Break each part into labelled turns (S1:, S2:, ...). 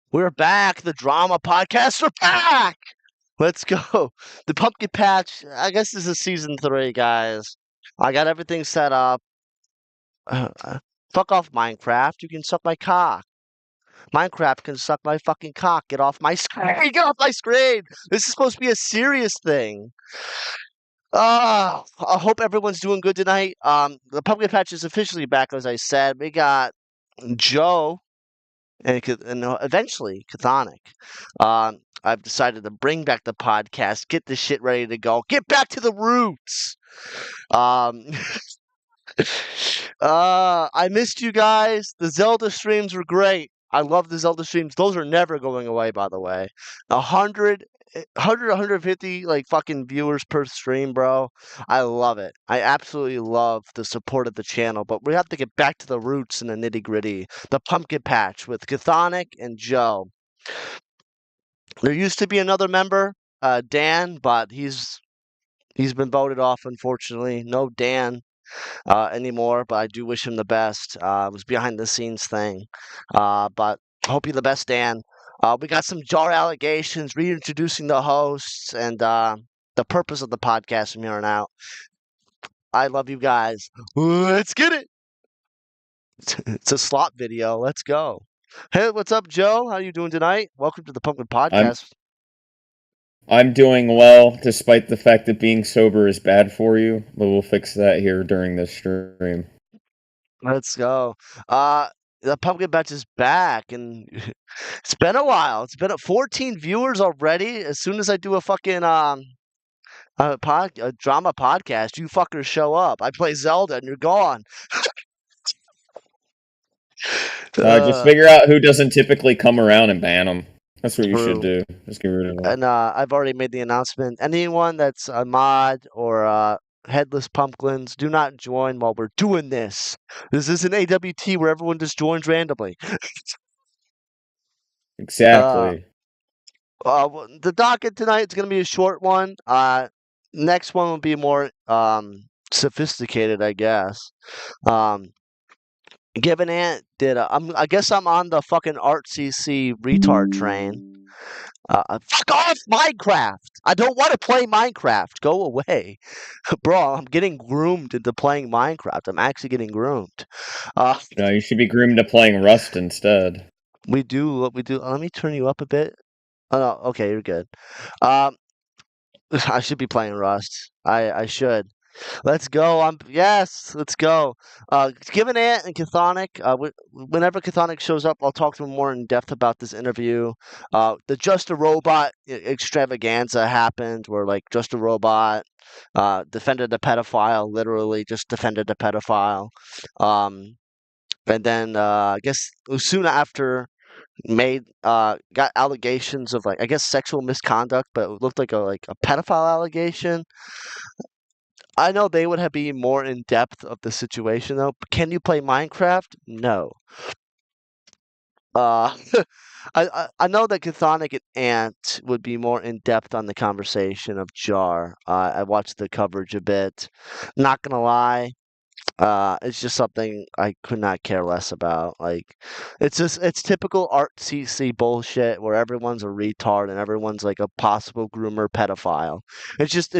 S1: We're back. The drama podcast. We're back. Let's go. The pumpkin patch. I guess this is season 3, guys. I got everything set up. Fuck off, Minecraft. You can suck my cock. Minecraft can suck my fucking cock. Get off my screen. Get off my screen. This is supposed to be a serious thing. I hope everyone's doing good tonight. The pumpkin patch is officially back, as I said. We got Joe and eventually Chthonic. I've decided to bring back the podcast, get this shit ready to go, get back to the roots. Um, I missed you guys. The Zelda streams were great. I love the Zelda streams. Those are never going away, by the way. 150 like fucking viewers per stream, bro. I love it. I absolutely love the support of the channel, but we have to get back to the roots and the nitty gritty. The pumpkin patch with Chthonic and Joe. There used to be another member, Dan, but he's been voted off, unfortunately. No Dan anymore, but I do wish him the best. It was behind the scenes thing, but hope you the best, Dan. We got some jar allegations, reintroducing the hosts, and the purpose of the podcast from here on out. I love you guys. Let's get it. It's a slot video. Let's go. Hey, what's up, Joe? How you doing tonight? Welcome to the Pumpkin Podcast.
S2: I'm doing well, despite the fact that being sober is bad for you, but we'll fix that here during this stream.
S1: Let's go. The pumpkin patch is back, and it's been a while. It's been at 14 viewers already. As soon as I do a fucking a drama podcast, you fuckers show up. I play Zelda, and you're gone.
S2: Just figure out who doesn't typically come around and ban them. That's what you should do. Just get rid of them.
S1: And I've already made the announcement. Anyone that's a mod or headless pumpkins, do not join while we're doing this. This isn't AWT where everyone just joins randomly.
S2: Exactly.
S1: The docket tonight is going to be a short one. Next one will be more sophisticated, I guess. GivenAnt did. I guess I'm on the fucking ArtCC retard train. Fuck off, Minecraft! I don't want to play Minecraft. Go away, bro. I'm getting groomed into playing Minecraft. I'm actually getting groomed.
S2: No, you should be groomed to playing Rust instead.
S1: We do. Let me turn you up a bit. Oh, no, okay, you're good. I should be playing Rust. I should. Let's go. Yes, let's go. GivenAnt and Chthonic. Whenever Chthonic shows up, I'll talk to him more in depth about this interview. The Just a Robot extravaganza happened, where like Just a Robot defended a pedophile, literally just defended a pedophile. And then I guess soon after got allegations of like I guess sexual misconduct, but it looked like a pedophile allegation. I know they would have been more in depth of the situation though. But can you play Minecraft? No. I know that Chthonic and Ant would be more in depth on the conversation of Jar. I watched the coverage a bit. Not gonna lie. It's just something I could not care less about. Like, it's typical ArtCC bullshit where everyone's a retard and everyone's like a possible groomer pedophile. It's just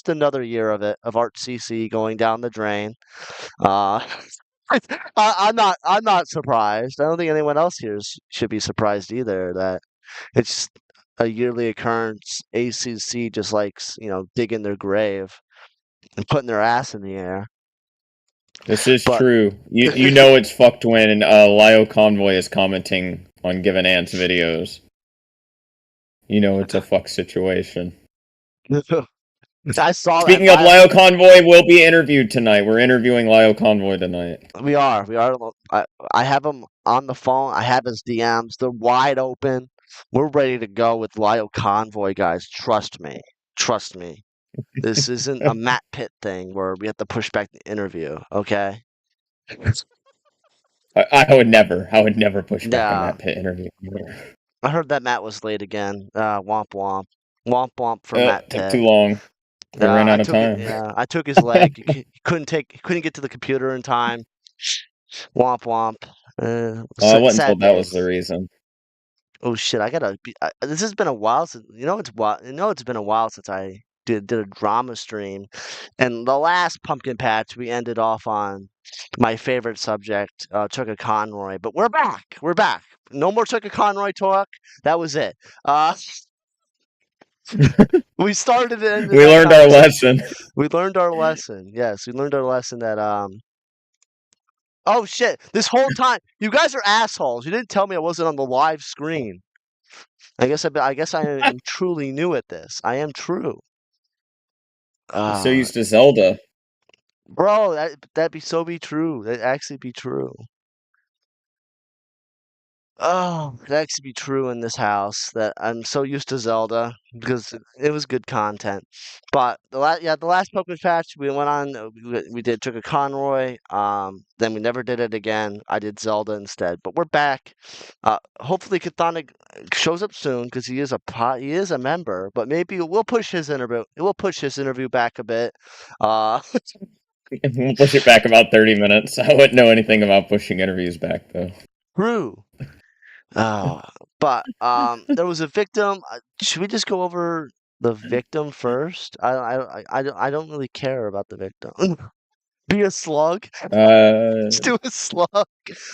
S1: another year of ArtCC going down the drain. I'm not surprised. I don't think anyone else here should be surprised either that it's a yearly occurrence. ACC just likes digging their grave and putting their ass in the air.
S2: This is true. You know it's fucked when Lio Convoy is commenting on GivenAnt's videos. You know it's a fuck situation.
S1: I saw.
S2: Speaking of Lio Convoy, will be interviewed tonight. We're interviewing Lio Convoy tonight.
S1: We are. I have him on the phone. I have his DMs. They're wide open. We're ready to go with Lio Convoy, guys. Trust me. This isn't a Matt Pitt thing where we have to push back the interview, okay?
S2: I would never push back a Matt Pitt interview.
S1: I heard that Matt was late again. Womp womp. Womp womp for Matt Pitt.
S2: Took too long. I ran out of time.
S1: I took his leg. He couldn't get to the computer in time. Womp womp.
S2: I wasn't
S1: Sad
S2: told that
S1: day.
S2: was the reason.
S1: Oh shit! This has been a while since it's been a while since I did a drama stream, and the last pumpkin patch we ended off on my favorite subject, Chucka Conroy. But we're back. We're back. No more Chucka Conroy talk. That was it. We started and ended
S2: We
S1: that
S2: learned our
S1: conversation.
S2: lesson.
S1: We learned our lesson. Yes, we learned our lesson that Oh shit! This whole time, you guys are assholes. You didn't tell me I wasn't on the live screen. I guess I am truly new at this. I am true.
S2: You're so
S1: Uh,
S2: used to Zelda.
S1: bro, that'd be true. That'd actually be true. Oh, it actually be true in this house that I'm so used to Zelda because it was good content. But the last Pokemon patch we went on, we did took a Conroy. Then we never did it again. I did Zelda instead. But we're back. Hopefully Chthonic shows up soon because he is a member. But maybe we'll push his interview. We'll push his interview back a bit. Uh,
S2: We'll push it back about 30 minutes. I wouldn't know anything about pushing interviews back, though.
S1: True. Oh, but there was a victim. Should we just go over the victim first? I don't really care about the victim. Be a slug. Let's do a slug.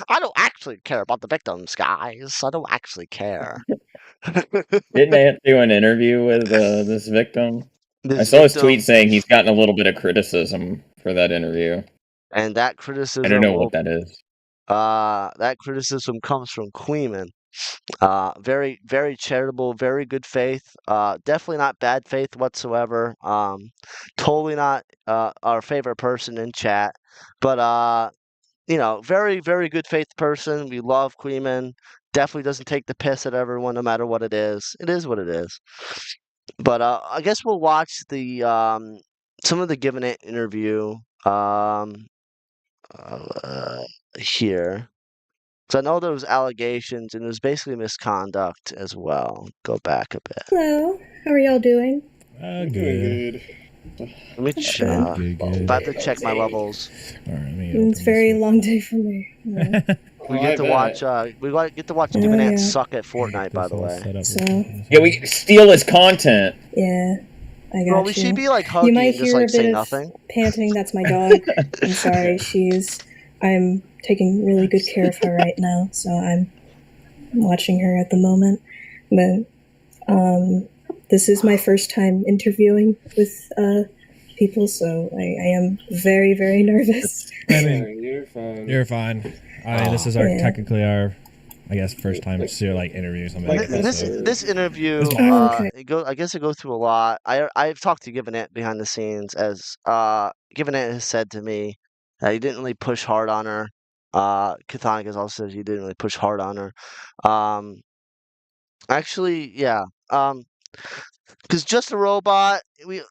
S1: I don't actually care about the victims, guys. I don't actually care.
S2: Didn't Ant do an interview with this victim? I
S1: This
S2: saw his tweet
S1: victim
S2: saying he's gotten a little bit of criticism for that interview.
S1: and that
S2: I don't know
S1: criticism
S2: what that is.
S1: comes from Kuihman. Very, very charitable, very good faith. Definitely not bad faith whatsoever. Totally not our favorite person in chat, but very, very good faith person. We love Queeman. Definitely doesn't take the piss at everyone, no matter what it is. It is what it is. But I guess we'll watch the some of the GivenAnt interview here. So I know there was allegations, and it was basically misconduct as well. Go back a bit.
S3: Hello, how are y'all doing?
S2: Good.
S1: Let me check.
S4: Good.
S1: About to check my levels.
S4: All right,
S3: It's a very long day for me. Yeah.
S1: We get to watch. Get to watch GivenAnt suck at Fortnite. By the way,
S3: So
S2: Yeah, we steal his content.
S3: yeah, I got
S1: bro,
S3: you.
S1: we should be like
S3: You
S1: hugging
S3: might
S1: and just
S3: hear
S1: like
S3: a
S1: say
S3: bit of
S1: nothing.
S3: panting. That's my dog. I'm sorry. I'm taking really good care of her right now, so I'm watching her at the moment. But this is my first time interviewing with people, so I am very, very nervous.
S4: You're fine. You're fine. This is technically our, I guess, first time to like interview somebody. Like
S1: This interview,
S3: okay.
S1: I guess it goes through a lot. I've talked to GivenAnt behind the scenes, as GivenAnt has said to me that he didn't really push hard on her. Chthonic has also said he didn't really push hard on her. Actually, yeah. Because Just a Robot,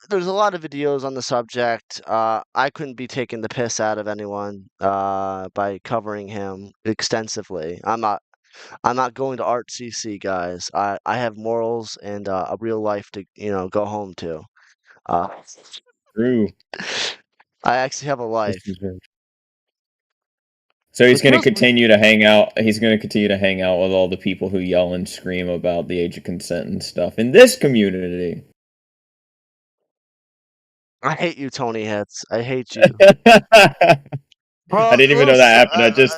S1: there's a lot of videos on the subject. I couldn't be taking the piss out of anyone by covering him extensively. I'm not going to Art CC, guys. I have morals and a real life to go home to.
S2: True.
S1: I actually have a life.
S2: So he's going to continue to hang out. He's going to continue to hang out with all the people who yell and scream about the age of consent and stuff in this community.
S1: I hate you, Tony Hits. I hate you. Bro,
S2: I didn't even know that happened. I just.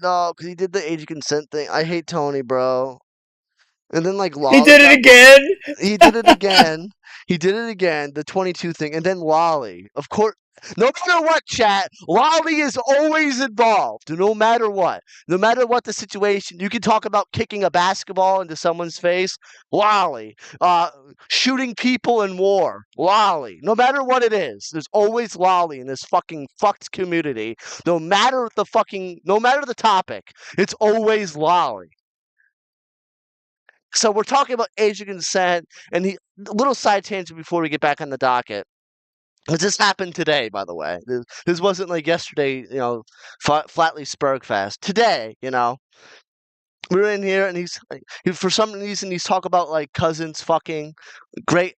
S1: no, because he did the age of consent thing. I hate Tony, bro. And then like
S2: He did it again.
S1: He did it again. He did it again. The 22 thing, and then Lolly. Of course, no matter what, chat, Lolly is always involved. No matter what the situation. You can talk about kicking a basketball into someone's face. Lolly. Shooting people in war. Lolly. No matter what it is, there's always Lolly in this fucking fucked community. No matter the topic, it's always Lolly. So we're talking about age of consent, and the little side tangent before we get back on the docket. Because this happened today, by the way. This wasn't like yesterday, flatly Spurgfest. Today, we're in here, and for some reason he's talking about like cousins fucking. Great,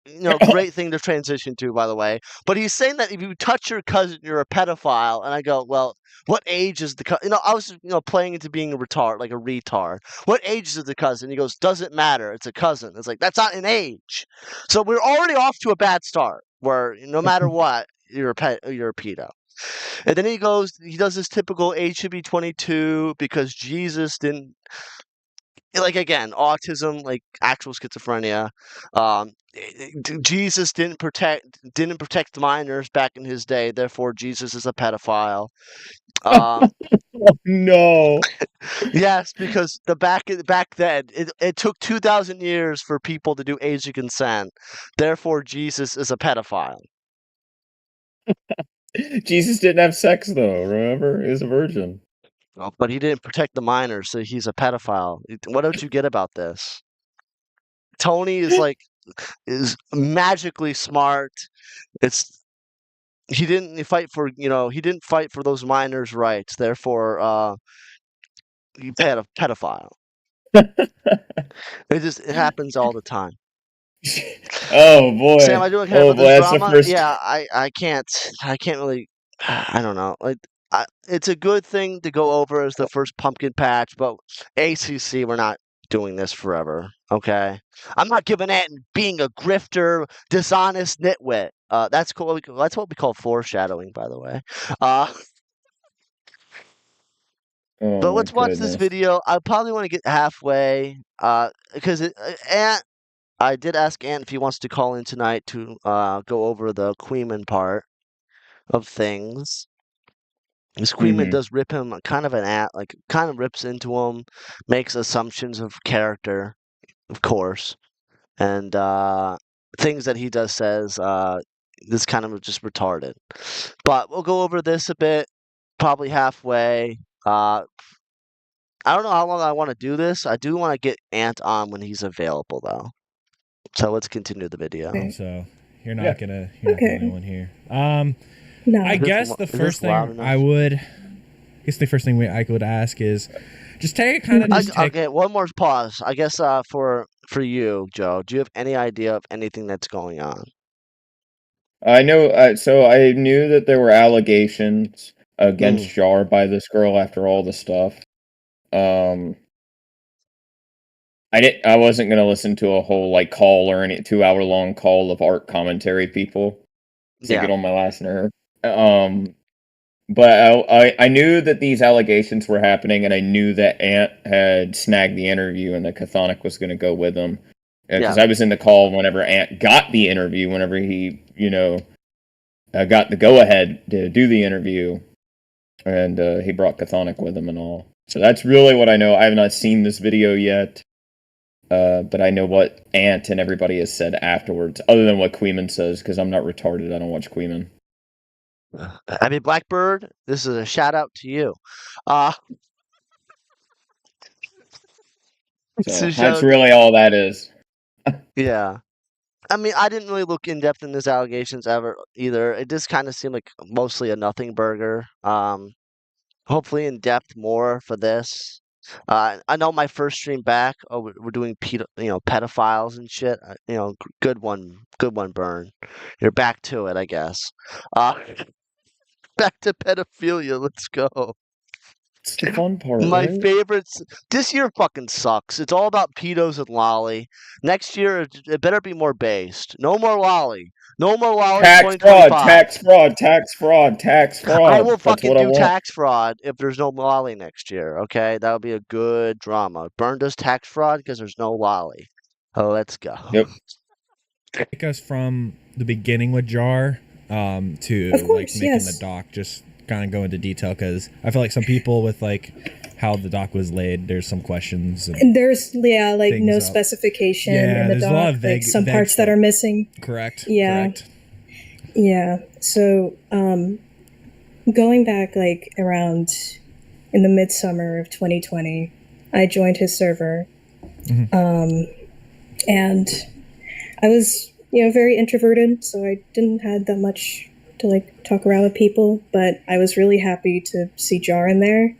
S1: great thing to transition to, by the way. But he's saying that if you touch your cousin, you're a pedophile. And I go, well, what age is the cousin? I was playing into being a retard, like a retard. What age is the cousin? He goes, doesn't matter. It's a cousin. It's like, that's not an age. So we're already off to a bad start. Where no matter what, you're a pedo. And then he does this typical age should be 22 because Jesus didn't, like, again, autism, like actual schizophrenia. Jesus didn't protect minors back in his day, therefore Jesus is a pedophile.
S2: No.
S1: Yes, because back then it took 2,000 years for people to do age of consent. Therefore, Jesus is a pedophile.
S2: Jesus didn't have sex though. Remember, he was a virgin.
S1: Oh, but he didn't protect the minors, so he's a pedophile. What don't you get about this? Tony is magically smart. He didn't fight for those minors' rights. Therefore, he pedophile. It happens all the time.
S2: Oh boy.
S1: Sam, I do care about this
S2: that's
S1: drama.
S2: the first.
S1: Yeah, I can't really. I don't know. It's a good thing to go over as the first pumpkin patch, but ACC, we're not doing this forever. Okay, I'm not giving it being a grifter, dishonest nitwit. That's cool. That's what we call foreshadowing, by the way. But let's watch this video. I probably want to get halfway. Because Ant, I did ask Ant if he wants to call in tonight to go over the Kuihman part of things. This Kuihman does rip him kind of kind of rips into him, makes assumptions of character, of course, and things that he says this kind of just retarded. But we'll go over this a bit, probably halfway. I don't know how long I want to do this. I do want to get Ant on when he's available, though. So let's continue the video.
S4: So you're not the only one here.
S3: No.
S4: I guess the first thing I would ask is just take
S1: Okay, one more pause. I guess for you, Joe, do you have any idea of anything that's going on?
S2: I know. So I knew that there were allegations against Jar by this girl after all the stuff. I wasn't gonna listen to a whole call or any 2-hour long call of art commentary people to get on my last nerve. But I knew that these allegations were happening, and I knew that Ant had snagged the interview, and that Chthonic was going to go with him. Because I was in the call whenever Ant got the interview, whenever he got the go ahead to do the interview, and he brought Chthonic with him and all. So that's really what I know. I have not seen this video yet, but I know what Ant and everybody has said afterwards, other than what Kuihman says, because I'm not retarded. I don't watch Kuihman.
S1: I mean, Blackbird, this is a shout out to you.
S2: So that's really all that is.
S1: Yeah. I mean, I didn't really look in depth in these allegations ever either. It just kind of seemed like mostly a nothing burger. Hopefully in depth more for this. I know my first stream back. Oh, we're doing pedophiles and shit. Good one, Burn. You're back to it, I guess. Back to pedophilia. Let's go.
S2: It's the fun part.
S1: My favorites. This year fucking sucks. It's all about pedos and lolly. Next year, it better be more based. No more lolly. No more lolly.
S2: Tax fraud.
S1: I will fucking do tax fraud if there's no lolly next year. Okay, that'll be a good drama. Burn does tax fraud because there's no lolly. Oh, let's go.
S2: Yep.
S4: Take us from the beginning with Jar to making the doc. Just kind of go into detail, because I feel like some people with how the doc was laid, there's some questions.
S3: And there's no specification in the doc. A lot of vague, some parts that are missing.
S4: Correct.
S3: Yeah.
S4: Correct.
S3: Yeah. So going back around in the midsummer of 2020, I joined his server, and I was very introverted, so I didn't have that much to talk around with people, but I was really happy to see Jar in there.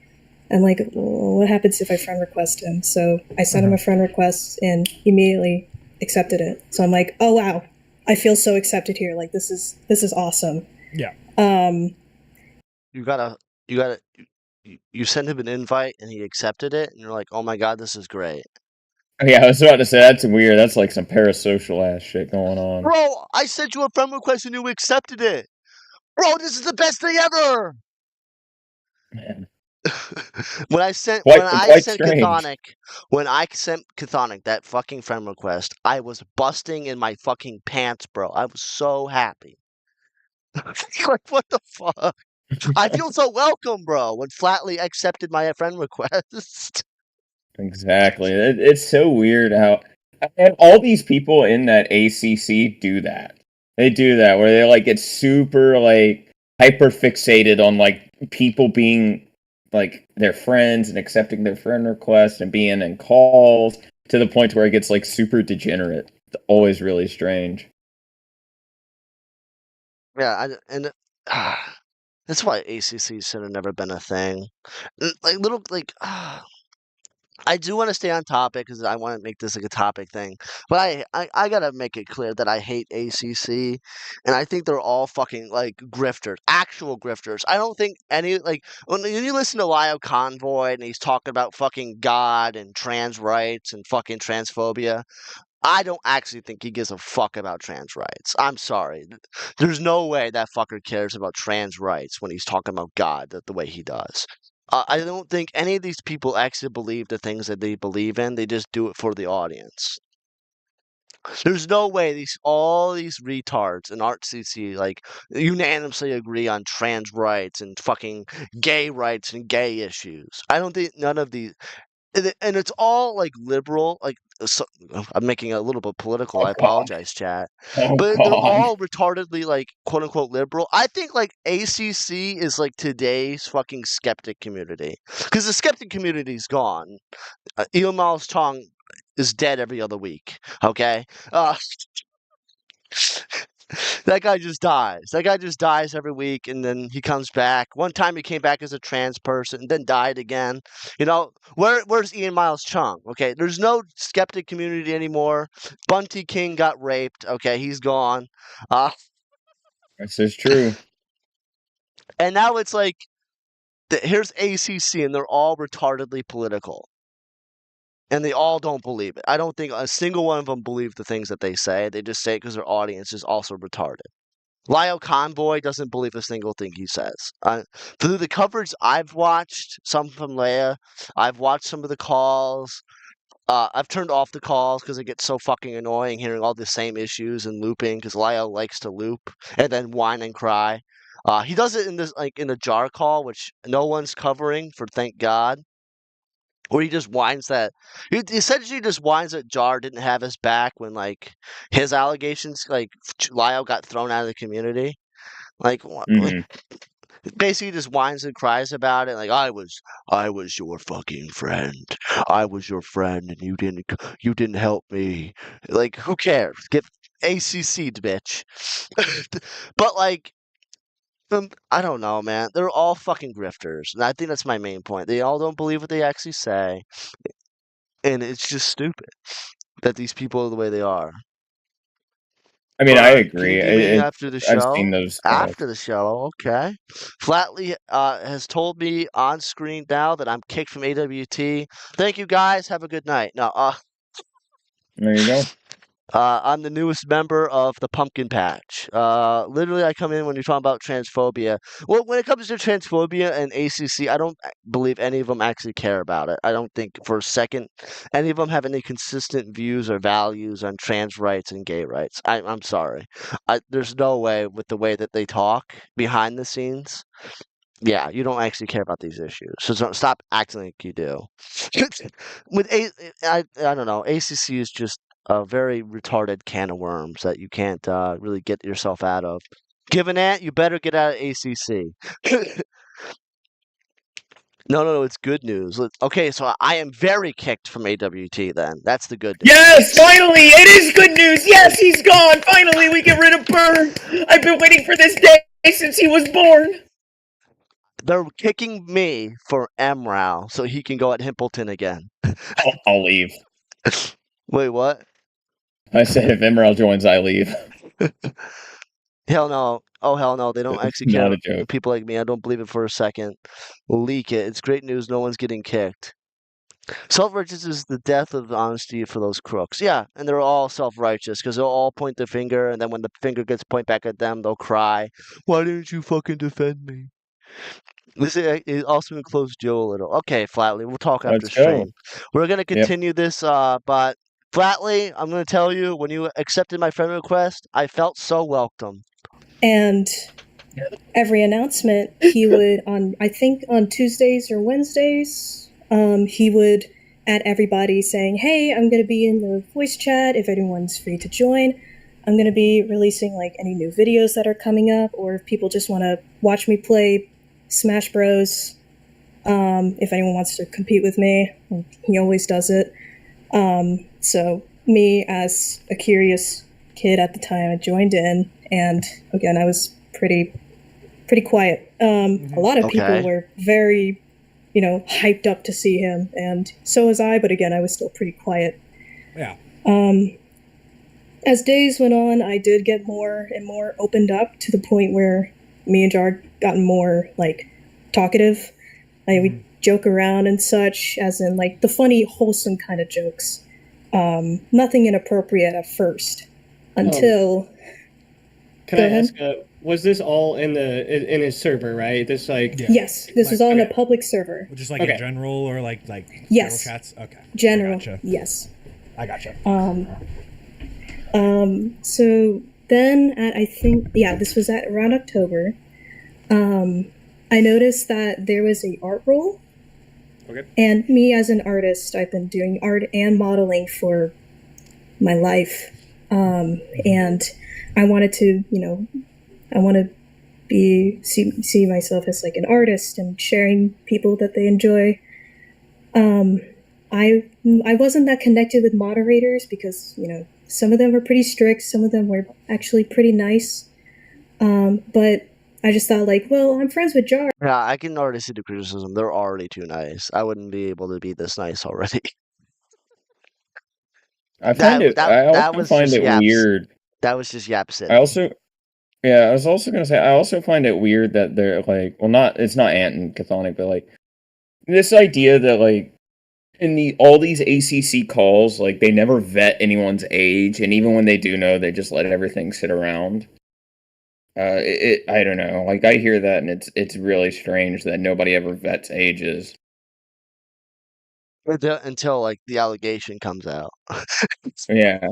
S3: I'm like, well, what happens if I friend request him? So I sent him a friend request and he immediately accepted it. So I'm like, oh wow, I feel so accepted here. Like this is awesome.
S4: Yeah.
S1: You send him an invite and he accepted it, and you're like, oh my god, this is great.
S2: Yeah, I was about to say, that's weird. That's like some parasocial ass shit going on.
S1: Bro, I sent you a friend request and you accepted it. Bro, this is the best thing ever.
S2: Man.
S1: when I sent Chthonic that fucking friend request, I was busting in my fucking pants, bro. I was so happy. Like, what the fuck? I feel so welcome, bro, when Flatly accepted my friend request.
S2: Exactly. It's so weird how and all these people in that ACC do that. They do that where they like get super like hyper fixated on like people being like their friends and accepting their friend requests and being in calls to the point where it gets like super degenerate. It's always really strange.
S1: Yeah, that's why ACC should have never been a thing. I do want to stay on topic because I want to make this like a topic thing, but I gotta make it clear that I hate ACC, and I think they're all fucking like grifters, actual grifters. I don't think any like when you listen to Lyle Convoy and he's talking about fucking God and trans rights and fucking transphobia. I don't actually think he gives a fuck about trans rights. I'm sorry. There's no way that fucker cares about trans rights when he's talking about God the way he does. I don't think any of these people actually believe the things that they believe in. They just do it for the audience. There's no way all these retards in ArtCC like unanimously agree on trans rights and fucking gay rights and gay issues. I don't think none of these and it's all like liberal like so, I'm making it a little bit political. I apologize, chat. But they're all retardedly like quote unquote liberal. I think like ACC is like today's fucking skeptic community because the skeptic community's gone. Elon Miles Chong is dead every other week. Okay, that guy just dies. That guy just dies every week, and then he comes back. One time he came back as a trans person, then died again. You know, where's Ian Miles Chung? Okay, there's no skeptic community anymore. Bunty King got raped. Okay, he's gone.
S2: This is true.
S1: And now it's like, here's ACC, and they're all retardedly political. And they all don't believe it. I don't think a single one of them believes the things that they say. They just say it because their audience is also retarded. Lyle Convoy doesn't believe a single thing he says. Through the coverage I've watched, some from Leia, I've watched some of the calls. I've turned off the calls because it gets so fucking annoying hearing all the same issues and looping because Lyle likes to loop and then whine and cry. He does it in this like in the jar call, which no one's covering for thank God. Where he just whines that he essentially just whines that Jar didn't have his back when like his allegations like Lyle got thrown out of the community. Like basically just whines and cries about it. Like I was your fucking friend. I was your friend and you didn't help me. Like who cares? Get ACC'd, bitch. But like I don't know, man. They're all fucking grifters, and I think that's my main point. They all don't believe what they actually say, and it's just stupid that these people are the way they are.
S2: I mean, I agree.
S1: After the show,
S2: I've seen those.
S1: After the show, okay. Flatly has told me on screen now that I'm kicked from AWT. Thank you, guys. Have a good night. No,
S2: there you go.
S1: I'm the newest member of the Pumpkin Patch. Literally, I come in when you're talking about transphobia. Well, when it comes to transphobia and ACC, I don't believe any of them actually care about it. I don't think for a second any of them have any consistent views or values on trans rights and gay rights. I'm sorry. There's no way with the way that they talk behind the scenes. Yeah, you don't actually care about these issues. So stop acting like you do. I don't know. ACC is just a very retarded can of worms that you can't really get yourself out of. GivenAnt, you better get out of ACC. No, it's good news. Okay, so I am very kicked from AWT then. That's the good news.
S2: Yes, finally! It is good news! Yes, he's gone! Finally, we get rid of Burn! I've been waiting for this day since he was born!
S1: They're kicking me for MRAL so he can go at Himpleton again.
S2: I'll leave.
S1: Wait, what?
S2: I said if Emerald joins, I leave.
S1: Hell no. Oh, hell no. They don't
S2: It's
S1: actually
S2: not
S1: care
S2: a joke.
S1: people like me. I don't believe it for a second. Leak it. It's great news. No one's getting kicked. Self-righteous is the death of honesty for those crooks. Yeah, and they're all self-righteous because they'll all point the finger, and then when the finger gets pointed back at them, they'll cry, "Why didn't you fucking defend me?" It also includes Joe a little. Okay, Flatley, we'll talk after
S2: Let's go.
S1: stream. We're gonna
S2: Yep.
S1: continue this, but Flatley, I'm gonna tell you, when you accepted my friend request, I felt so welcome.
S3: And every announcement, he would I think on Tuesdays or Wednesdays, he would add everybody saying, "Hey, I'm going to be in the voice chat if anyone's free to join. I'm going to be releasing like any new videos that are coming up, or if people just want to watch me play Smash Bros. If anyone wants to compete with me, he always does it. So me, as a curious kid at the time, I joined in, and again, I was pretty quiet. A lot of people were very, hyped up to see him, and so was I, but again, I was still pretty quiet.
S4: Yeah.
S3: As days went on, I did get more and more opened up to the point where me and Jar gotten more, talkative. We joke around and such, as in, the funny, wholesome kind of jokes. Nothing inappropriate at first, until...
S5: Can I ask, was this all in his server, right? This
S3: Yes, this is all in a public server.
S4: Just like a general or like
S3: yes.
S4: general chats? Okay.
S3: General,
S4: Gotcha.
S3: yes.
S4: I gotcha.
S3: So then I think, this was at around October. I noticed that there was a art role.
S4: Okay.
S3: And me as an artist, I've been doing art and modeling for my life. And I wanted to, I want to see myself as like an artist and sharing people that they enjoy. I wasn't that connected with moderators because, some of them were pretty strict, some of them were actually pretty nice. But I just thought I'm friends with Jar.
S1: Yeah, I can already see the criticism. They're already too nice. I wouldn't be able to be this nice already.
S2: I find it weird.
S1: That was just Yap City.
S2: I was also gonna say I also find it weird that they're it's not Ant and Chthonic, but this idea that in all these ACC calls, they never vet anyone's age, and even when they do know, they just let everything sit around. I don't know. I hear that, and it's really strange that nobody ever vets ages.
S1: Until the allegation comes out.
S2: Yeah.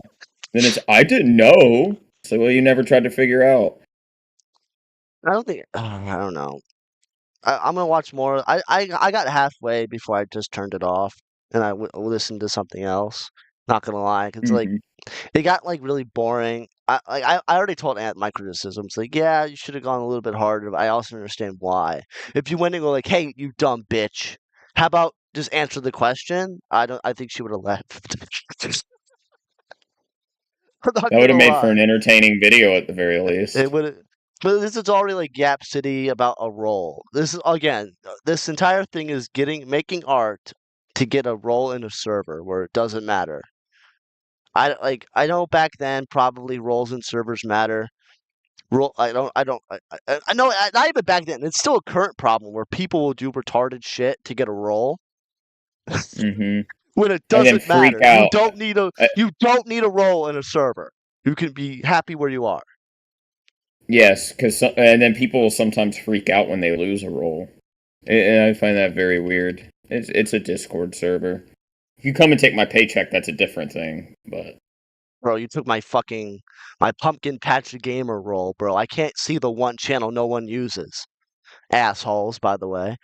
S2: Then it's, I didn't know. So, well, you never tried to figure out.
S1: I don't know. I'm gonna watch more. I got halfway before I just turned it off, and I listened to something else. Not gonna lie, because it got really boring. I already told Ant my criticisms. Yeah, you should have gone a little bit harder. But I also understand why. If you went and go hey, you dumb bitch, how about just answer the question? I think she would have left.
S2: That would have made for an entertaining video at the very least.
S1: It would. But this is already Yap City about a role. This is this entire thing is making art to get a role in a server where it doesn't matter. I know back then probably roles in servers matter. I know not even back then. It's still a current problem where people will do retarded shit to get a role. When it doesn't matter. You don't need a role in a server. You can be happy where you are.
S2: Yes, and then people will sometimes freak out when they lose a role. And I find that very weird. It's a Discord server. If you come and take my paycheck, that's a different thing. But
S1: bro, you took my pumpkin patch gamer role, bro. I can't see the one channel no one uses. Assholes, by the way.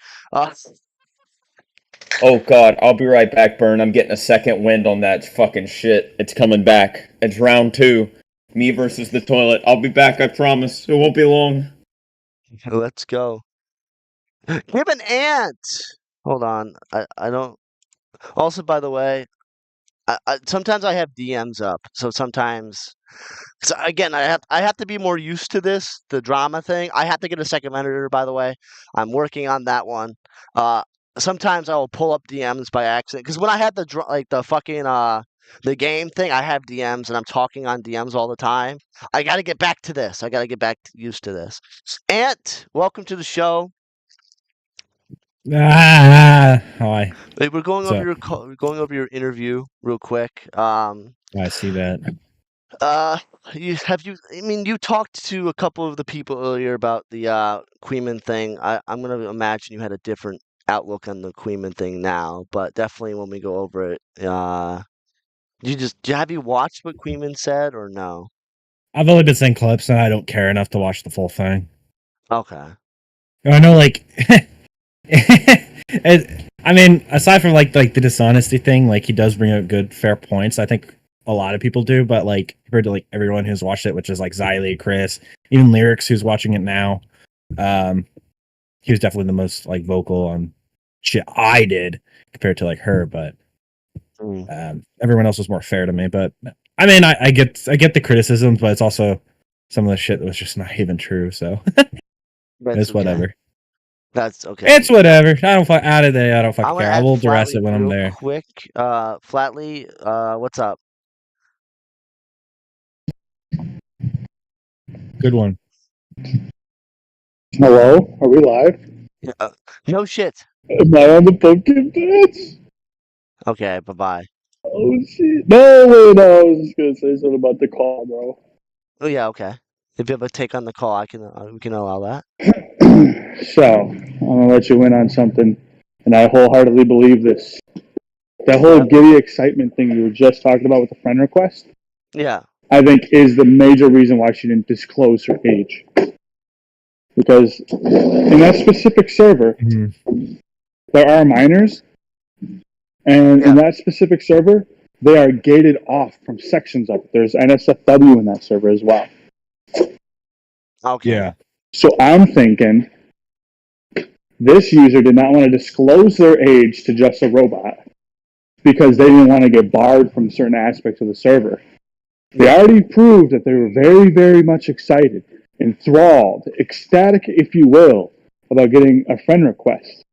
S2: Oh god, I'll be right back, Burn. I'm getting a second wind on that fucking shit. It's coming back. It's round 2. Me versus the toilet. I'll be back, I promise. It won't be long.
S1: Let's go. GivenAnt! Hold on. I don't... Also, by the way, sometimes I have DMs up, so sometimes. So again, I have to be more used to this, the drama thing. I have to get a second editor, by the way. I'm working on that one. Uh, Sometimes I will pull up DMs by accident because when I had the fucking the game thing, I have DMs and I'm talking on DMs all the time. I got to get back to this. I got to get back used to this. Ant, welcome to the show.
S4: Hi.
S1: Hey, we're going
S4: What's
S1: over
S4: up?
S1: we're going over your interview real quick.
S4: I see that.
S1: I mean, you talked to a couple of the people earlier about the Kuihman thing. I'm gonna imagine you had a different outlook on the Kuihman thing now, but definitely when we go over it, have you watched what Kuihman said or no?
S4: I've only been seeing clips, and I don't care enough to watch the full thing.
S1: Okay.
S4: I know, like, I mean, aside from like the dishonesty thing, like he does bring up good, fair points. I think a lot of people do, but like compared to like everyone who's watched it, which is like Xylee, Chris, even Lyrics, who's watching it now, he was definitely the most like vocal on shit I did compared to like her, but everyone else was more fair to me. But I mean, I get the criticisms, but it's also some of the shit that was just not even true. So it's
S1: okay.
S4: whatever.
S1: That's okay.
S4: It's whatever. I don't out of there. I don't fucking care. I
S1: add
S4: will address
S1: Flatley
S4: it when I'm
S1: real
S4: there.
S1: quick. Flatley, what's up?
S4: Good one.
S6: Hello? Are we live?
S1: No shit.
S6: Am I on the pumpkin patch?
S1: Okay, bye-bye.
S6: Oh shit. No, wait, no, I was just gonna say something about the call, bro.
S1: Oh yeah, okay. If you have a take on the call, we can allow that.
S6: So, I'm gonna let you in on something, and I wholeheartedly believe this. That whole giddy excitement thing you were just talking about with the friend request,
S1: Yeah.
S6: I think is the major reason why she didn't disclose her age. Because in that specific server, there are minors, and in that specific server, they are gated off from sections of it. There's NSFW in that server as well.
S1: Okay.
S4: Yeah.
S6: So I'm thinking this user did not want to disclose their age to just a robot because they didn't want to get barred from certain aspects of the server. They already proved that they were very, very much excited, enthralled, ecstatic, if you will, about getting a friend request.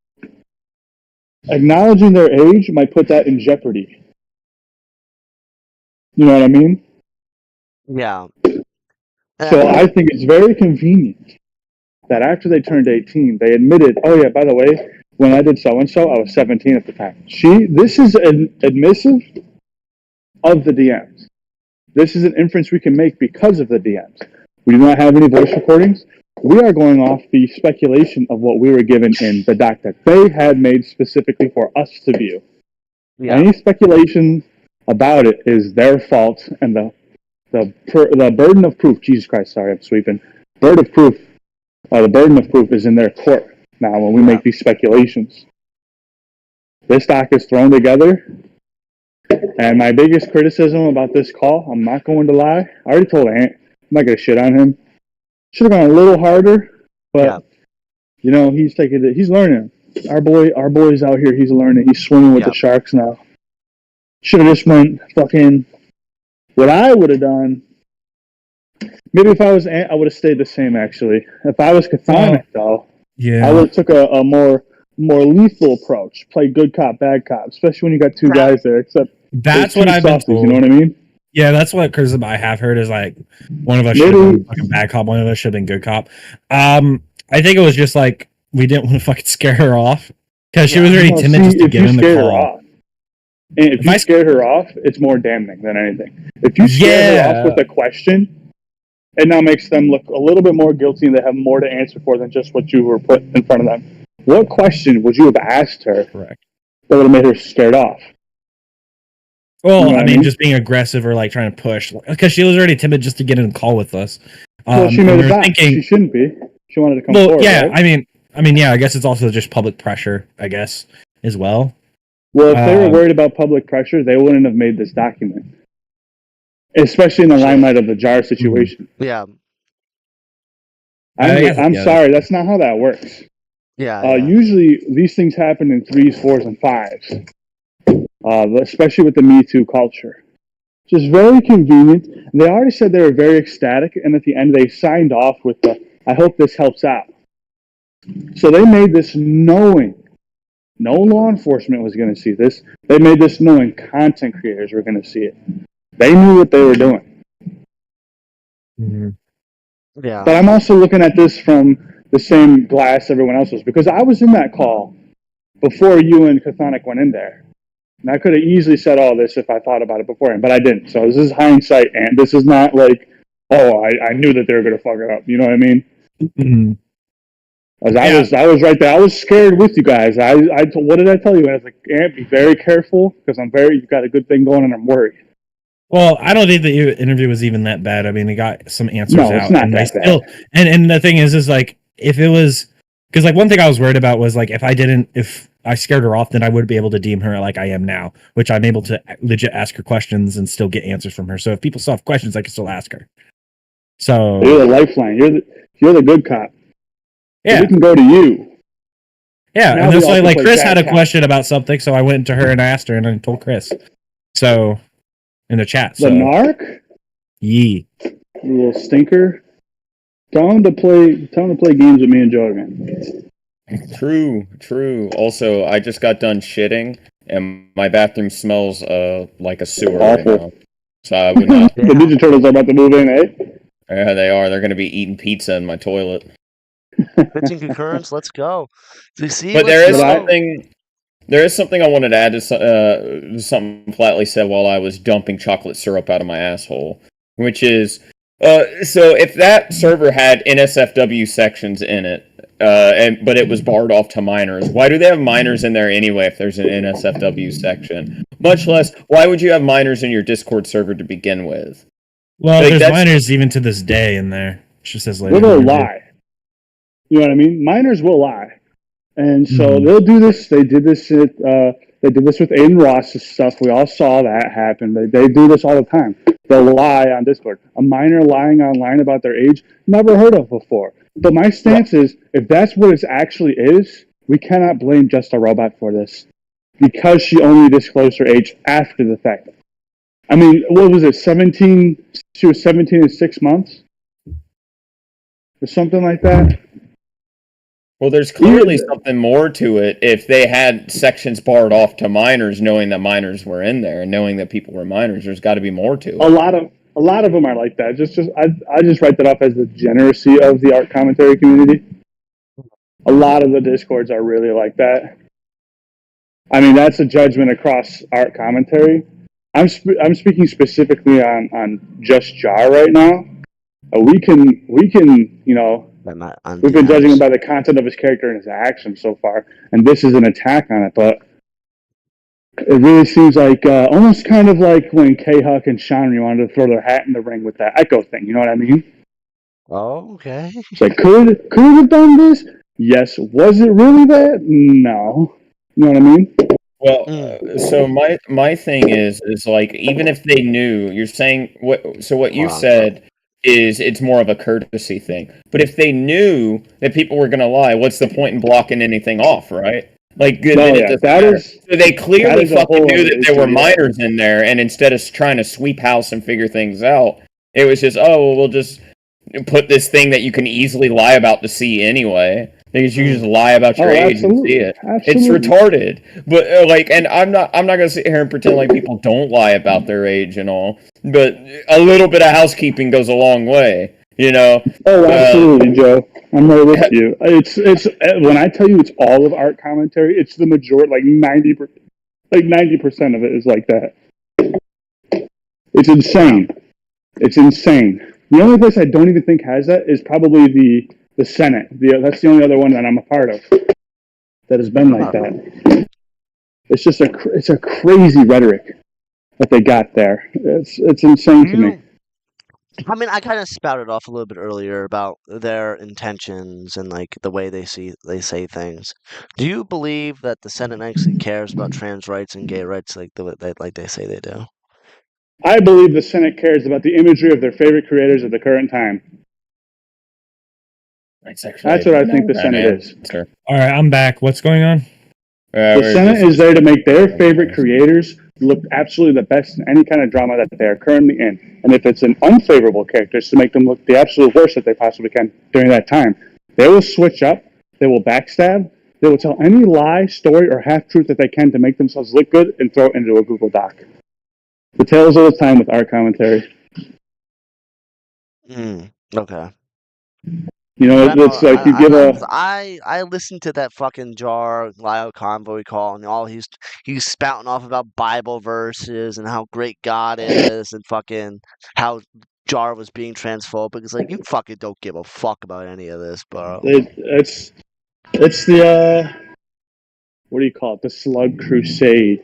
S6: Acknowledging their age might put that in jeopardy. You know what I mean?
S1: Yeah.
S6: So I think it's very convenient that after they turned 18, they admitted, oh yeah, by the way, when I did so-and-so, I was 17 at the time. This is an admissive of the DMs. This is an inference we can make because of the DMs. We do not have any voice recordings. We are going off the speculation of what we were given in the doc that they had made specifically for us to view. Yeah. Any speculation about it is their fault, and the burden of proof, Jesus Christ, sorry, I'm sweeping. The burden of proof is in their court now when we make these speculations. This doc is thrown together, and my biggest criticism about this call, I'm not going to lie, I already told Ant, I'm not going to shit on him. Should have gone a little harder, but you know, he's learning. Our boy's out here, he's learning. He's swimming with the sharks now. Should have just went fucking. What I would have done, maybe if I was Ant, I would have stayed the same. Actually, if I was Chthonic, though, I would have took a more lethal approach. Play good cop, bad cop, especially when you got two guys there. Except
S4: that's what I've been told.
S6: You know what I mean?
S4: Yeah, that's what criticism I have heard is like one of us should have been fucking bad cop, one of us should have been good cop. I think it was just like we didn't want to fucking scare her off because she was very timid just to get in the call.
S6: And if you scared her off, it's more damning than anything. If you scare her off with a question, it now makes them look a little bit more guilty and they have more to answer for than just what you were put in front of them. What question would you have asked her that would have made her scared off?
S4: Well, you know I mean, just being aggressive or like trying to push, because she was already timid just to get in the call with us.
S6: Well, she made it back. She shouldn't be. She wanted to come forward.
S4: Yeah,
S6: right?
S4: I mean, yeah. I guess it's also just public pressure, I guess, as well.
S6: Well, if they were worried about public pressure, they wouldn't have made this document, especially in the limelight of the jar situation.
S1: Yeah.
S6: I'm sorry, that's not how that works.
S1: Yeah.
S6: Usually, these things happen in 3s, 4s, and 5s. especially with the Me Too culture. Just very convenient. They already said they were very ecstatic, and at the end they signed off with the, I hope this helps out. So they made this knowing no law enforcement was going to see this. They made this knowing content creators were going to see it. They knew what they were doing.
S1: Yeah.
S6: But I'm also looking at this from the same glass everyone else was, because I was in that call before you and Chthonic went in there. And I could have easily said all this if I thought about it beforehand, but I didn't. So this is hindsight, and this is not like, oh, I knew that they were going to fuck it up. You know what I mean?
S4: Mm-hmm.
S6: I was right there. I was scared with you guys. What did I tell you? I was like, Ant, be very careful, because you've got a good thing going, and I'm worried.
S4: Well, I don't think the interview was even that bad. I mean, they got some answers out.
S6: It's not
S4: and
S6: that
S4: still,
S6: bad.
S4: And the thing is like, if it was, because like one thing I was worried about was like, if I scared her off, then I would be able to deem her like I am now, which I'm able to legit ask her questions and still get answers from her. So if people still have questions, I can still ask her. So
S6: you're the lifeline. You're the good cop.
S4: Yeah,
S6: so we can go to you.
S4: Yeah,
S6: now
S4: and that's why like Chris had a
S6: cop.
S4: question about something, so I went to her and I asked her, and I told Chris. So in the chat,
S6: the narc,
S4: you
S6: little stinker. Tell him to play games with me and Joe again.
S2: True. Also, I just got done shitting, and my bathroom smells like a sewer
S6: Awful.
S2: right now. So I would not.
S6: The Ninja Turtles are about to move in, eh?
S2: Yeah, they are. They're going to be eating pizza in my toilet.
S1: Pitching concurrence, let's go.
S2: But there is something I wanted to add to something Flatley said while I was dumping chocolate syrup out of my asshole, which is, so if that server had NSFW sections in it, but it was barred off to minors, why do they have minors in there anyway if there's an NSFW section? Much less, why would you have minors in your Discord server to begin with?
S4: Well, like, there's minors even to this day in there. It just says later.
S6: They'll lie. You know what I mean? Minors will lie. And so they'll do this. They did this with Aiden Ross's stuff. We all saw that happen. They do this all the time. They'll lie on Discord. A minor lying online about their age, never heard of before. But my stance is, if that's what it actually is, we cannot blame Just a Robot for this, because she only disclosed her age after the fact. I mean, what was it, 17? She was 17 and 6 months? Or something like that?
S2: Well, there's clearly something more to it if they had sections barred off to minors, knowing that minors were in there and knowing that people were minors. There's got to be more to it.
S6: A lot of them are like that. I just write that off as the degeneracy of the art commentary community. A lot of the Discords are really like that. I mean, that's a judgment across art commentary. I'm speaking specifically on Just Jar right now. We can we've been judging him by the content of his character and his actions so far, and this is an attack on it. But it really seems like almost kind of like when K-Huck and Shanri wanted to throw their hat in the ring with that Echo thing. You know what I mean?
S1: Oh, okay.
S6: It's like, could it have done this? Yes. Was it really that? No. You know what I mean?
S2: Well, so my thing is like, even if they knew, you're saying what you said is it's more of a courtesy thing. But if they knew that people were going to lie, what's the point in blocking anything off, right? Like, good. So they clearly fucking knew that there were minors in there, and instead of trying to sweep house and figure things out, it was just, we'll just put this thing that you can easily lie about to see anyway. Because you just lie about your age and see it. Absolutely. It's retarded. But and I'm not gonna sit here and pretend like people don't lie about their age and all. But a little bit of housekeeping goes a long way, you know.
S6: Oh, absolutely, Joe. I'm right with you. It's when I tell you it's all of art commentary, it's the majority, like 90% of it is like that. It's insane. It's insane. The only place I don't even think has that is probably the Senate. That's the only other one that I'm a part of that has been like that. It's just it's a crazy rhetoric that they got there. It's insane to me.
S1: I mean, I kind of spouted off a little bit earlier about their intentions and like the way they say things. Do you believe that the Senate actually cares about trans rights and gay rights like they say they do?
S6: I believe the Senate cares about the imagery of their favorite creators of the current time. That's what I think the Senate is.
S4: All right, I'm back. What's going on?
S6: The Senate is there to make their favorite creators look absolutely the best in any kind of drama that they are currently in. And if it's an unfavorable character, it's to make them look the absolute worst that they possibly can during that time. They will switch up. They will backstab. They will tell any lie, story, or half-truth that they can to make themselves look good and throw it into a Google Doc. The tales of the time with art commentary.
S1: Okay.
S6: You know, it's like you give a...
S1: I listened to that fucking Jar Lyle Convoy call, and all he's spouting off about Bible verses and how great God is, and fucking how Jar was being transphobic. It's like, you fucking don't give a fuck about any of this, bro.
S6: It's the what do you call it? The Slug Crusade,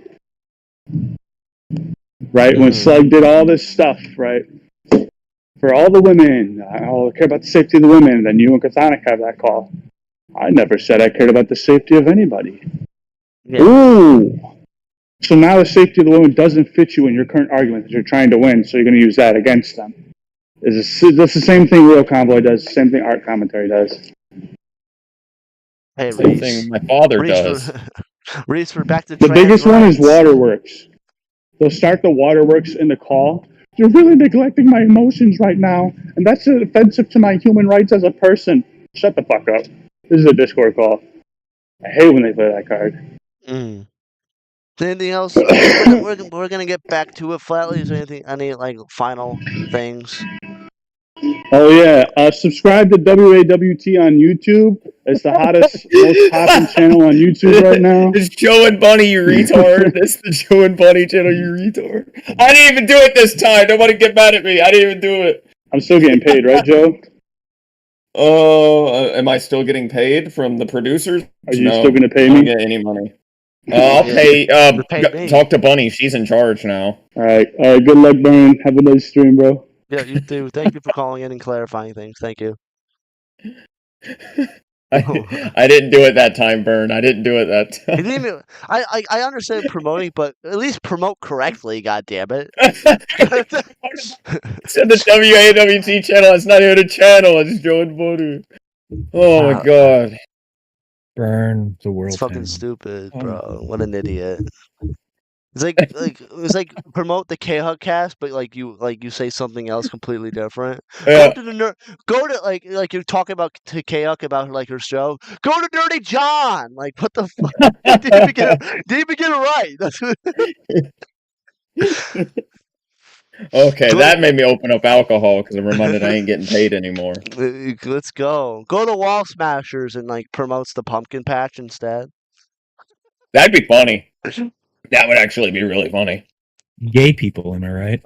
S6: right? When Slug did all this stuff, right? For all the women, I care about the safety of the women. Then you and Chthonic have that call. I never said I cared about the safety of anybody. Yeah. Ooh. So now the safety of the women doesn't fit you in your current argument that you're trying to win, so you're going to use that against them. That's the same thing Real Convoy does, the same thing Art Commentary does.
S1: Hey,
S2: same
S1: Reese.
S2: thing my father does.
S1: Reese, we're back to
S6: the biggest one is Waterworks. They'll start the Waterworks in the call. You're really neglecting my emotions right now, and that's offensive to my human rights as a person. Shut the fuck up. This is a Discord call. I hate when they play that card.
S1: Anything else? we're gonna get back to it flatly. Is there any like final things?
S6: Oh yeah, subscribe to WAWT on YouTube. It's the hottest, most popping channel on YouTube right now.
S2: It's Joe and Bunny, you retard. It's the Joe and Bunny channel, you retard. I didn't even do it this time. Nobody get mad at me. I didn't even do it.
S6: I'm still getting paid, right, Joe?
S2: Oh, am I still getting paid from the producers?
S6: Are you still going to pay me?
S2: I don't get any money. I'll pay. Talk to Bunny. She's in charge now.
S6: All right. Good luck, Brian. Have a nice stream, bro.
S1: Yeah, you too. Thank you for calling in and clarifying things. Thank you.
S2: I didn't do it that time, Bern. I didn't do it that time.
S1: Didn't even, I understand promoting, but at least promote correctly, goddammit.
S2: It's in the WAWT channel. It's not even a channel. It's Joe and Bunny. Oh my god.
S4: Burn the world.
S1: It's fucking stupid, bro. What an idiot. It's like promote the K-Hug cast, but like you say something else completely different.
S2: Yeah.
S1: Go to like you're talking about to K-Hug about like her show. Go to Dirty John. Like what the fuck? Didn't even get it right.
S2: Okay, that made me open up alcohol because I'm reminded I ain't getting paid anymore.
S1: Let's go. Go to Wall Smashers and like promotes the pumpkin patch instead.
S2: That'd be funny. That would actually be really funny.
S4: Gay people, am I right?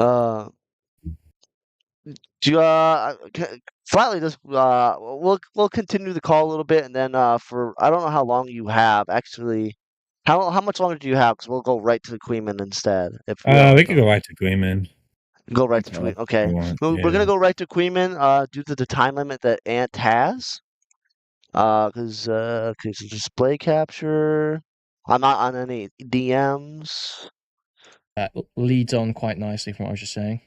S1: Flatly just we'll continue the call a little bit, and then for I don't know how long you have actually. How much longer do you have? Because we'll go right to the Kuihman instead. If
S4: we could go right to Kuihman.
S1: Go right to Kuihman. Okay, we're gonna go right to Kuihman due to the time limit that Ant has. Because display capture. I'm not on any DMs.
S7: That leads on quite nicely from what I was just saying.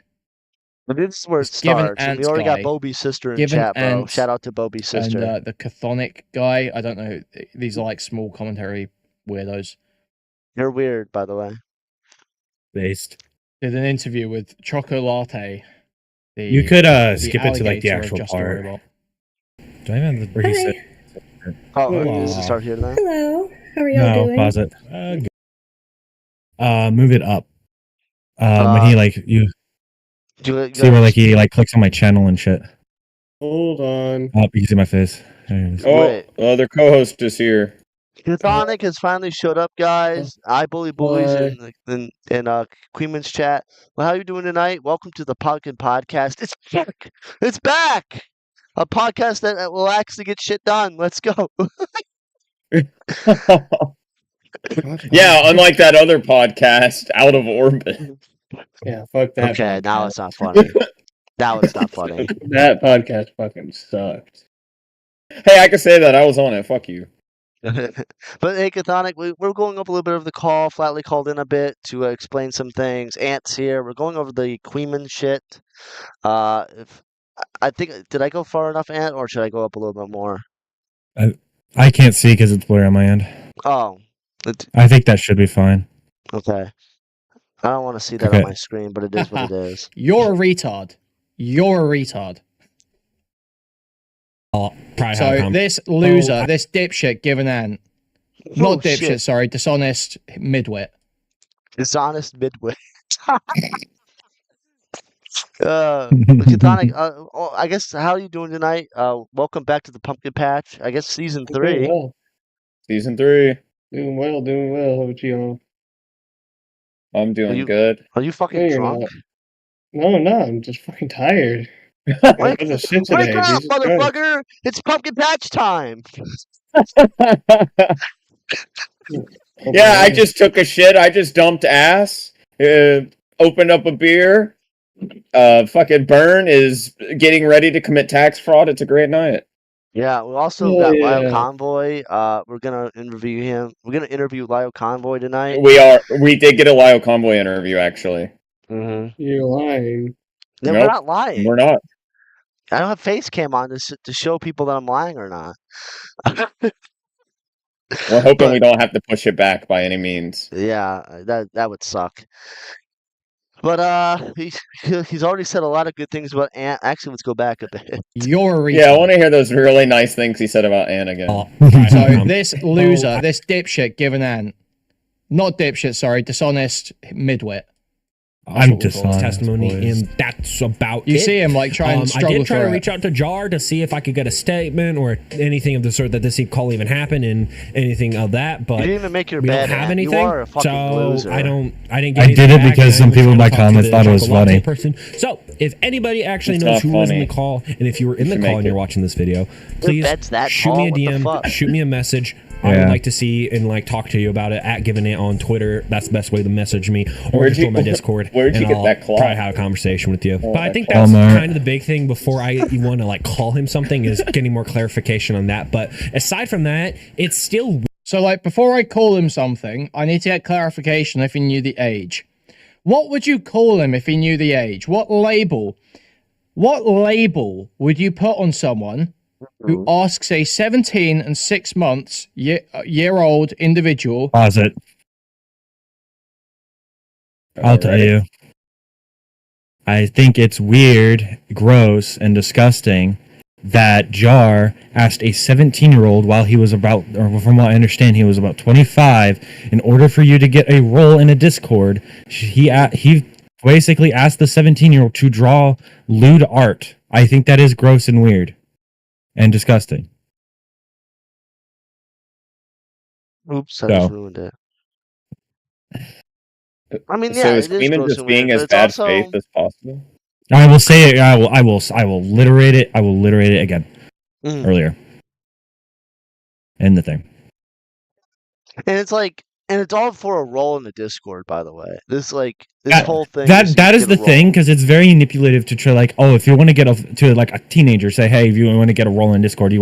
S1: But this is where it starts. We already got Bobby's sister in chat, bro. Shout out to Bobby's sister.
S7: And the Chthonic guy, I don't know. These are like small commentary weirdos.
S1: You're weird, by the way.
S4: Based.
S7: Did an interview with Choco Latte.
S4: You could skip it to like the actual part. Do I even where he said?
S1: Does it start here now?
S3: Hello. How are y'all doing?
S4: Pause it. Move it up. When he like you see where like he like clicks on my channel and shit.
S5: Hold on.
S4: Oh, you can see my face.
S2: Their co-host is here.
S1: Chthonic has finally showed up, guys. I bully bullies in Kuihman's chat. Well, how are you doing tonight? Welcome to the Pumpkin Podcast. It's back. It's back. A podcast that will actually get shit done. Let's go.
S2: Yeah, unlike that other podcast, Out of Orbit.
S5: Yeah, fuck that.
S1: Okay, now it's not funny. That was not funny.
S5: That podcast fucking sucked.
S2: Hey, I can say that. I was on it. Fuck you.
S1: But hey, Chthonic, we're going over a little bit of the call. Flatly called in a bit to explain some things. Ant's here. We're going over the Kuihman shit. I think, did I go far enough, Ant, or should I go up a little bit more?
S4: I can't see because it's blurry on my end.
S1: Oh,
S8: I think that should be fine.
S1: Okay. I don't want to see that on my screen, but it is what it is.
S7: You're a retard. You're a retard. So this loser, this dipshit, GivenAnt. Not dipshit,
S1: shit.
S7: sorry, dishonest midwit.
S1: Dishonest midwit. Chthonic, I guess, how are you doing tonight? Welcome back to the Pumpkin Patch. I guess season 3.
S5: Well.
S2: Season 3.
S5: Doing well. How about you?
S2: I'm doing good.
S1: Are you fucking drunk?
S5: No, I'm not. I'm just fucking tired.
S1: Wake up, motherfucker! It's Pumpkin Patch time!
S2: Yeah, I just took a shit. I just dumped ass. Opened up a beer. Fucking Burn is getting ready to commit tax fraud. It's a great night.
S1: Yeah, we also got Lyle Convoy. We're gonna interview him. We're gonna interview Lyle Convoy tonight.
S2: We did get a Lyle Convoy interview, actually.
S5: You're lying.
S1: No, we're not lying.
S2: We're not.
S1: I don't have face cam on to show people that I'm lying or not.
S2: We're hoping we don't have to push it back by any means.
S1: Yeah, that would suck. But he's already said a lot of good things about Ant. Actually, let's go back a bit.
S7: You're a retard.
S2: Yeah, I want to hear those really nice things he said about Ant again.
S7: So this loser, this dipshit, GivenAnt. Not dipshit, sorry, dishonest midwit.
S8: I'm dishonest.
S4: Testimony,
S8: boys.
S4: and that's about
S7: You
S4: it.
S7: see him like try and struggle
S4: I did try to
S7: through
S4: reach out to Jar to see if I could get a statement or anything of the sort that this call even happened and anything of that. But
S1: you didn't even make your
S4: we
S1: bed.
S4: don't have anything.
S1: You are a fucking loser.
S4: I didn't. Get
S8: I did it
S4: back,
S8: because some people in my comments thought it was funny.
S4: Person. So if anybody actually knows who was in the call, and if you were in the call and you're watching this video, please shoot me a DM, shoot me a message. I would like to see and talk to you about it at GivenAnt on Twitter. That's the best way to message me, or just join my Discord.
S2: Where'd you get that clock?
S4: Probably have a conversation with you. But I think that's kind of the big thing before I want to call him something is getting more clarification on that. But aside from that, it's still
S7: so before I call him something, I need to get clarification if he knew the age. What would you call him if he knew the age? What label would you put on someone who asks a 17 and 6 months year old individual?
S8: Pause it. I'll tell you. I think it's weird, gross, and disgusting that Jar asked a 17-year-old while he was about, or from what I understand, he was about 25, in order for you to get a role in a Discord. He basically asked the 17-year-old to draw lewd art. I think that is gross and weird. And disgusting.
S1: Oops, I just ruined it. I mean, yeah,
S2: so is Kuihman just being as bad faith as possible?
S8: I will say it. I will literate it. I will literate it again. Earlier. End the thing.
S1: And it's and it's all for a role in the Discord, by the way. This whole thing.
S8: That is the thing, because it's very manipulative to try if you want to get to a teenager, say, hey, if you want to get a role in Discord, you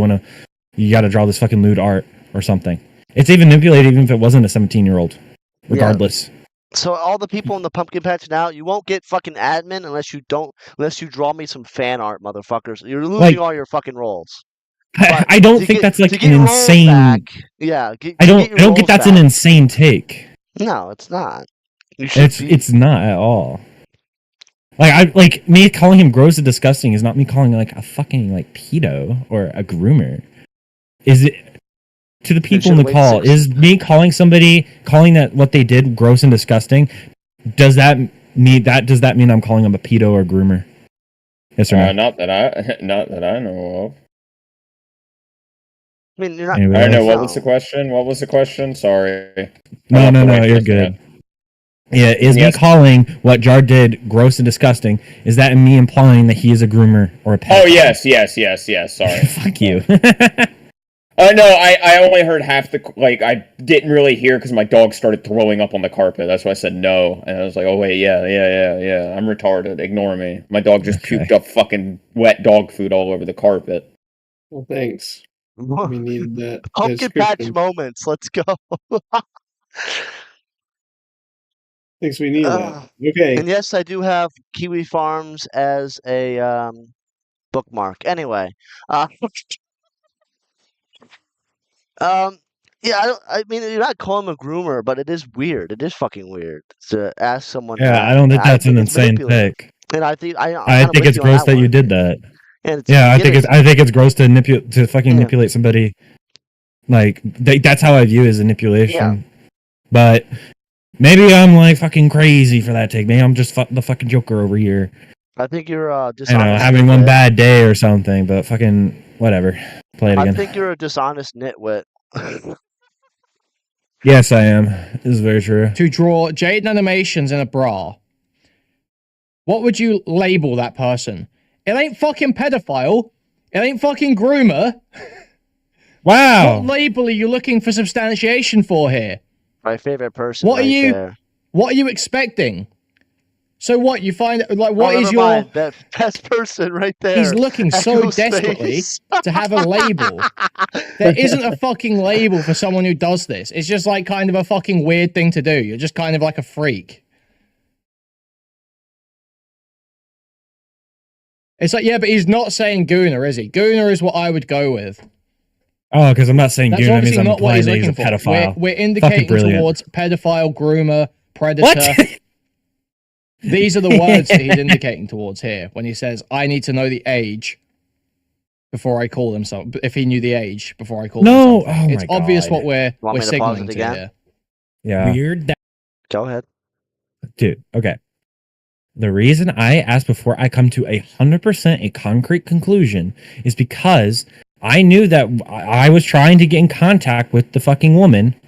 S8: got to draw this fucking lewd art or something. It's even manipulated even if it wasn't a 17-year-old. Regardless.
S1: Yeah. So all the people in the Pumpkin Patch now, you won't get fucking admin unless you draw me some fan art, motherfuckers. You're losing all your fucking roles.
S8: I don't think that's an insane.
S1: I
S8: don't get that's an insane take.
S1: No, it's not.
S8: It's not at all. Me calling him gross and disgusting is not me calling a fucking pedo or a groomer. Is it to the people in the call? Is me calling that what they did gross and disgusting? Does that mean I'm calling him a pedo or a groomer? Yes or no?
S2: Not that I know of.
S1: I mean, you're not.
S2: I don't know. What was the question? Sorry.
S8: No, you're good. Yeah, me calling what Jar did gross and disgusting? Is that me implying that he is a groomer or a pedophile?
S2: Oh, yes. Sorry.
S8: Fuck you.
S2: No, I only heard half the... I didn't really hear because my dog started throwing up on the carpet. That's why I said no. And I was like, oh, wait, yeah. I'm retarded. Ignore me. My dog just puked up fucking wet dog food all over the carpet.
S5: Well, thanks. We needed that.
S1: Pumpkin Patch moments. Let's go.
S5: Thanks, we need that. Okay.
S1: And yes, I do have Kiwi Farms as a bookmark. Anyway, Yeah, I mean, you're not calling him a groomer, but it is weird. It is fucking weird to ask someone
S8: Yeah,
S1: that.
S8: I don't think
S1: I
S8: that's an
S1: think it's
S8: insane
S1: manipulative,
S8: pick.
S1: and I'm
S8: I
S1: kind of
S8: think
S1: with
S8: it's
S1: you on
S8: gross
S1: that
S8: that you
S1: one.
S8: did that.
S1: And
S8: Yeah,
S1: get it.
S8: I think it's gross to fucking
S1: Yeah.
S8: manipulate somebody. Like that's how I view it as manipulation. But maybe I'm like fucking crazy for that take. Maybe I'm just the fucking Joker over here.
S1: I think you're
S8: I
S1: dishonest.
S8: know, having one bad day or something. But fucking whatever. Play it again.
S1: I think you're a dishonest nitwit.
S8: Yes, I am. This is very true.
S7: To draw Jaden animations in a bra, what would you label that person? It ain't fucking pedophile. It ain't fucking groomer.
S8: Wow.
S7: What label are you looking for substantiation for here?
S1: My favorite person.
S7: What
S1: right
S7: are you?
S1: There.
S7: What are you expecting? So what you find like? What is
S1: never
S7: your
S1: mind. That best person right there?
S7: He's looking so
S1: Echo's
S7: desperately
S1: face.
S7: to have a label. There isn't a fucking label for someone who does this. It's just like kind of a fucking weird thing to do. You're just kind of like a freak. It's like, yeah, but he's not saying Gooner, is he? Gooner is what I would go with.
S8: Oh, because I'm not saying
S7: That's
S8: Gooner means
S7: obviously
S8: I'm
S7: not what
S8: implying
S7: he's
S8: that he's a
S7: looking for.
S8: pedophile.
S7: We're indicating towards pedophile, groomer, predator.
S8: What?
S7: These are the words that he's indicating towards here when he says, I need to know the age before I call him something. If he knew the age before I call him something.
S8: Oh
S7: it's obvious what we're signaling to
S1: again?
S7: here.
S8: Yeah.
S4: Weird.
S1: Go ahead.
S8: Dude, okay. The reason I asked before I come to 100% a concrete conclusion is because I knew that I was trying to get in contact with the fucking woman,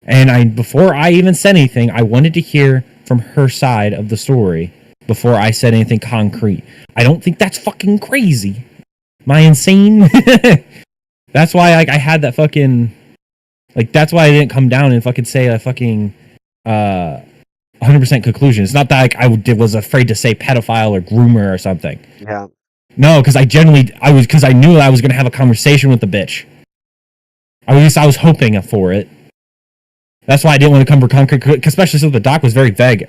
S8: and before I even said anything, I wanted to hear from her side of the story before I said anything concrete. I don't think that's fucking crazy. Am I insane? That's why I had that fucking... that's why I didn't come down and fucking say a fucking... 100% conclusion. It's not that I was afraid to say pedophile or groomer or something.
S1: Yeah.
S8: No, because I knew I was going to have a conversation with the bitch. At least I was hoping for it. That's why I didn't want to come for concrete, especially since the doc was very vague.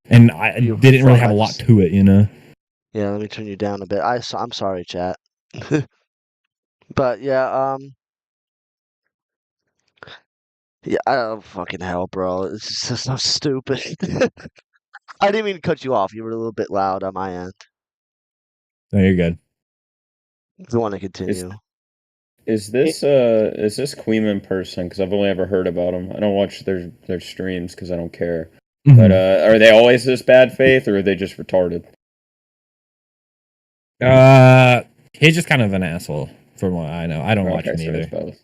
S8: And I didn't really have a lot to it, you know?
S1: Yeah, let me turn you down a bit. I'm sorry, chat. But yeah, yeah, fucking hell, bro. It's just so stupid. I didn't mean to cut you off. You were a little bit loud on my end.
S8: No, you're good.
S1: If you want to continue.
S2: Is this Kuihman person? Because I've only ever heard about him. I don't watch their streams because I don't care.
S8: Mm-hmm.
S2: But are they always this bad faith, or are they just retarded?
S8: He's just kind of an asshole, from what I know. I don't watch him either.
S2: Both.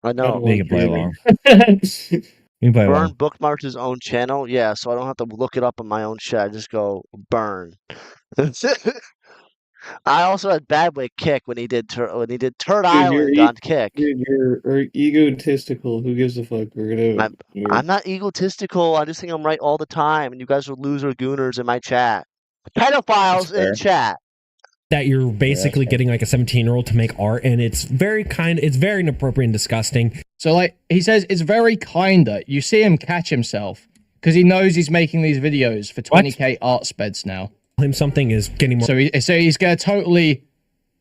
S1: I know.
S8: You can play along.
S1: Burn bookmarked his own channel. Yeah, so I don't have to look it up on my own shit. I just go burn. I also had bad way Kick when he did Turd Island on Kick.
S5: Dude, you're egotistical. Who gives a fuck?
S1: I'm not egotistical. I just think I'm right all the time, and you guys are loser gooners in my chat. Pedophiles in chat.
S4: That you're basically getting like a 17-year-old to make art, and it's very inappropriate and disgusting.
S7: So like he says, it's very kinda. You see him catch himself because he knows he's making these videos for 20k art speds now.
S4: Him something is getting more.
S7: So he's gonna totally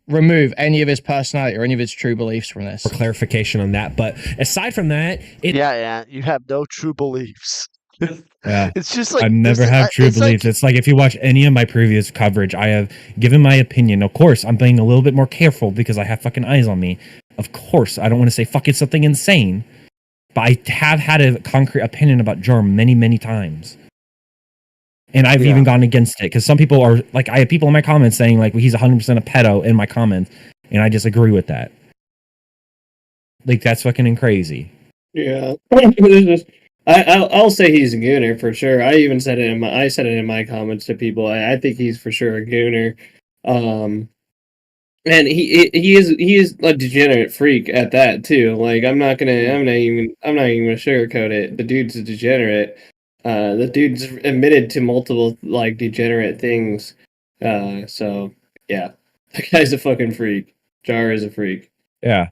S7: remove any of his personality or any of his true beliefs from this.
S4: For clarification on that, but aside from that,
S1: yeah, you have no true beliefs.
S8: Yeah,
S1: it's just like
S8: I never have true beliefs. It's like if you watch any of my previous coverage, I have given my opinion. Of course, I'm being a little bit more careful because I have fucking eyes on me. Of course, I don't want to say fucking something insane, but I have had a concrete opinion about Jar many, many times. And I've even gone against it because some people are like, I have people in my comments saying like he's 100% a pedo in my comments, and I disagree with that. Like that's fucking crazy.
S5: Yeah, I'll say he's a gooner for sure. I even said it in my comments to people. I think he's for sure a gooner. And he is a degenerate freak at that too. Like I'm not even gonna sugarcoat it. The dude's a degenerate. The dude's admitted to multiple like degenerate things. So yeah, that guy's a fucking freak. Jar is a freak.
S8: Yeah,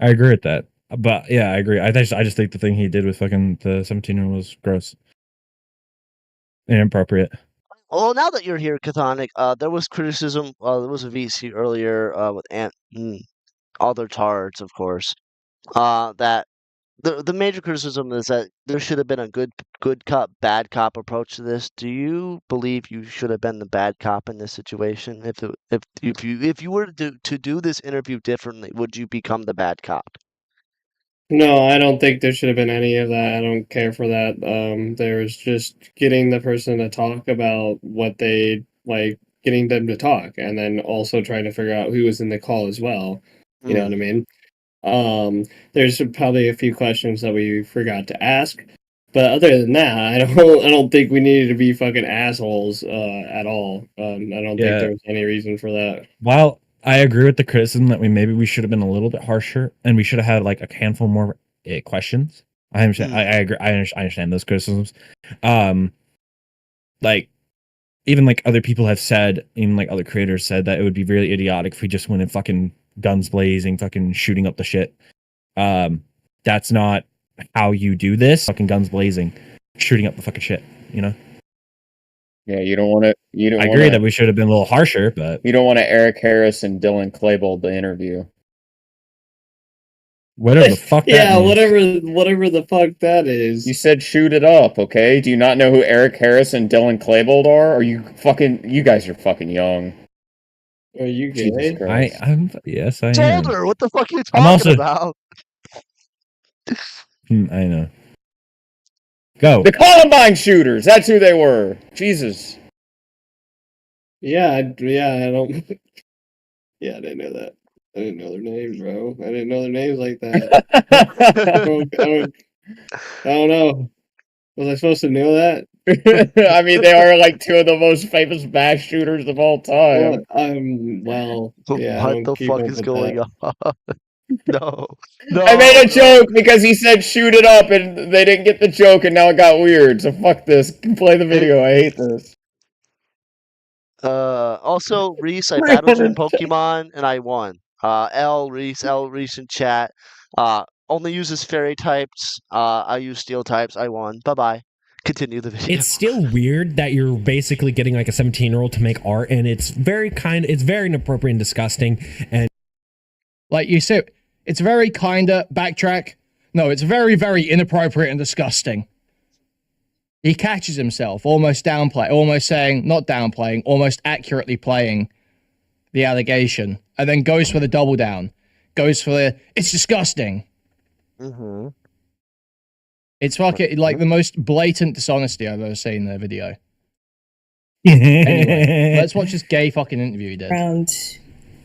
S8: I agree with that. But yeah, I agree. I just think the thing he did with fucking the 17-year-old was gross. Inappropriate.
S1: Well, now that you're here, Chthonic, there was criticism. There was a VC earlier with all their tards, of course. that the major criticism is that there should have been a good cop, bad cop approach to this. Do you believe you should have been the bad cop in this situation? If you were to do this interview differently, would you become the bad cop?
S5: No, I don't think there should have been any of that. I don't care for that. There's just getting the person to talk about what they like, getting them to talk, and then also trying to figure out who was in the call as well. You know what I mean? There's probably a few questions that we forgot to ask, but other than that, I don't think we needed to be fucking assholes at all. I don't think there was any reason for that.
S8: While I agree with the criticism that we should have been a little bit harsher and we should have had like a handful more questions. I understand. I agree. I understand those criticisms. Like even like other people have said, even like other creators said that it would be really idiotic if we just went and fucking guns blazing, fucking shooting up the shit. That's not how you do this. Fucking guns blazing, shooting up the fucking shit. You know.
S2: Yeah, you don't want to.
S8: I agree that we should have been a little harsher, but
S2: you don't want to Eric Harris and Dylan Klebold the interview.
S8: Whatever the fuck that
S5: yeah,
S8: means.
S5: whatever the fuck that is.
S2: You said shoot it up, okay? Do you not know who Eric Harris and Dylan Klebold are? Or you guys are fucking young.
S5: Are you gay?
S8: Yes, I am.
S1: Shoulder, what the fuck are you talking about?
S8: I know. Go.
S2: The Columbine shooters. That's who they were. Jesus.
S5: Yeah, I don't. Yeah, I didn't know that. I didn't know their names, bro. I didn't know their names like that. I don't know. Was I supposed to know that?
S2: I mean, they are like two of the most famous mass shooters of all time.
S5: Well, yeah.
S1: What the fuck is going on? No.
S2: I made a joke because he said shoot it up and they didn't get the joke and now it got weird. So fuck this. Play the video. I hate this.
S1: Also, Reese, I battled you in Pokemon and I won. Reese in chat. Only uses fairy types. I use steel types. I won. Bye-bye. Continue the video.
S9: It's still weird that you're basically getting like a 17-year-old to make art, and it's very inappropriate and disgusting. And
S7: like you said, it's very kinda backtrack. No, it's very, very inappropriate and disgusting. He catches himself almost accurately playing the allegation, and then goes for the double down. Goes for the, it's disgusting.
S1: Mm-hmm.
S7: It's fucking like the most blatant dishonesty I've ever seen in a video. Anyway, let's watch this gay fucking interview he did.
S3: Around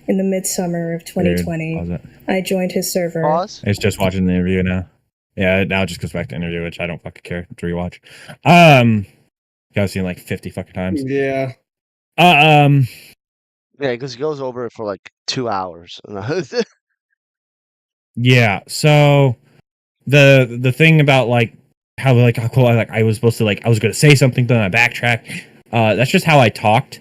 S3: in the midsummer of 2020, I joined his server.
S1: Pause.
S8: It's just watching the interview now. Yeah, now it just goes back to interview, which I don't fucking care to rewatch. I've seen like 50 fucking times.
S5: Yeah.
S1: Yeah, because he goes over it for like 2 hours.
S8: Yeah, so the thing about like how like how cool I was supposed to like I was gonna say something, then I backtrack. That's just how I talked.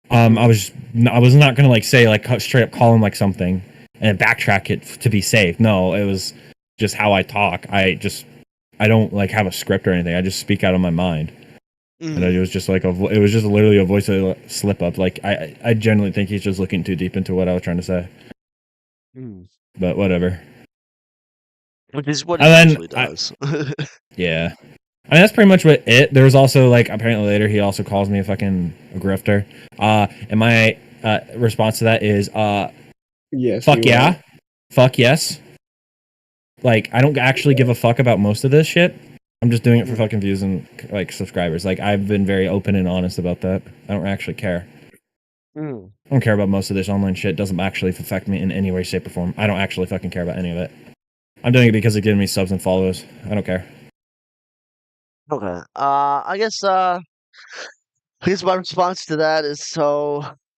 S8: I was not gonna like say like straight up call him like something and backtrack it to be safe. No, it was just how I talk. I don't like have a script or anything. I just speak out of my mind. And it was just like it was just literally a voice slip up. Like I generally think he's just looking too deep into what I was trying to say. But whatever.
S1: Which is what he usually does.
S8: Yeah. I mean, that's pretty much what it. There was also like apparently later he also calls me a fucking grifter. And my response to that is
S5: yes.
S8: Fuck yeah. Fuck yes. Like I don't actually give a fuck about most of this shit. I'm just doing it for fucking views and like subscribers. Like I've been very open and honest about that. I don't actually care. I don't care about most of this online shit. It doesn't actually affect me in any way, shape, or form. I don't actually fucking care about any of it. I'm doing it because it's giving me subs and follows. I don't care.
S1: Okay. I guess my response to that is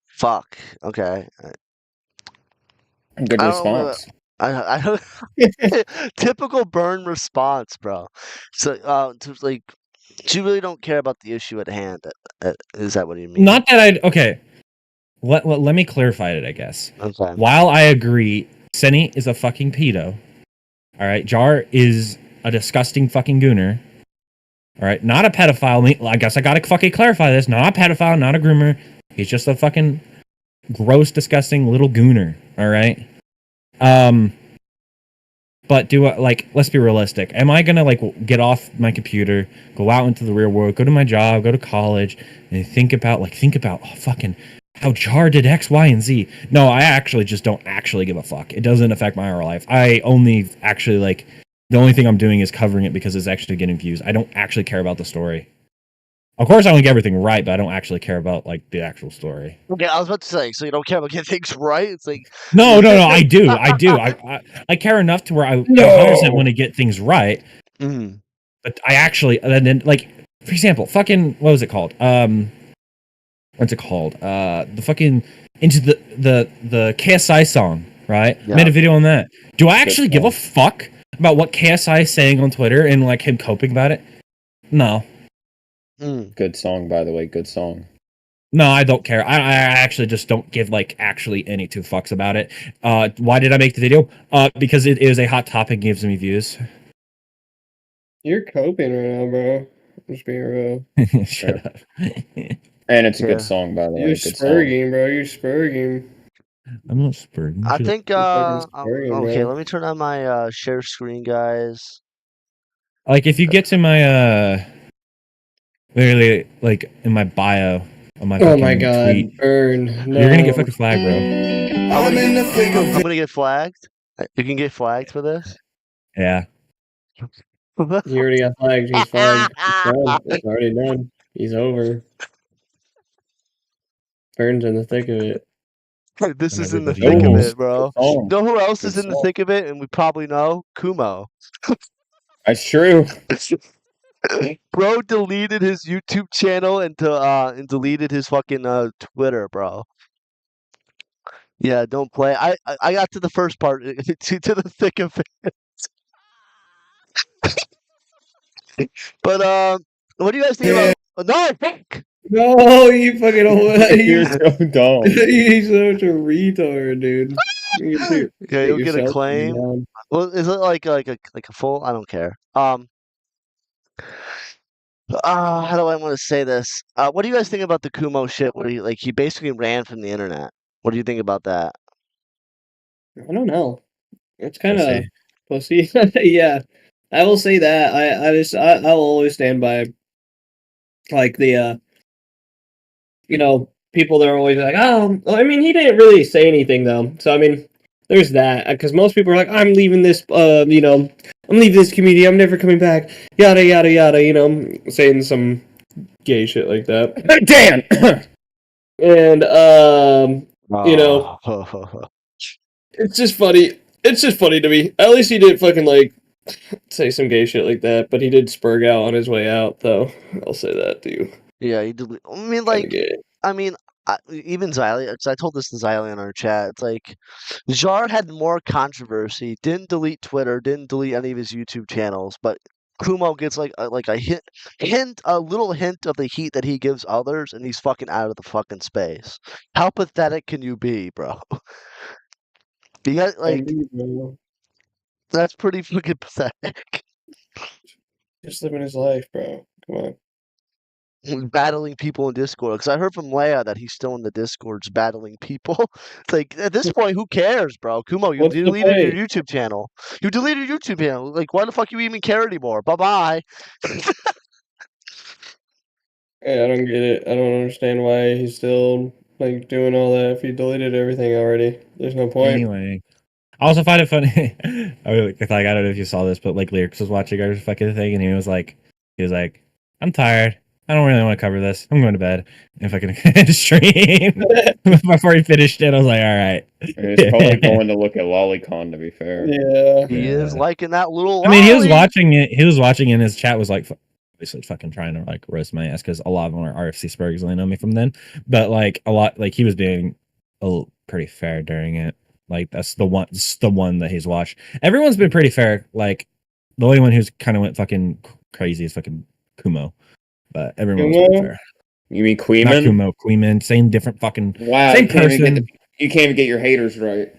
S1: fuck. Okay.
S2: Good response.
S1: I don't typical burn response, bro. So like you really don't care about the issue at hand. Is that what you mean?
S8: Not that okay. Let me clarify it, I guess.
S1: Okay.
S8: While I agree, Senny is a fucking pedo. All right, Jar is a disgusting fucking gooner. All right, not a pedophile. I guess I gotta fucking clarify this. Not a pedophile, not a groomer. He's just a fucking gross, disgusting little gooner. All right. But let's be realistic. Am I gonna get off my computer, go out into the real world, go to my job, go to college, and think about fucking how Jar did X, Y, and Z? No, I actually just don't actually give a fuck. It doesn't affect my real life. I only actually the only thing I'm doing is covering it because it's actually getting views. I don't actually care about the story. Of course, I want to get everything right, but I don't actually care about the actual story.
S1: Okay, I was about to say, so you don't care about getting things right? It's like
S8: no, I do. I care enough to where I 100% want to get things right.
S1: Mm.
S8: But I actually, and then for example, fucking what was it called? What's it called? The fucking into the KSI song, right?
S1: Yeah.
S8: Made a video on that. Do I actually give a fuck about what KSI is saying on Twitter and him coping about it? No.
S2: Good song, by the way. Good song.
S8: No, I don't care. I actually just don't give actually any two fucks about it. Why did I make the video? Because it is a hot topic and gives me views.
S5: You're coping right now, bro. I'm just being real.
S8: Shut up.
S2: And it's a good song, by the way.
S5: You're spurging, bro. You're spurging.
S8: I'm not spurging.
S1: I think
S5: spurging,
S1: okay,
S5: bro.
S1: let me turn on my share screen, guys.
S8: If you get to my literally in my bio on my
S5: oh my god,
S8: tweet,
S5: burn. No.
S8: You're gonna get fucking flagged, bro.
S1: I'm gonna get flagged. You can get flagged for this.
S8: Yeah.
S5: He already got flagged. He's flagged. It's already done. He's over. Burns in the thick of it.
S1: This is in the
S8: Everybody
S1: thick of
S8: knows.
S1: it, bro. You know who else is in the thick of it, and we probably know? Kumo.
S2: That's true.
S1: Bro deleted his YouTube channel and deleted his fucking Twitter, bro. Yeah, don't play. I got to the first part, to the thick of it. But what do you guys think about? No, fuck.
S5: No, you fucking old.
S2: You're so dumb.
S5: He's such a retard, dude.
S1: Yeah, you'll get a claim. Well, is it like a full? I don't care. How do I want to say this? What do you guys think about the Kumo shit? Where he basically ran from the internet. What do you think about that?
S5: I don't know. It's kind of pussy. Yeah, I will say that. I'll always stand by the people that are always like, oh, I mean, he didn't really say anything though. So I mean, there's that because most people are like, I'm leaving this, I'm leaving this community. I'm never coming back. Yada yada yada. Saying some gay shit like that.
S2: Dan.
S5: And it's just funny. It's just funny to me. At least he didn't fucking say some gay shit like that, but he did spurg out on his way out, though. I'll say that to you.
S1: Yeah, he did. Even Xylee, because I told this to Xylee in our chat. It's like Jar had more controversy. Didn't delete Twitter. Didn't delete any of his YouTube channels. But Kumo gets a little hint of the heat that he gives others, and he's fucking out of the fucking space. How pathetic can you be, bro? You got that's pretty fucking pathetic.
S5: Just living his life, bro. Come on.
S1: Battling people in Discord, because I heard from Leia that he's still in the Discords battling people. It's like, at this point, who cares, bro? Kumo, you deleted your YouTube channel. You deleted your YouTube channel. Like, why the fuck you even care anymore? Bye-bye.
S5: Yeah, I don't get it. I don't understand why he's still doing all that if he deleted everything already. There's no point.
S8: Anyway. I also find it funny. I don't know if you saw this, but Lyrics was watching our fucking thing, and he was like, I'm tired. I don't really want to cover this. I'm going to bed. And fucking stream before he finished it. I was like, all right.
S2: He's probably going to look at Lolicon, to be fair.
S5: Yeah,
S1: he is liking that little.
S8: I mean, he was watching it. He was watching, and his chat was obviously fucking trying to roast my ass because a lot of them are RFC Spurgs, and they know me from then. But a lot, he was being pretty fair during it. That's the one that he's watched. Everyone's been pretty fair. The only one who's kind of went fucking crazy is fucking Kumo. But everyone's pretty fair.
S2: You mean Kuihman?
S8: Not Kumo, Kuihman. Same different fucking.
S2: Wow,
S8: same person.
S2: You can't even get your haters right.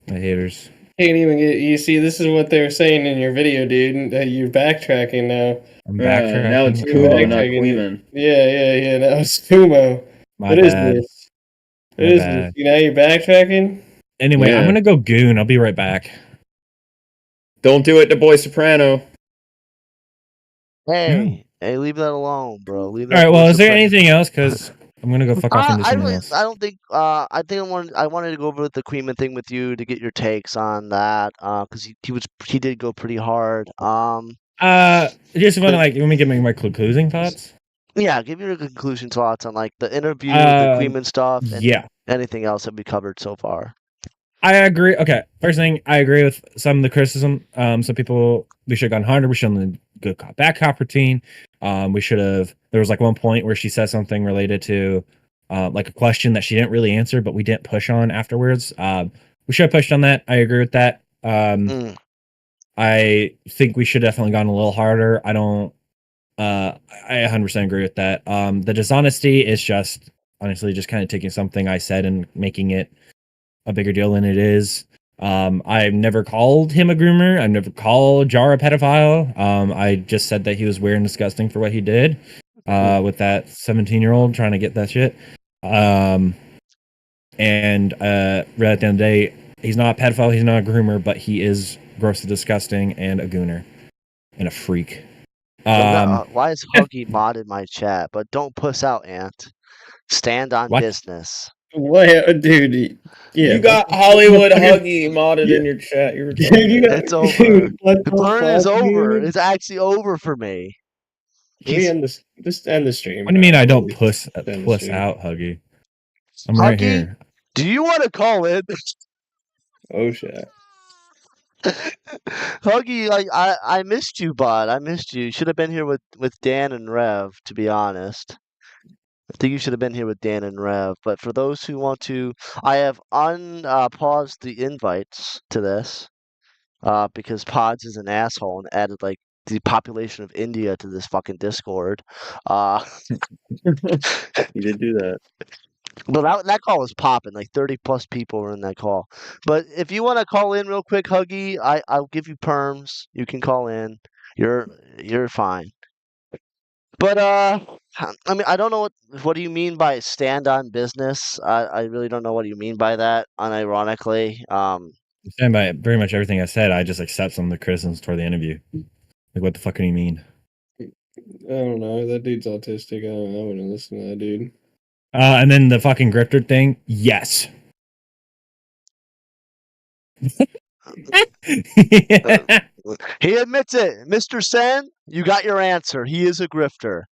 S8: My haters.
S5: Can't even get. You see, this is what they were saying in your video, dude. You're backtracking now.
S8: I'm backtracking.
S2: Now it's Kumo, not Kuihman.
S5: Yeah. Now it's Kumo.
S8: What is this?
S5: What is this? Now you're backtracking.
S8: Anyway, I'm gonna go goon. I'll be right back.
S2: Don't do it to Boy Soprano.
S1: Hey, leave that alone, bro. Leave that.
S8: All right. Well,
S1: Boy
S8: is there
S1: Soprano.
S8: anything else? Because I'm gonna go fuck off into
S1: I
S8: something
S1: really,
S8: else.
S1: I don't think. I think I wanted to go over the Kuihman thing with you to get your takes on that. Because he did go pretty hard.
S8: Just want to
S1: but-
S8: like, let me get my closing thoughts.
S1: Yeah, give your conclusion thoughts on like the interview, the Kuihman stuff, and
S8: Yeah.
S1: anything else that we covered so far.
S8: I agree. Okay, first thing, I agree with some of the criticism. Some people, we should have gone harder. We should have done the good cop, bad cop routine. We should have. There was like one point where she said something related to, like a question that she didn't really answer, but we didn't push on afterwards. We should have pushed on that. I agree with that. I think we should have definitely gone a little harder. I don't. I 100% agree with that. The dishonesty is just honestly just kind of taking something I said and making it a bigger deal than it is. I've never called him a groomer. I've never called Jar a pedophile. I just said that he was weird and disgusting for what he did with that 17-year-old trying to get that shit. And right at the end of the day, he's not a pedophile, he's not a groomer, but he is gross and disgusting and a gooner and a freak.
S1: Why is Huggy mod in my chat? But don't puss out, Ant. Stand on
S8: What?
S1: business.
S5: What, dude? Yeah,
S2: You got Hollywood Huggy modded in your chat. You're
S5: Dude, you got,
S1: It's over.
S5: dude, what
S1: The
S5: the
S1: burn is
S5: fuck,
S1: over.
S5: dude?
S1: It's actually over for me.
S5: Can we end this? Just end the stream.
S8: What do you mean I don't
S5: Please.
S8: puss
S5: End the
S8: puss
S5: stream.
S8: out, Huggy? I'm right
S1: Huggy,
S8: here.
S1: do you want to call in?
S5: Oh shit.
S1: Huggy, I missed you, bud. I missed you. You should have been here with Dan and Rev, to be honest. I think you should have been here with Dan and Rev. But for those who want to, I have paused the invites to this because Pods is an asshole and added like the population of India to this fucking Discord.
S5: You did do that.
S1: But that call was popping. Like 30 plus people were in that call. But if you want to call in real quick, Huggy, I'll give you perms. You can call in. You're fine. But I mean, I don't know what do you mean by stand on business. I really don't know what you mean by that. Unironically,
S8: Stand by very much everything I said. I just accept some of the criticisms toward the interview. Like, what the fuck do you mean?
S5: I don't know. That dude's autistic. I don't know. I wouldn't listen to that dude.
S8: And then the fucking grifter thing. Yes.
S1: he admits it, Mr. Sen. You got your answer. He is a grifter.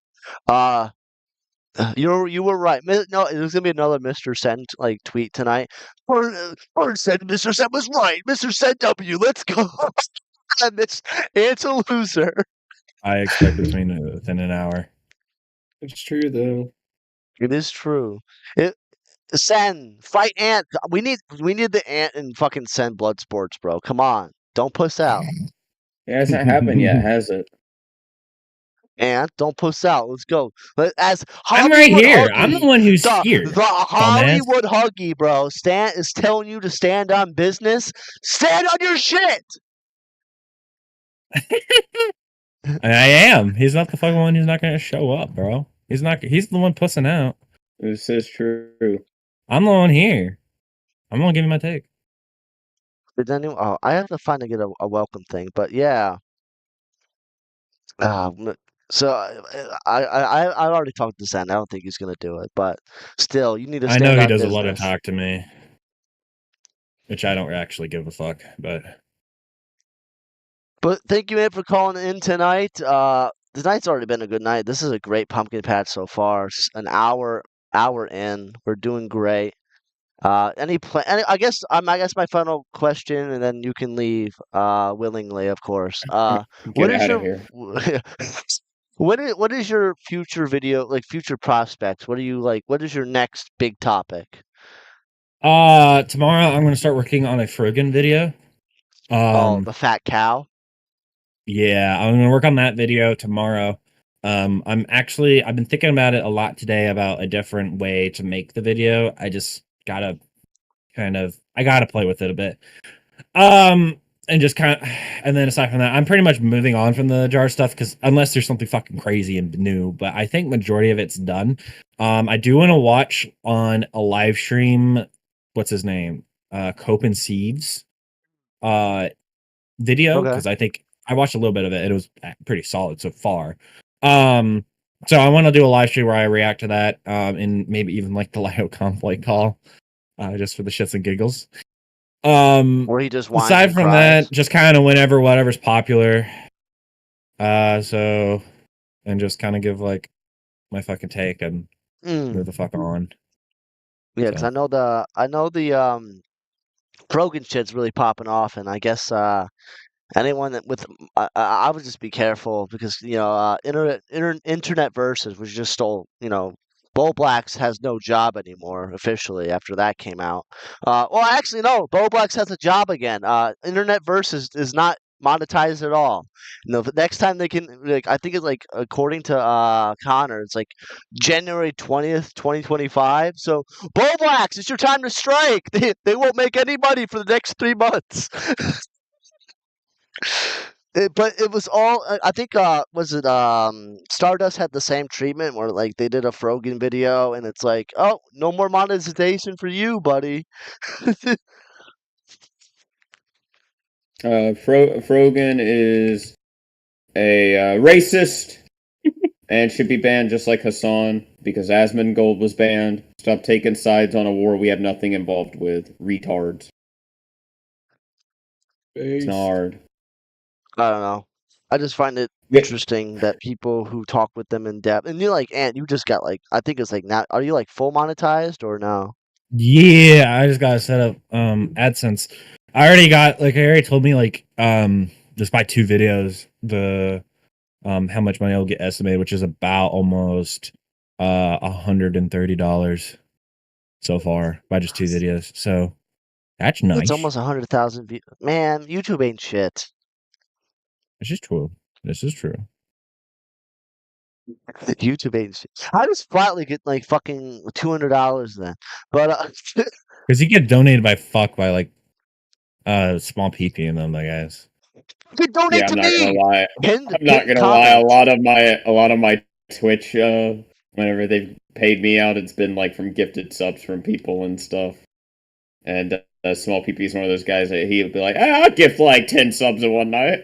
S1: You were right. No, there's gonna be another Mr. Sen like tweet tonight. Or said Mr. Sen was right. Mr. Sen W. Let's go. It's a loser.
S8: I expect within an hour.
S5: It's true though.
S1: It is true. Sen, fight Ant. We need the Ant and fucking Sen blood sports, bro. Come on, don't puss out.
S2: It hasn't happened yet, has it?
S1: Ant, don't puss out. Let's go. As
S8: I'm right
S1: Hollywood
S8: here.
S1: Huggy,
S8: I'm the one who's here.
S1: The Hollywood Huggy, bro. Stan is telling you to stand on business. Stand on your shit.
S8: I am. He's not the fucking one who's not going to show up, bro. He's not. He's the one pussing out.
S2: This is true.
S8: I'm the one here. I'm gonna give you my take.
S1: Did anyone? Oh, I have to find to get a welcome thing, but yeah. So I already talked to Sen. I don't think he's gonna do it, but still, you need to.
S8: I
S1: Stand
S8: know he
S1: on
S8: doesn't want to
S1: business.
S8: talk to me, which I don't actually give a fuck. But
S1: thank you, man, for calling in tonight. The night's already been a good night. This is a great pumpkin patch so far. An hour in, we're doing great. I guess my final question, and then you can leave willingly, of course.
S2: Get out of here.
S1: What is your future video, like future prospects? What do you like? What is your next big topic?
S8: tomorrow I'm gonna start working on a Frogan video.
S1: The fat cow.
S8: Yeah, I'm gonna work on that video tomorrow. I've been thinking about it a lot today about a different way to make the video. I just gotta play with it a bit. And just and then aside from that, I'm pretty much moving on from the jar stuff because unless there's something fucking crazy and new, but I think majority of it's done. I do want to watch on a live stream. What's his name? Cope and Sieves. video
S1: Okay.
S8: because I think I watched a little bit of it. It was pretty solid so far. So I want to do a live stream where I react to that, and maybe even like the Lio conflict call, just for the shits and giggles.
S1: Where he just whines
S8: Aside
S1: and
S8: from
S1: cries.
S8: that, just kind of whatever's popular. So, and just kind of give like my fucking take and move the fuck on.
S1: Yeah, because I know the Krogan shit's really popping off, and I guess anyone that with I would just be careful because internet versus was just stole. Bo Blacks has no job anymore officially after that came out. Well, actually, no, Bo Blacks has a job again. Internet versus is not monetized at all. The next time they can, like, I think it's like according to Connor, it's like January 20th, 2025. So Bo Blacks, it's your time to strike. They won't make any money for the next 3 months. But it was all. I think. Was it Stardust had the same treatment where like they did a Frogan video and it's like, oh, no more monetization for you, buddy.
S2: Frogan is a racist and should be banned just like Hassan because Asmongold was banned. Stop taking sides on a war we have nothing involved with. Retards. It's not hard.
S1: I don't know. I just find it interesting that people who talk with them in depth, and you're like, Ant, you just got like, I think it's like, now, are you like full monetized or no?
S8: Yeah, I just got to set up AdSense. I already told me like just by 2 videos the how much money I'll get estimated, which is about almost $130 so far by just 2 videos. So that's nice.
S1: It's almost 100,000 views. Man, YouTube ain't shit.
S8: This is true. This is true.
S1: YouTube ain't shit. I just flatly get like fucking $200 then, but
S8: because you get donated by like small PP in them, I guess.
S1: You donate to me.
S2: Gonna lie. I'm not gonna lie. A lot of my Twitch, whenever they've paid me out, it's been like from gifted subs from people and stuff. And Small PP is one of those guys that he would be like, I'll gift like 10 subs in one night.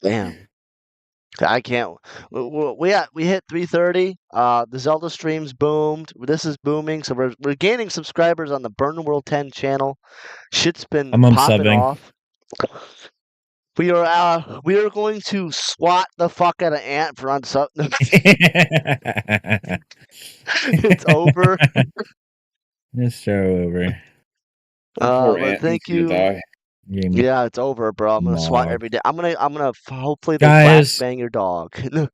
S1: Damn. I can't. We hit 330. The Zelda streams boomed. This is booming, so we're gaining subscribers on the Burn World 10 channel. Shit's been popping off. We are going to swat the fuck out of Ant for unsub. It's over.
S8: It's so over.
S1: But thank you. Yeah, it's over, bro. I'm gonna swat every day. I'm gonna hopefully they flash bang your dog.
S8: Do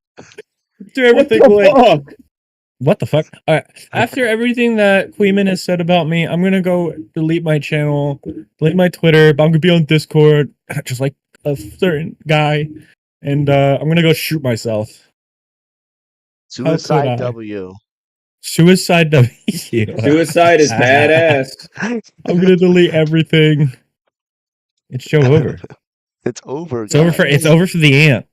S8: everything like what the fuck? All right. After everything that Kuihman has said about me, I'm gonna go delete my channel, delete my Twitter, but I'm gonna be on Discord, just like a certain guy, and I'm gonna go shoot myself.
S1: Suicide W.
S8: Suicide W.
S2: Suicide is badass.
S8: I'm gonna delete everything. It's show over.
S1: It's over.
S8: It's over for the Ant.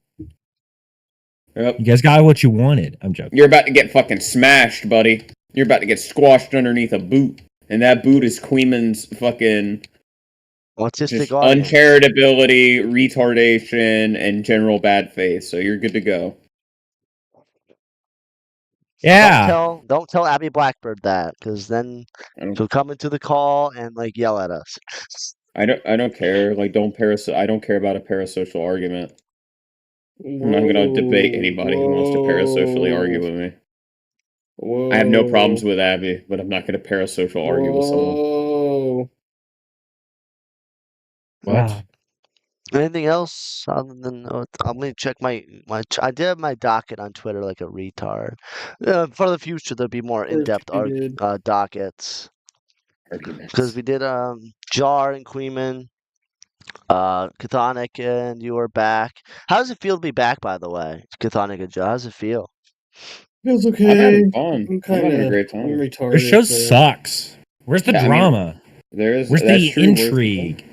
S8: Yep. You guys got what you wanted. I'm joking.
S2: You're about to get fucking smashed, buddy. You're about to get squashed underneath a boot, and that boot is Kuihman's fucking
S1: autistic
S2: uncharitability, retardation, and general bad faith. So you're good to go.
S8: Yeah.
S1: Don't tell Abby Blackbird that, because then she'll come into the call and like yell at us.
S2: I don't care. Like, I don't care about a parasocial argument. I'm not gonna debate anybody who wants to parasocially argue with me. I have no problems with Abby, but I'm not gonna parasocial argue with someone.
S8: What?
S1: Anything else other than I'm gonna check my I did have my docket on Twitter like a retard. For the future, there'll be more in-depth dockets because we did Jar and Kuihman, Chthonic, and you are back. How does it feel to be back? By the way, Chthonic and Jar, how does it feel?
S5: Feels okay.
S2: I'm having fun.
S5: I'm having a great time.
S8: Your show sucks. Where's the drama?
S2: Where's
S8: the intrigue?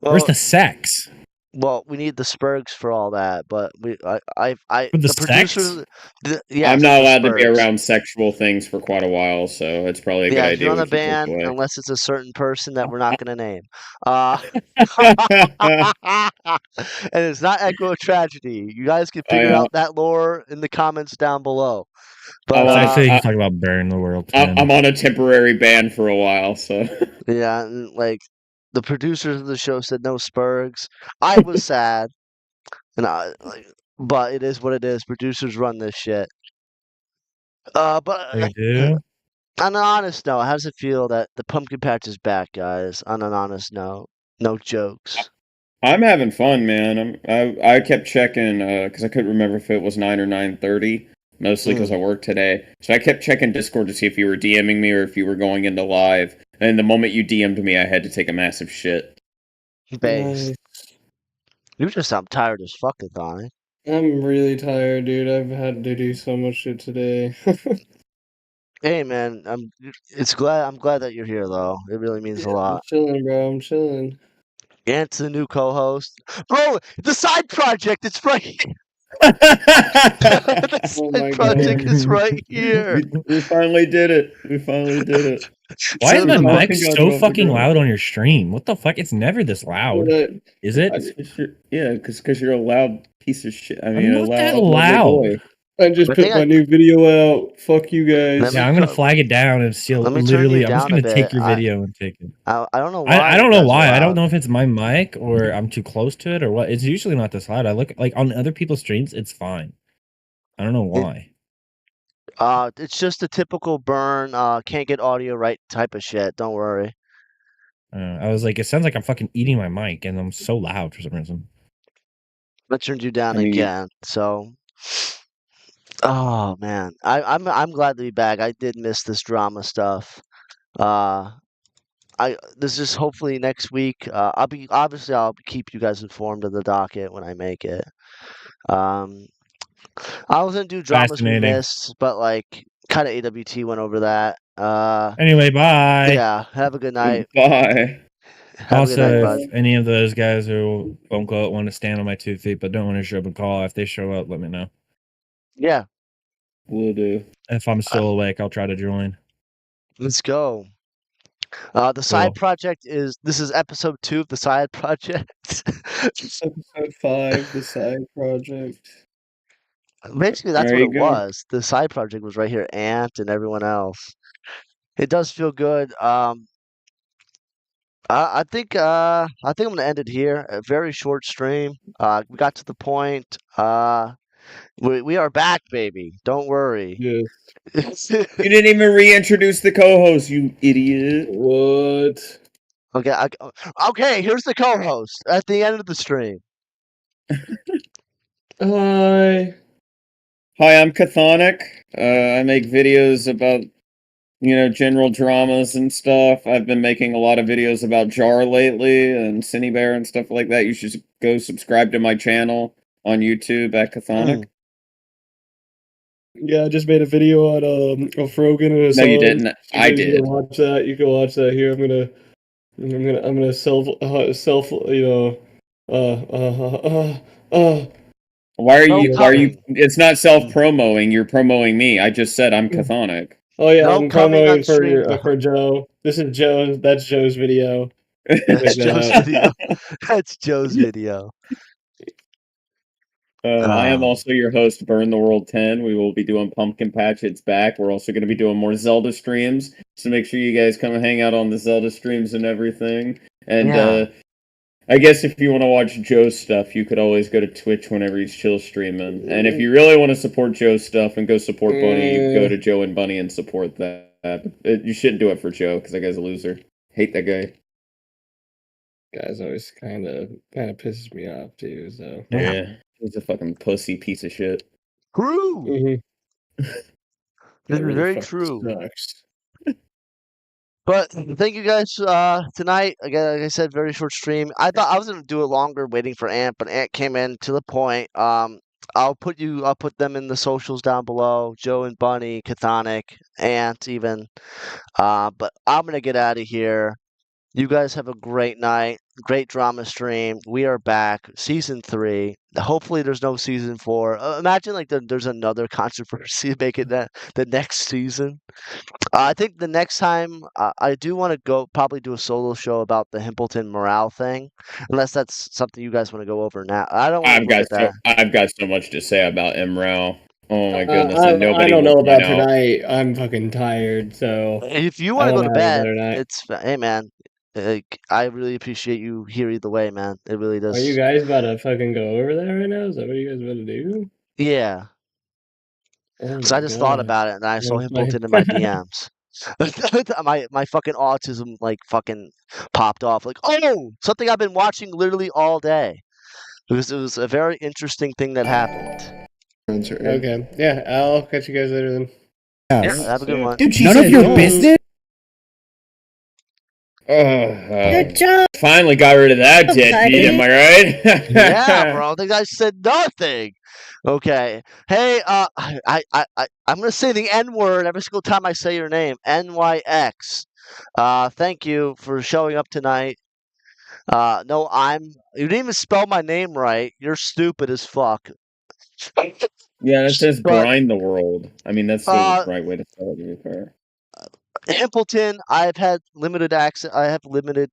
S8: Where's the sex?
S1: Well, we need the Spurgs for all that, but
S8: For the
S1: the producers, yes,
S2: I'm not
S1: the
S2: allowed to be
S1: Spurgs.
S2: around sexual things for quite a while, so it's probably a good
S1: Yeah, if you're
S2: idea
S1: on
S2: we
S1: the
S2: keep those
S1: ban,
S2: away.
S1: unless it's a certain person that we're not going to name. Uh, and it's not Echo Tragedy. You guys can figure out that lore in the comments down below. But
S8: I feel like you talk about Burn the World 10.
S2: I'm on a temporary ban for a while, so
S1: yeah, and, like the producers of the show said no Spurgs. I was sad, and but it is what it is. Producers run this shit. But
S8: They do?
S1: on an honest note, how does it feel that the pumpkin patch is back, guys? On an honest note, no jokes.
S2: I'm having fun, man. I kept checking because I couldn't remember if it was 9 or 9:30, mostly because I worked today. So I kept checking Discord to see if you were DMing me or if you were going into live. And the moment you DM'd me, I had to take a massive shit.
S1: Base. You just sound tired as fuck, Thani.
S5: I'm really tired, dude. I've had to do so much shit today.
S1: Hey, man, I'm glad that you're here, though. It really means a
S5: I'm
S1: lot.
S5: chilling, bro. I'm chilling.
S1: Ant's the new co-host. Bro, the side project, it's right here. The side project is right here.
S2: We finally did it. We finally did it.
S8: Why is my
S2: So
S8: mic
S2: fucking
S8: so
S2: good.
S8: fucking loud on your stream? What the fuck? It's never this loud. Is it?
S2: Yeah, because you're a loud piece of shit. I mean,
S8: I'm
S2: a
S8: not that
S2: loud.
S8: loud.
S2: Boy.
S5: I just put my new video out. Fuck you guys.
S8: Yeah, I'm gonna flag it down and steal.
S1: Let me turn
S8: Literally,
S1: you
S8: I'm just
S1: down a
S8: gonna take
S1: bit.
S8: your video and take it.
S1: I don't know why.
S8: I don't
S1: you
S8: know
S1: guys are
S8: why. I don't
S1: loud.
S8: know if it's my mic or I'm too close to it or what. It's usually not this loud. I look like on other people's streams, it's fine. I don't know why.
S1: It's just a typical burn. Can't get audio right type of shit. Don't worry.
S8: I was like, it sounds like I'm fucking eating my mic, and I'm so loud for some reason.
S1: I turned you down again. So, oh man, I'm glad to be back. I did miss this drama stuff. This is hopefully next week. I'll keep you guys informed of the docket when I make it. I was gonna do dramas we missed, but like kind of AWT went over that.
S8: Anyway, bye.
S1: Yeah, have a good night.
S2: Bye.
S1: Have
S8: also,
S1: a good night, bud.
S8: if any of those guys who quote unquote want to stand on my 2 feet but don't want to show up and call, if they show up, let me know.
S1: Yeah,
S2: will do.
S8: If I'm still awake, I'll try to join.
S1: Let's go. The side project this is episode 2 of the side project.
S5: Episode 5, the side project.
S1: Basically, that's what it was. The side project was right here, Ant and everyone else. It does feel good. I think I'm gonna end it here. A very short stream. We got to the point. We are back, baby. Don't worry.
S5: Yes.
S2: You didn't even reintroduce the co-host, you idiot.
S5: What?
S1: Okay. Here's the co-host at the end of the stream.
S5: Hi.
S2: Hi, I'm Chthonic. I make videos about, general dramas and stuff. I've been making a lot of videos about Jar lately and Cinebear and stuff like that. You should go subscribe to my channel on YouTube at Chthonic.
S5: Yeah, I just made a video on of Rogan and his
S2: No, you didn't. I did.
S5: You can watch that. You can watch that here. I'm gonna self
S2: Why are you it's not self-promoting, you're promoting me. I just said I'm Chthonic.
S5: Oh yeah, I'm promoting for Joe. This is Joe. That's Joe's video.
S1: That's Joe's video. That's Joe's video.
S2: I am also your host, Burn the World 10. We will be doing Pumpkin Patch. It's back. We're also going to be doing more Zelda streams. So make sure you guys come and hang out on the Zelda streams and everything. And I guess if you want to watch Joe's stuff, you could always go to Twitch whenever he's chill streaming. And if you really want to support Joe's stuff and go support Bunny, you can go to Joe and Bunny and support that. You shouldn't do it for Joe, because that guy's a loser. Hate that guy.
S5: Guys always kind of pisses me off too. So
S2: yeah, he's a fucking pussy piece of shit.
S1: True.
S5: Mm-hmm.
S1: This is very true. But thank you guys tonight. Again, like I said, very short stream. I thought I was gonna do it longer, waiting for Ant, but Ant came in to the point. I'll put them in the socials down below. Joe and Bunny, Chthonic, Ant, even. But I'm gonna get out of here. You guys have a great night. great drama stream. We are back, season 3. Hopefully, there's no season 4. Imagine like there's another controversy making that the next season. I think the next time I do want to go probably do a solo show about the Himpleton morale thing, unless that's something you guys want to go over now. I don't want to look at that.
S2: I've got so much to say about MRAL. Oh my goodness,
S5: I
S2: and nobody
S5: don't
S2: will
S5: know about
S2: point out.
S5: tonight. I'm fucking tired, so
S1: If you
S5: I
S1: want to go
S5: wanna
S1: to
S5: have a
S1: bed,
S5: better night.
S1: it's hey man. I really appreciate you here either way, man. It really does.
S5: Are you guys about to fucking go over there right now? Is that what you guys about to do?
S1: Yeah.
S5: Oh
S1: Because I
S5: my
S1: just thought
S5: god.
S1: about it and I saw
S5: You're
S1: Himpleton in
S5: fucking-
S1: my DMs. my fucking autism like fucking popped off. Like, oh, something I've been watching literally all day. It was a very interesting thing that happened.
S5: Okay. Yeah, I'll catch you guys later then.
S1: Yeah, have a good one.
S7: Dude,
S10: None of your business.
S3: Good job,
S2: Finally got rid of that deadbeat,
S3: buddy.
S2: am I right?
S1: Yeah, bro. The guy said nothing. Okay. Hey, I'm gonna say the N word every single time I say your name. NYX. Thank you for showing up tonight. No, you didn't even spell my name right. You're stupid as fuck.
S2: Yeah, that says
S1: But,
S2: grind the world. I mean, that's the right way to spell it, to be fair.
S1: Himpleton, I've had limited access. I have limited.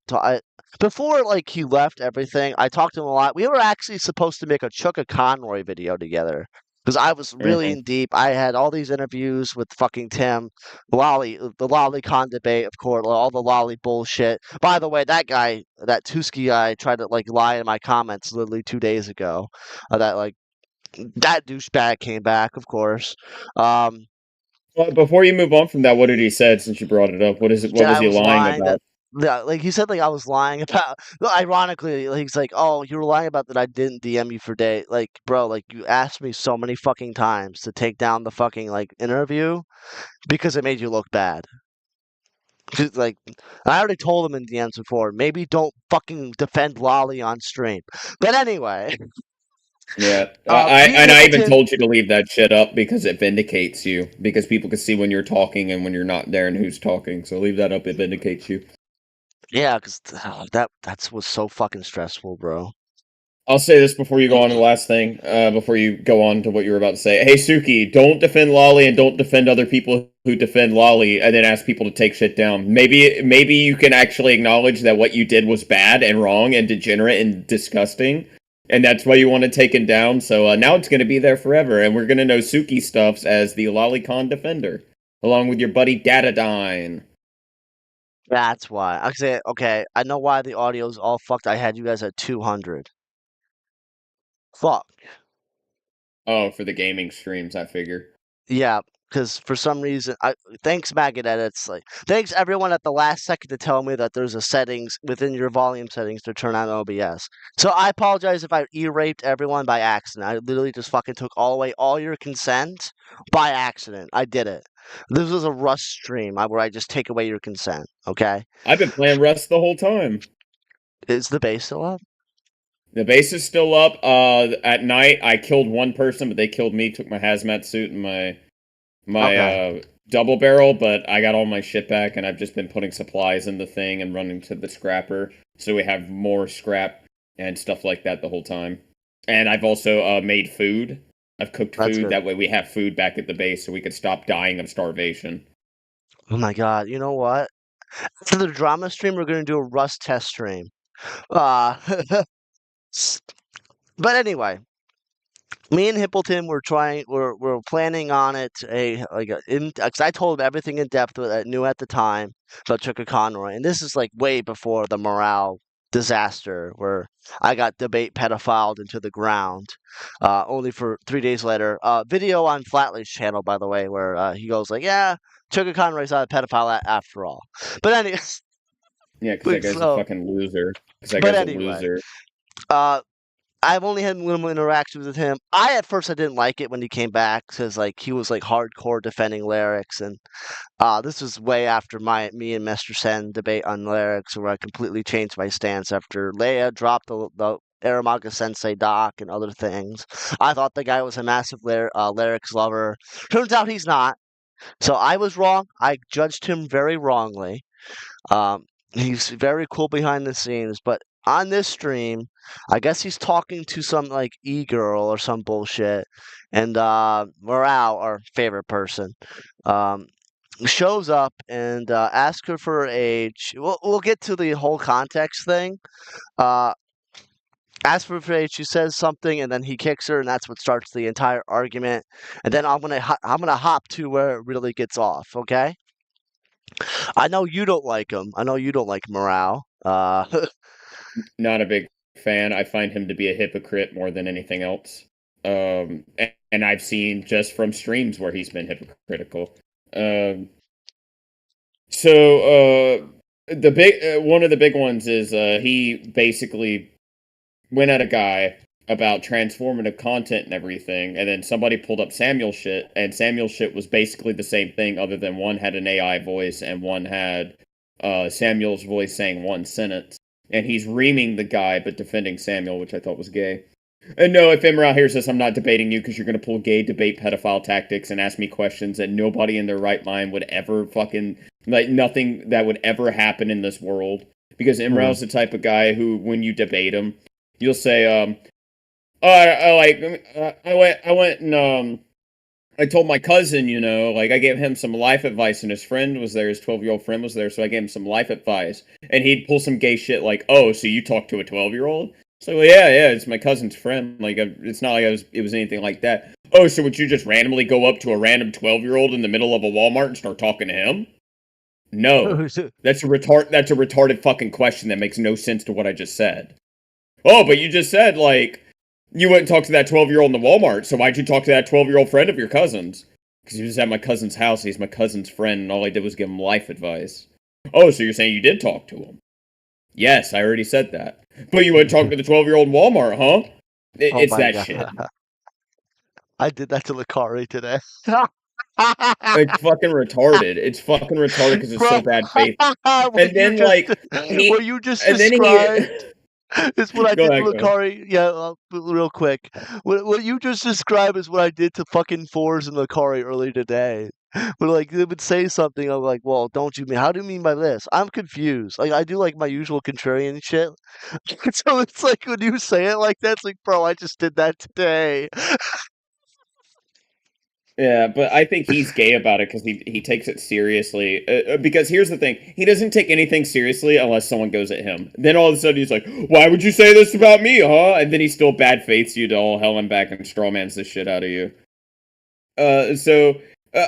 S1: Before, like, he left everything, I talked to him a lot. We were actually supposed to make a Chuka Conroy video together because I was really in deep. I had all these interviews with fucking Tim, the Lolicon debate, of course, all the Lolly bullshit. By the way, that guy, that Tusky guy, tried to like lie in my comments literally 2 days ago. That douchebag came back, of course.
S2: Well, before you move on from that, what did he say? Since you brought it up, what is it? What was he lying about?
S1: Yeah, like he said, like I was lying about. Ironically, like, he's like, "Oh, you were lying about that I didn't DM you for day." Like, bro, like you asked me so many fucking times to take down the fucking like interview because it made you look bad. 'Cause, like, I already told him in DMs before. Maybe don't fucking defend Lolly on stream. But anyway.
S2: Yeah, I even told you to leave that shit up because it vindicates you. Because people can see when you're talking and when you're not there and who's talking. So leave that up. It vindicates you.
S1: Yeah, because that was so fucking stressful, bro.
S2: I'll say this before you go on to the last thing. Before you go on to what you were about to say. Hey, Suki, don't defend Lolly and don't defend other people who defend Lolly and then ask people to take shit down. Maybe you can actually acknowledge that what you did was bad and wrong and degenerate and disgusting. And that's why you want it taken down. So now it's going to be there forever. And we're going to know Suki Stuffs as the Lolicon Defender. Along with your buddy Datadine.
S1: That's why. I say, okay, I know why the audio's all fucked. I had you guys at 200. Fuck.
S2: Oh, for the gaming streams, I figure.
S1: Yeah, because for some reason, thanks Maggot Edits. Like, thanks everyone at the last second to tell me that there's a settings within your volume settings to turn on OBS. So I apologize if I e-raped everyone by accident. I literally just fucking took away all your consent by accident. I did it. This was a Rust stream where I just take away your consent. Okay.
S2: I've been playing Rust the whole time.
S1: Is the base still up?
S2: The base is still up. At night, I killed one person, but they killed me. Took my hazmat suit and my double barrel, but I got all my shit back, and I've just been putting supplies in the thing and running to the scrapper, so we have more scrap and stuff like that the whole time. And I've also made food. I've cooked food. That way we have food back at the base, so we could stop dying of starvation.
S1: Oh my god! You know what? After the drama stream, we're gonna do a Rust test stream. But anyway, me and Himpleton we're planning on it because I told him everything in depth that I knew at the time about Chuka Conroy, and this is like way before the morale disaster where I got debate pedophiled into the ground. Only for 3 days later, video on Flatley's channel, by the way, where he goes like, "Yeah, Chuka Conroy's not a pedophile after all." But anyway.
S2: Yeah, because that guy's a fucking loser. Because that guy's a loser.
S1: I've only had minimal interactions with him. At first I didn't like it when he came back because like he was like hardcore defending lyrics, and this was way after me and Mr. Sen debate on lyrics, where I completely changed my stance after Leia dropped the Aramaga Sensei doc and other things. I thought the guy was a massive lyrics lover. Turns out he's not. So I was wrong. I judged him very wrongly. He's very cool behind the scenes, but on this stream, I guess he's talking to some like e-girl or some bullshit, and Morale, our favorite person, um, shows up and asks her for her age. We'll get to the whole context thing. Uh, asks for her age. She says something, and then he kicks her, and that's what starts the entire argument. And then I'm gonna hop to where it really gets off. Okay. I know you don't like him. I know you don't like Morale.
S2: Not a big fan. I find him to be a hypocrite more than anything else. And I've seen just from streams where he's been hypocritical. The big one of the big ones is he basically went at a guy about transformative content and everything, and then somebody pulled up Samuel shit, and Samuel shit was basically the same thing, other than one had an AI voice and one had Samuel's voice saying one sentence. And he's reaming the guy, but defending Samuel, which I thought was gay. And no, if Imral hears this, I'm not debating you because you're going to pull gay debate pedophile tactics and ask me questions that nobody in their right mind would ever fucking, like, nothing that would ever happen in this world. Because Imral's the type of guy who, when you debate him, you'll say, I told my cousin, you know, like, I gave him some life advice, and his friend was there, his 12-year-old friend was there, so I gave him some life advice. And he'd pull some gay shit like, oh, so you talked to a 12-year-old? So, well, yeah, it's my cousin's friend. Like, it's not like it was anything like that. Oh, so would you just randomly go up to a random 12-year-old in the middle of a Walmart and start talking to him? No. That's a retarded fucking question that makes no sense to what I just said. Oh, but you just said, like, you went and talked to that 12-year-old in the Walmart, so why'd you talk to that 12-year-old friend of your cousin's? Because he was at my cousin's house, he's my cousin's friend, and all I did was give him life advice. Oh, so you're saying you did talk to him? Yes, I already said that. But you went and talked to the 12-year-old in Walmart, huh? It's that God. Shit.
S1: I did that to Lakari today.
S2: It's fucking retarded. It's fucking retarded because it's so bad faith. And then,
S1: what you just described is what I did to Lakari. Yeah, real quick. What you just described is what I did to fucking Fours and Lakari earlier today. But like they would say something, I'm like, well, don't you mean? How do you mean by this? I'm confused. Like I do like my usual contrarian shit. So it's like when you say it like that, it's like, bro, I just did that today.
S2: Yeah, but I think he's gay about it because he takes it seriously. Because here's the thing. He doesn't take anything seriously unless someone goes at him. Then all of a sudden he's like, why would you say this about me, huh? And then he still bad faiths you to all hell and back and strawmans the shit out of you.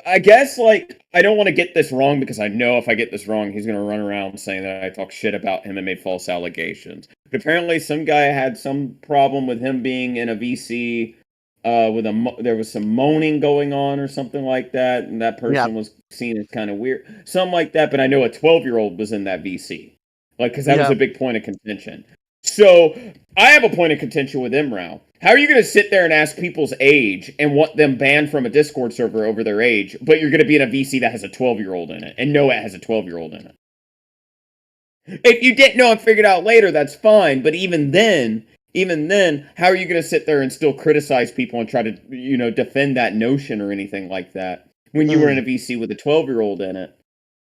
S2: I guess, like, I don't want to get this wrong because I know if I get this wrong, he's going to run around saying that I talk shit about him and made false allegations. But apparently some guy had some problem with him being in a VC there was some moaning going on or something like that, and that person was seen as kind of weird. Something like that, but I know a 12-year-old was in that VC. Like, because that was a big point of contention. So, I have a point of contention with Imrao. How are you going to sit there and ask people's age and want them banned from a Discord server over their age, but you're going to be in a VC that has a 12-year-old in it, and know it has a 12-year-old in it? If you didn't know and figured out later, that's fine, but even then, how are you going to sit there and still criticize people and try to, you know, defend that notion or anything like that when you were in a VC with a 12-year-old in it?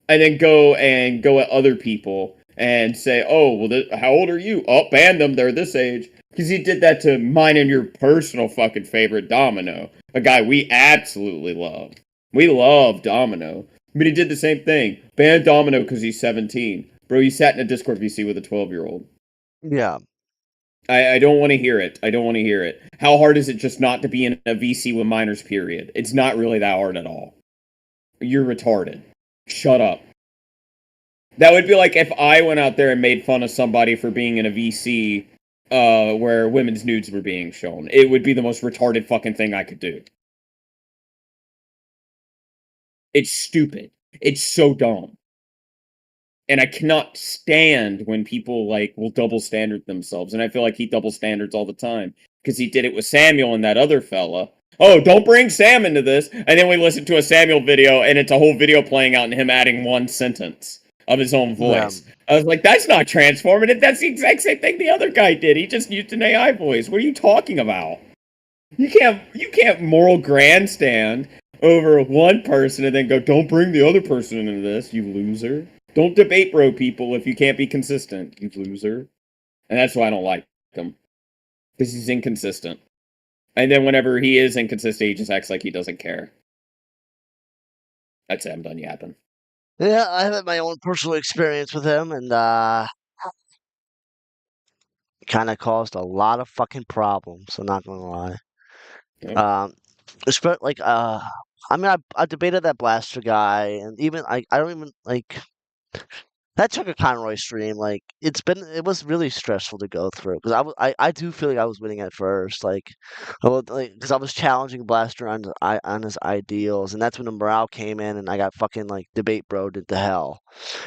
S2: And then go at other people and say, oh, well, how old are you? Oh, ban them, they're this age. Because he did that to mine and your personal fucking favorite, Domino. A guy we absolutely love. We love Domino. But he did the same thing. Ban Domino because he's 17. Bro, he sat in a Discord VC with a 12-year-old.
S1: Yeah.
S2: I don't want to hear it. I don't want to hear it. How hard is it just not to be in a VC with minors, period? It's not really that hard at all. You're retarded. Shut up. That would be like if I went out there and made fun of somebody for being in a VC where women's nudes were being shown. It would be the most retarded fucking thing I could do. It's stupid. It's so dumb. And I cannot stand when people, like, will double standard themselves. And I feel like he double standards all the time. Because he did it with Samuel and that other fella. Oh, don't bring Sam into this. And then we listen to a Samuel video, and it's a whole video playing out and him adding one sentence of his own voice. Yeah. I was like, that's not transformative. That's the exact same thing the other guy did. He just used an AI voice. What are you talking about? You can't moral grandstand over one person and then go, don't bring the other person into this, you loser. Don't debate bro people if you can't be consistent, you loser. And that's why I don't like him. Because he's inconsistent. And then whenever he is inconsistent, he just acts like he doesn't care. That's it, I'm done yapping.
S1: Yeah, I had my own personal experience with him, and kind of caused a lot of fucking problems. I'm not gonna lie.
S2: Yep.
S1: Like I mean, I debated that Blaster guy, and even I don't even like that Chuck Conroy stream. Like it was really stressful to go through because I do feel like I was winning at first, like because I was challenging Blaster on his ideals, and that's when the morale came in, and I got fucking like debate broed into hell,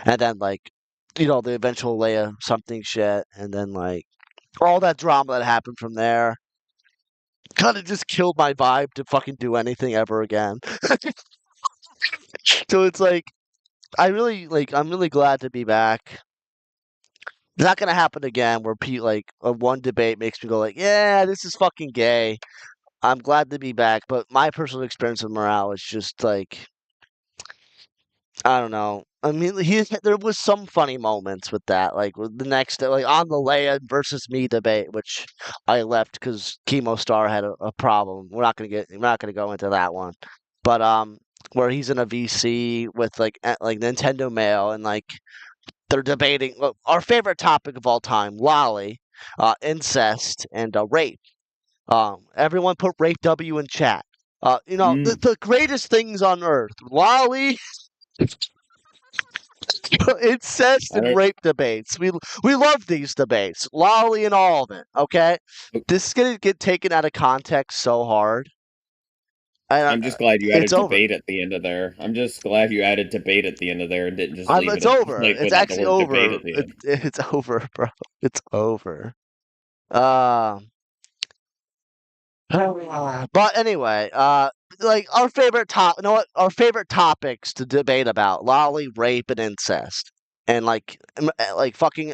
S1: and then like the eventual Leia something shit, and then like all that drama that happened from there kind of just killed my vibe to fucking do anything ever again. So it's like I'm really glad to be back. It's not gonna happen again where one debate makes me go like, yeah, this is fucking gay. I'm glad to be back, but my personal experience with morale is just like I don't know. I mean, there was some funny moments with that, like with the next, like on the Leia versus me debate, which I left because Chemo Star had a problem. We're not gonna go into that one, but where he's in a VC with like Nintendo Mail and like they're debating our favorite topic of all time, lolly, incest, and rape. Everyone put rape W in chat. The greatest things on earth, lolly. Incest and rape debates. We love these debates. Lolly and all of it. Okay? This is gonna get taken out of context so hard.
S2: I'm just glad you added debate
S1: over.
S2: at the end of there. I'm just glad you added debate at the end of there and didn't just leave
S1: It's
S2: it
S1: over.
S2: like,
S1: It's actually over. It's over, bro. It's over. But anyway, like our favorite our favorite topics to debate about: lolly, rape, and incest, and fucking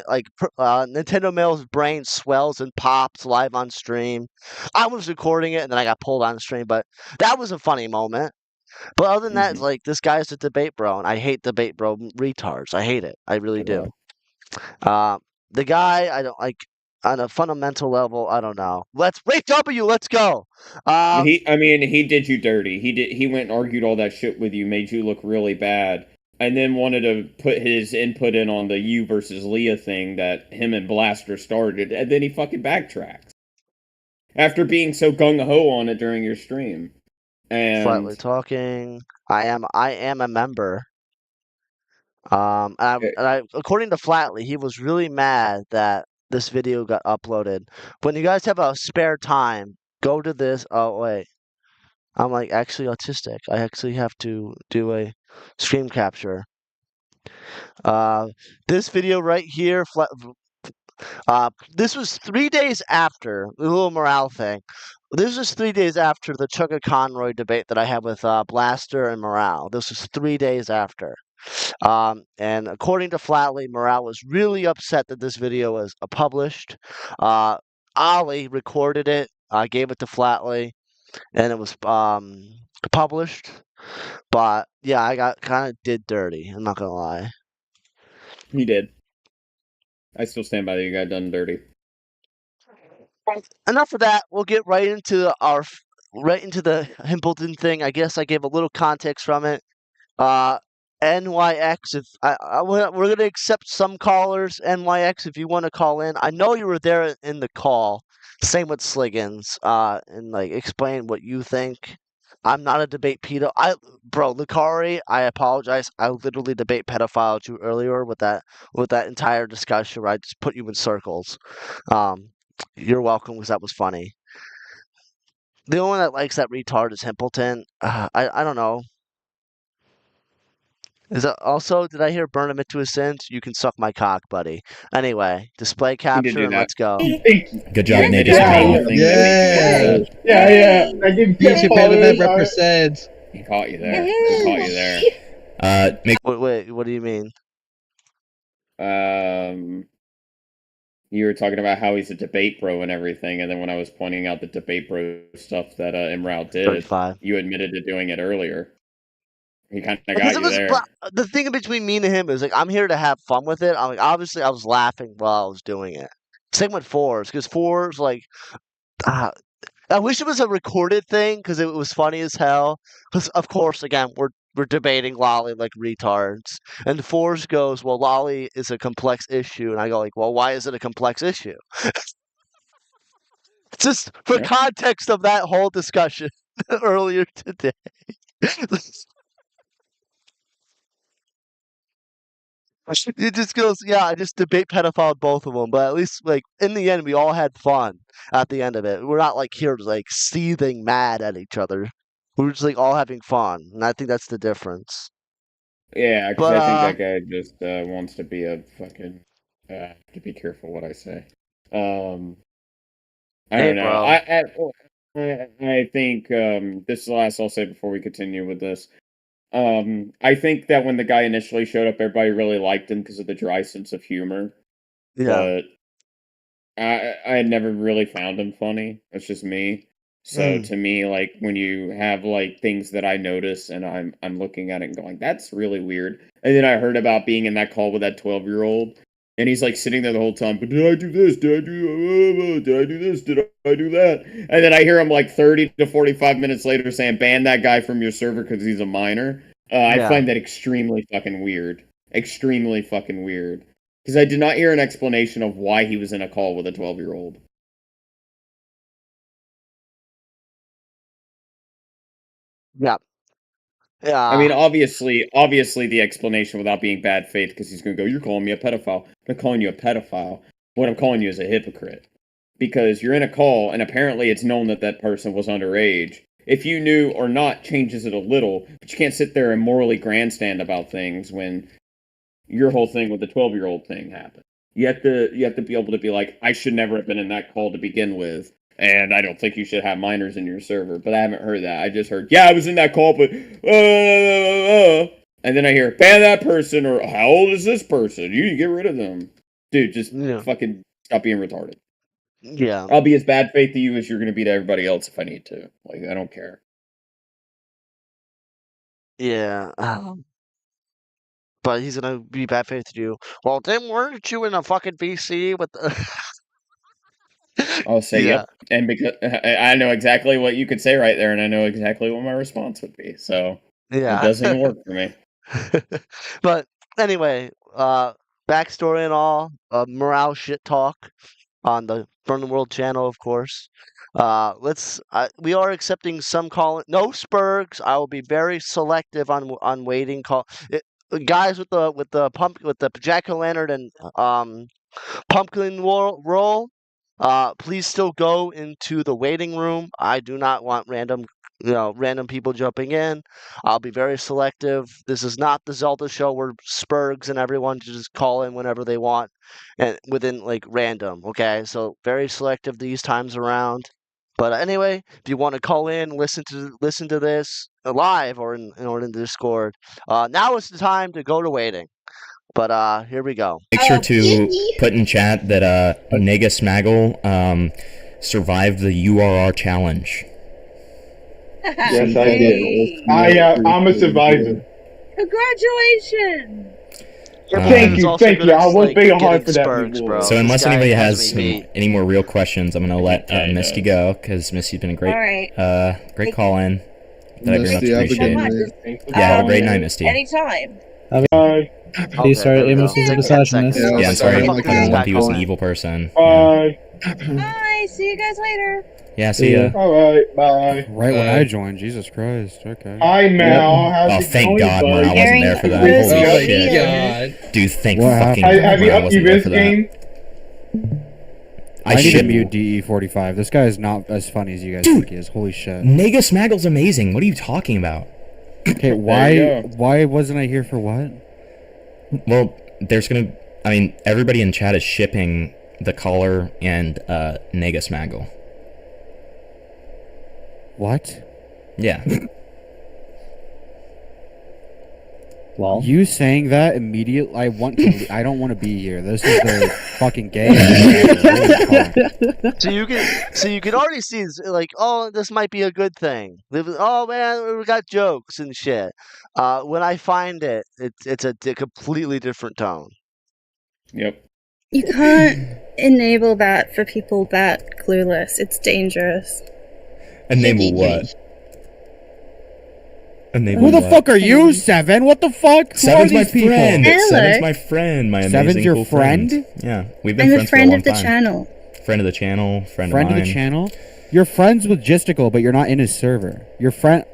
S1: Nintendo Mail's brain swells and pops live on stream. I was recording it and then I got pulled on stream, but that was a funny moment. But other than that, it's like this guy's a debate bro, and I hate debate bro retards. I hate it. I really do. The guy I don't like on a fundamental level. I don't know. Let's rape W. Let's go.
S2: He did you dirty. He went and argued all that shit with you, made you look really bad, and then wanted to put his input in on the you versus Leah thing that him and Blaster started, and then he fucking backtracks after being so gung ho on it during your stream. And
S1: Slightly talking. I am a member. According to Flatley, he was really mad that this video got uploaded. When you guys have a spare time, go to this. Oh wait, I'm like actually autistic. I actually have to do a screen capture. This video right here. This was 3 days after the little morale thing. This was 3 days after the Chugga Conroy debate that I had with Blaster and Morale. This was 3 days after. And according to Flatley, Morale was really upset that this video was published. Ollie recorded it, gave it to Flatley, and it was published. But yeah, I got kind of did dirty. I'm not gonna lie.
S2: He did. I still stand by that you got done dirty.
S1: Enough of that. We'll get right into the Himpleton thing. I guess I gave a little context from it. NYX, if we're gonna accept some callers. NYX, if you want to call in, I know you were there in the call. Same with Sliggins. And like explain what you think. I'm not a debate pedo. Lucari, I apologize. I literally debate pedophile you earlier with that entire discussion where I just put you in circles. You're welcome because that was funny. The only one that likes that retard is Himpleton. I don't know. Is it also, did I hear burn him into his sins? You can suck my cock, buddy. Anyway, display capture and let's go.
S8: Good job, Nate.
S6: Yeah.
S7: You should pay the man represents.
S2: He caught you there.
S1: Wait, what do you mean?
S2: You were talking about how he's a debate bro and everything, and then when I was pointing out the debate bro stuff that Imrao did,
S1: 35.
S2: You admitted to doing it earlier. He kind of got you there.
S1: The thing between me and him is like I'm here to have fun with it. I'm like obviously I was laughing while I was doing it. Same with fours, because fours like. I wish it was a recorded thing because it was funny as hell. Because of course, again, we're debating Lolly like retards, and fours goes, well, Lolly is a complex issue, and I go like, well, why is it a complex issue? Just for context of that whole discussion earlier today. It just goes, yeah, I just debate pedophile both of them, but at least like in the end, we all had fun at the end of it. We're not like here like seething mad at each other. We're just like all having fun, and I think that's the difference.
S2: Yeah, because
S1: But
S2: I think that guy just wants to be a fucking. To be careful what I say. I
S1: hey,
S2: don't know.
S1: bro.
S2: I think this is the last I'll say before we continue with this. I think that when the guy initially showed up, everybody really liked him because of the dry sense of humor.
S1: Yeah.
S2: But I had never really found him funny. That's just me. So to me, like when you have like things that I notice and I'm looking at it and going, that's really weird. And then I heard about being in that call with that 12-year-old, and he's like sitting there the whole time. But did I do this? Did I do this? Did I do that? And then I hear him like 30 to 45 minutes later saying, ban that guy from your server because he's a minor. I find that extremely fucking weird. Extremely fucking weird. Because I did not hear an explanation of why he was in a call with a 12-year-old.
S1: Yeah. Yeah.
S2: I mean, obviously the explanation without being bad faith, because he's going to go, you're calling me a pedophile. I'm not calling you a pedophile. What I'm calling you is a hypocrite. Because you're in a call, and apparently it's known that that person was underage. If you knew or not changes it a little, but you can't sit there and morally grandstand about things when your whole thing with the 12-year-old thing happened. You have to be able to be like, I should never have been in that call to begin with, and I don't think you should have minors in your server. But I haven't heard that. I just heard, yeah, I was in that call, but and then I hear, ban that person, or how old is this person? You need to get rid of them. Dude, just fucking stop being retarded.
S1: Yeah.
S2: I'll be as bad faith to you as you're going to be to everybody else if I need to. Like, I don't care.
S1: Yeah. But he's gonna be bad faith to you. Well, then weren't you in a fucking VC with the
S2: I'll say yep, and because I know exactly what you could say right there, and I know exactly what my response would be. So it doesn't even work for me.
S1: But anyway, backstory and all, morale shit talk on the Burn the World channel, of course. We are accepting some call. No Spurgs. I will be very selective on waiting call. Guys with the jack-o'-lantern and pumpkin roll. Please still go into the waiting room. I do not want random people jumping in. I'll be very selective. This is not the Zelda show where Spurgs and everyone just call in whenever they want and within like random. Okay, so very selective these times around. But anyway, if you want to call in, listen to this live or in the Discord, now is the time to go to waiting. But here we go.
S10: Make sure to put in chat that Nega Smaggle survived the URR challenge.
S6: Yes, I did. I'm a survivor.
S11: Congratulations!
S6: Thank you. I was being hard for that before.
S10: So unless anybody has any more real questions, I'm gonna let Misty go, because Misty's been a great, great call in. That I very much appreciate. Yeah, have a great night, Misty.
S11: Anytime.
S6: Bye.
S12: Please start Amos's misogynist.
S10: Yeah, I'm sorry. He was an evil person.
S6: Bye.
S11: Bye. See you guys later.
S10: Yeah, see ya.
S6: Alright, bye.
S12: Right when I joined, Jesus Christ. Okay.
S6: Hi, Mal. How's it
S10: thank
S6: going,
S10: God
S6: bud?
S10: Morale wasn't there for that. Holy shit. Dude, thank fucking God
S6: Have you
S10: Morale
S6: up
S10: wasn't
S6: your
S10: there for that.
S6: game?
S12: I need to mute DE45. This guy is not as funny as you guys think he is. Holy shit.
S10: Nega Smaggle's amazing. What are you talking about?
S12: Okay, why wasn't I here for what?
S10: Well, everybody in chat is shipping the caller and Nega Smaggle.
S12: What?
S10: Yeah.
S12: Well, you saying that immediately, I don't want to be here. This is the fucking game.
S1: So you can already see like, oh, this might be a good thing. Oh man, we got jokes and shit. When I find it's a completely different tone.
S2: Yep.
S11: You can't enable that for people that clueless. It's dangerous.
S10: Enable what? Enable
S12: Who the
S10: what?
S12: fuck are you, Seven? What the fuck? Who
S10: Seven's
S12: are
S10: my
S12: these people?
S10: friend.
S11: Hello.
S10: Seven's my friend. My amazing
S12: Seven's your
S10: cool
S12: friend?
S10: Yeah, we've been
S11: I'm
S10: friends
S11: a friend
S10: for a long
S11: of the
S10: time.
S11: channel.
S10: Friend of the channel. Friend
S12: Friend
S10: of
S12: of
S10: mine.
S12: the channel? You're friends with Gisticle, but you're not in his server. You're friends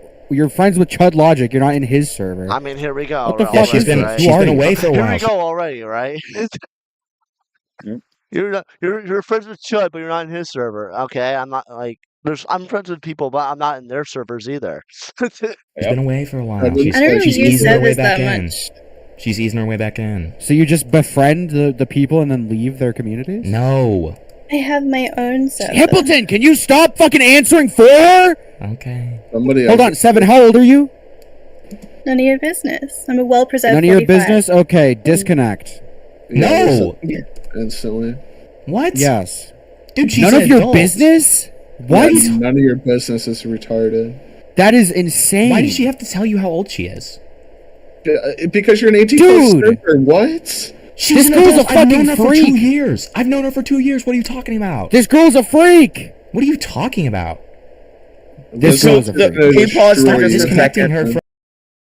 S12: with Chud Logic. You're not in his server.
S1: I mean, here we go.
S12: What the
S1: already,
S12: fuck
S10: she's
S12: is
S10: been
S1: right?
S12: this?
S10: she's
S12: Who
S10: been
S12: are you?
S10: away for a
S1: Here
S10: while.
S1: we go already, right? You're friends with Chud, but you're not in his server. Okay, I'm not like I'm friends with people, but I'm not in their servers either.
S10: She's been away for a while.
S5: I don't really
S10: She's
S11: use
S10: easing her way
S11: servers
S10: back
S11: that
S10: in.
S11: much.
S10: She's easing her way back in.
S12: So you just befriend the people and then leave their communities?
S10: No.
S11: I have my own server.
S12: Hippleton, can you stop fucking answering for her?
S10: Okay.
S5: Somebody
S12: Hold on, Seven, how old are you?
S11: None of your business. I'm a well-preserved
S12: None of your
S11: 45.
S12: business? Okay, disconnect.
S10: No.
S5: Instantly.
S10: What?
S12: Yes.
S10: Dude, she's
S12: None
S10: an
S12: of your
S10: adult.
S12: business? What?
S5: None of your business is retarded.
S12: That is insane.
S10: Why does she have to tell you how old she is?
S5: Because you're an 18
S12: Dude!
S5: server. What?
S10: She's
S12: This
S10: an
S12: girl's
S10: adult.
S12: a
S10: I've known
S12: fucking
S10: her for 2
S12: freak.
S10: years. I've known her for 2 years. What are you talking about?
S12: This girl's a freak!
S10: What are you talking about?
S12: This
S5: So
S12: girl's a freak.
S2: Can you pause for
S5: Destroy
S2: just a
S10: Disconnecting
S2: second?
S10: her from.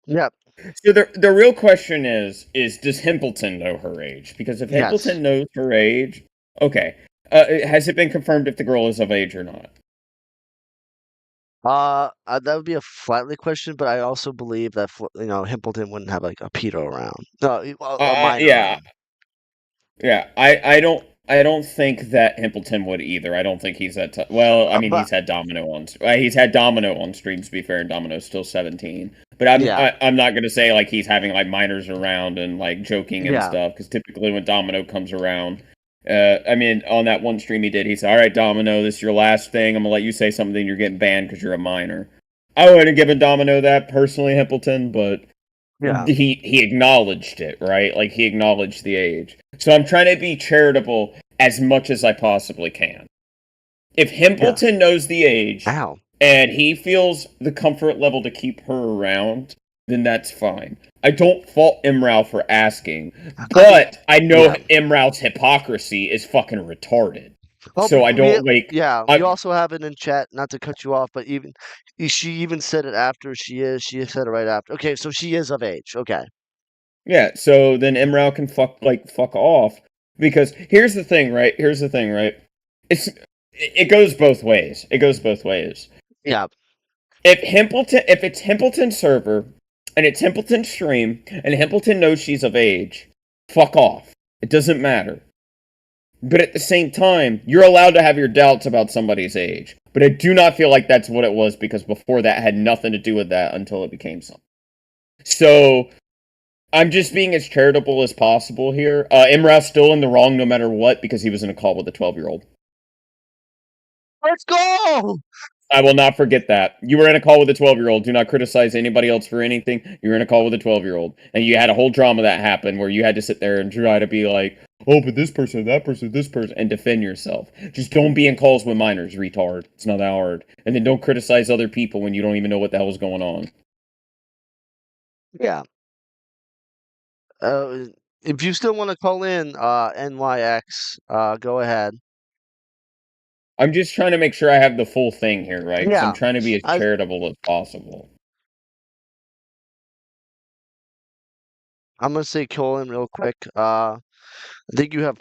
S1: Yep.
S2: So the real question is does Himpleton know her age? Because if
S1: Yes.
S2: Himpleton knows her age, okay. Has it been confirmed if the girl is of age or not?
S1: That would be a flatly question, but I also believe that Himpleton wouldn't have like a pedo around. No, a minor
S2: Yeah.
S1: around.
S2: Yeah, I don't think that Himpleton would either. I don't think he's that. Well, I mean, he's had Domino on. He's had Domino on streams. To be fair, and Domino's still 17. But I'm not gonna say like he's having like minors around and like joking and stuff. Because typically when Domino comes around, I mean, on that one stream he did, he said, "All right, Domino, this is your last thing. I'm gonna let you say something. You're getting banned because you're a minor." I wouldn't have given Domino that personally, Himpleton, but.
S1: Yeah.
S2: He acknowledged it, right? Like, he acknowledged the age. So I'm trying to be charitable as much as I possibly can. If Himpleton knows the age, and he feels the comfort level to keep her around, then that's fine. I don't fault Imrao for asking, but I know Imrao's hypocrisy is fucking retarded. So I don't like.
S1: Yeah, you also have it in chat. Not to cut you off, but she even said it after she said it right after. Okay, so she is of age. Okay.
S2: Yeah. So then Imrao can fuck off, because here's the thing, right? It goes both ways.
S1: Yeah.
S2: If it's Himpleton's server and it's Himpleton's stream and Himpleton knows she's of age, fuck off. It doesn't matter. But at the same time, you're allowed to have your doubts about somebody's age. But I do not feel like that's what it was, because before that had nothing to do with that until it became something. So, I'm just being as charitable as possible here. Imra's still in the wrong no matter what, because he was in a call with a 12-year-old.
S1: Let's go!
S2: I will not forget that. You were in a call with a 12-year-old. Do not criticize anybody else for anything. You were in a call with a 12-year-old. And you had a whole drama that happened where you had to sit there and try to be like, oh, but this person, that person, this person, and defend yourself. Just don't be in calls with minors, retard. It's not that hard. And then don't criticize other people when you don't even know what the hell is going on.
S1: Yeah. If you still want to call in, NYX, go ahead.
S2: I'm just trying to make sure I have the full thing here, right? 'Cause
S1: Yeah.
S2: I'm trying to be as charitable as possible.
S1: I'm gonna say call in real quick. I think you have.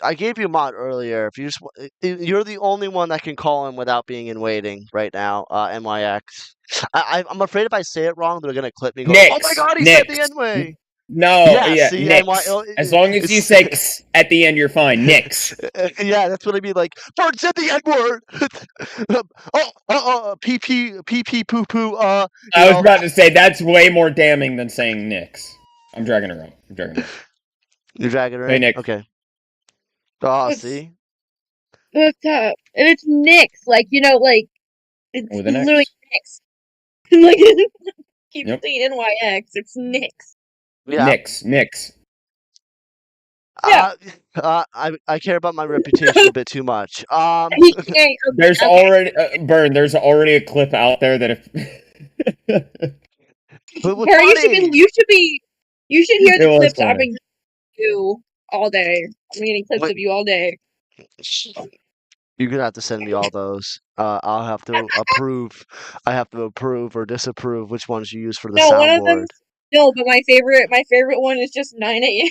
S1: I gave you a mod earlier. If you just, you're the only one that can call in without being in waiting right now. NYX. I'm afraid if I say it wrong, they're gonna clip me. Going, oh my god, he said the N way.
S2: No,
S1: yeah, see,
S2: Nix. As long as you say X at the end, you're fine. Nix.
S1: Yeah, that's what I mean. Like, Bird said the N word. PP poo poo.
S2: I was about to say that's way more damning than saying Nix. I'm dragging her out.
S1: You're dragging her
S2: Hey,
S1: in?
S2: Nick.
S1: Okay. Oh, see?
S11: What's up? And it's Nix, like, it's
S2: With an X?
S11: literally Nix. Like, keep
S2: Yep.
S11: saying NYX, it's Nix.
S1: Yeah.
S2: Nix.
S1: I care about my reputation a bit too much.
S2: There's already There's already a clip out there that if
S11: You should hear
S2: It
S11: the
S2: was
S11: clips
S2: funny.
S11: I've been you.
S13: all day. I'm getting clips of you all day.
S1: You're gonna have to send me all those. I'll have to approve. I have to approve or disapprove which ones you use for the
S13: No, one of them.
S1: soundboard.
S13: No, but my favorite one is just 9 a.m.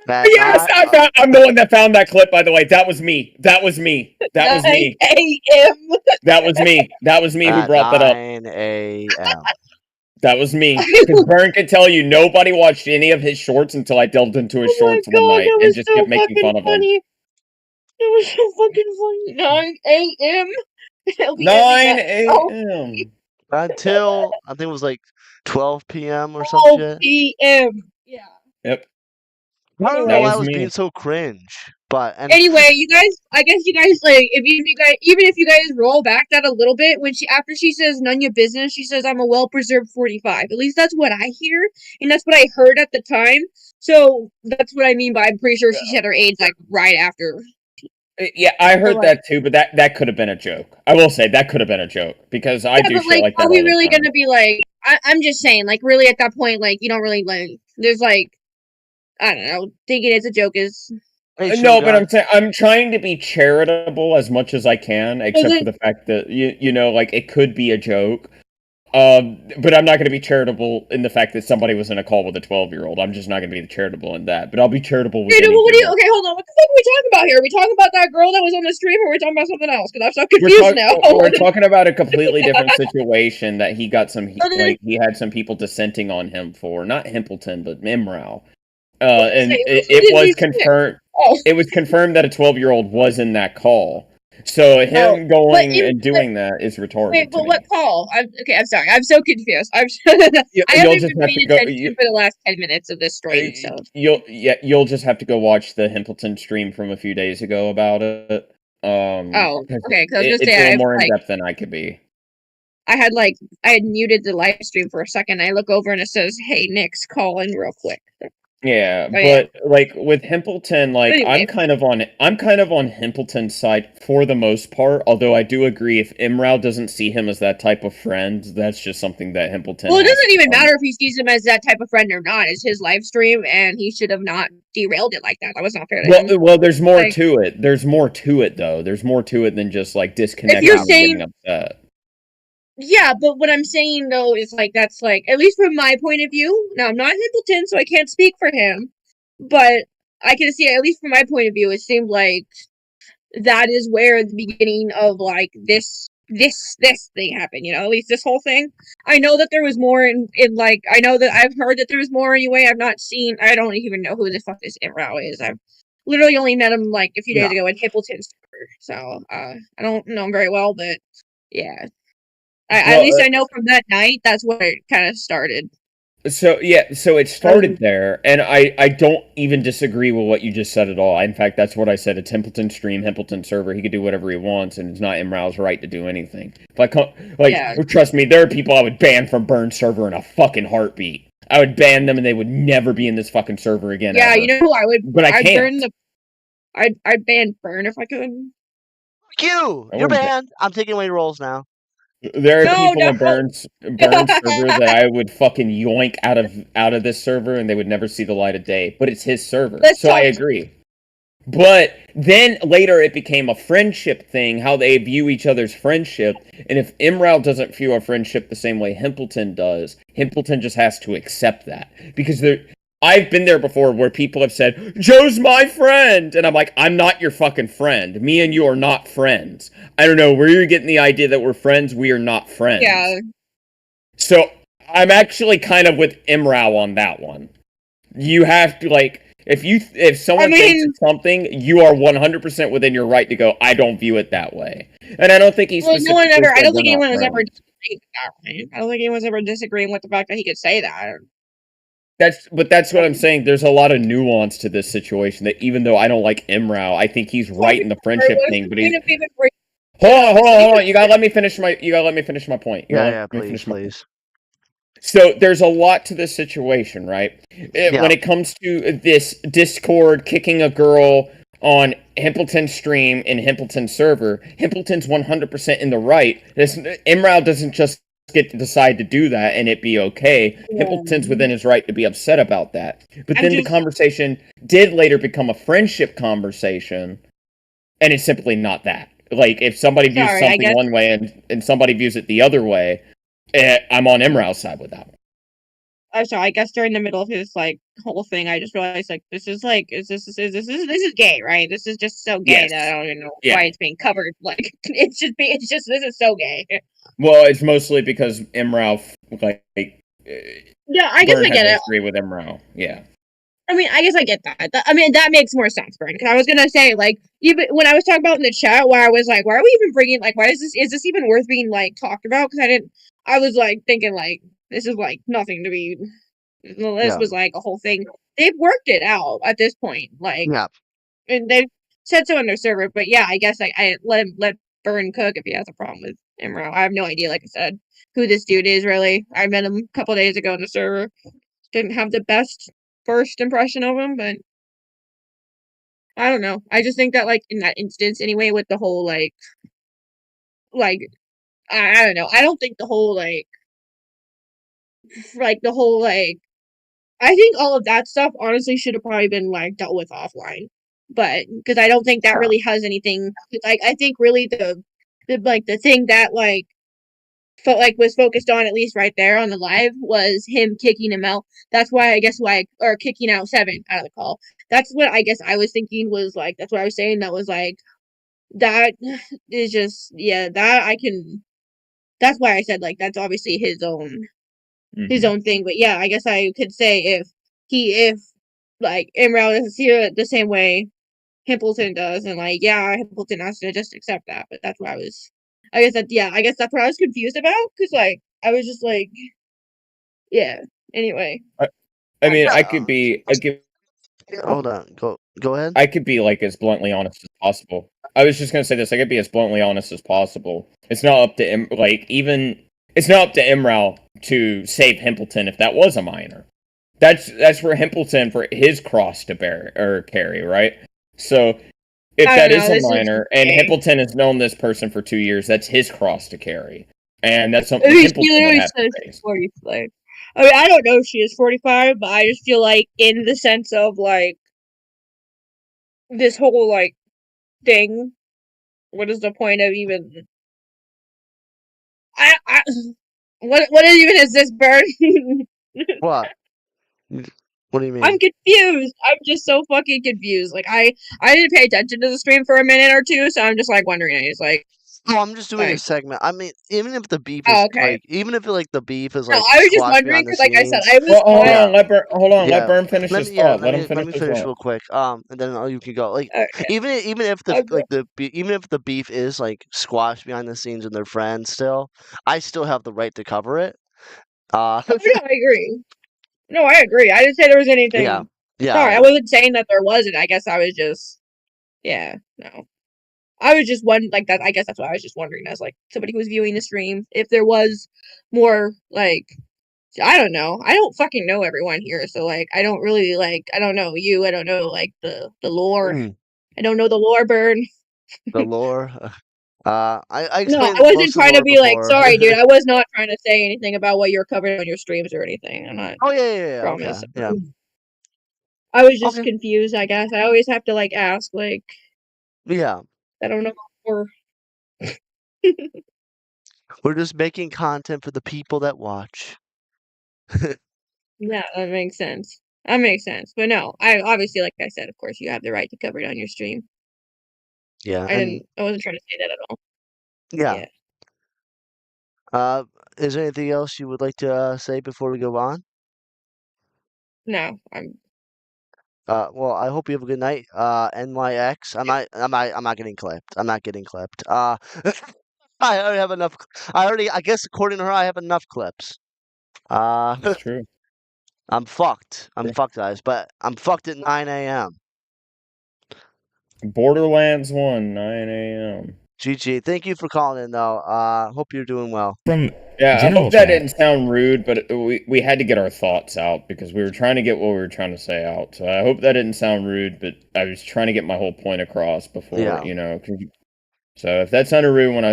S2: Yes, I'm the one that found that clip. By the way, that was me. That was me. That was me.
S13: 9 a.m.
S2: That was me. That was me who brought that up.
S1: 9 a.m.
S2: That was me. Because Vern could tell you nobody watched any of his shorts until I delved into his shorts one night and just kept making fun of him.
S13: It was so fucking funny. 9 a.m.
S2: 9 a.m.
S1: Until I think it was like 12 p.m. or some
S13: 12
S1: shit.
S13: p.m. Yeah.
S2: Yep.
S1: I don't know
S2: That
S1: why I
S2: was
S1: was
S2: me.
S1: being so cringe. But
S13: Anyway, you guys, I guess you guys like even if you guys roll back that a little bit when after she says none your business, she says I'm a well preserved 45. At least that's what I hear, and that's what I heard at the time. So that's what I mean by I'm pretty sure she said her age like right after.
S2: Yeah, I heard that too, but that could have been a joke. I will say that could have been a joke because I do shit like that.
S13: Are we
S2: all the
S13: really
S2: time.
S13: gonna be like? I'm just saying, like, really at that point, like, you don't really like. There's like, I don't know, thinking it's a joke is.
S2: No, but I'm trying to be charitable as much as I can, except for the fact that you know, like it could be a joke. But I'm not going to be charitable in the fact that somebody was in a call with a 12-year-old. I'm just not going to be charitable in that. But I'll be charitable with
S13: Okay, hold on. What the fuck are we talking about here? Are we talking about that girl that was on the stream, or are we talking about something else? Because I'm so confused now.
S2: We're talking about a completely different situation that he got some he had some people dissenting on him for, not Himpleton, but Imrao. And it was confirmed. It was confirmed that a 12-year-old was in that call. So him going and doing that is retarded.
S13: Wait, but what call? I'm sorry. I'm so confused. I haven't been paying attention for the last 10 minutes of this stream. So
S2: you'll just have to go watch the Himpleton stream from a few days ago about it.
S13: Okay. Because
S2: it's a little more in depth than I could be.
S13: I had muted the live stream for a second. I look over and it says, "Hey, Nick's calling real quick."
S2: Yeah, but like with Himpleton, like anyway. I'm kind of on Himpleton's side for the most part. Although I do agree, if Imrao doesn't see him as that type of friend, that's just something that Himpleton.
S13: Well, it doesn't even matter if he sees him as that type of friend or not. It's his live stream, and he should have not derailed it like that. That was not fair to him.
S2: Well, there's more to it. There's more to it, though. There's more to it than just like disconnecting and getting upset.
S13: Yeah, but what I'm saying though is like that's like at least from my point of view. Now I'm not Himpleton, so I can't speak for him, but I can see at least from my point of view, it seemed like that is where the beginning of like this thing happened. You know, at least this whole thing. I know that there was more in like I know that I've heard that there was more anyway. I've not seen. I don't even know who the fuck this Imrao is. I've literally only met him like a few days ago at Himpleton's store, so I don't know him very well, but yeah. At least I know from that night, that's where it kind of started.
S2: So it started there, and I don't even disagree with what you just said at all. In fact, that's what I said. It's Himpleton stream, Himpleton server. He can do whatever he wants, and it's not Imrao's right to do anything. Trust me, there are people I would ban from Burn's server in a fucking heartbeat. I would ban them, and they would never be in this fucking server again.
S13: Yeah,
S2: ever.
S13: you know who I would?
S2: But I can't.
S13: I'd ban Burn if I could.
S1: You're banned. I'm taking away roles now.
S2: There are people in Burns server that I would fucking yoink out of this server, and they would never see the light of day. But it's his server, so I agree. But then later it became a friendship thing, how they view each other's friendship. And if Imrao doesn't view our friendship the same way Himpleton does, Himpleton just has to accept that. Because I've been there before where people have said, Joe's my friend! And I'm like, I'm not your fucking friend. Me and you are not friends. I don't know where you're getting the idea that we're friends. We are not friends.
S13: Yeah.
S2: So I'm actually kind of with Imrao on that one. You have to, like, if someone thinks something, you are 100% within your right to go, I don't view it that way. And I don't think he's
S13: I don't think anyone was ever disagreeing with that, right? I don't think anyone was ever disagreeing with the fact that he could say that.
S2: That's what I'm saying. There's a lot of nuance to this situation that even though I don't like Imrao, I think he's right in the friendship thing. But he's hold on. You gotta let me finish my point.
S1: Please.
S2: So there's a lot to this situation, right? When it comes to this Discord kicking a girl on Himpleton's stream in Himpleton's server, Himpleton's 100% in the right. Imrao doesn't just get to decide to do that and it be okay.
S13: Yeah.
S2: Himpleton's within his right to be upset about that. But then
S13: the
S2: conversation did later become a friendship conversation, and it's simply not that. Like, if somebody views something one way and somebody views it the other way, I'm on Imrau's side with that one.
S13: I'm sorry, I guess during the middle of his like whole thing, I just realized like this is gay, right? This is just so gay that I don't even know why it's being covered. Like it's just this is so gay.
S2: Well, it's mostly because Imrau
S13: yeah, I guess I get it.
S2: Agree with Imrau, yeah.
S13: I mean, I guess I get that. I mean, that makes more sense, Brian. Because I was gonna say, like, even when I was talking about in the chat, where I was like, why are we even bringing, like, why is this even worth being like talked about? Because I was like thinking like this is like nothing to be. This was like a whole thing. They've worked it out at this point, like, and they've said so on their server. But yeah, I guess I let Burn cook if he has a problem with Imrau. I have no idea, like I said, who this dude is really. I met him a couple days ago on the server. Didn't have the best first impression of him, but I don't know. I just think that like in that instance anyway, with the whole like I don't know. I don't think the whole like the whole like I think all of that stuff honestly should have probably been like dealt with offline. But because I don't think that really has anything like I think really the thing that like felt like was focused on, at least right there on the live, was him kicking him out. That's why I guess or kicking out 7 out of the call. That's what I guess I was thinking was like, that's what I was saying. That was like, that is just, yeah, that I can, that's why I said like, that's obviously his own thing. But yeah, I guess I could say if like Imrau doesn't see it the same way Himpleton does, and like, yeah, Himpleton has to just accept that. But that's what I guess that's what I was confused about, because like I was just like, yeah. Anyway,
S2: I mean, I could
S1: hold on, go ahead.
S2: I could be like as bluntly honest as possible. I was just gonna say this. I could be as bluntly honest as possible. It's not up to it's not up to Imrau to save Himpleton if that was a minor. That's for Himpleton for his cross to bear or carry, right? So if that is a minor, and Himpleton has known this person for 2 years, that's his cross to carry, and that's something Himpleton would have to face.
S13: 45. I mean, I don't know if she is 45, but I just feel like in the sense of like this whole like thing, what is the point of even? What even is this, Bird?
S1: What? What do you mean?
S13: I'm confused. I'm just so fucking confused. Like I didn't pay attention to the stream for a minute or two, so I'm just like wondering. It's like,
S1: oh, I'm just doing a segment. I mean, even if the beef is like, the beef is like,
S13: I was just wondering because, like I said, I was.
S2: Hold on, let Burn finish his thought. Let me
S1: finish real quick. And then you can go. Like, even if the beef is like squashed behind the scenes and they're friends still, I still have the right to cover it.
S13: I agree. No, I agree. I didn't say there was anything.
S1: Yeah.
S13: Sorry, I wasn't saying that there wasn't. I guess I was just. Yeah. No. I was just wondering, like that. I guess that's what I was just wondering, as like somebody who was viewing the stream, if there was more like, I don't know. I don't fucking know everyone here, so like I don't really like. I don't know you. I don't know like the lore. I don't know the lore, Burn.
S1: The lore. I
S13: no, I wasn't trying to be like, sorry, dude. I was not trying to say anything about what you're covering on your streams or anything. I'm not.
S1: Oh yeah.
S13: Promise.
S1: Okay. Yeah.
S13: I was just confused. I guess I always have to like ask, like.
S1: Yeah.
S13: I don't know. Or.
S1: We're just making content for the people that watch.
S13: Yeah, that makes sense. That makes sense. But no, I obviously, like I said, of course, you have the right to cover it on your stream.
S1: Yeah,
S13: I wasn't trying to say that at all.
S1: Yeah. Is there anything else you would like to say before we go on?
S13: No, I'm.
S1: Well, I hope you have a good night. NYX. I'm not getting clipped. I'm not getting clipped. I already have enough. I guess according to her, I have enough clips.
S2: That's true.
S1: I'm fucked. I'm fucked, guys. But I'm fucked at 9 a.m.
S2: Borderlands 1, 9 a.m.
S1: GG. Thank you for calling in, though. Hope you're doing well.
S2: I hope that didn't sound rude, but we had to get our thoughts out because we were trying to get what we were trying to say out. So I hope that didn't sound rude, but I was trying to get my whole point across before, you know. So if that sounded rude when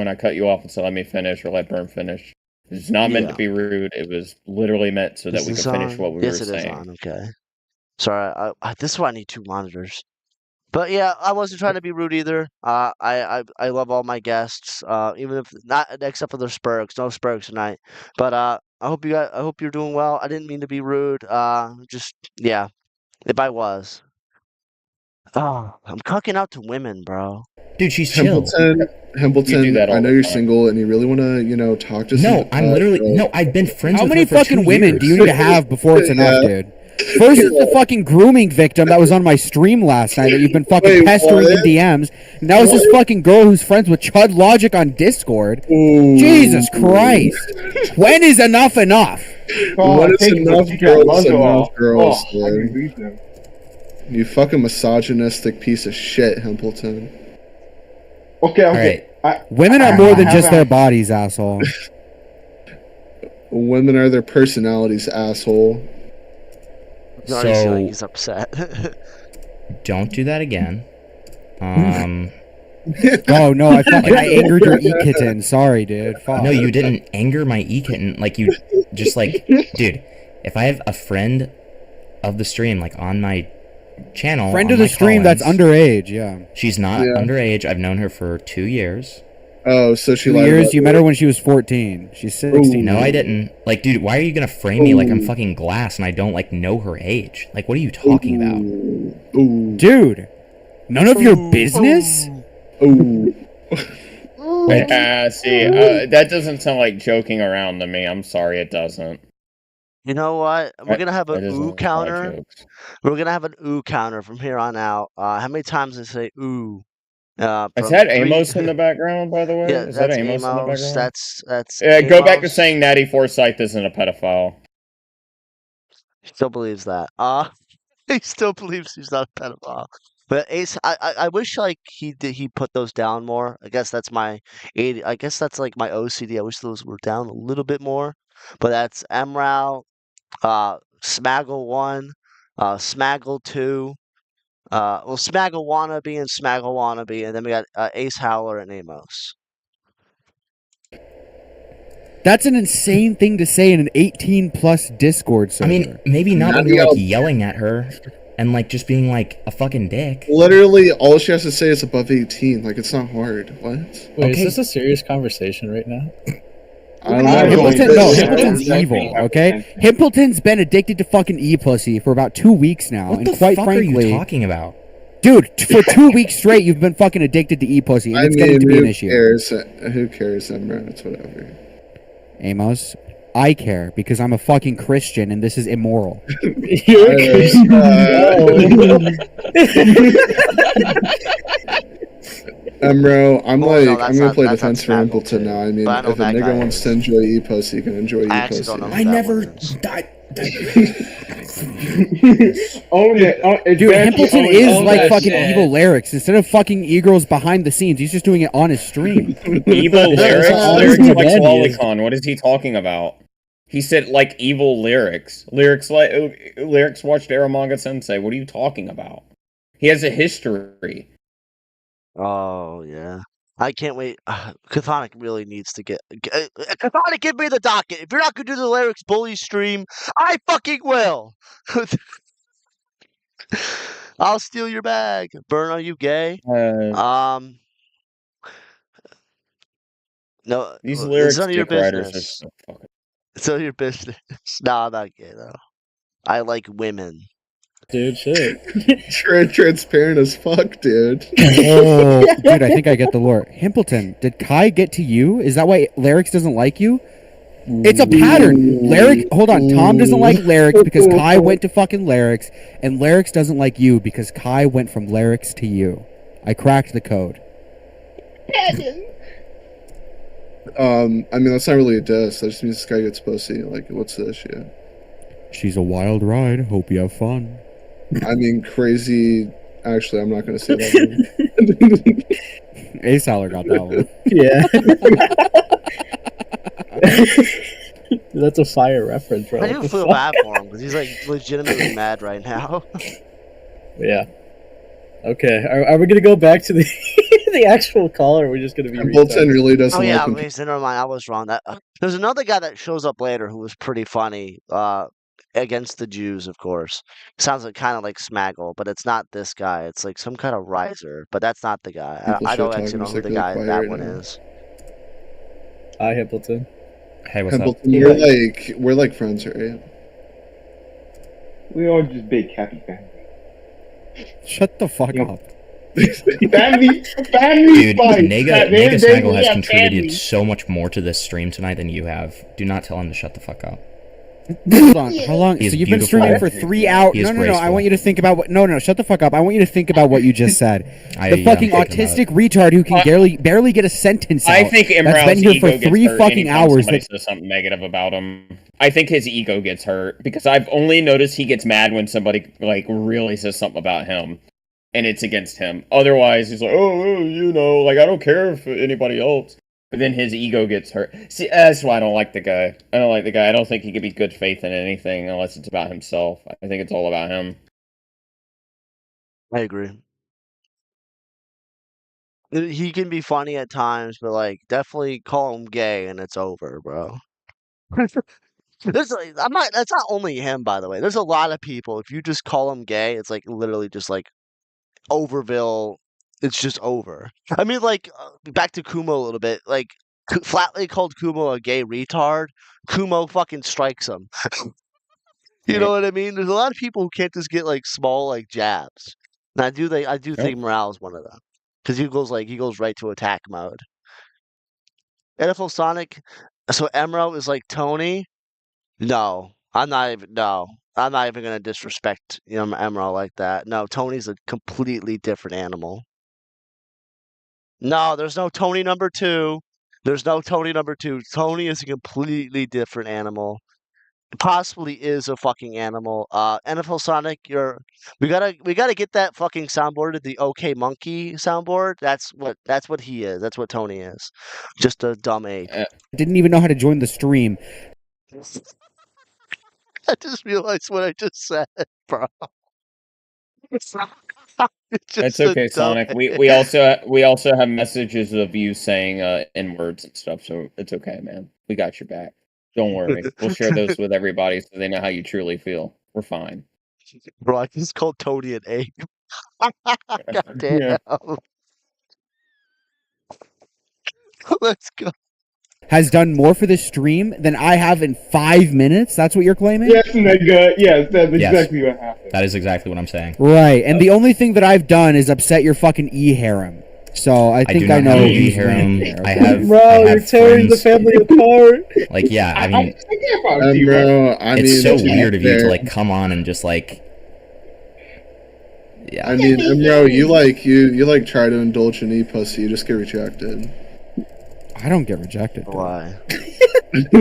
S2: I cut you off and said let me finish or let Burn finish, It's not meant to be rude. It was literally meant so that we could finish what we were saying. Yes, it is on.
S1: Okay. Sorry, this is why I need 2 monitors. But yeah, I wasn't trying to be rude either. I love all my guests, even if not except for the Spurgs. No Spurgs tonight. But I hope you're doing well. I didn't mean to be rude. Just yeah, if I was. Oh, I'm cucking out to women, bro.
S10: Dude, she's chill.
S14: Hempleton, I know you're single and you really want to, talk to
S10: No, I'm literally no. I've been friends.
S12: How
S10: with
S12: many
S10: her for
S12: fucking
S10: 2
S12: women
S10: years.
S12: do you need to have before it's enough, dude? First is the fucking grooming victim that was on my stream last night that you've been fucking pestering in DMs. And that was this fucking girl who's friends with Chud Logic on Discord.
S14: Ooh.
S12: Jesus Christ. When is enough enough?
S14: When is enough girls, dude? You fucking misogynistic piece of shit, Hempleton.
S12: Okay. Women are more than just their bodies, asshole.
S14: Women are their personalities, asshole.
S10: So
S1: he's upset.
S10: Don't do that again.
S12: Oh no, I angered your e-kitten. Sorry, dude. Fuck.
S10: No, you didn't anger my e-kitten. Like you just like, dude. If I have a friend of the stream like on my channel,
S12: friend of the stream that's underage, yeah.
S10: She's not underage. I've known her for 2 years.
S14: Oh, so she
S12: 2 years? You met her when she was 14. She's 16.
S10: Ooh. No, I didn't. Like, dude, why are you gonna frame me like I'm fucking glass and I don't like know her age? Like, what are you talking about?
S12: Dude, none of your business?
S2: That doesn't sound like joking around to me. I'm sorry, it doesn't.
S1: You know what? We're gonna have an ooh counter. We're gonna have an ooh counter from here on out. How many times did I say ooh?
S2: Is that Amos in the background, by the way?
S1: Yeah,
S2: is that
S1: that's
S2: Amos in the background?
S1: That's
S2: go back to saying Natty Forsyth isn't a pedophile.
S1: He still believes that. He still believes he's not a pedophile. But Ace, I wish like he put those down more. I guess that's my I guess that's like my OCD. I wish those were down a little bit more. But that's Emrao, Smaggle 1, Smaggle 2. Smaggle Wannabe and Smaggle Wannabe, and then we got Ace Howler and Amos.
S12: That's an insane thing to say in an 18-plus Discord server.
S10: I mean, maybe not when you're like yelling at her and like just being like a fucking dick.
S14: Literally, all she has to say is above 18. Like, it's not hard. What?
S15: Wait, is this a serious conversation right now?
S12: Himpleton's evil, okay? Himpleton's been addicted to fucking e-pussy for about 2 weeks now.
S10: What
S12: and
S10: the
S12: quite
S10: fuck
S12: frankly,
S10: are you talking about?
S12: Dude, for 2 weeks straight, you've been fucking addicted to e-pussy, and it's going to be an issue.
S14: Who cares, Emma? It's whatever.
S12: Amos, I care, because I'm a fucking Christian, and this is immoral.
S15: You're a Christian.
S14: Emro, I'm gonna play defense for Hempleton now. I mean, if a nigga wants to enjoy e-pussy, he can enjoy e-pussy.
S10: I never died.
S12: Dude, Hempleton is like fucking evil lyrics. Instead of fucking e-girls behind the scenes, he's just doing it on his stream.
S2: Evil lyrics? Lyrics like Lolicon. What is he talking about? He said like evil lyrics. Lyrics watched Aramanga Sensei. What are you talking about? He has a history.
S1: Oh, yeah. I can't wait. Chthonic really needs to get... Chthonic, give me the docket. If you're not going to do the lyrics bully stream, I fucking will. I'll steal your bag. Burn, are you gay? No.
S2: These lyrics,
S1: it's none of your
S2: writers
S1: business.
S2: are so fucking...
S1: It's none of your business. No, I'm not gay, though. I like women.
S15: Dude, shit.
S14: Transparent as fuck, dude.
S12: Oh, dude, I think I get the lore. Hempleton, did Kai get to you? Is that why Larix doesn't like you? It's a pattern. Hold on. Tom doesn't like Larix because Kai went to fucking Larix, and Larix doesn't like you because Kai went from Larix to you. I cracked the code.
S14: I mean, that's not really a diss. That just means this guy gets pussy. Like, what's the issue?
S12: She's a wild ride. Hope you have fun.
S14: I mean, crazy. Actually, I'm not going to say that one.
S12: Ace Howler got that one.
S15: Yeah. That's a fire reference, bro.
S1: I do feel bad for him because he's like legitimately mad right now.
S15: Yeah. Okay, are we gonna go back to the the actual call, or are we just gonna be?
S14: Templeton really doesn't.
S1: Oh yeah,
S14: like
S1: wait, never mind. I was wrong. That there's another guy that shows up later who was pretty funny. Against the Jews, of course. Sounds like kind of like Smaggle, but it's not this guy. It's like some kind of riser, but that's not the guy.
S14: People
S1: I don't
S14: should
S1: actually know
S14: talk
S1: who the
S14: really
S1: guy
S14: quiet
S1: that
S14: right
S1: one
S14: now.
S1: is.
S15: Hi, Hippleton.
S10: Hey, what's
S14: Templeton, we're like friends, right?
S16: We are just big happy family.
S12: Shut the fuck up.
S16: family
S10: Dude,
S16: fight.
S10: Nega Snaggle has contributed so much more to this stream tonight than you have. Do not tell him to shut the fuck up.
S12: Hold on, how long?
S10: He is
S12: So you've been
S10: beautiful.
S12: streaming for 3 hours.
S10: He is
S12: No. I
S10: graceful.
S12: want you to think about what. No, shut the fuck up. I want you to think about what you just said. The fucking
S2: I'm thinking
S12: autistic retard who can barely get a sentence out.
S2: I think
S12: that's
S2: Imral's
S12: been here
S2: ego
S12: for
S2: gets
S12: 3
S2: hurt
S12: fucking
S2: anytime
S12: hours.
S2: somebody says something negative about him. I think his ego gets hurt because I've only noticed he gets mad when somebody like really says something about him, and it's against him. Otherwise, he's like, oh, you know, like I don't care if anybody else. But then his ego gets hurt. See, that's why I don't like the guy. I don't like the guy. I don't think he could be good faith in anything unless it's about himself. I think it's all about him.
S1: I agree. He can be funny at times, but like definitely call him gay and it's over, bro. There's like, that's not only him, by the way. There's a lot of people. If you just call him gay, it's like literally just like Overville. It's just over. I mean, like back to Kumo a little bit. Like flatly called Kumo a gay retard. Kumo fucking strikes him. You know what I mean? There's a lot of people who can't just get like small like jabs. And I do think Morale's one of them because he goes right to attack mode. NFL Sonic. So Emerald is like Tony. No, I'm not even gonna disrespect Emerald like that. No, Tony's a completely different animal. No, there's no Tony number 2. There's no Tony number 2. Tony is a completely different animal. Possibly is a fucking animal. NFL Sonic, we gotta get that fucking soundboard, the OK Monkey soundboard. That's what he is. That's what Tony is. Just a dumb ape.
S12: Didn't even know how to join the stream.
S1: I just realized what I just said, bro.
S2: That's okay, Sonic. We also have messages of you saying N words and stuff, so it's okay, man. We got your back. Don't worry. We'll share those with everybody so they know how you truly feel. We're fine.
S1: Bro, I just called Tony an ape. God damn.
S2: Yeah.
S1: Let's go.
S12: Has done more for this stream than I have in 5 minutes? That's what you're claiming?
S16: Yes, nigga. Yes, that's exactly what happened.
S10: That is exactly what I'm saying.
S12: Right, and the only thing that I've done is upset your fucking e-harem. So I think I know who's
S10: harem.
S12: winning there.
S10: I have.
S15: Bro,
S10: I have
S15: you're tearing the
S10: friends-
S15: family apart.
S10: Like, yeah, I mean,
S14: Bro,
S10: it's so weird of you to like come on and just like. Yeah.
S14: I mean, bro, you like try to indulge in e-pussy, you just get rejected.
S12: I don't get rejected.
S1: Why? Wait,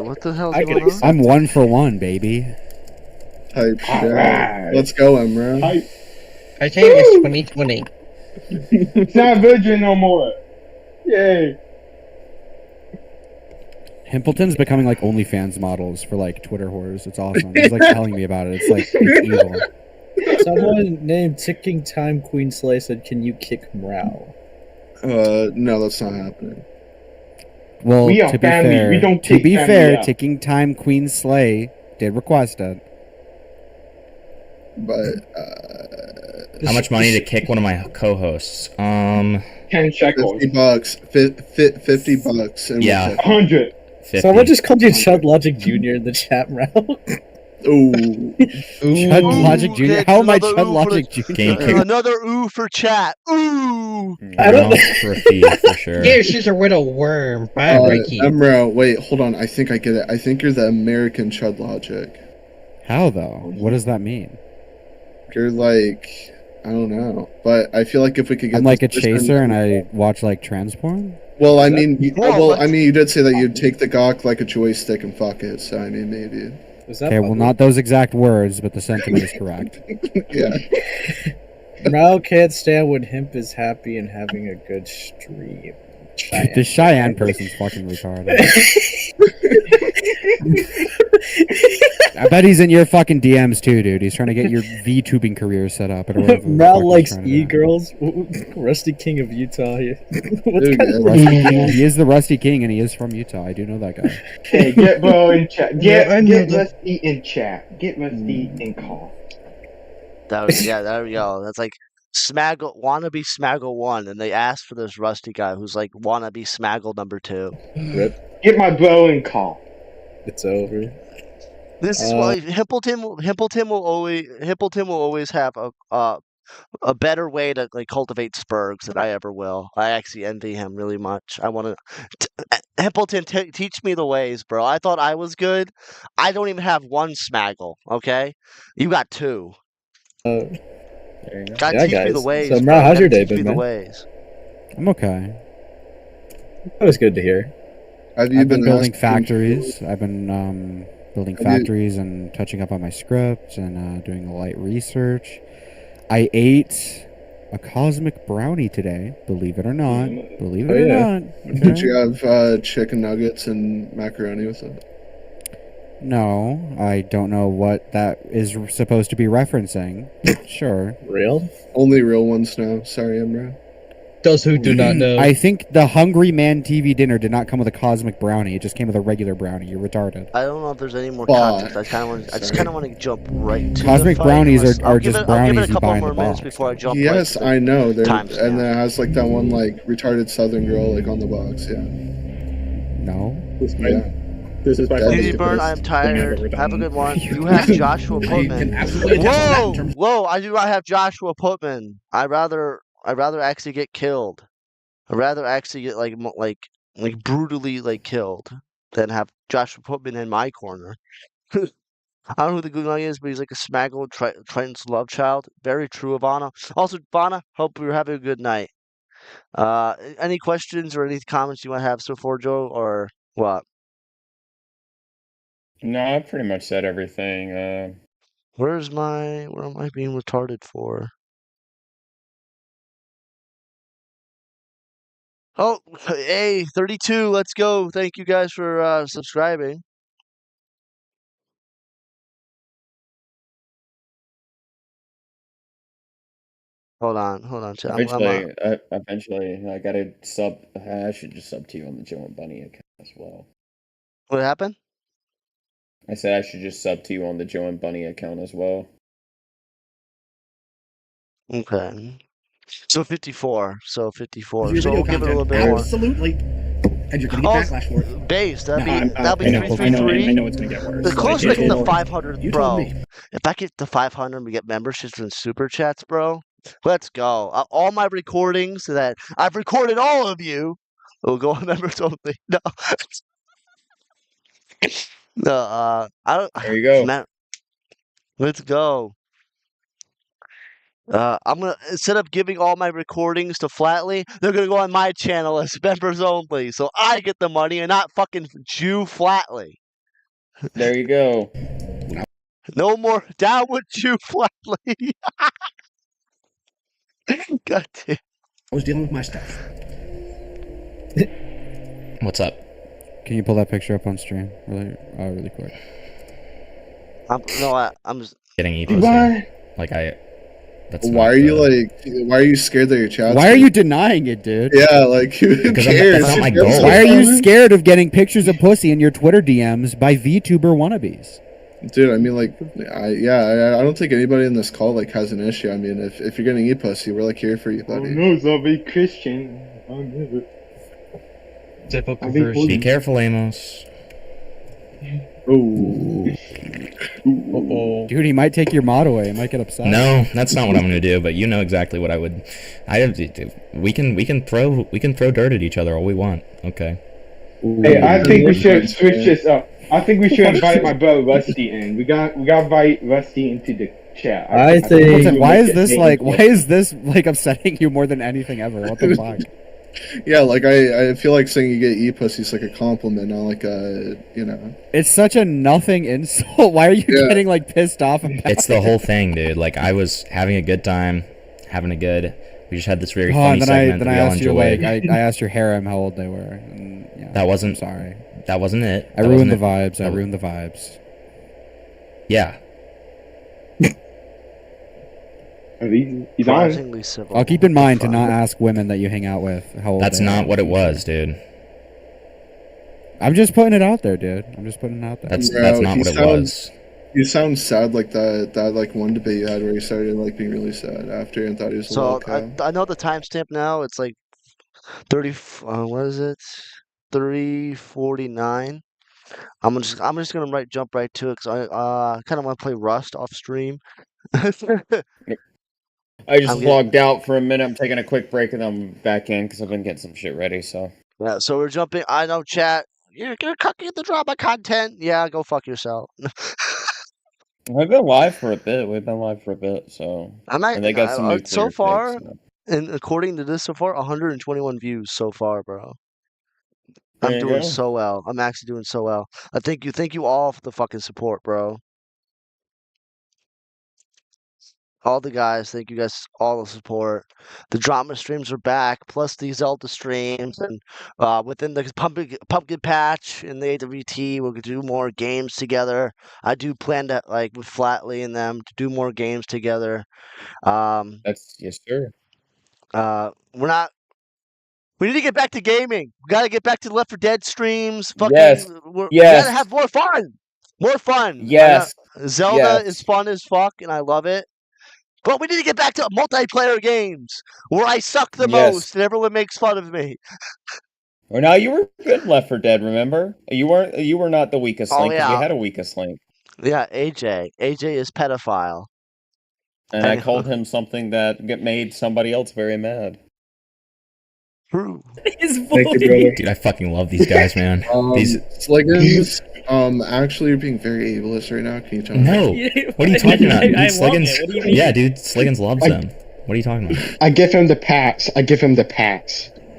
S1: what the hell's going on?
S12: I'm 1 for 1, baby.
S14: Type shit. Let's go, Emro.
S17: I think it's 2020.
S16: It's not virgin no more. Yay.
S12: Himpleton's becoming like OnlyFans models for like Twitter whores. It's awesome. He's like telling me about it. It's like it's evil.
S15: Someone named Ticking Time Queen Slay said, "Can you kick Mrao?"
S14: No, that's not happening.
S12: Well,
S16: We are
S12: to be
S16: family.
S12: fair,
S16: We don't kick family out.
S12: Ticking Time Queen Slay did request it.
S14: But
S10: How much money to kick one of my co-hosts?
S16: 10 shekels.
S14: $50. 50 bucks. And
S10: Yeah.
S16: 100.
S10: 50.
S15: Someone just called you Chud Logic Jr. in the chat, Mrao.
S14: Ooh.
S12: Chud Logic Jr. How am I
S1: Another
S12: Chud
S1: ooh
S12: Logic
S10: Can you
S12: Jr.?
S10: kick
S1: Another ooh for chat. Ooh.
S15: I don't know.
S10: for a fee for sure?
S17: Yeah, she's a widow worm. Bye, Ricky.
S14: Emro, wait, hold on. I think I get it. I think you're the American Chud Logic.
S12: How though? What does that mean?
S14: You're like, I don't know, but I feel like if we could get,
S12: I'm like a
S14: this
S12: chaser and I watch like trans porn.
S14: Well, I mean, you did say that you'd take the gawk like a joystick and fuck it. So I mean, maybe.
S12: Okay, well, not those exact words, but the sentiment is correct.
S14: Yeah.
S15: Mrao can't stand when Himp is happy and having a good stream.
S12: This Cheyenne person's fucking retarded. I bet he's in your fucking DMs too, dude. He's trying to get your VTubing career set up. Or whatever the fuck
S15: Mal
S12: he's
S15: likes
S12: trying to do.
S15: e-girls. Rusty King of Utah.
S12: Dude, Rusty King, he is the Rusty King, and he is from Utah. I do know that guy.
S16: Hey, get bro in chat. Get Rusty in chat. Get Rusty in call.
S1: There we go. That's like Smaggle, wannabe Smaggle 1, and they asked for this Rusty guy who's like wannabe Smaggle number 2.
S15: Rip.
S16: Get my bro in call.
S15: It's over.
S1: This is why Himpleton will always have a better way to like cultivate Spurgs than I ever will. I actually envy him really much. I want to Himpleton teach me the ways, bro. I thought I was good. I don't even have one Smaggle. Okay, you got 2.
S15: There you go.
S1: God, teach me the ways.
S15: So,
S1: bro.
S15: Mal, how's your day
S1: Teach me
S15: been,
S1: the
S15: man?
S1: ways.
S12: I'm okay.
S15: That was good to hear.
S14: Have you
S12: I've been building
S14: asking-
S12: factories. I've been building factories and touching up on my script and doing a light research. I ate a cosmic brownie today, believe it or not. Believe it or not.
S14: Did you have chicken nuggets and macaroni with it?
S12: No, I don't know what that is supposed to be referencing. Sure.
S15: Real?
S14: Only real ones know. Sorry, Emra.
S17: Those who do not know.
S12: I think the Hungry Man TV dinner did not come with a cosmic brownie. It just came with a regular brownie. You're retarded.
S1: I don't know if there's any more
S14: Fuck.
S1: context. I just kind of want to jump right to
S12: Cosmic
S1: the fight.
S12: brownies
S1: I'll
S12: are
S1: give
S12: just
S1: it, I'll give
S12: brownies
S1: it a
S12: you
S1: couple
S12: buy in
S1: more
S12: the
S1: minutes
S12: box.
S1: before I jump.
S14: Yes,
S1: right to the
S14: I know. And
S1: timestamp.
S14: it has like that one like retarded Southern girl like on the box. Yeah.
S12: No.
S14: Yeah.
S18: This is by far
S1: Easy
S18: the
S1: burn,
S18: best
S1: I'm
S18: thing I've
S1: tired.
S18: ever
S1: Have a
S18: done.
S1: good one. You have Joshua Putman.
S18: absolutely attest to that in
S1: Whoa,
S18: terms
S1: whoa! I do not have Joshua Putman. I'd rather actually get killed. I'd rather actually get like brutally like killed than have Joshua Putman in my corner. I don't know who the good guy is, but he's like a Smaggle Triton's love child. Very true, Ivana. Also, Ivana, hope you're having a good night. Any questions or any comments you might have so far, Joe, or what?
S2: No, I pretty much said everything.
S1: Where am I being retarded for? Oh, hey, 32, let's go. Thank you guys for subscribing. Hold on. Chat.
S2: Eventually, I gotta sub. I should just sub to you on the Joe and Bunny account as well.
S1: What happened?
S2: I said I should just sub to you on the Joe and Bunny account as well.
S1: Okay. So 54. So
S18: Your
S1: we'll
S18: video
S1: give it a little
S18: content,
S1: bit more.
S18: absolutely. And you're gonna get backlash for it.
S1: Base, that'll
S18: No,
S1: be
S18: I know
S1: 333.
S18: I know it's gonna get worse.
S1: The closer I get to
S18: You
S1: 500,
S18: told
S1: bro.
S18: me.
S1: If I get to 500 and we get memberships and super chats, bro, let's go. All my recordings that I've recorded, all of you, will go on members only. No, no. I don't.
S2: There you go.
S1: Man, let's go. I'm gonna, instead of giving all my recordings to Flatley, they're gonna go on my channel as members only, so I get the money and not fucking Jew Flatley.
S2: There you go.
S1: No more down with Jew Flatley. God damn.
S18: I was dealing with my stuff.
S10: What's up?
S12: Can you pull that picture up on stream really quick?
S1: I'm just
S10: Getting you. Like That's
S14: why are you why are you scared that your chat's
S12: Why are you denying it, dude?
S14: Yeah, like who cares?
S10: That's not my goal.
S12: Why are you scared of getting pictures of pussy in your Twitter DMs by VTuber wannabes?
S14: Dude, I mean, like, I don't think anybody in this call like has an issue. I mean, if you're gonna eat pussy, we're like here for you, buddy.
S16: No, zombie Christian. I'll never.
S10: Be careful, Amos.
S14: Ooh.
S12: Dude, he might take your mod away. He might get upset.
S10: No, that's not what I'm gonna do. But you know exactly what I would. We can throw dirt at each other all we want. Okay.
S16: Hey, I think we should switch this up. I think we should invite my bro Rusty in. We got invite Rusty into the chat.
S12: I think. Why is this like upsetting you more than anything ever? What the fuck?
S14: Yeah, like I feel like saying you get eat pussy is like a compliment, not like a
S12: It's such a nothing insult. Why are you getting like pissed off about
S10: It's the whole thing, dude. Like I was having a good time, we just had this very funny
S12: and
S10: segment
S12: then
S10: that
S12: I
S10: we all
S12: asked you
S10: enjoyed.
S12: like I asked your harem how old they were. And,
S10: that wasn't.
S12: Sorry.
S10: That wasn't it.
S12: I ruined the vibes. I ruined the vibes.
S10: Yeah.
S16: He's on.
S12: I'll keep in mind to not ask women that you hang out with how old
S10: That's
S12: they
S10: not
S12: are.
S10: what it was, dude.
S12: I'm just putting it out there, dude. I'm just putting it out there.
S10: That's not what it was.
S14: You sound sad like that like one debate you had where you started like being really sad after and thought he was a little
S1: So I know the timestamp now. It's like 30. What is it? 3:49. I'm just gonna jump right to it because I kind of want to play Rust off stream.
S2: I just logged out for a minute. I'm taking a quick break and then I'm back in because I've been getting some shit ready. So
S1: Yeah, so we're jumping. I know, chat. You're cooking the drama content. Yeah, go fuck yourself.
S2: we've been live for a bit. So and they got some new
S1: so far,
S2: takes, so.
S1: and according to this, so far, 121 views so far, bro.
S2: There
S1: I'm
S2: you
S1: doing
S2: go.
S1: so well. I'm actually doing so well. I thank you all for the fucking support, bro. All the guys, thank you guys, all the support. The drama streams are back, plus the Zelda streams, and within the pumpkin patch and the AWT, we'll do more games together. I do plan to with Flatley and them to do more games together.
S2: That's yes, sir.
S1: We need to get back to gaming. We gotta get back to Left 4 Dead streams.
S2: Yes.
S1: We gotta have more fun. More fun.
S2: Yes.
S1: Zelda is fun as fuck, and I love it. But we need to get back to multiplayer games where I suck the most and everyone makes fun of me.
S2: Well, now you were good in Left 4 Dead. Remember, you were not the weakest link.
S1: Yeah.
S2: You had a weakest link.
S1: Yeah, AJ. AJ is pedophile.
S2: And I called him something that made somebody else very mad.
S1: True.
S10: Dude, I fucking love these guys, man. These
S14: Sliggins, actually you're being very ableist right now. Can you tell me?
S10: No. What are you talking about? Dude, Sliggins,
S16: What do you mean?
S10: yeah, dude, Sliggins loves them. What are you talking about?
S16: I give him the pats.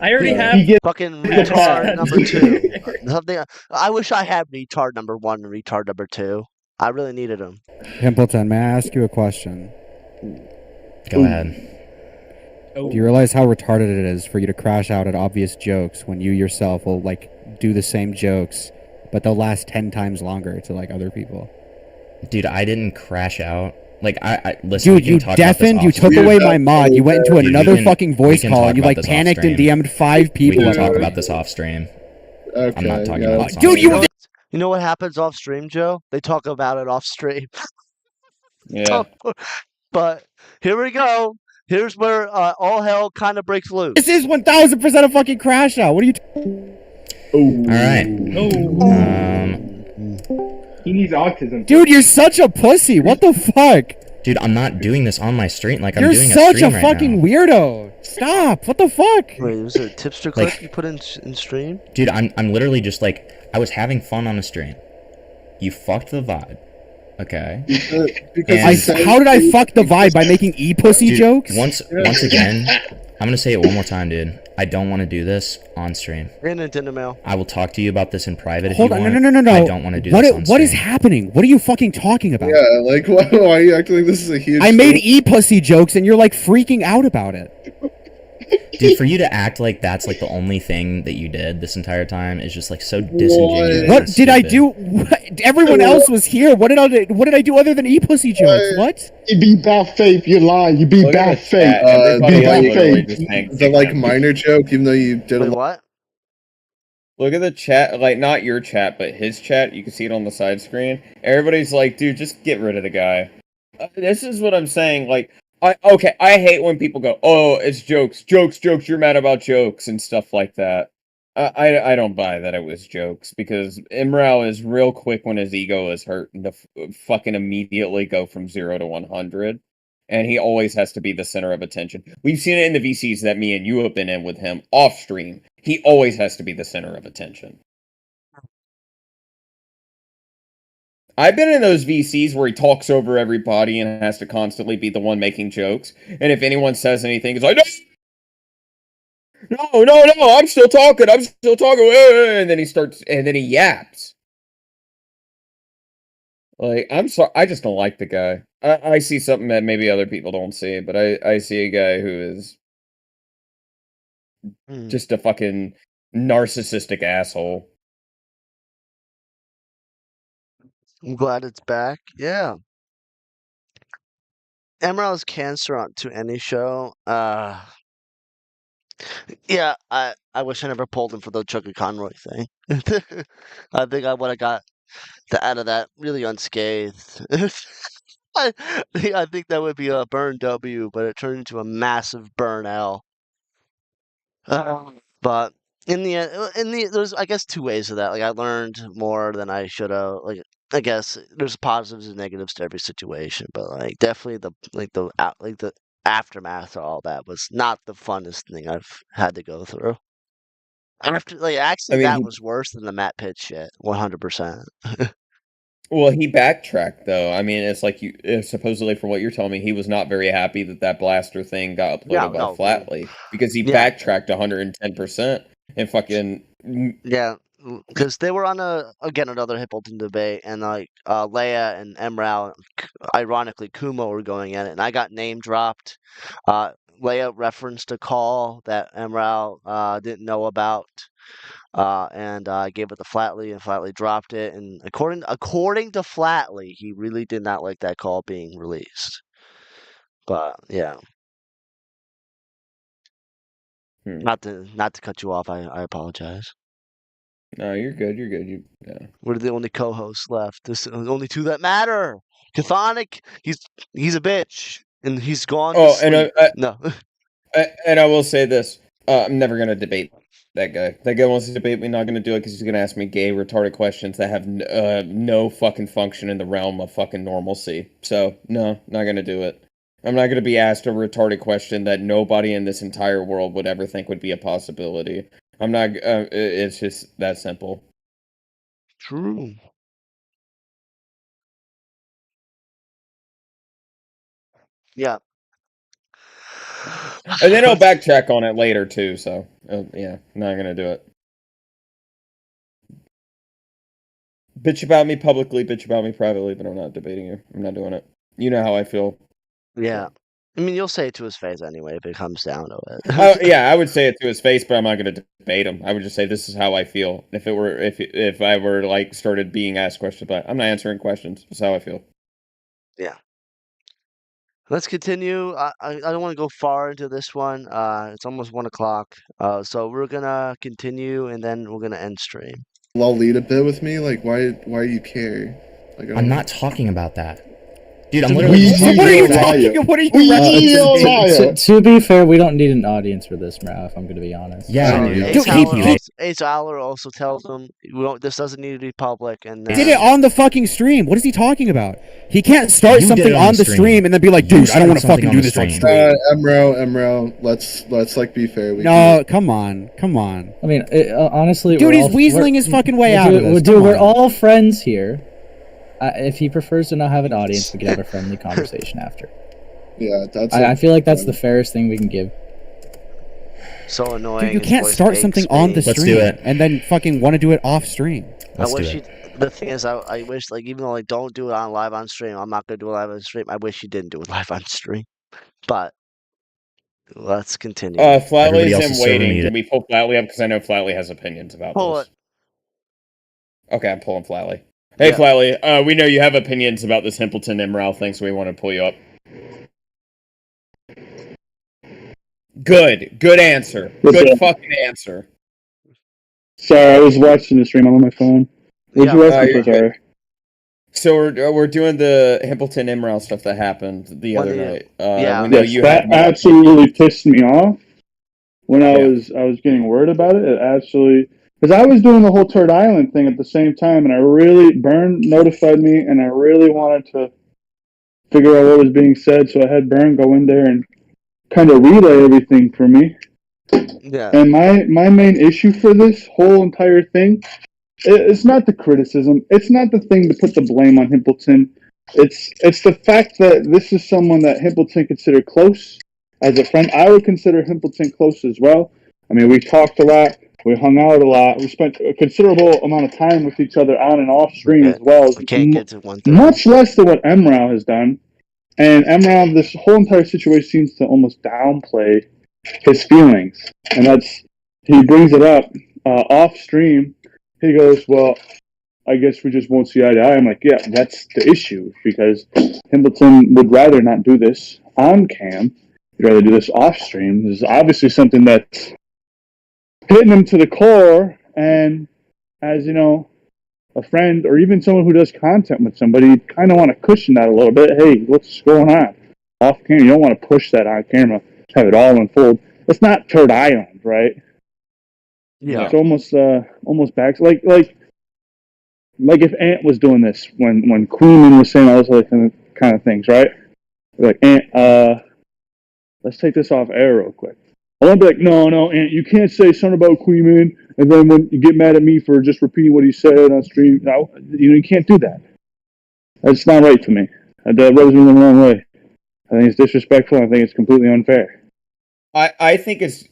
S16: I
S9: already have
S1: fucking retard number 2. Something. I wish I had retard number 1 and retard number 2. I really needed them.
S12: Pimpleton, may I ask you a question?
S10: Go ahead.
S12: Do you realize how retarded it is for you to crash out at obvious jokes when you yourself will do the same jokes, but they'll last 10 times longer to other people?
S10: Dude, I didn't crash out. I listen.
S12: Dude, you deafened. You took away my mod. You went into another fucking voice call, and you panicked and DM'd 5 people.
S10: We can talk about this off stream.
S14: Okay,
S10: I'm not talking about this.
S1: Dude, you know what happens off stream, Joe? They talk about it off stream.
S2: Yeah.
S1: But here we go. Here's where all hell kind of breaks loose.
S12: This is 1000% a fucking crash out. What are you?
S10: All right.
S16: He needs autism.
S12: Dude, you're such a pussy. What the fuck?
S10: Dude, I'm not doing this on my stream. I'm
S12: You're
S10: doing
S12: such
S10: a
S12: a fucking weirdo. Stop. What the fuck?
S1: Wait, was it a tipster clip you put in stream?
S10: Dude, I'm literally just I was having fun on a stream. You fucked the vibe. Okay.
S12: How did I fuck the vibe by making e-pussy jokes?
S10: Once again, I'm gonna say it one more time, dude. I don't want to do this on stream.
S1: In Nintendo Mail.
S10: I will talk to you about this in private if
S12: Hold
S10: you
S12: on,
S10: want.
S12: no.
S10: I don't want to do this on stream.
S12: What is happening? What are you fucking talking about?
S14: Yeah, why are you acting like this is a huge
S12: I made e-pussy jokes and you're freaking out about it.
S10: Dude, for you to act like that's the only thing that you did this entire time is just so disingenuous.
S12: What did I do? Everyone else was here. What did I do other than e-pussy jokes? What?
S16: You be bad faith. You're lying. You be bad faith.
S14: The
S16: Be bad faith.
S14: minor joke, even though you did a
S1: what?
S2: Look at the chat, not your chat, but his chat. You can see it on the side screen. Everybody's dude, just get rid of the guy. This is what I'm saying. I hate when people go, oh, it's jokes, you're mad about jokes and stuff like that. I don't buy that it was jokes, because Imrao is real quick when his ego is hurt and to fucking immediately go from 0 to 100. And he always has to be the center of attention. We've seen it in the VCs that me and you have been in with him off stream. He always has to be the center of attention. I've been in those VCs where he talks over everybody and has to constantly be the one making jokes. And if anyone says anything, he's like, no, I'm still talking. And then he yaps. I'm sorry. I just don't like the guy. I see something that maybe other people don't see, but I see a guy who is just a fucking narcissistic asshole.
S1: I'm glad it's back. Yeah. Emerald's cancer to any show. Yeah, I wish I never pulled him for the Chucky Conroy thing. I think I would have got out of that really unscathed. I think that would be a burn W, but it turned into a massive burn L. But in the end, there's I guess two ways of that. Like I learned more than I should have. Like I guess there's positives and negatives to every situation, but like definitely the aftermath of all that was not the funnest thing I've had to go through. Actually, that was worse than the Matt Pitt shit. 100%.
S2: Well, he backtracked though. I mean, it's like supposedly from what you're telling me, he was not very happy that blaster thing got uploaded by Flatly because he backtracked 110% and fucking
S1: yeah, because they were on another Hippleton debate, and like Leia and Emral, ironically Kumo were going at it, and I got name dropped. Leia referenced a call that Emral didn't know about. And I gave it to Flatley, and Flatley dropped it. And according to Flatley, he really did not like that call being released. But yeah, not to cut you off. I apologize.
S2: No, you're good. You're good.
S1: We're the only co-hosts left. There's only two that matter. Chthonic, he's a bitch, and he's gone.
S2: Oh, and
S1: no.
S2: And I will say this: I'm never gonna debate that guy. That guy wants to debate me. Not gonna do it because he's gonna ask me gay, retarded questions that have no fucking function in the realm of fucking normalcy. So no, not gonna do it. I'm not gonna be asked a retarded question that nobody in this entire world would ever think would be a possibility. I'm not. It's just that simple.
S1: True. Yeah.
S2: And then I'll backtrack on it later too. So yeah, not gonna do it. Bitch about me publicly, bitch about me privately, but I'm not debating you. I'm not doing it. You know how I feel.
S1: Yeah. I mean, you'll say it to his face anyway if it comes down to it.
S2: Yeah, I would say it to his face, but I'm not going to debate him. I would just say this is how I feel. If I were like started being asked questions, but I'm not answering questions. That's how I feel.
S1: Yeah. Let's continue. I don't want to go far into this one. It's almost 1 o'clock. So we're gonna continue, and then we're gonna end stream.
S14: Lolita bit with me. Like, why do you care? Like,
S10: I'm not talking about that. Dude, I'm literally.
S12: What are you talking? What are you referencing?
S15: To be fair, we don't need an audience for this, Ralph. I'm going to be honest.
S10: Yeah,
S1: Ace Aller also tells him this doesn't need to be public, and
S12: did it on the fucking stream. What is he talking about? He can't start something on the stream and then be like, "Dude, I don't want to fucking do this on stream."
S14: Emro, let's like be fair.
S12: No, come on.
S15: I mean, honestly,
S12: dude, he's weaseling his fucking way out of this.
S15: Dude, we're all friends here. If he prefers to not have an audience, we can have a friendly conversation after.
S14: Yeah,
S15: I feel like that's the fairest thing we can give.
S1: So annoying.
S12: Dude, you can't start something on the stream and then fucking want to do it off stream.
S1: The thing is, I wish, like, even though like don't do it live on stream, I'm not gonna do it live on stream. I wish you didn't do it live on stream. But let's continue.
S2: Flatley's in waiting. Can we pull Flatley up because I know Flatley has opinions about this. Okay, I'm pulling Flatley. Hey, yeah. Flatley, we know you have opinions about this Himpleton Emerald thing, so we want to pull you up. Good answer. Good fucking answer.
S6: Sorry, I was watching the stream. I'm on my phone. What you asking for, sorry?
S2: So we're doing the Himpleton Emerald stuff that happened the other night.
S6: That absolutely pissed me off when I was getting word about it. It actually. Because I was doing the whole Turd Island thing at the same time, and Byrne notified me, and I really wanted to figure out what was being said, so I had Byrne go in there and kind of relay everything for me.
S1: Yeah.
S6: And my main issue for this whole entire thing, it's not the criticism, it's not the thing to put the blame on Himpleton. It's the fact that this is someone that Himpleton considered close as a friend. I would consider Himpleton close as well. I mean, we talked a lot. We hung out a lot. We spent a considerable amount of time with each other on and off stream as well.
S1: We can't get to one thing.
S6: Much less than what Emrao has done. And Emrao, this whole entire situation seems to almost downplay his feelings. And he brings it up off stream. He goes, well, I guess we just won't see eye to eye. I'm like, yeah, that's the issue, because Hambleton would rather not do this on cam. He'd rather do this off stream. This is obviously something that's hitting him to the core, and as you know, a friend or even someone who does content with somebody, you kind of want to cushion that a little bit. Hey, what's going on off camera? You don't want to push that on camera, have it all unfold. It's not Turd Island, right?
S1: Yeah.
S6: It's almost back like if Ant was doing this when Kuihman was saying all those other kind of things, right? Like, Ant, let's take this off air real quick. I want to be like, no, Ant, you can't say something about Kuihman, and then when you get mad at me for just repeating what he said on stream, you can't do that. That's not right to me. That rubs me the wrong way. I think it's disrespectful. I think it's completely unfair.
S2: I think it's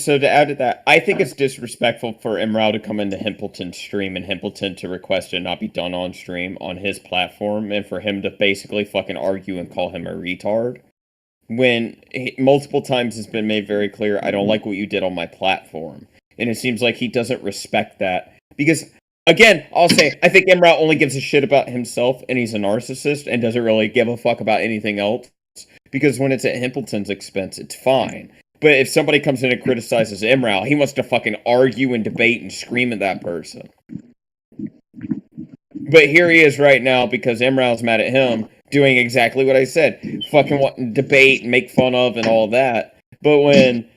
S2: so to add to that, I think it's disrespectful for Imrao to come into Hempleton's stream and Hempleton to request it not be done on stream on his platform, and for him to basically fucking argue and call him a retard when multiple times it's been made very clear, I don't like what you did on my platform, and it seems like he doesn't respect that because. Again, I'll say, I think Imrao only gives a shit about himself, and he's a narcissist, and doesn't really give a fuck about anything else. Because when it's at Hempleton's expense, it's fine. But if somebody comes in and criticizes Imrao, he wants to fucking argue and debate and scream at that person. But here he is right now, because Imrao's mad at him, doing exactly what I said. Fucking wanting to debate and make fun of and all that. But when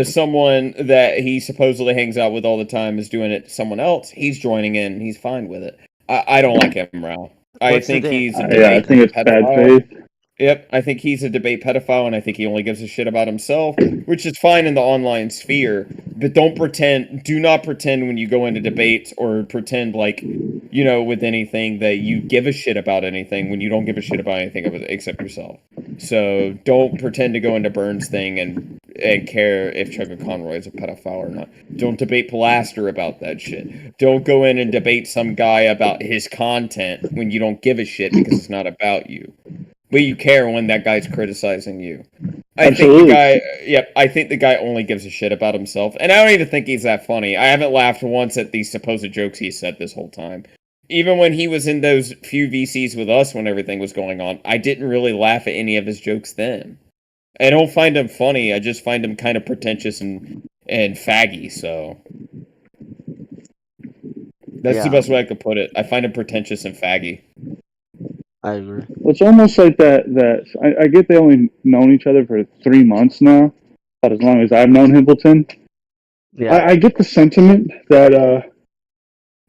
S2: someone that he supposedly hangs out with all the time is doing it to someone else, he's joining in and he's fine with it. I don't like Imrao. I think he's a debate
S6: I think it's bad faith.
S2: Yep, I think he's a debate pedophile, and I think he only gives a shit about himself, which is fine in the online sphere. But do not pretend when you go into debates or pretend like, with anything that you give a shit about anything when you don't give a shit about anything except yourself. So don't pretend to go into Burns' thing and care if Chugga Conroy is a pedophile or not. Don't debate Pilaster about that shit. Don't go in and debate some guy about his content when you don't give a shit because it's not about you. But you care when that guy's criticizing you. I think the guy only gives a shit about himself. And I don't even think he's that funny. I haven't laughed once at these supposed jokes he said this whole time. Even when he was in those few VCs with us when everything was going on, I didn't really laugh at any of his jokes then. I don't find him funny, I just find him kind of pretentious and faggy, so... That's the best way I could put it. I find him pretentious and faggy.
S1: I agree.
S6: It's almost like that I get they only known each other for 3 months now, about as long as I've known Hempleton.
S1: Yeah.
S6: I get the sentiment that, oh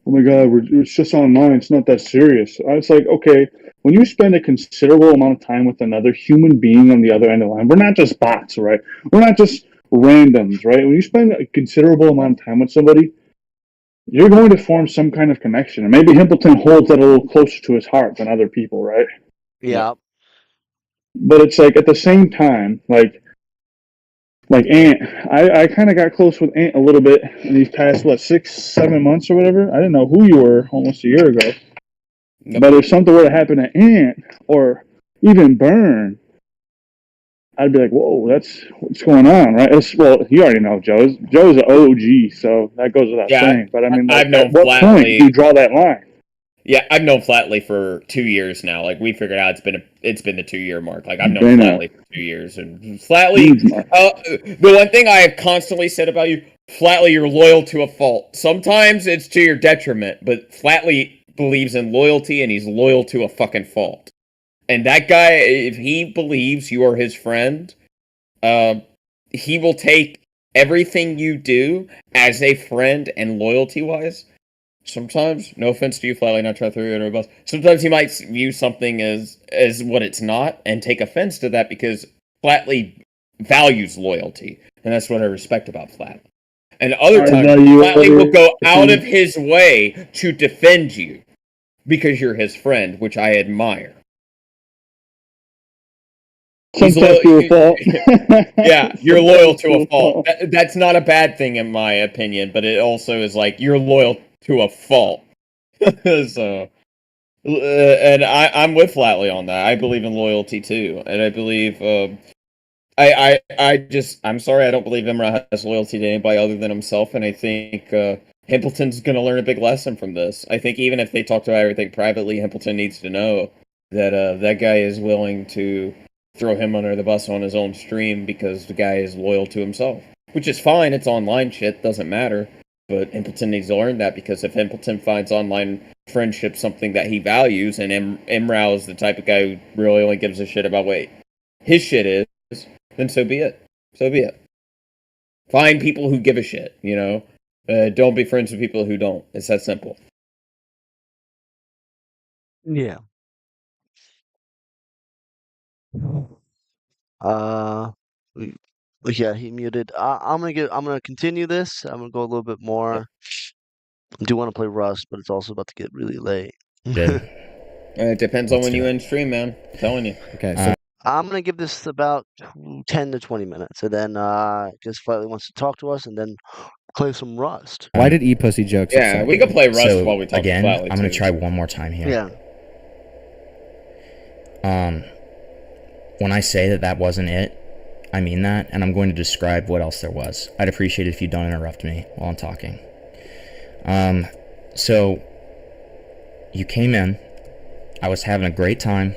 S6: my god, it's just online, it's not that serious. It's like, okay, when you spend a considerable amount of time with another human being on the other end of the line, we're not just bots, right? We're not just randoms, right? When you spend a considerable amount of time with somebody, you're going to form some kind of connection. And maybe Hempleton holds that a little closer to his heart than other people, right?
S1: Yeah.
S6: But it's like, at the same time, like Ant, I kind of got close with Ant a little bit in these past, 6-7 months or whatever. I didn't know who you were almost a year ago. Yep. But if something were to happen to Ant, or even Burn, I'd be like, whoa, what's going on, right? Well, you already know Joe's an OG, so that goes without saying. But I mean, at what point do you draw that line?
S2: Yeah, I've known Flatley for 2 years now. Like, we figured out it's been the 2-year mark. Like, I've known Flatley for 2 years, and Flatley. The one thing I have constantly said about you, Flatley, you're loyal to a fault. Sometimes it's to your detriment, but Flatley believes in loyalty, and he's loyal to a fucking fault. And that guy, if he believes you are his friend, he will take everything you do as a friend and loyalty-wise. Sometimes, no offense to you, Flatley, not trying to throw you under a bus. Sometimes he might view something as what it's not and take offense to that because Flatley values loyalty. And that's what I respect about Flatley. And other times, Flatley will go out of his way to defend you because you're his friend, which I admire.
S6: Sometimes to a fault.
S2: Yeah, you're loyal to a fault. That's not a bad thing in my opinion, but it also is like you're loyal to a fault. So, and I'm with Flatley on that. I believe in loyalty too, and I believe I'm sorry, I don't believe Imra has loyalty to anybody other than himself, and I think Himpleton's going to learn a big lesson from this. I think even if they talk about everything privately, Himpleton needs to know that that guy is willing to throw him under the bus on his own stream because the guy is loyal to himself. Which is fine, it's online shit, doesn't matter. But Himpleton needs to learn that, because if Himpleton finds online friendship something that he values, and Imrao is the type of guy who really only gives a shit about what his shit is, then so be it. So be it. Find people who give a shit, you know? Don't be friends with people who don't. It's that simple.
S1: Yeah. Yeah, he muted. I'm gonna continue this. I'm gonna go a little bit more. I do want to play Rust, but it's also about to get really late.
S2: It depends on when you end stream, man. I'm telling you.
S12: Okay, so
S1: I'm gonna give this about 10 to 20 minutes, and then just Flatly wants to talk to us, and then play some Rust.
S12: why did E-Pussy jokes?
S2: Yeah, we can play Rust
S10: So,
S2: while we talk
S10: again,
S2: to Flatly,
S10: I'm going to
S2: too.
S10: try one more time here.
S1: Yeah.
S10: When I say that wasn't it, I mean that, and I'm going to describe what else there was. I'd appreciate it if you don't interrupt me while I'm talking. So, you came in, I was having a great time,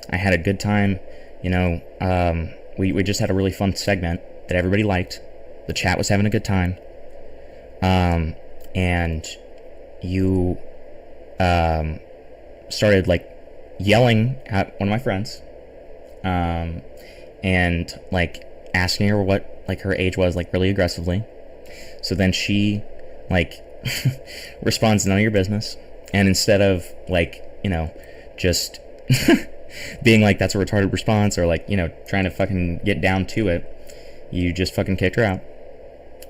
S10: I had a good time, you know, we just had a really fun segment that everybody liked, the chat was having a good time, and you, started, like, yelling at one of my friends, and, like, asking her what, like, her age was, like, really aggressively. So then she, like, responds, none of your business. And instead of, like, you know, just being like, that's a retarded response, or, like, you know, trying to fucking get down to it, you just fucking kicked her out.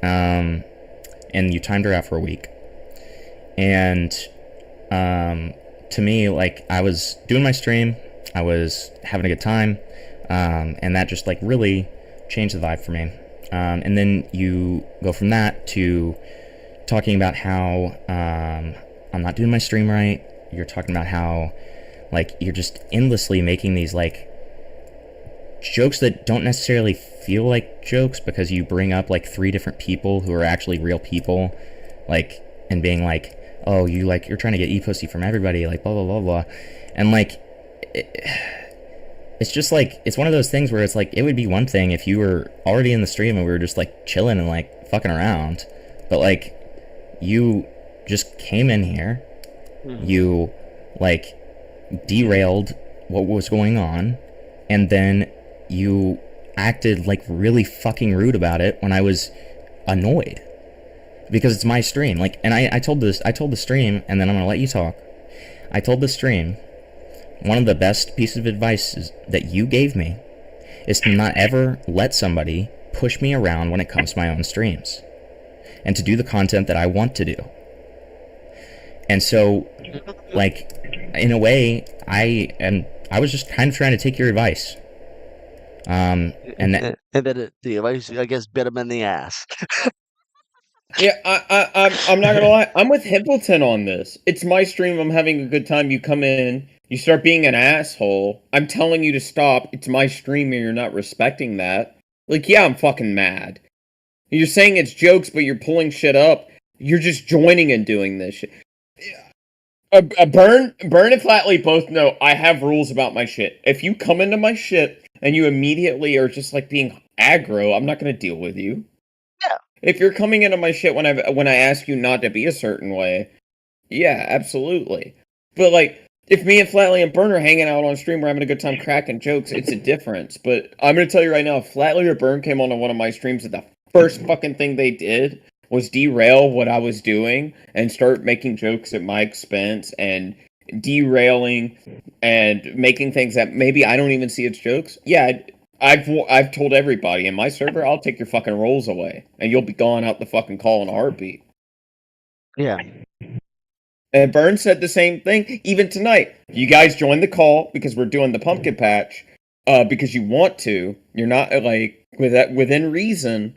S10: And you timed her out for a week. And, to me, like, I was doing my stream, I was having a good time, and that just, like, really changed the vibe for me. And then you go from that to talking about how I'm not doing my stream right. You're talking about how, like, you're just endlessly making these, like, jokes that don't necessarily feel like jokes, because you bring up, like, 3 different people who are actually real people, like, and being like, oh, you're trying to get e-pussy from everybody, like, blah, blah, blah, blah. And, like, it's just, like, it's one of those things where it's, like, it would be one thing if you were already in the stream and we were just, like, chilling and, like, fucking around. But, like, you just came in here, you, like, derailed what was going on, and then you acted, like, really fucking rude about it when I was annoyed. Because it's my stream. Like, and I told the stream, and then I'm gonna let you talk. I told the stream, one of the best pieces of advice that you gave me is to not ever let somebody push me around when it comes to my own streams, and to do the content that I want to do. And so, like, in a way, I was just kind of trying to take your advice. And
S1: then the advice, I guess, bit him in the ass.
S2: Yeah, I'm not gonna lie. I'm with Himpleton on this. It's my stream. I'm having a good time. You come in, you start being an asshole. I'm telling you to stop. It's my stream, and you're not respecting that. Like, yeah, I'm fucking mad. You're saying it's jokes, but you're pulling shit up. You're just joining and doing this shit. Burn and Flatly both know I have rules about my shit. If you come into my shit and you immediately are just, like, being aggro, I'm not gonna deal with you.
S1: Yeah.
S2: If you're coming into my shit when I ask you not to be a certain way, yeah, absolutely. But, like, if me and Flatly and Burn are hanging out on stream, we're having a good time cracking jokes, it's a difference. But I'm gonna tell you right now, if Flatly or Burn came onto one of my streams, the first fucking thing they did was derail what I was doing and start making jokes at my expense and derailing and making things that maybe I don't even see as jokes. Yeah, I've told everybody in my server, I'll take your fucking rolls away, and you'll be gone out the fucking call in a heartbeat.
S1: Yeah.
S2: And Burns said the same thing, even tonight. You guys joined the call because we're doing the pumpkin patch, because you want to. You're not, like, within reason.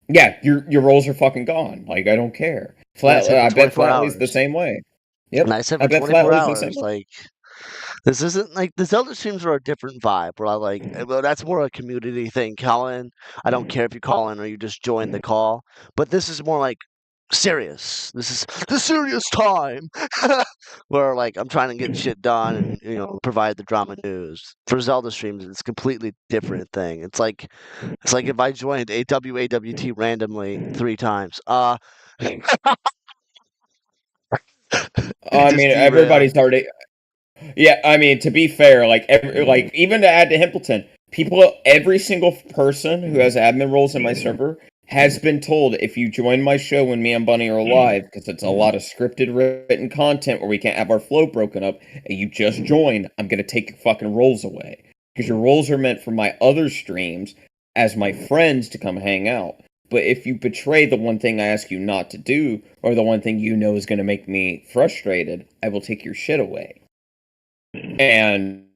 S2: Yeah, your rolls are fucking gone. Like, I don't care. I bet Flatly's the same way. Yep.
S1: And I said
S2: I
S1: for
S2: bet
S1: 24
S2: Flatly's
S1: hours,
S2: the same way.
S1: like, This isn't like the Zelda streams are a different vibe. Where I like, well, that's more a community thing. Call in. I don't care if you call in or you just join the call. But this is more like serious. This is the serious time where like I'm trying to get shit done and provide the drama news. For Zelda streams, it's a completely different thing. It's like if I joined AWAWT randomly 3 times.
S2: I
S1: Just
S2: mean,
S1: derail.
S2: everybody's already. Yeah, I mean, to be fair, like even to add to Himpleton, every single person who has admin roles in my server has been told if you join my show when me and Bunny are live, because it's a lot of scripted written content where we can't have our flow broken up, and you just join, I'm gonna take your fucking roles away. Because your roles are meant for my other streams as my friends to come hang out. But if you betray the one thing I ask you not to do, or the one thing you know is gonna make me frustrated, I will take your shit away. And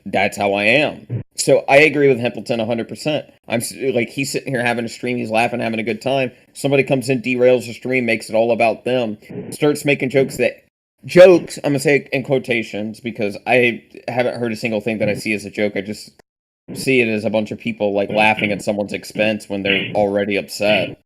S2: that's how I am. So I agree with Hempleton 100%. I'm like, he's sitting here having a stream, he's laughing, having a good time. Somebody comes in, derails the stream, makes it all about them, starts making jokes, I'm gonna say in quotations, because I haven't heard a single thing that I see as a joke. I just see it as a bunch of people like laughing at someone's expense when they're already upset.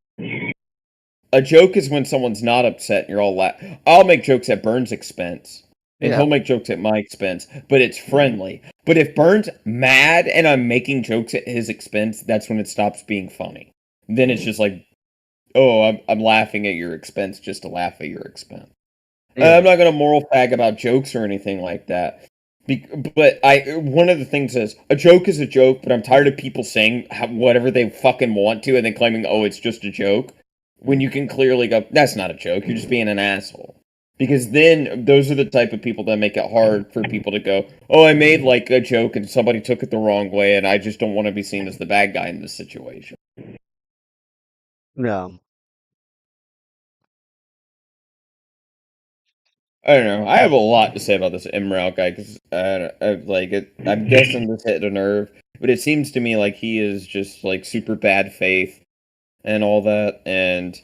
S2: A joke is when someone's not upset and you're all I'll make jokes at Burns' expense. And he'll make jokes at my expense, but it's friendly. But if Burns mad and I'm making jokes at his expense, that's when it stops being funny. Then it's just like, oh, I'm laughing at your expense just to laugh at your expense. I'm not gonna moral fag about jokes or anything like that. But one of the things is, a joke is a joke, but I'm tired of people saying whatever they fucking want to and then claiming, oh, it's just a joke. When you can clearly go, that's not a joke, you're just being an asshole. Because then those are the type of people that make it hard for people to go, oh, I made like a joke and somebody took it the wrong way and I just don't want to be seen as the bad guy in this situation.
S1: No.
S2: I don't know. I have a lot to say about this Imral guy because I'm guessing this hit a nerve, but it seems to me like he is just like super bad faith and all that, and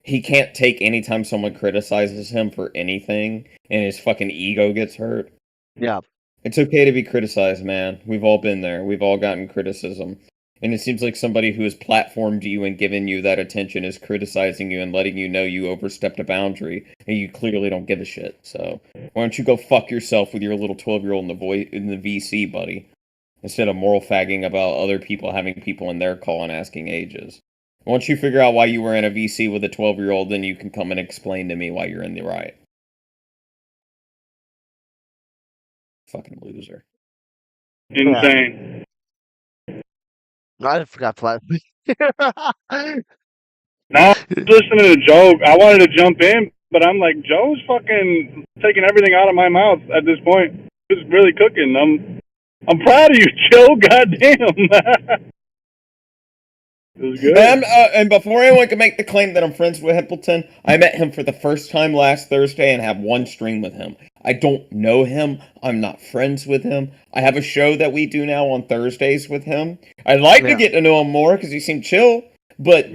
S2: he can't take any time someone criticizes him for anything, and his fucking ego gets hurt.
S1: Yeah.
S2: It's okay to be criticized, man. We've all been there. We've all gotten criticism. And it seems like somebody who has platformed you and given you that attention is criticizing you and letting you know you overstepped a boundary, and you clearly don't give a shit. So, why don't you go fuck yourself with your little 12-year-old in the VC, buddy? Instead of moral fagging about other people having people in their call and asking ages. Once you figure out why you were in a VC with a 12-year-old, then you can come and explain to me why you're in the right. Fucking loser.
S6: Insane.
S1: I forgot flat.
S6: Now, listening to Joe, I wanted to jump in, but I'm like, Joe's fucking taking everything out of my mouth at this point. He's really cooking. I'm proud of you, Joe. Goddamn. It was good.
S2: And before anyone can make the claim that I'm friends with Himpleton, I met him for the first time last Thursday and have one stream with him. I don't know him. I'm not friends with him. I have a show that we do now on Thursdays with him. I'd like to get to know him more because he seemed chill, but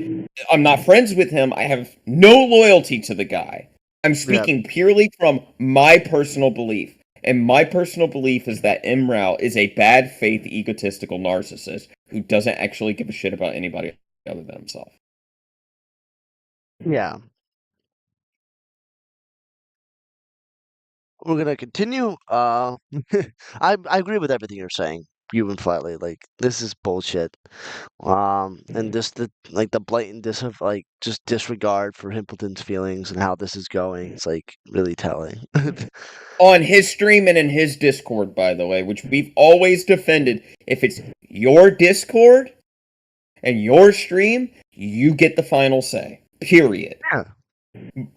S2: I'm not friends with him. I have no loyalty to the guy. I'm speaking purely from my personal belief. And my personal belief is that Imral is a bad faith, egotistical narcissist who doesn't actually give a shit about anybody other than himself.
S1: Yeah. We're gonna continue. I agree with everything you're saying, even flatly. Like, this is bullshit. And the blatant just disregard for Himpleton's feelings and how this is going. It's like really telling.
S2: On his stream and in his Discord, by the way, which we've always defended. If it's your Discord and your stream, you get the final say. Period.
S1: Yeah.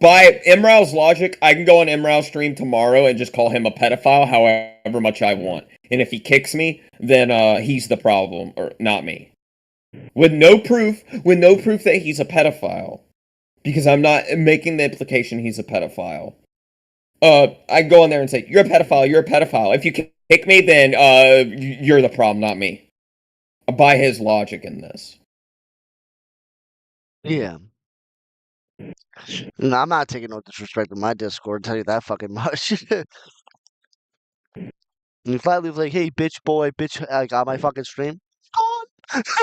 S2: By Imral's logic, I can go on Imral's stream tomorrow and just call him a pedophile however much I want. And if he kicks me, then he's the problem, or not me. With no proof that he's a pedophile. Because I'm not making the implication he's a pedophile. I can go on there and say, you're a pedophile. If you kick me, then you're the problem, not me. By his logic in this.
S1: Yeah. No, I'm not taking no disrespect to my Discord, tell you that fucking much. And he flatly was like, "Hey, bitch, boy, bitch, I got my fucking stream. Gone,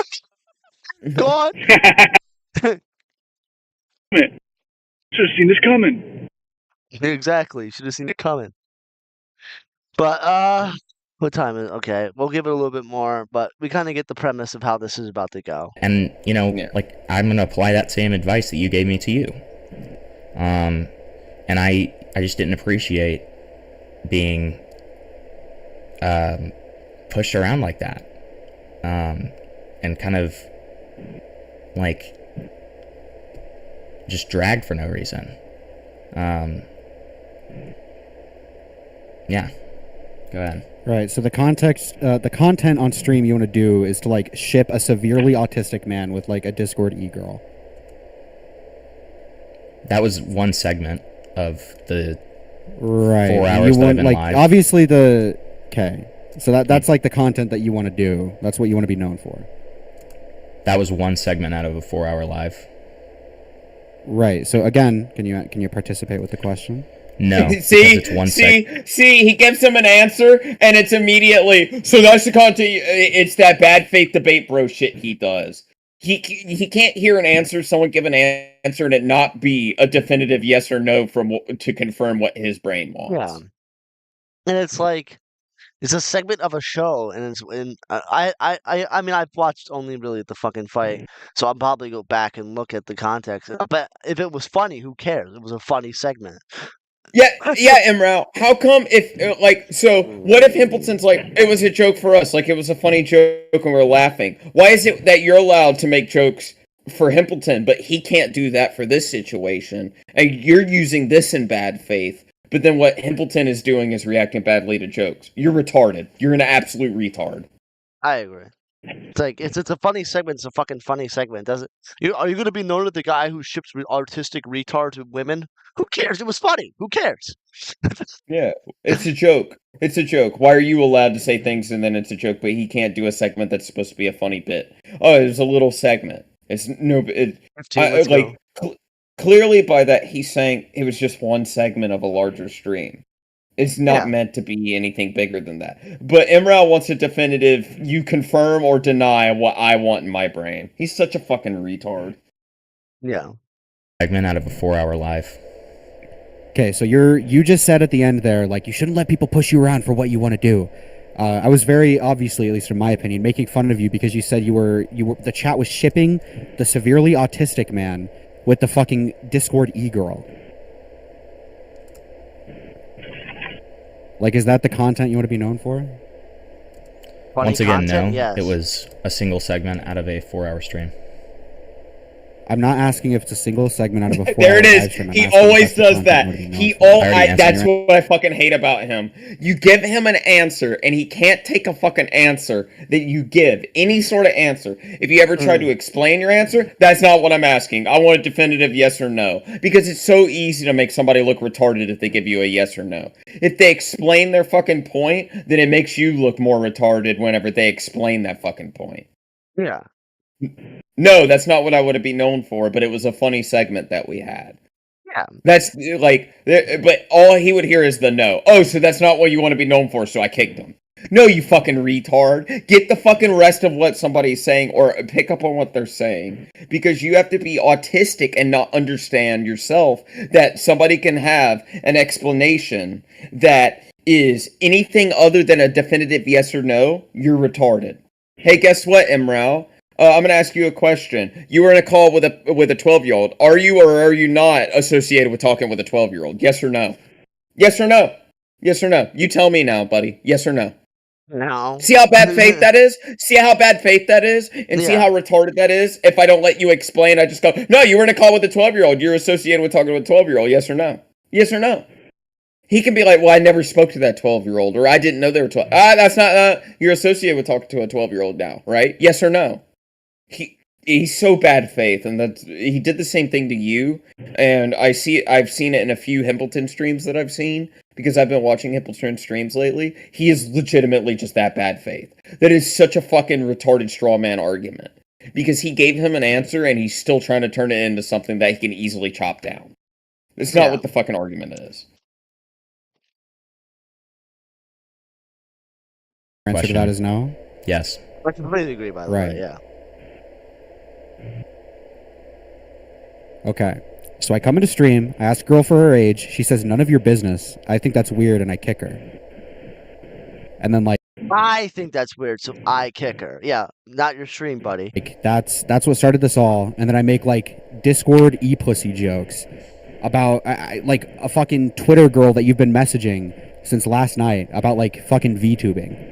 S1: gone."
S6: Should have seen this coming.
S1: Exactly. Should have seen it coming. But what time is? Okay, we'll give it a little bit more, but we kind of get the premise of how this is about to go.
S10: And like I'm gonna apply that same advice that you gave me to you. And I just didn't appreciate being pushed around like that, and kind of like just dragged for no reason. Yeah, go ahead.
S12: Right. So the content on stream you want to do is to like ship a severely autistic man with like a Discord e-girl.
S10: That was one segment of the
S12: Right.
S10: 4 hours that I've been
S12: like
S10: live.
S12: obviously okay. So that's like the content that you want to do. That's what you want to be known for.
S10: That was one segment out of a 4-hour live.
S12: Right. So again, can you participate with the question?
S10: No.
S2: See, he gives him an answer, and it's immediately. So that's the content. It's that bad faith debate bro shit he does. He can't hear an answer, someone give an answer, and it not be a definitive yes or no to confirm what his brain wants.
S1: Yeah, and it's like it's a segment of a show, and I mean I've watched only really the fucking fight, so I'll probably go back and look at the context. But if it was funny, who cares? It was a funny segment.
S2: Yeah, Imrao. How come what if Himpleton's like, it was a joke for us, like it was a funny joke and we're laughing? Why is it that you're allowed to make jokes for Himpleton, but he can't do that for this situation, and you're using this in bad faith, but then what Himpleton is doing is reacting badly to jokes? You're retarded. You're an absolute retard.
S1: I agree. It's like it's a funny segment. It's a fucking funny segment, does it? Are you going to be known as the guy who ships artistic retards with women? Who cares? It was funny. Who cares?
S2: Yeah, it's a joke. It's a joke. Why are you allowed to say things and then it's a joke, but he can't do a segment that's supposed to be a funny bit? Oh, it's a little segment. It's no. Clearly by that he's saying it was just one segment of a larger stream. It's not meant to be anything bigger than that. But Imrao wants a definitive, you confirm or deny what I want in my brain. He's such a fucking retard.
S1: Yeah.
S10: Segment out of a 4-hour live.
S12: Okay, so you just said at the end there, like, you shouldn't let people push you around for what you want to do. I was very obviously, at least in my opinion, making fun of you because you said you were the chat was shipping the severely autistic man with the fucking Discord e-girl. Like, is that the content you want to be known for?
S1: Funny
S10: Once again,
S1: content?
S10: no.
S1: Yes.
S10: It was a single segment out of a 4-hour stream.
S12: I'm not asking if it's a single segment out of a 4-hour
S2: There it
S12: live
S2: is.
S12: stream. I'm
S2: He
S12: asking
S2: always
S12: if that's the
S2: does
S12: content
S2: that.
S12: you want to be known
S2: He
S12: for.
S2: that's what I fucking hate about him. You give him an answer, and he can't take a fucking answer that you give. Any sort of answer. If you ever try to explain your answer, that's not what I'm asking. I want a definitive yes or no. Because it's so easy to make somebody look retarded if they give you a yes or no. If they explain their fucking point, then it makes you look more retarded whenever they explain that fucking point.
S1: Yeah.
S2: No, that's not what I would have been known for, but it was a funny segment that we had.
S1: Yeah.
S2: That's like, but all he would hear is the no. Oh, so that's not what you want to be known for, so I kicked him. No, you fucking retard. Get the fucking rest of what somebody's saying or pick up on what they're saying. Because you have to be autistic and not understand yourself that somebody can have an explanation that is anything other than a definitive yes or no. You're retarded. Hey, guess what, Imrao? I'm going to ask you a question. You were in a call with a 12-year-old. Are you or are you not associated with talking with a 12-year-old? Yes or no? Yes or no? Yes or no? You tell me now, buddy. Yes or no?
S1: No.
S2: See how bad faith that is? See how bad faith that is? And see how retarded that is? If I don't let you explain, I just go, no, you were in a call with a 12-year-old. You're associated with talking with a 12-year-old. Yes or no? Yes or no? He can be like, well, I never spoke to that 12-year-old, or I didn't know they were 12. That's not, you're associated with talking to a 12-year-old now, right? Yes or no? He's so bad faith, and he did the same thing to you. And I've seen it in a few Himpleton streams that I've seen because I've been watching Himpleton streams lately. He is legitimately just that bad faith. That is such a fucking retarded straw man argument because he gave him an answer and he's still trying to turn it into something that he can easily chop down. It's not what the fucking argument is.
S12: answer to that is no?
S10: Yes.
S1: I completely agree, by the way, yeah.
S12: Okay. So I come into stream, I ask a girl for her age, she says none of your business. I think that's weird and I kick her. And then like
S1: I think that's weird, so I kick her. Yeah, not your stream, buddy.
S12: that's what started this all. And then I make like Discord e-pussy jokes about like a fucking Twitter girl that you've been messaging since last night about like fucking VTubing.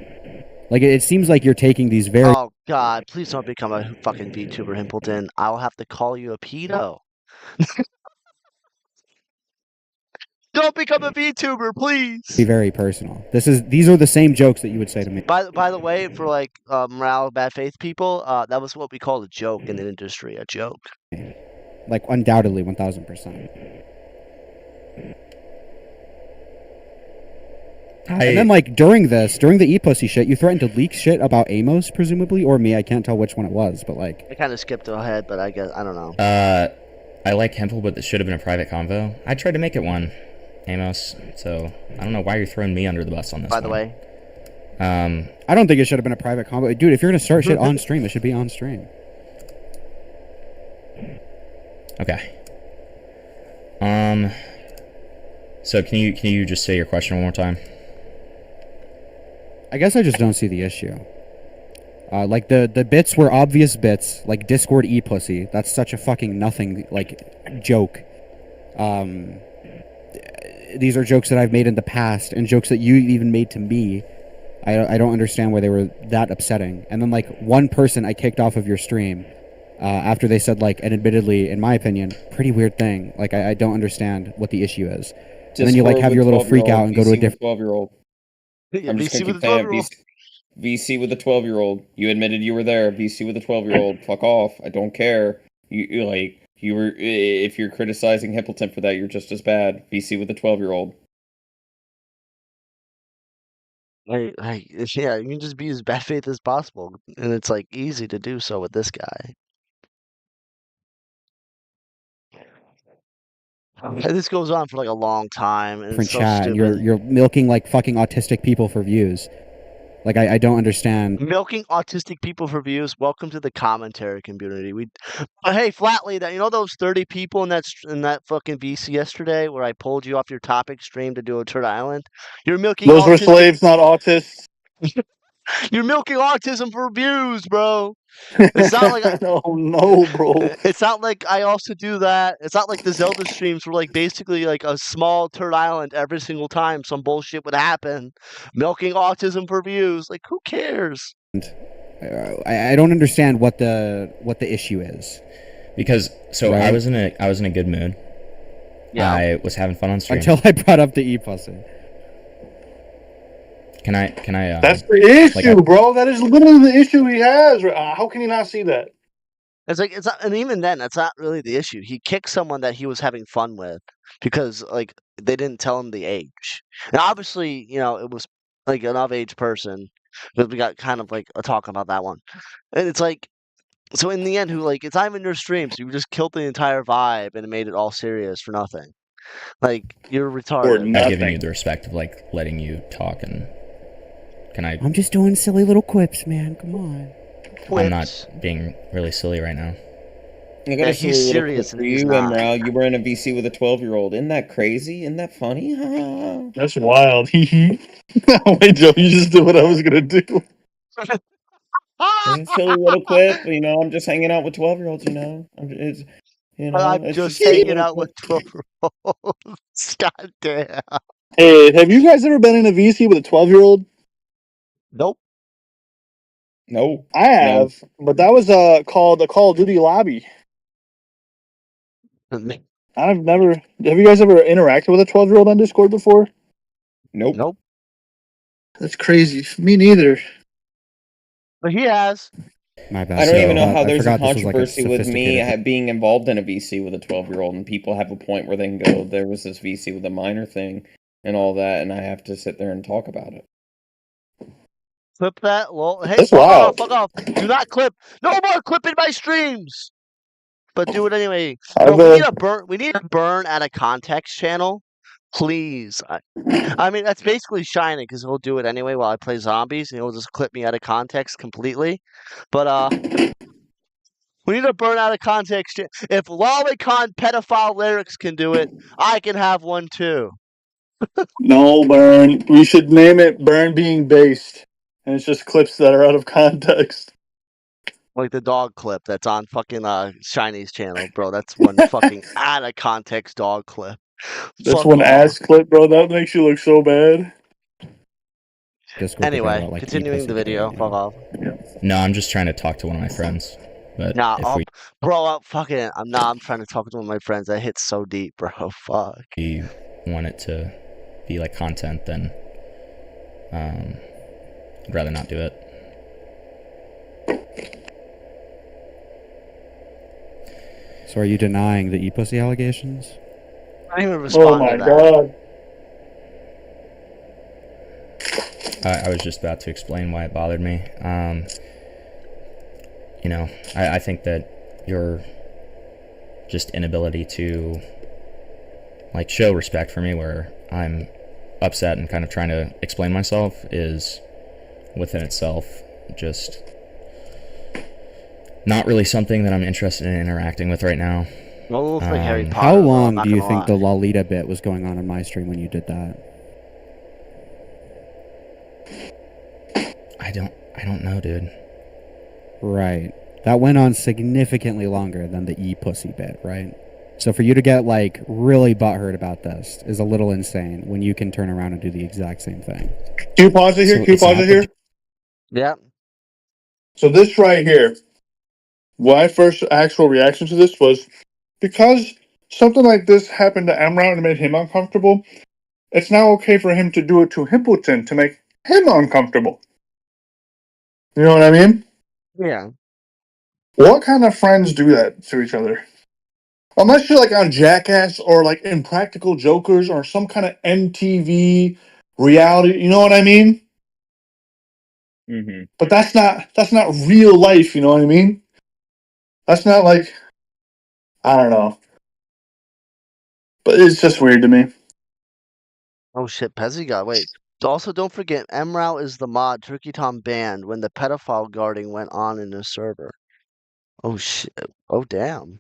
S12: Like it seems like you're taking these very
S1: Oh God, please don't become a fucking VTuber, Himpleton. I'll have to call you a pedo. Don't become a VTuber, please.
S12: be very personal. These are the same jokes that you would say to me.
S1: By the way, for like morale, bad faith people, that was what we call a joke in the industry, a joke.
S12: Like undoubtedly 1000%. And then like during the e-pussy shit, you threatened to leak shit about Amos, presumably, or me. I can't tell which one it was, but like
S1: I kind of skipped ahead, but I guess I don't know.
S10: I like Hempel, but it should have been a private convo. I tried to make it one, Amos. So I don't know why you're throwing me under the bus on this.
S1: By the way,
S12: I don't think it should have been a private convo, dude. If you're gonna start shit on stream, it should be on stream.
S10: Okay. So can you just say your question one more time?
S12: I guess I just don't see the issue. Like the bits were obvious bits, like Discord e-pussy. That's such a fucking nothing like joke. These are jokes that I've made in the past and jokes that you even made to me. I don't understand why they were that upsetting. And then like one person I kicked off of your stream after they said like an admittedly, in my opinion, pretty weird thing. Like I don't understand what the issue is. And then you like have your little freak out and go to a different
S2: 12-year-old. I'm just gonna keep saying it. VC with a 12-year-old. You admitted you were there. VC with a 12-year-old. Fuck off. I don't care. You were. If you're criticizing Hippleton for that, you're just as bad. VC with a 12-year-old.
S1: Yeah, you can just be as bad faith as possible, and it's like easy to do so with this guy. And this goes on for like a long time, and it's so
S12: chat. And you're milking like fucking autistic people for views. Like I don't understand.
S1: Milking autistic people for views. Welcome to the commentary community. Hey, Flatly, that those 30 people in that fucking VC yesterday where I pulled you off your topic stream to do a Turtle Island. You're milking.
S6: Those were slaves, not autists.
S1: You're milking autism for views, bro. It's not like
S6: no, bro.
S1: It's not like I also do that. It's not like the Zelda streams were like basically like a small Turtle Island every single time some bullshit would happen. Milking autism for views. Like, who cares?
S12: I don't understand what the issue is.
S10: Because right? I was in a good mood. Yeah. I was having fun on stream
S12: until I brought up the e-pussy.
S10: Can I?
S6: That's the issue, bro. That is literally the issue he has. How can you not see that?
S1: It's like it's not, and even then, that's not really the issue. He kicked someone that he was having fun with because like they didn't tell him the age, and obviously, it was like an of-age person. But we got kind of like a talk about that one, and it's like, so in the end, it's not even your stream, so you just killed the entire vibe and made it all serious for nothing. Like you're retarded.
S10: I'm giving you the respect of like letting you talk and. Can I?
S12: I'm just doing silly little quips, man. Come on.
S10: I'm not being really silly right now.
S2: I got
S1: he's serious.
S2: For you, Emerald, you were in a VC with a 12-year-old. Isn't that crazy? Isn't that funny?
S6: That's wild. Wait, Joe, you just did what I was gonna do.
S2: It's a silly little clip. I'm just hanging out with 12-year-olds.
S1: I'm just hanging out with 12-year-olds. God damn.
S6: Hey, have you guys ever been in a VC with a 12-year-old?
S1: Nope.
S2: No.
S6: I have, but that was called the Call of Duty lobby. I've never. Have you guys ever interacted with a 12-year-old on Discord before?
S2: Nope.
S6: That's crazy. Me neither.
S1: But he has.
S12: My bad.
S2: I don't even know how there's a controversy with me being involved in a VC with a 12-year-old, and people have a point where they can go, there was this VC with a minor thing and all that, and I have to sit there and talk about it.
S1: Clip that. Well, hey, fuck off. Do not clip. No more clipping my streams. But do it anyway. No, we need a burn at a context channel Please. I mean, that's basically Shining because he'll do it anyway while I play zombies, and he'll just clip me out of context completely. But we need to burn out of context. If lolicon pedophile lyrics can do it, I can have one too.
S6: No, Burn. We should name it Burn Being Based. And it's just clips that are out of context.
S1: Like the dog clip that's on fucking Shiny's channel, bro. That's one fucking out of context dog clip.
S6: That's
S1: Fuck
S6: one
S1: off.
S6: ass clip, bro. That makes you look so bad.
S1: Anyway, continuing the video. Fuck off.
S10: No, I'm just trying to talk to one of my friends. But
S1: Nah,
S10: if we
S1: bro, fucking, I'm trying to talk to one of my friends. That hits so deep, bro. Fuck.
S10: want it to be like content, then I'd rather not do it.
S12: So are you denying the e-pussy allegations?
S1: I didn't even respond to that.
S6: God.
S10: I was just about to explain why it bothered me. You know, I think that your just inability to like show respect for me where I'm upset and kind of trying to explain myself is within itself just not really something that I'm interested in interacting with right now.
S12: How long do you think the Lolita bit was going on my stream when you did that?
S10: I don't know, dude.
S12: Right. That went on significantly longer than the e-pussy bit, right? So for you to get, like, really butthurt about this is a little insane when you can turn around and do the exact same thing.
S6: Can you pause it here? Can you pause it here?
S1: Yeah.
S6: So this right here, my first actual reaction to this was because something like this happened to Amrout and made him uncomfortable, it's now okay for him to do it to Himpleton to make him uncomfortable. You know what I mean?
S1: Yeah.
S6: What kind of friends do that to each other? Unless you're like on Jackass or like Impractical Jokers or some kind of MTV reality, you know what I mean?
S2: Mm-hmm.
S6: But that's not real life, you know what I mean? That's not like, I don't know. But it's just weird to me.
S1: Oh shit, Pezzy got wait. Also, don't forget, MROW is the mod Turkey Tom banned when the pedophile guarding went on in his server. Oh shit. Oh damn.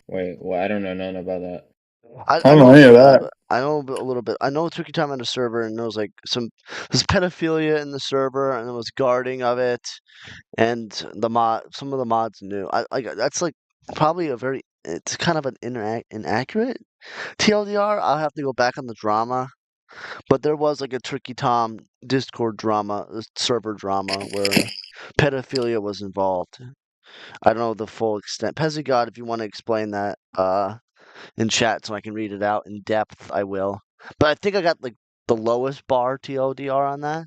S2: Wait, well, I don't know nothing about that.
S6: I don't know any of that.
S1: I know a little bit. I know Turkey Time had a server, and there was like there's pedophilia in the server, and there was guarding of it, and some of the mods knew. That's like probably it's kind of an inaccurate TLDR. I'll have to go back on the drama, but there was like a Turkey Tom Discord drama, server drama where pedophilia was involved. I don't know the full extent. Pezzy God, if you want to explain that, in chat so I can read it out in depth, I will. But I think I got like the lowest bar TLDR on that.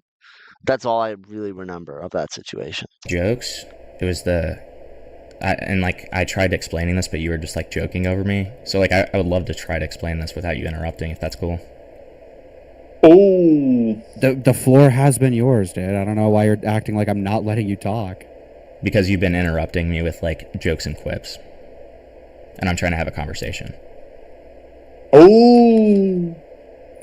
S1: That's all I really remember of that situation.
S10: Jokes. It was I tried explaining this, but you were just like joking over me. So like I would love to try to explain this without you interrupting, if that's cool.
S6: Oh,
S12: the floor has been yours, dude. I don't know why you're acting like I'm not letting you talk.
S10: Because you've been interrupting me with like jokes and quips. And I'm trying to have a conversation.
S6: Oh.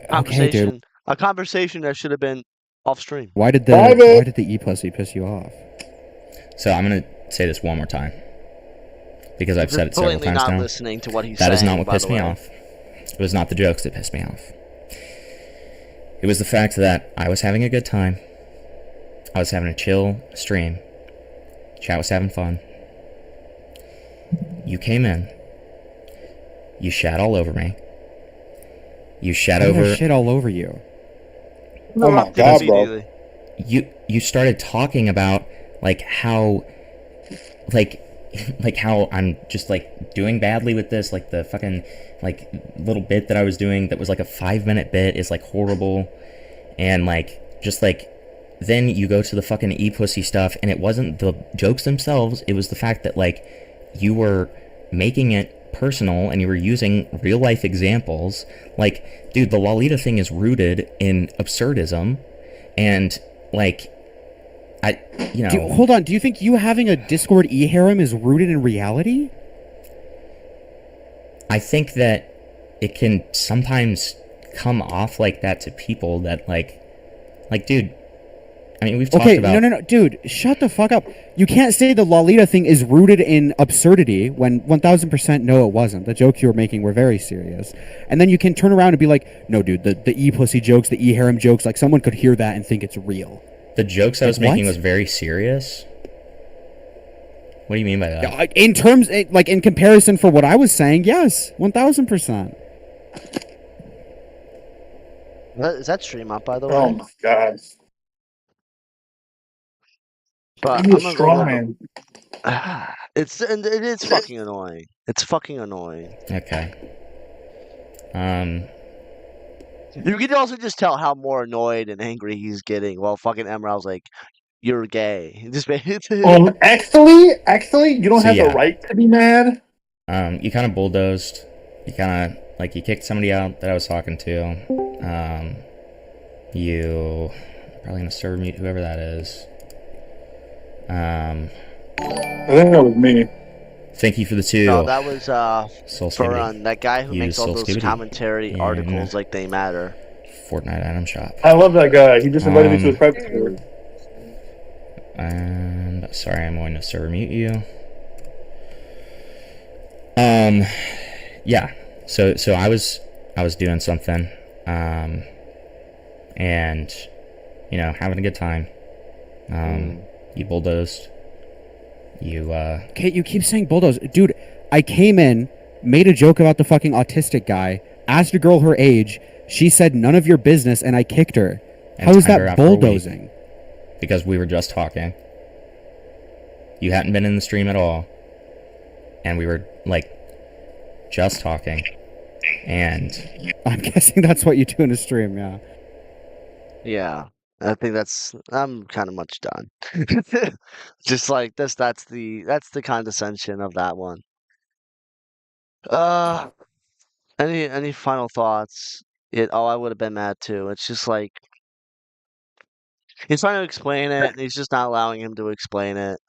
S1: Conversation.
S12: Okay, dude.
S1: A conversation that should have been off stream.
S12: Why did the e-pussy piss you off?
S10: So I'm gonna say this one more time. Because I've said it several times
S1: not
S10: now.
S1: Listening to what he's
S10: That
S1: saying,
S10: is not what
S1: by
S10: pissed
S1: the
S10: me
S1: way.
S10: off. It was not the jokes that pissed me off. It was the fact that I was having a good time. I was having a chill stream. Chat was having fun. You came in. You shat all over me. You shat over
S12: shit all over you.
S6: Oh my god, bro.
S10: You started talking about like how like how I'm just like doing badly with this, like the fucking like little bit that I was doing that was like a 5-minute bit is like horrible, and like just like then you go to the fucking e-pussy stuff, and it wasn't the jokes themselves, it was the fact that like you were making it personal and you were using real life examples. Like, dude, the Lolita thing is rooted in absurdism, and like
S12: hold on, do you think you having a Discord e-harem is rooted in reality?
S10: I think that it can sometimes come off like that to people that like dude, I mean, we've talked about...
S12: no, dude, shut the fuck up. You can't say the Lolita thing is rooted in absurdity when 1000% no, it wasn't. The jokes you were making were very serious. And then you can turn around and be like, no, dude, the e-pussy jokes, the e-harem jokes, like someone could hear that and think it's real.
S10: The jokes I was making was very serious? What do you mean by that?
S12: In terms, like in comparison for what I was saying, yes, 1000%.
S1: Is that stream up, by the way?
S6: Oh my god.
S1: But
S6: You're a straw man.
S1: It is fucking annoying. It's fucking annoying.
S10: Okay.
S1: You can also just tell how more annoyed and angry he's getting while fucking Emerald's like, "You're gay." Just
S6: Actually, you don't
S10: So,
S6: have
S10: yeah.
S6: the right to be mad.
S10: You kind of bulldozed. You kind of, like, you kicked somebody out that I was talking to. You probably gonna server mute whoever that is.
S6: I think that was me.
S10: Thank you for the 2.
S1: No, that was
S10: Soul
S1: Furon, that guy who
S10: Use
S1: makes all
S10: Soul
S1: those
S10: Skibidi.
S1: commentary
S10: And
S1: articles like they matter.
S10: Fortnite item shop.
S6: I love that guy. He just invited me to his private server.
S10: And sorry, I'm going to server mute you. Yeah. So I was doing something, and you know, having a good time. You bulldozed. You
S12: Okay, you keep saying bulldoze. Dude, I came in, made a joke about the fucking autistic guy, asked a girl her age, she said none of your business, and I kicked her.
S10: and
S12: How is
S10: timed her
S12: that
S10: out for a week
S12: bulldozing?
S10: because we were just talking. You hadn't been in the stream at all, and we were like just talking. And
S12: I'm guessing that's what you do in a stream, yeah.
S1: Yeah, I think I'm kind of much done. Just like this, that's the condescension of that one. Any final thoughts? I would have been mad too. It's just like he's trying to explain it, and he's just not allowing him to explain it.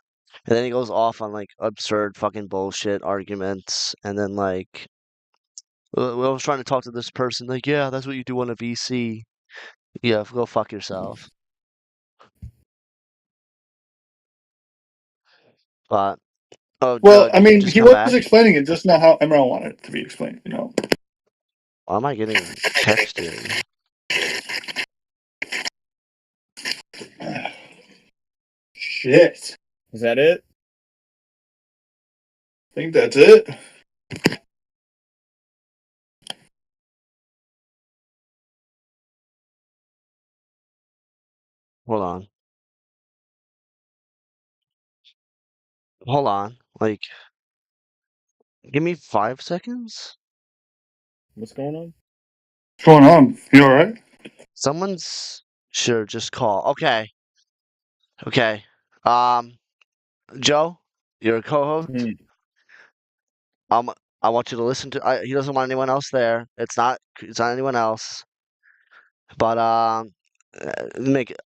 S1: And then he goes off on like absurd fucking bullshit arguments, and then like I was trying to talk to this person, like, yeah, that's what you do on a VC. Yeah, go fuck yourself. But
S6: Well, I
S1: did you
S6: mean,
S1: just
S6: he
S1: come
S6: was
S1: back?
S6: explaining it just not how Emerald wanted it to be explained, you know?
S1: Why am I getting texted?
S6: Shit.
S2: Is that it?
S6: I think that's it.
S1: Hold on. Hold on. Like, give me 5 seconds?
S2: What's going on?
S6: What's going on? You alright?
S1: Someone's... Sure, just call. Okay. Okay. Joe, you're a co-host. I want you to listen to... he doesn't want anyone else there. It's not anyone else. But, I'm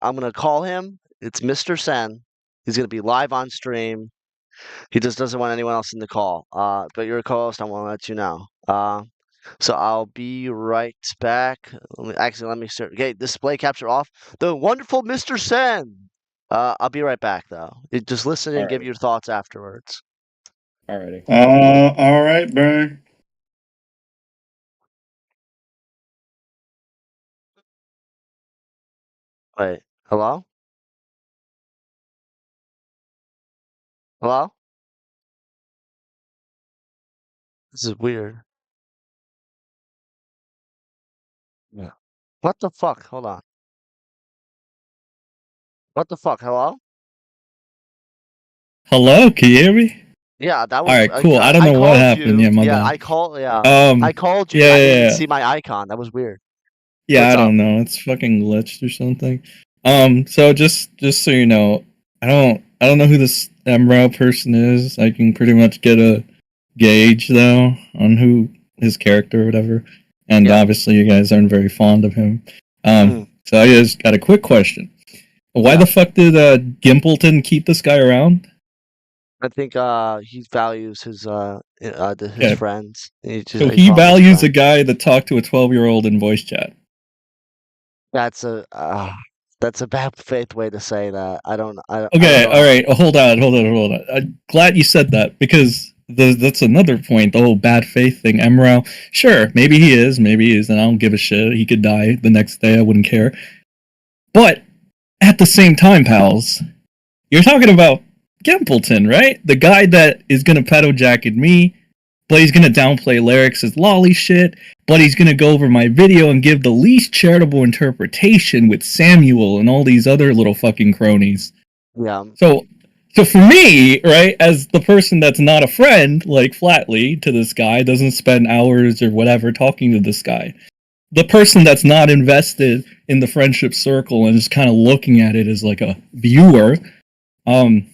S1: gonna call him. It's Mr. Sen. He's gonna be live on stream. He just doesn't want anyone else in the call. But you're a co-host. I want to let you know. So I'll be right back. Let me start. Okay, display capture off. The wonderful Mr. Sen. I'll be right back though. Just listen and give your thoughts afterwards.
S2: Alrighty.
S6: Alright, Burn.
S1: Wait, hello? Hello? This is weird. Yeah. What the fuck? Hold on. What the fuck? Hello?
S8: Hello, can you hear me?
S1: Yeah, that was.
S8: All right, cool. I don't know what happened. Yeah, my bad.
S1: I called. Yeah,
S8: Um,
S1: I called you.
S8: yeah,
S1: I
S8: yeah,
S1: didn't
S8: yeah.
S1: see my icon. That was weird.
S8: Yeah,
S1: What's
S8: I
S1: up?
S8: don't know. It's fucking glitched or something. So just so you know, I don't know who this Emerald person is. I can pretty much get a gauge though on who his character or whatever. And obviously you guys aren't very fond of him. So I just got a quick question. Why the fuck did Gimpleton keep this guy around?
S1: I think he values his
S2: Yeah.
S1: friends.
S2: So he values a guy that talked to a 12-year-old in voice chat.
S1: That's a bad faith way to say that. I don't
S2: Okay,
S1: know.
S2: all right. Hold on. I'm glad you said that because that's another point. The whole bad faith thing. Emerald, sure, maybe he is, and I don't give a shit. He could die the next day. I wouldn't care. But at the same time, pals, you're talking about Gimpleton, right? The guy that is gonna pedo jacket me, but he's gonna downplay lyrics as lolly shit, but he's gonna go over my video and give the least charitable interpretation with Samuel and all these other little fucking cronies.
S1: Yeah.
S2: So for me, right, as the person that's not a friend, like Flatley, to this guy, doesn't spend hours or whatever talking to this guy, the person that's not invested in the friendship circle and is kind of looking at it as like a viewer, do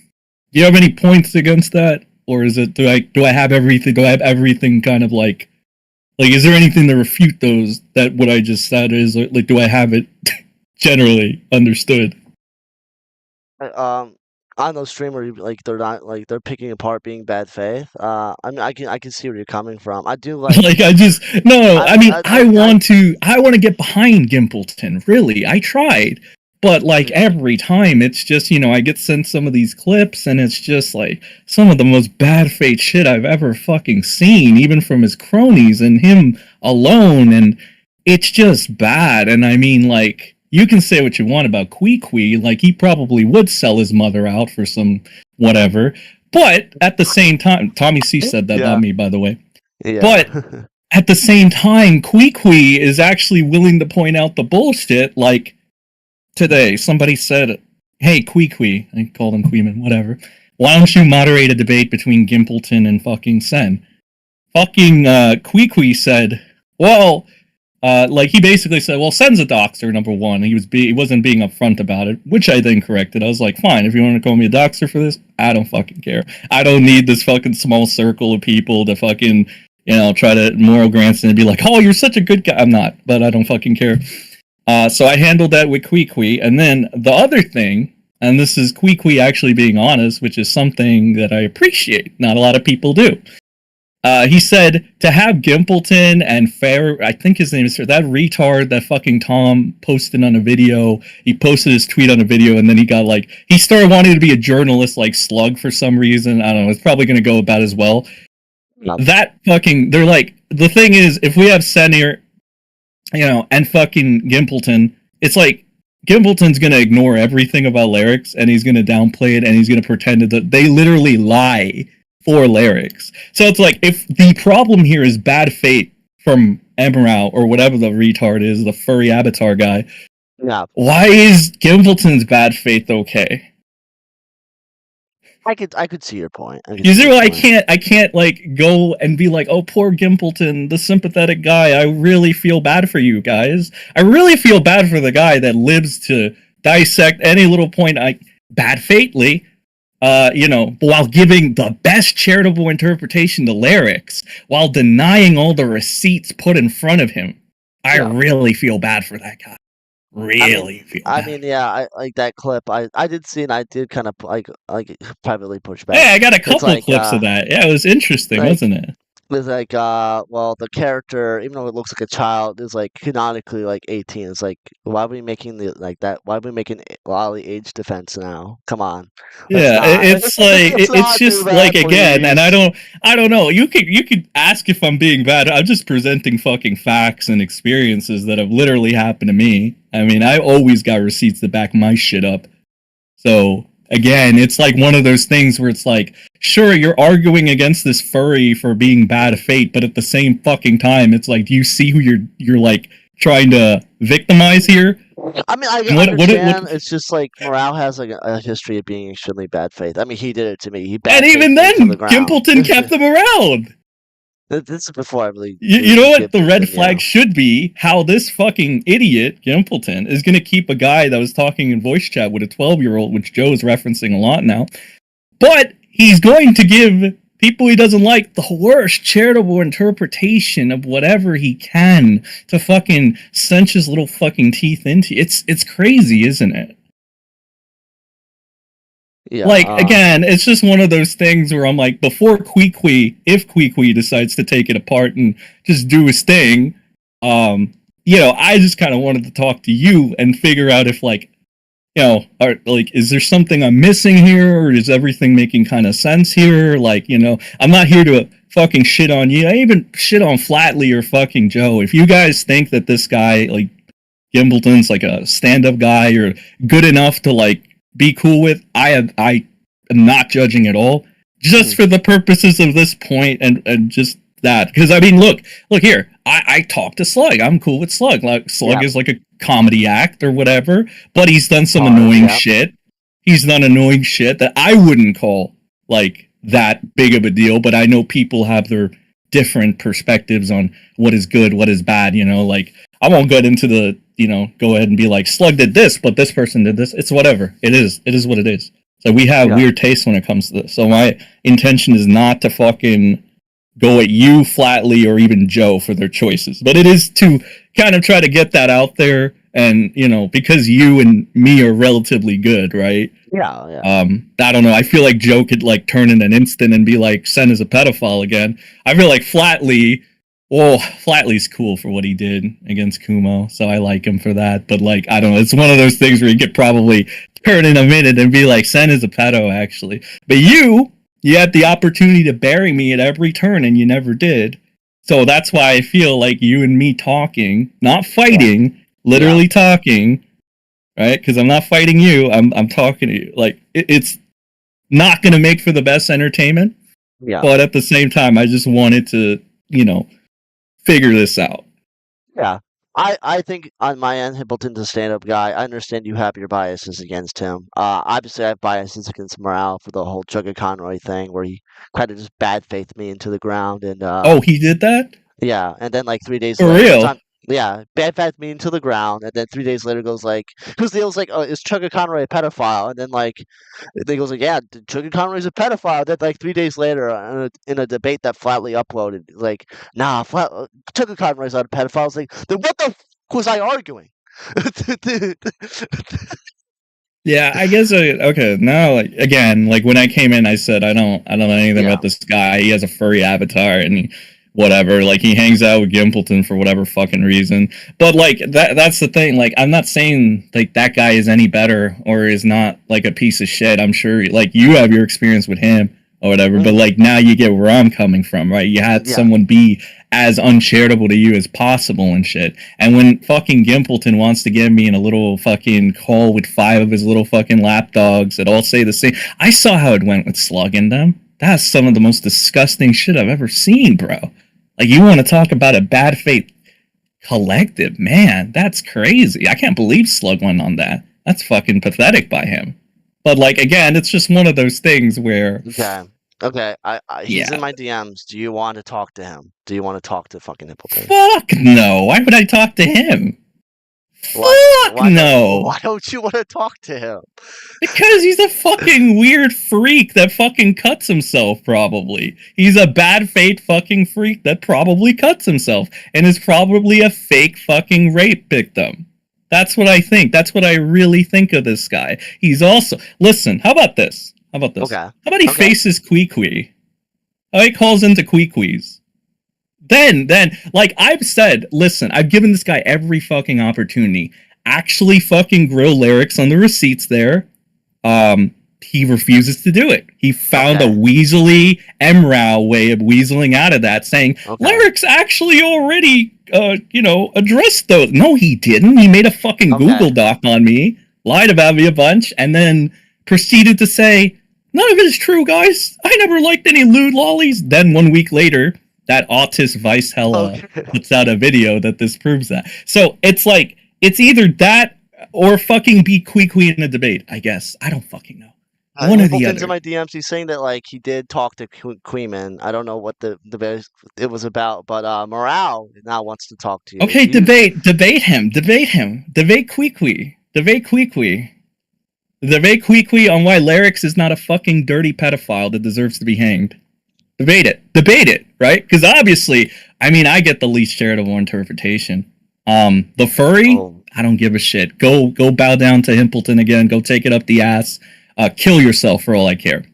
S2: you have any points against that? Or is it, do I have everything kind of like, is there anything to refute that what I just said is, like, do I have it generally understood?
S1: On those streamers, like they're not like they're picking apart being bad faith. I mean, I can see where you're coming from. I do like
S2: I want to get behind Gimpleton. Really, I tried, but like every time, it's just I get sent some of these clips, and it's just like some of the most bad faith shit I've ever fucking seen, even from his cronies and him alone, and it's just bad. And I mean, like, you can say what you want about Kui, like he probably would sell his mother out for some whatever, but at the same time, Tommy C said that, not me, by the way.
S1: Yeah.
S2: But at the same time, Kui is actually willing to point out the bullshit. Like today, somebody said, "Hey, Kui," I called him Kuihman, whatever. Why don't you moderate a debate between Gimpleton and fucking Sen? Fucking Kui said, well. Like he basically said, well, Sen's a doxer, number one. He wasn't being upfront about it, which I then corrected. I was like, fine, if you want to call me a doxer for this, I don't fucking care. I don't need this fucking small circle of people to fucking, try to moral grandstand and be like, oh, you're such a good guy. I'm not, but I don't fucking care. So I handled that with Kui, and then the other thing, and this is Kui actually being honest, which is something that I appreciate. Not a lot of people do. He said to have Gimpleton and Fair, I think his name is Fair, that retard that fucking Tom posted on a video. He posted his tweet on a video, and then he started wanting to be a journalist like Slug for some reason. I don't know. It's probably going to go about as well. That fucking, they're like, the thing is, if we have Senir, and fucking Gimpleton, it's like, Gimpleton's going to ignore everything about lyrics, and he's going to downplay it, and he's going to pretend that they literally lie for lyrics. So it's like, if the problem here is bad faith from Emerald or whatever the retard is, the furry avatar guy, why is Gimpleton's bad faith okay?
S1: I could see your point.
S2: You see why I can't like go and be like, oh, poor Gimpleton, the sympathetic guy. I really feel bad for you guys. I really feel bad for the guy that lives to dissect any little point bad faithly. While giving the best charitable interpretation to lyrics, while denying all the receipts put in front of him. I really feel bad for that guy.
S1: I mean, I like that clip. I did see, and I did kind of like privately push back.
S2: Yeah, I got a couple of clips of that. Yeah, it was interesting, wasn't it?
S1: It's like, well, the character, even though it looks like a child, is like canonically like 18. It's like, why are we making Why are we making lolly age defense now? Come on.
S2: It's like it's just like that, again, and I don't know. You could ask if I'm being bad. I'm just presenting fucking facts and experiences that have literally happened to me. I mean, I always got receipts to back my shit up. So again, it's like one of those things where it's like, sure, you're arguing against this furry for being bad fate, but at the same fucking time, it's like, do you see who you're like trying to victimize here?
S1: I mean, I understand. It's just like Morale has like a history of being extremely bad faith. I mean, he did it to me.
S2: And even then, Gimpleton kept him around.
S1: This is before I believe.
S2: You know what the red flag should be? How this fucking idiot, Gimpleton, is going to keep a guy that was talking in voice chat with a 12-year-old, which Joe is referencing a lot now. But he's going to give people he doesn't like the worst charitable interpretation of whatever he can to fucking cinch his little fucking teeth into. It's crazy, isn't it?
S1: Yeah,
S2: like again, it's just one of those things where I'm like, before if Kui decides to take it apart and just do his thing, I just kind of wanted to talk to you and figure out if is there something I'm missing here, or is everything making kind of sense here? I'm not here to fucking shit on you. I even shit on Flatley or fucking Joe. If you guys think that this guy, like, Gimbleton's like a stand-up guy or good enough to be cool with, I am not judging at all, just for the purposes of this point and just that. Because I mean, look here. I talk to Slug. I'm cool with Slug. Slug is like a comedy act or whatever, but he's done some annoying shit. He's done annoying shit that I wouldn't call that big of a deal, but I know people have their different perspectives on what is good, what is bad. I won't get into the go ahead and be like, Slug did this, but this person did this. It's whatever. It is what it is. So we have weird tastes when it comes to this. So my intention is not to fucking go at you, Flatley, or even Joe for their choices. But it is to kind of try to get that out there. And, because you and me are relatively good, right?
S1: Yeah.
S2: I don't know. I feel like Joe could turn in an instant and be like, Sen is a pedophile again. I feel like Flatley's cool for what he did against Kumo, so I like him for that. But I don't know, it's one of those things where you could probably turn in a minute and be like, Sen is a pedo, actually. But you had the opportunity to bury me at every turn, and you never did. So that's why I feel like you and me talking, not fighting, literally talking, right? Because I'm not fighting you, I'm talking to you. It's not going to make for the best entertainment. Yeah. But at the same time, I just wanted to, figure this out.
S1: Yeah. I think on my end, Hippleton's a stand-up guy. I understand you have your biases against him. Obviously, I have biases against Morale for the whole Chugga Conroy thing, where he kind of just bad faithed me into the ground. And
S2: he did that?
S1: Yeah, and then 3 days
S2: for
S1: later,
S2: real?
S1: Yeah, bad faithed me into the ground, and then 3 days later goes who's the deal's oh, is Chugga Conroy a pedophile? And then they goes yeah, Chugga Conroy's a pedophile. Then 3 days later, in a debate that Flatley uploaded, nah, Chugga Conroy's not a pedophile. I was then what the f was I arguing?
S2: Yeah, I guess okay. Now, again, when I came in, I said I don't know anything about this guy. He has a furry avatar and whatever. He hangs out with Gimpleton for whatever fucking reason. But that's the thing. I'm not saying that guy is any better or is not a piece of shit. I'm sure you have your experience with him or whatever. But now you get where I'm coming from, right? You had someone be as uncharitable to you as possible and shit. And when fucking Gimpleton wants to get me in a little fucking call with 5 of his little fucking lapdogs that all say the same, I saw how it went with Slug in them. That's some of the most disgusting shit I've ever seen, bro. You want to talk about a bad faith collective, man? That's crazy. I can't believe Slug went on that. That's fucking pathetic by him. But again, it's just one of those things where.
S1: Okay. He's in my DMs. Do you want to talk to him? Do you want to talk to fucking Hippleton?
S2: Fuck no. Why would I talk to him? Fuck no.
S1: Why don't you want to talk to him?
S2: Because he's a fucking weird freak that fucking cuts himself, probably. He's a bad fate fucking freak that probably cuts himself and is probably a fake fucking rape victim. That's what I think. That's what I really think of this guy. He's also... Listen, how about this? Okay. How about he faces Kui? How he calls into Kui? Then, I've said, listen, I've given this guy every fucking opportunity. Actually fucking grill Lyrics on the receipts there. He refuses to do it. He found a weaselly MRAW way of weaseling out of that, saying, Lyrics actually already, addressed those. No, he didn't. He made a fucking Google Doc on me, lied about me a bunch, and then proceeded to say, none of it is true, guys. I never liked any lewd lollies. Then 1 week later... that autist Vice Hella puts out a video that disproves that. So it's it's either that or fucking beat Kui in a debate, I guess. I don't fucking know. One or the other.
S1: In my DMs, he's saying that he did talk to Kuihman. I don't know what it was about, but Morale now wants to talk to you.
S2: Okay, debate him. Debate Kui. Debate Kui on why Lyrics is not a fucking dirty pedophile that deserves to be hanged. Debate it, right? Because obviously, I get the least charitable interpretation. The furry, I don't give a shit. Go bow down to Himpleton again. Go take it up the ass. kill yourself for all I care.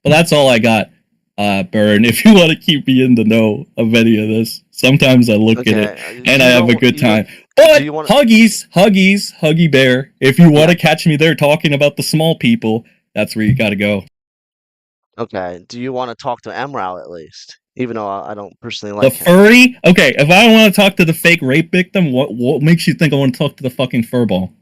S2: But that's all I got, Burn. If you want to keep me in the know of any of this, sometimes I look at it and I have a good time. But Huggy Bear, if you want to catch me there talking about the small people, that's where you got to go.
S1: Okay. Do you want to talk to Emrao at least? Even though I don't personally
S2: The
S1: like him.
S2: furry? Okay, if I want to talk to the fake rape victim, what makes you think I want to talk to the fucking furball?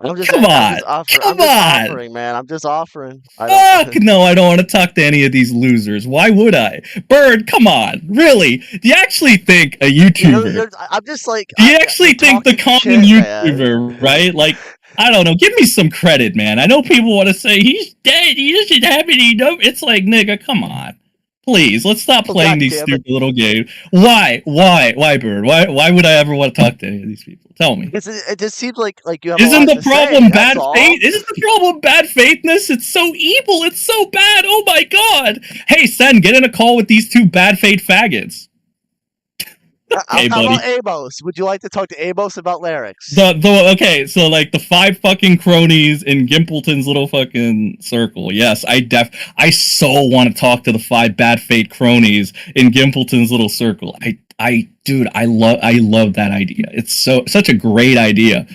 S1: I'm just,
S2: Come
S1: I'm
S2: on!
S1: just
S2: Come on!
S1: offering, man. I'm just offering.
S2: Fuck no, I don't want to talk to any of these losers. Why would I? Bird, come on. Really? Do you actually think a YouTuber...
S1: I'm just like...
S2: Do you actually think the common YouTuber, right? Like, I don't know. Give me some credit, man. I know people want to say, he's dead. He doesn't have any... It's like, nigga, come on. Please, let's stop playing these stupid little games. Why, Bird? Why would I ever want to talk to any of these people? Tell me.
S1: It just seems like you have
S2: Isn't
S1: a lot
S2: the
S1: to
S2: problem
S1: say,
S2: bad
S1: that's all.
S2: faith? Isn't the problem bad faithness? It's so evil. It's so bad. Oh my god. Hey, Sen, get in a call with these two bad faith faggots. Hey,
S1: How
S2: buddy.
S1: about Amos? Would you like to talk to Amos about lyrics?
S2: Okay, so like the 5 fucking cronies in Gimpleton's little fucking circle. Yes, I so want to talk to the 5 bad fate cronies in Gimpleton's little circle. Dude, I love that idea. It's such a great idea.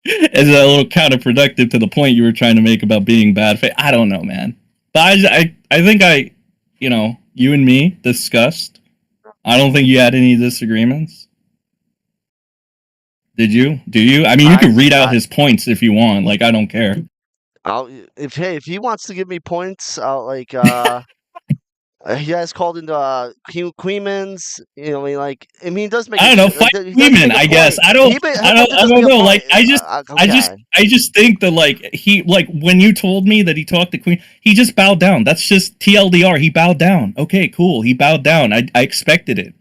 S2: Is it a little counterproductive to the point you were trying to make about being bad fate? I don't know, man. But I think you and me discussed. I don't think you had any disagreements. Did you? Do you? I mean, you can read out his points if you want. Like, I don't care.
S1: If he wants to give me points, I'll like he has called into Kuihman's. You know, I mean, he does make.
S2: I don't know. Fight Kuihman, I guess. I don't know. Like, I just think that like when you told me that he talked to Queen, he just bowed down. That's just TLDR. He bowed down. Okay, cool. He bowed down. I expected it.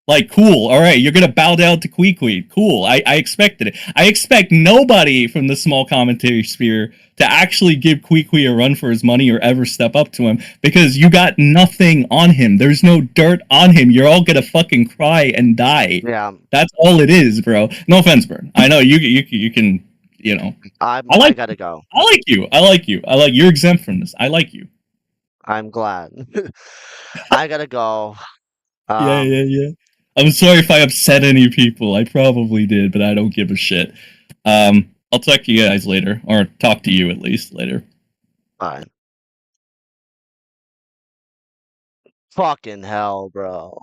S2: Like, cool. All right, you're gonna bow down to Queen. Cool. I expected it. I expect nobody from the small commentary sphere to actually give Quee a run for his money or ever step up to him, because you got nothing on him. There's no dirt on him. You're all gonna fucking cry and die.
S1: Yeah.
S2: That's all it is, bro. No offense, Bern. I know you can,
S1: I gotta go.
S2: I like you. You're exempt from this. I like you.
S1: I'm glad. I gotta go.
S2: Yeah. I'm sorry if I upset any people. I probably did, but I don't give a shit. I'll talk to you guys later, or talk to you at least later.
S1: Fine. Fucking hell, bro.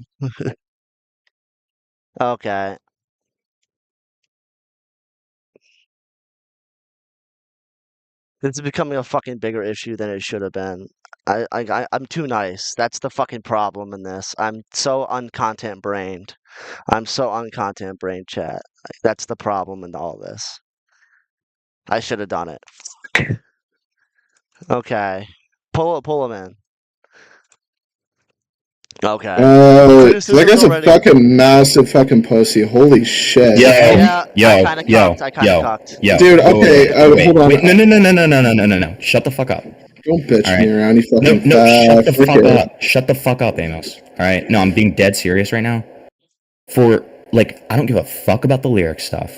S1: Okay. This is becoming a fucking bigger issue than it should have been. I'm too nice. That's the fucking problem in this. I'm so uncontent brained. Chat. That's the problem in all this. I should have done it. Okay. Pull him in. Okay.
S14: That guy's a fucking massive fucking pussy. Holy shit.
S10: Yo.
S14: Dude, okay, hold on.
S10: Wait, no. Shut the fuck up.
S14: Don't bitch me around, you fucking
S10: shut the fuck up. Shut the fuck up, Amos. Alright? No, I'm being dead serious right now. I don't give a fuck about the lyric stuff.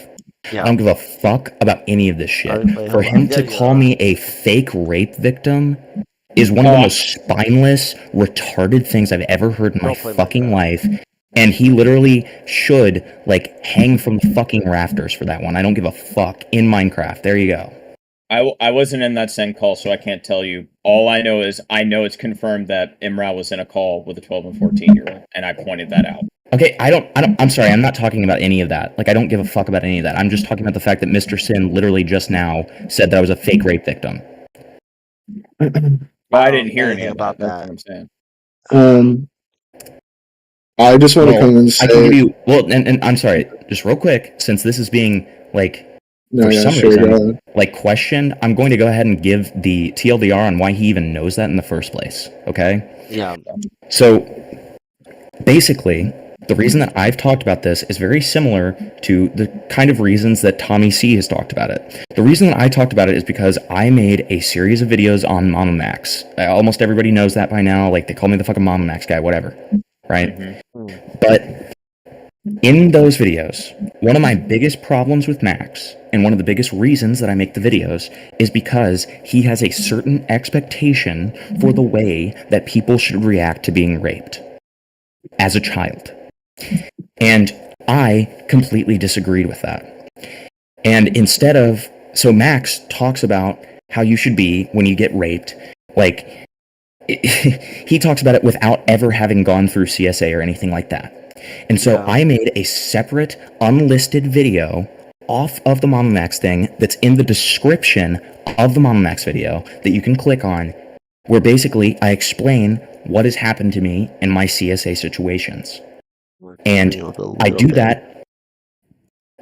S10: Yeah. I don't give a fuck about any of this shit. For him to call me a fake rape victim is one of the most spineless, retarded things I've ever heard in my fucking life. And he literally should, hang from the fucking rafters for that one. I don't give a fuck. In Minecraft. There you go.
S2: I wasn't in that send call, so I can't tell you. All I know is it's confirmed that Imra was in a call with a 12 and 14-year-old, and I pointed that out.
S10: Okay, I'm sorry, I'm not talking about any of that. I don't give a fuck about any of that. I'm just talking about the fact that Mr. Sin literally just now said that I was a fake rape victim.
S2: I didn't hear anything about that. That's what
S14: saying.
S2: I'm
S14: I just want to come and say...
S10: I can give you... Well, and I'm sorry, just real quick, since this is being, reason, questioned, I'm going to go ahead and give the TLDR on why he even knows that in the first place, okay?
S1: Yeah.
S10: So, basically, the reason that I've talked about this is very similar to the kind of reasons that Tommy C has talked about it. The reason that I talked about it is because I made a series of videos on Monomax. Almost everybody knows that by now. They call me the fucking Monomax guy, whatever. Right? Mm-hmm. But In those videos, one of my biggest problems with Max, and one of the biggest reasons that I make the videos, is because he has a certain expectation for the way that people should react to being raped as a child. And I completely disagreed with that. And instead of, so Max talks about how you should be when you get raped, like, he talks about it without ever having gone through CSA or anything like that. And so I made a separate, unlisted video off of the Mama Max thing that's in the description of the Mama Max video that you can click on, where basically I explain what has happened to me in my CSA situations. And I do that.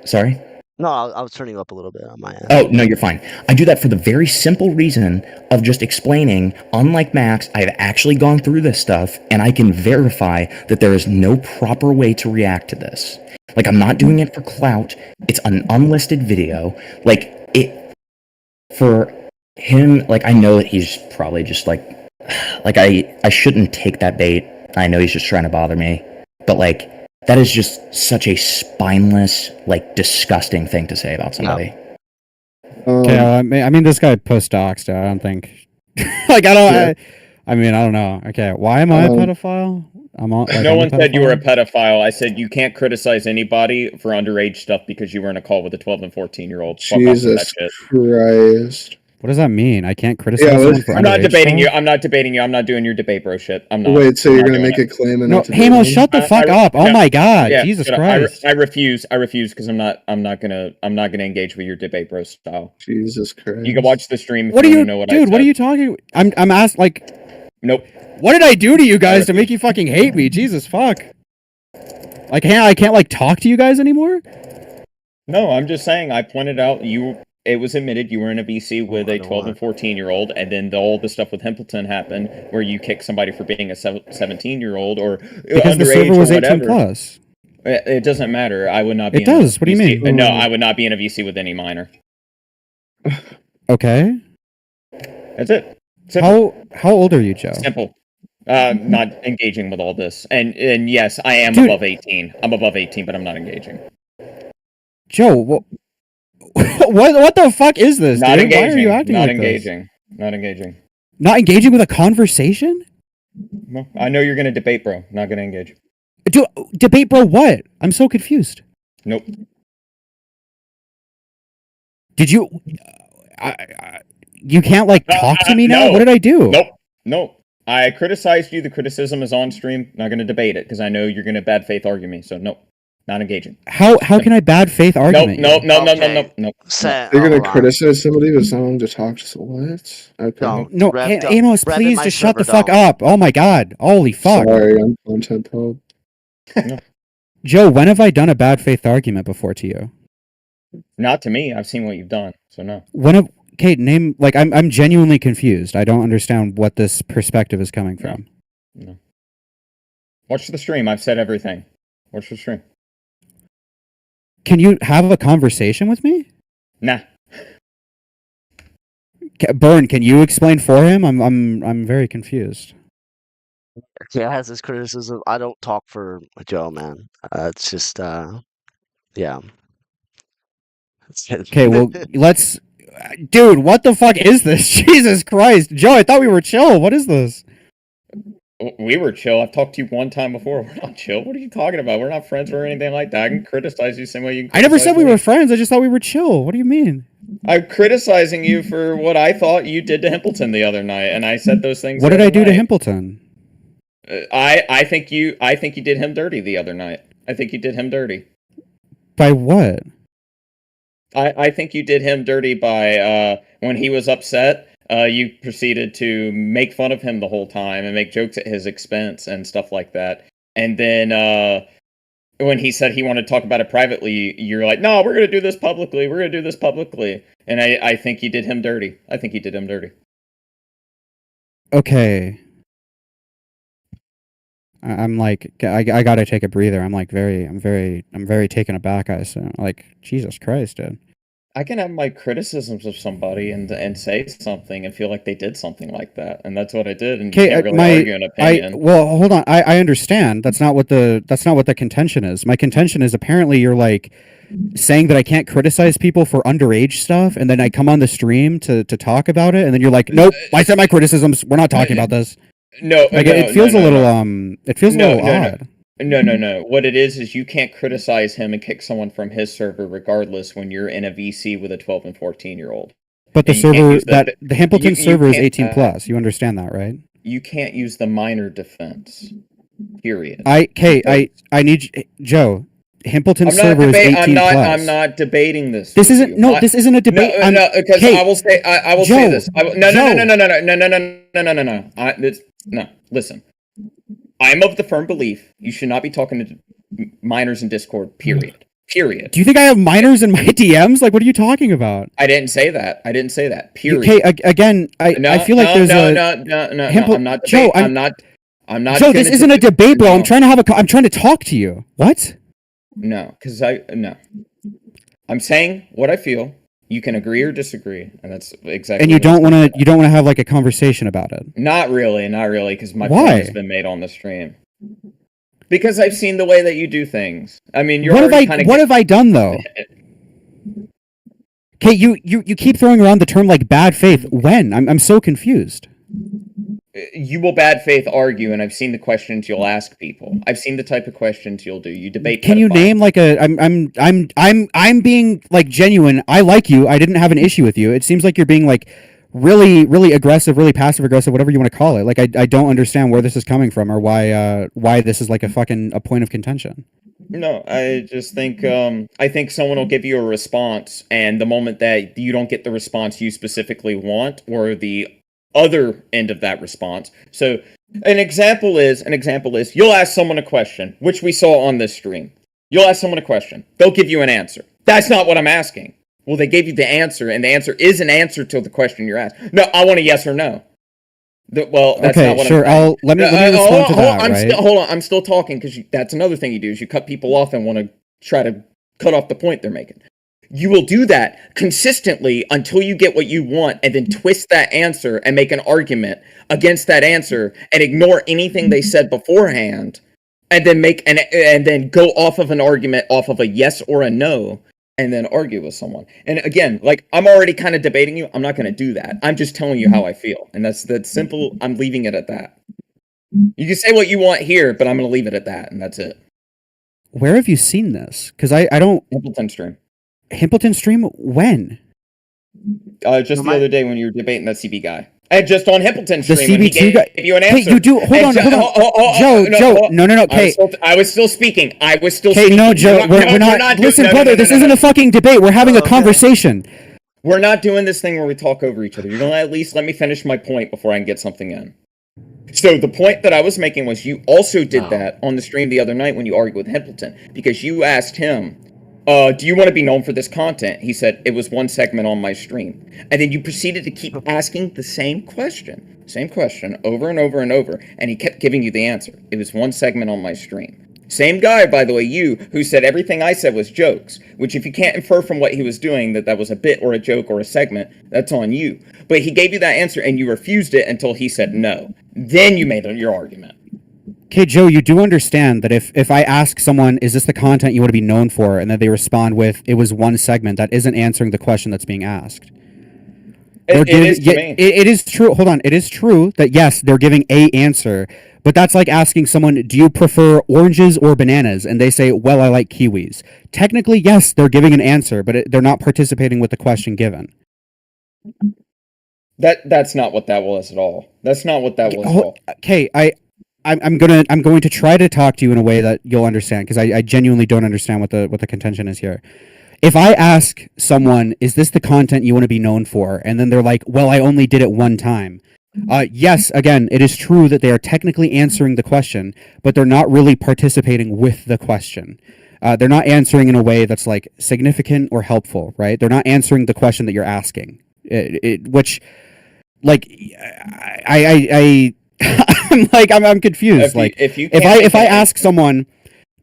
S10: Sorry?
S1: No, I was turning you up a little bit on my end.
S10: Oh, no, you're fine. I do that for the very simple reason of just explaining, unlike Max, I've actually gone through this stuff, and I can verify that there is no proper way to react to this. Like, I'm not doing it for clout. It's an unlisted video. Like, it... For him, like, I know that he's probably just, like, I shouldn't take that bait. I know he's just trying to bother me. But, like, that is just such a spineless, like, disgusting thing to say about somebody.
S12: Okay, I mean, this guy post-doxed. I don't think. Like, I mean, I don't know. Okay, why am I a pedophile?
S2: No one said you were a pedophile. I said you can't criticize anybody for underage stuff because you were in a call with a 12 and 14-year-old.
S14: Jesus Christ.
S12: What does that mean? I can't criticize someone for
S2: I'm not
S12: underage
S2: debating
S12: stuff?
S2: you. I'm not debating you. I'm not doing your debate bro shit. I'm not.
S14: Wait, so
S2: I'm
S14: you're
S2: not
S14: gonna
S2: doing
S14: make
S2: it.
S14: a claim and
S12: No,
S14: not to
S12: Hamo,
S14: do it?
S12: shut the fuck up! Oh my god,
S2: Yeah,
S12: Jesus
S2: shut up.
S12: Christ!
S2: I refuse because I'm not gonna engage with your debate bro style.
S14: Jesus Christ.
S2: You can watch the stream if
S12: What are
S2: you
S12: you,
S2: want to know what I
S12: dude?
S2: said.
S12: What are you talking? I'm asked like.
S2: Nope.
S12: What did I do to you guys to make you fucking hate me? Jesus fuck! I can't like talk to you guys anymore.
S2: No, I'm just saying. I pointed out it was admitted you were in a VC with a 12 and 14-year-old, and then all the stuff with Himpleton happened, where you kicked somebody for being a 17-year-old or
S12: Because the
S2: underage
S12: server was
S2: or
S12: 18
S2: whatever.
S12: plus.
S2: It doesn't matter. I would not be.
S12: It does. What do you
S2: VC.
S12: mean?
S2: No, I would not be in a VC with any minor.
S12: Okay.
S2: That's it. Simple.
S12: How old are you, Joe?
S2: Simple. Not engaging with all this, and yes, I am
S12: Dude.
S2: above 18. I'm above 18, but I'm not engaging.
S12: Joe, what the fuck is this,
S2: Not
S12: dude?
S2: engaging.
S12: Why are you acting
S2: not
S12: like
S2: engaging.
S12: this?
S2: Not engaging.
S12: Not engaging with a conversation?
S2: Well, I know you're gonna debate, bro. Not gonna engage.
S12: Debate, bro, what? I'm so confused.
S2: Nope.
S12: Did you... you can't, like, talk to me now?
S2: No.
S12: What did I do?
S2: Nope. I criticized you. The criticism is on stream. Not gonna debate it because I know you're gonna bad faith argue me. So nope. Not engaging.
S12: How can I bad faith argument you?
S2: No.
S14: You're gonna criticize somebody, but it's not wrong to talk. Just what? Okay.
S12: No, Amos, please just shut the fuck up. Oh my god. Holy fuck.
S14: Sorry, I'm content probe.
S12: Joe, when have I done a bad faith argument before to you?
S2: Not to me. I've seen what you've done. So no.
S12: Okay, name, like, I'm genuinely confused. I don't understand what this perspective is coming from.
S2: No. Watch the stream. I've said everything. Watch the stream.
S12: Can you have a conversation with me?
S2: Nah.
S12: Burn, can you explain for him? I'm very confused.
S1: Yeah, has this criticism. I don't talk for Joe, man. It's just, yeah.
S12: Okay, well, let's... Dude, what the fuck is this? Jesus Christ. Joe, I thought we were chill. What is this?
S2: We were chill. I've talked to you one time before. We're not chill. What are you talking about? We're not friends or anything like that. I can criticize you the same way you can
S12: I never
S2: criticize
S12: said we
S2: me.
S12: were friends. I just thought we were chill. What do you mean?
S2: I'm criticizing you for what I thought you did to Himpleton the other night, and I said those things.
S12: What
S2: the
S12: did I
S2: other
S12: do to
S2: night.
S12: Himpleton?
S2: I think you did him dirty the other night. I think you did him dirty.
S12: By what?
S2: I think you did him dirty by when he was upset. You proceeded to make fun of him the whole time and make jokes at his expense and stuff like that. And then when he said he wanted to talk about it privately, you're like, "No, we're going to do this publicly. We're going to do this publicly." And I think you did him dirty. I think you did him dirty.
S12: Okay. I'm like, I gotta take a breather. I'm very taken aback. Like, Jesus Christ, dude.
S2: I can have my criticisms of somebody and say something and feel like they did something like that, and that's what I did. And you can't really argue an opinion.
S12: Well, hold on. I understand. That's not what the contention is. My contention is apparently you're like saying that I can't criticize people for underage stuff, and then I come on the stream to talk about it, and then you're like, nope, I said my criticisms. We're not talking about this.
S2: No,
S12: like,
S2: no,
S12: it feels
S2: no,
S12: a little
S2: no.
S12: It feels a little odd.
S2: No. What it is you can't criticize him and kick someone from his server regardless when you're in a VC with a 12 and 14-year-old.
S12: But the server the Hamilton server is 18 plus. You understand that, right?
S2: You can't use the minor defense. Period.
S12: I need Joe. Himpleton server is 18 plus.
S2: I'm not debating this.
S12: This isn't this isn't a debate.
S2: No, because I will say this. No. Listen. I'm of the firm belief you should not be talking to minors in Discord, period.
S12: Do you think I have minors in my DMs? Like, what are you talking about?
S2: I didn't say that. Period.
S12: Okay, again, I feel like there's
S2: No, I'm not
S12: Joe,
S2: I'm not
S12: Joe, this isn't a debate, bro. I'm trying to talk to you. What?
S2: No, because I'm saying what I feel. You can agree or disagree, and that's exactly.
S12: And you don't want to have like a conversation about it.
S2: Not really, because my point has been made on the stream. Because I've seen the way that you do things. I mean, you're
S12: what have I done though? Okay, you keep throwing around the term like bad faith. When? I'm so confused.
S2: You will bad faith argue, and I've seen the questions you'll ask people. I've seen the type of questions you'll do. You debate.
S12: Can you name like I'm being like genuine. I like you. I didn't have an issue with you. It seems like you're being like really aggressive, really passive aggressive, whatever you want to call it. Like I don't understand where this is coming from or why this is like a point of contention.
S2: No, I just think I think someone will give you a response, and the moment that you don't get the response you specifically want, or the other end of that response. So an example is you'll ask someone a question, which we saw on this stream. You'll ask someone a question. They'll give you an answer. That's not what I'm asking. Well, they gave you the answer, and the answer is an answer to the question you're asked. No, I want a yes or no. Well, that's
S12: okay,
S2: not what
S12: sure. Let me respond to that.
S2: Hold on. I'm still talking because that's another thing you do is you cut people off and want to try to cut off the point they're making. You will do that consistently until you get what you want, and then twist that answer and make an argument against that answer and ignore anything they said beforehand, and then and then go off of an argument off of a yes or a no, and then argue with someone. And again, like, I'm already kind of debating you. I'm not going to do that. I'm just telling you how I feel, and that's simple. I'm leaving it at that. You can say what you want here, but I'm going to leave it at that, and that's it.
S12: Where have you seen this? Because I don't. Himpleton stream when?
S2: Just the other day when you were debating that CB guy. And just on Himpleton stream,
S12: the CB2 guy
S2: gave you an answer.
S12: Hey, you do. Hold on. Joe. No. Okay.
S2: I was still speaking.
S12: Okay, no, Joe. We're not. Listen, brother. This isn't a fucking debate. We're having a conversation.
S2: We're not doing this thing where we talk over each other. You're gonna at least let me finish my point before I can get something in. So the point that I was making was you also did that on the stream the other night when you argued with Himpleton, because you asked him, do you want to be known for this content? He said, it was one segment on my stream. And then you proceeded to keep asking the same question over and over and over, and he kept giving you the answer. It was one segment on my stream. Same guy, by the way, who said everything I said was jokes, which if you can't infer from what he was doing that was a bit or a joke or a segment, that's on you. But he gave you that answer, and you refused it until he said no. Then you made your argument.
S12: Okay, Joe, you do understand that if I ask someone, is this the content you want to be known for, and then they respond with, it was one segment, that isn't answering the question that's being asked. It is true. Hold on. It is true that, yes, they're giving a answer, but that's like asking someone, do you prefer oranges or bananas? And they say, well, I like kiwis. Technically, yes, they're giving an answer, but they're not participating with the question given.
S2: That's not what that was at all. That's not what that was at all.
S12: Okay, I'm going to try to talk to you in a way that you'll understand, because I genuinely don't understand what the contention is here. If I ask someone, is this the content you want to be known for? And then they're like, well, I only did it one time. Yes, again, it is true that they are technically answering the question, but they're not really participating with the question. They're not answering in a way that's like significant or helpful, right? They're not answering the question that you're asking, which, like, I'm confused. If I ask someone,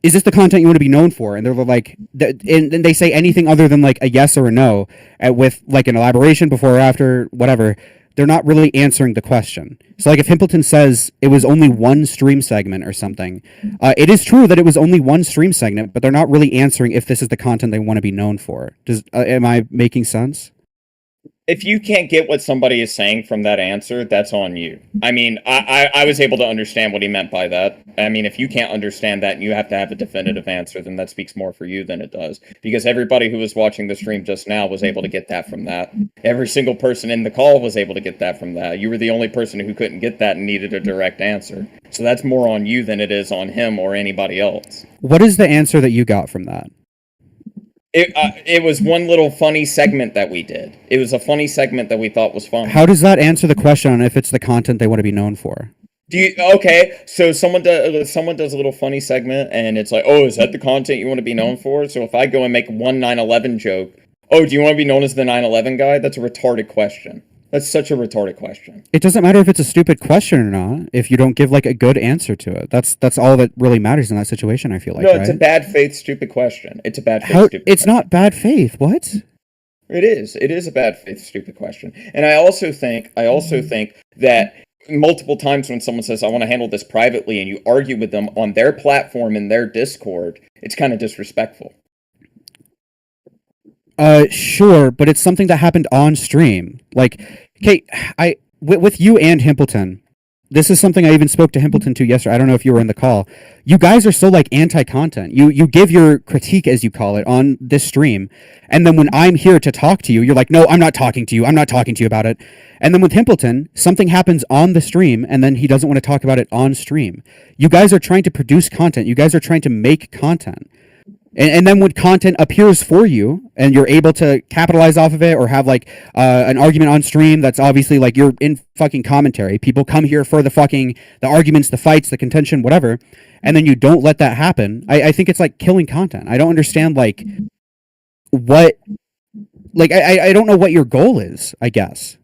S12: is this the content you want to be known for? And they're like, and they say anything other than like a yes or a no with like an elaboration before or after, whatever. They're not really answering the question. So like if Himpleton says it was only one stream segment or something, it is true that it was only one stream segment, but they're not really answering if this is the content they want to be known for. Am I making sense?
S2: If you can't get what somebody is saying from that answer, that's on you. I mean, I was able to understand what he meant by that. I mean, if you can't understand that and you have to have a definitive answer, then that speaks more for you than it does. Because everybody who was watching the stream just now was able to get that from that. Every single person in the call was able to get that from that. You were the only person who couldn't get that and needed a direct answer. So that's more on you than it is on him or anybody else.
S12: What is the answer that you got from that?
S2: It was one little funny segment that we did. It was a funny segment that we thought was fun.
S12: How does that answer the question on if it's the content they want to be known for?
S2: Okay, so someone does a little funny segment, and it's like, oh, is that the content you want to be known for? So if I go and make one 9/11 joke, oh, do you want to be known as the 9/11 guy? That's a retarded question. That's such a retarded question.
S12: It doesn't matter if it's a stupid question or not. If you don't give like a good answer to it, that's all that really matters in that situation. I feel like.
S2: No, it's a bad faith, stupid question. It's a bad faith, stupid.
S12: It's not bad faith. What?
S2: It is. It is a bad faith, stupid question. And I also think that multiple times when someone says, "I want to handle this privately," and you argue with them on their platform in their Discord, it's kind of disrespectful.
S12: Sure, but it's something that happened on stream. Like, okay, with you and Himpleton, this is something I even spoke to Himpleton to yesterday. I don't know if you were in the call. You guys are so like anti-content. You give your critique, as you call it, on this stream, and then when I'm here to talk to you, you're like, no, I'm not talking to you. I'm not talking to you about it. And then with Himpleton, something happens on the stream, and then he doesn't want to talk about it on stream. You guys are trying to produce content. You guys are trying to make content. And then when content appears for you and you're able to capitalize off of it or have like an argument on stream that's obviously like you're in fucking commentary, people come here for the arguments, the fights, the contention, whatever, and then you don't let that happen, I think it's like killing content. I don't understand like what, like I don't know what your goal is, I guess.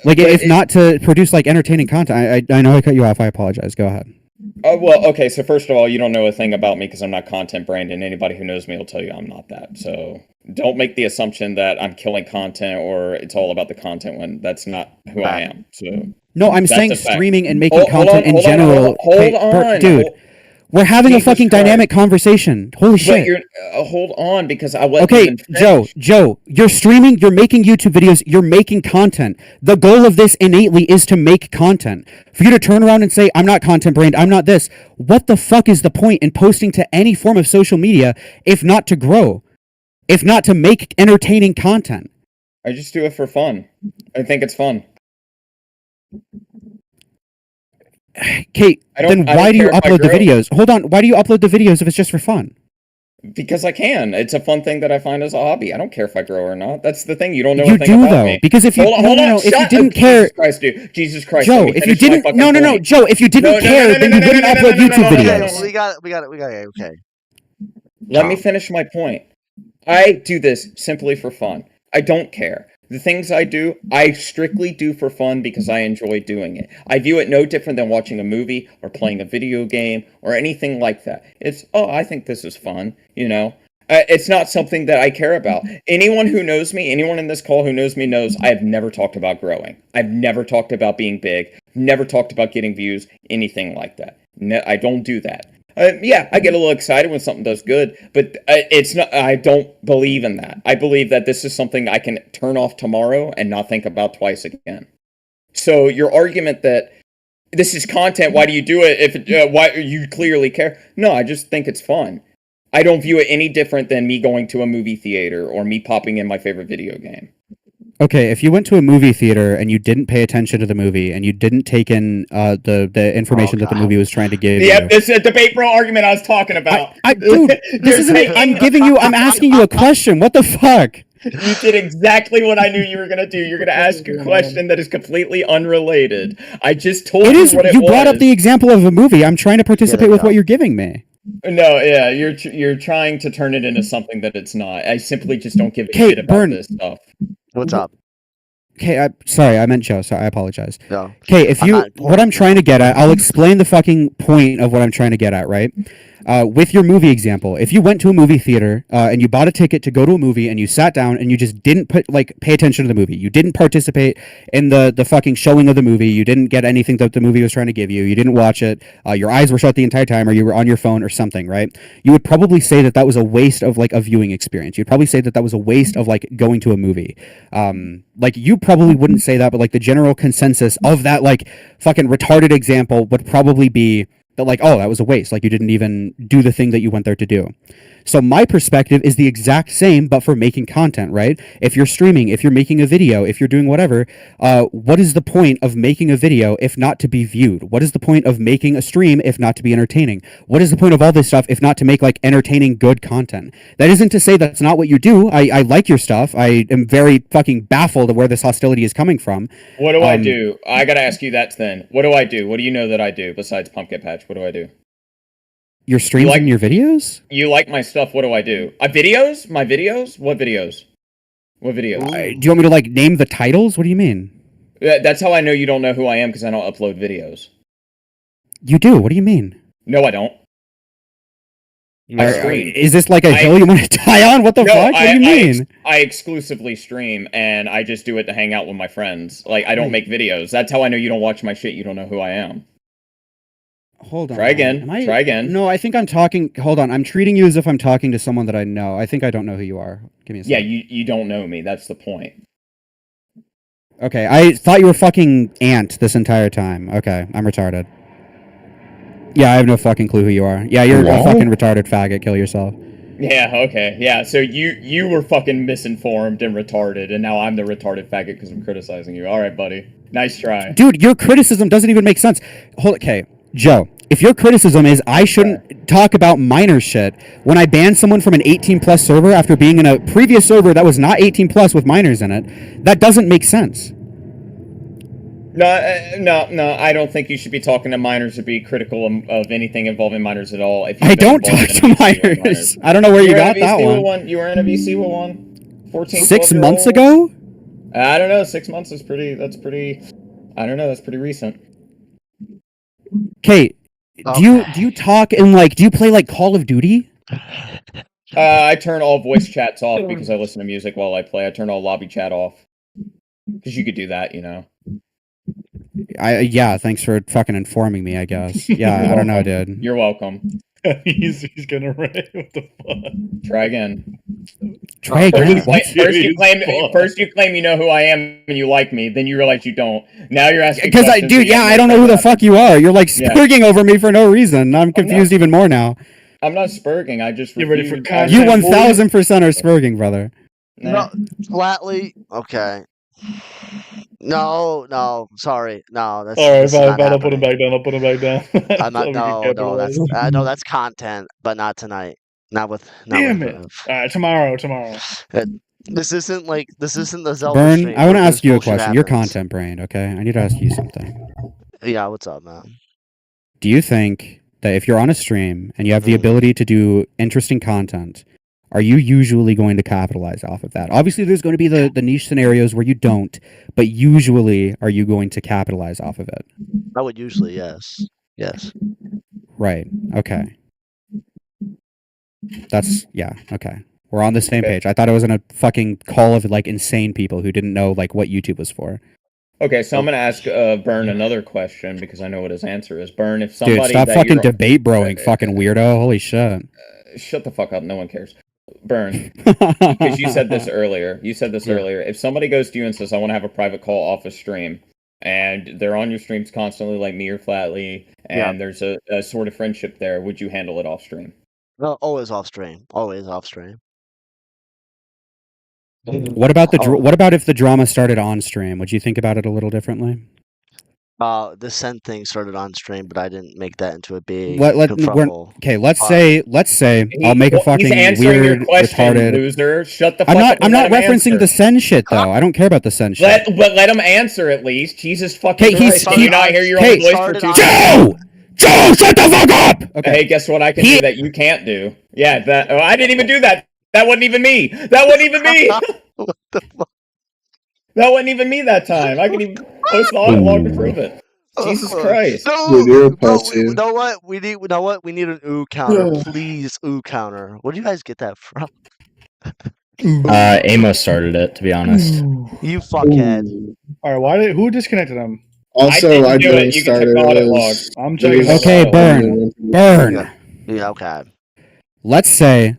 S12: Like if not to produce like entertaining content. I know I cut you off, I apologize, go ahead.
S2: Well, okay, so first of all, you don't know a thing about me because I'm not content brand, and anybody who knows me will tell you I'm not that. So don't make the assumption that I'm killing content or it's all about the content when that's not who I am. So
S12: no, I'm saying streaming and making content in general.
S2: Hold on.
S12: Dude. We're having a fucking dynamic conversation. Holy shit.
S2: Hold on, because I let
S12: Okay, Joe, you're streaming, you're making YouTube videos, you're making content. The goal of this innately is to make content. For you to turn around and say, I'm not content brand, I'm not this, what the fuck is the point in posting to any form of social media if not to grow? If not to make entertaining content?
S2: I just do it for fun. I think it's fun.
S12: Kate, then why do you upload the videos? Hold on, why do you upload the videos if it's just for fun?
S2: Because I can. It's a fun thing that I find as a hobby. I don't care if I grow or not. That's the thing. You don't know
S12: you
S2: a thing
S12: do,
S2: about
S12: though,
S2: me.
S12: because if you if you didn't care,
S2: Jesus Christ, dude. Jesus Christ,
S12: Joe, if you didn't, Joe, if you didn't care, then you wouldn't upload YouTube videos.
S1: We got it. Okay.
S2: Let me finish my point. I do this simply for fun. I don't care. The things I do, I strictly do for fun because I enjoy doing it. I view it no different than watching a movie or playing a video game or anything like that. It's, I think this is fun, you know? It's not something that I care about. Anyone who knows me, anyone in this call who knows me knows I have never talked about growing. I've never talked about being big, never talked about getting views, anything like that. I don't do that. Yeah, I get a little excited when something does good, but it's not. I don't believe in that. I believe that this is something I can turn off tomorrow and not think about twice again. So your argument that this is content, why do you do it if why you clearly care? No, I just think it's fun. I don't view it any different than me going to a movie theater or me popping in my favorite video game.
S12: Okay, if you went to a movie theater and you didn't pay attention to the movie and you didn't take in the information that the movie was trying to give you.
S2: Yeah, this is a debate bro argument I was talking about.
S12: Dude, this isn't. I'm asking you a question. What the fuck?
S2: You did exactly what I knew you were going to do. You're going to ask a question that is completely unrelated. I just told you what it was.
S12: You brought up the example of a movie. I'm trying to participate with what you're giving me.
S2: No, yeah, you're trying to turn it into something that it's not. I simply just don't give a shit about this stuff.
S1: What's up?
S12: Okay, sorry, I meant Joe. Sorry, I apologize.
S1: No.
S12: Okay, what I'm trying to get at, I'll explain the fucking point of what I'm trying to get at, right? With your movie example, if you went to a movie theater and you bought a ticket to go to a movie and you sat down and you just didn't pay attention to the movie, you didn't participate in the fucking showing of the movie, you didn't get anything that the movie was trying to give you, you didn't watch it, your eyes were shut the entire time, or you were on your phone or something, right? You would probably say that was a waste of like a viewing experience. You'd probably say that was a waste of like going to a movie. Like you probably wouldn't say that, but like the general consensus of that like fucking retarded example would probably be that like, oh, that was a waste. Like you didn't even do the thing that you went there to do. So my perspective is the exact same, but for making content, right? If you're streaming, if you're making a video, if you're doing whatever, what is the point of making a video if not to be viewed? What is the point of making a stream if not to be entertaining? What is the point of all this stuff if not to make like entertaining, good content? That isn't to say that's not what you do. I like your stuff. I am very fucking baffled at where this hostility is coming from.
S2: What do I do? I gotta ask you that then. What do I do? What do you know that I do besides Pumpkin Patch? What do I do?
S12: Your streams and your videos?
S2: You like my stuff, what do I do? Videos? My videos? What videos? What videos?
S12: Do you want me to like name the titles? What do you mean?
S2: That's how I know you don't know who I am, because I don't upload videos.
S12: You do? What do you mean?
S2: No, I don't.
S12: Is this like a hill you want to die on? What the fuck? What do you mean?
S2: I exclusively stream, and I just do it to hang out with my friends. Like, I don't make videos. That's how I know you don't watch my shit, you don't know who I am.
S12: Hold on.
S2: Try again. Try again.
S12: No, I think I'm talking... Hold on. I'm treating you as if I'm talking to someone that I know. I think I don't know who you are. Give me a second.
S2: Yeah, you don't know me. That's the point.
S12: Okay, I thought you were fucking Ant this entire time. Okay, I'm retarded. Yeah, I have no fucking clue who you are. Yeah, you're a fucking retarded faggot. Kill yourself.
S2: Yeah, okay. Yeah, so you were fucking misinformed and retarded, and now I'm the retarded faggot because I'm criticizing you. All right, buddy. Nice try.
S12: Dude, your criticism doesn't even make sense. Okay, Joe, if your criticism is I shouldn't talk about minor shit when I banned someone from an 18-plus server after being in a previous server that was not 18-plus with minors in it, that doesn't make sense.
S2: No, I don't think you should be talking to minors or be critical of anything involving minors at all. If
S12: I don't talk to minors. I don't know where you got that one.
S2: You were in a VC with one? 14,
S12: 6 months ago?
S2: I don't know. 6 months is pretty, I don't know, that's pretty recent.
S12: Okay, do you talk and like, do you play like Call of Duty?
S2: I turn all voice chats off because I listen to music while I play. I turn all lobby chat off. Because you could do that, you know.
S12: Yeah, thanks for fucking informing me, I guess. Yeah, I don't know, dude.
S2: You're welcome.
S19: he's gonna write. What the fuck?
S2: Try again.
S12: Try again.
S2: First you claim you know who I am and you like me, then you realize you don't. Now you're asking
S12: because I don't know who the fuck you are. You're like spurging over me for no reason. I'm confused even more now.
S2: I'm not spurging. I just
S19: you ready for
S12: you 1000% are spurging, brother.
S1: No, flatly. Okay. No, sorry. No, that's
S19: all right. I'll put him back down.
S1: I'm not. No, that's content, but not tonight. Not with.
S19: Damn it! All right, tomorrow.
S1: This isn't the Zelda
S12: Burn,
S1: stream.
S12: I want to ask you a question. You're content brained, okay? I need to ask you something.
S1: Yeah, what's up, man?
S12: Do you think that if you're on a stream and you have the ability to do interesting content, are you usually going to capitalize off of that? Obviously, there's going to be the niche scenarios where you don't, but usually, are you going to capitalize off of it?
S1: I would usually, yes. Yes.
S12: Right. Okay. Okay. We're on the same page. I thought I was in a fucking call of like insane people who didn't know like what YouTube was for.
S2: Okay, so I'm gonna ask Burn another question because I know what his answer is. Burn, if somebody
S12: dude, stop fucking debate broing, fucking weirdo. Holy shit.
S2: Shut the fuck up. No one cares. Burn, because you said this earlier. If somebody goes to you and says, I want to have a private call off a stream, and they're on your streams constantly like me or Flatly, and there's a sort of friendship there, would you handle it off stream?
S1: No, always off stream. Always off stream.
S12: What about what about if the drama started on stream? Would you think about it a little differently?
S1: The send thing started on stream, but I didn't make that into a big
S12: okay, let's say I'll make a fucking weird, retarded
S2: loser. Shut the fuck up.
S12: I'm not referencing the send shit though. I don't care about the send shit.
S2: But let him answer at least. Jesus fucking Christ. Can you not hear your own voice for 2
S12: seconds? Joe, shut the fuck up!
S2: Okay. Hey, guess what I can do that you can't do? Yeah, I didn't even do that. That wasn't even me.
S1: What the fuck?
S2: That wasn't even me that time. I can even post an audit log to prove it. Jesus Christ.
S14: Dude, you're a
S1: No,
S14: pussy.
S1: you know what? We need an ooh counter. Please, ooh counter. Where do you guys get that from?
S10: Amos started it, to be honest.
S1: You fuckhead.
S19: All right, who disconnected him?
S14: Also, I
S2: do it.
S14: didn't
S2: You can
S14: start
S2: check the audit
S14: it.
S2: log.
S19: I'm checking the
S12: Okay,
S19: log.
S12: burn.
S1: Yeah, okay.
S12: Let's say,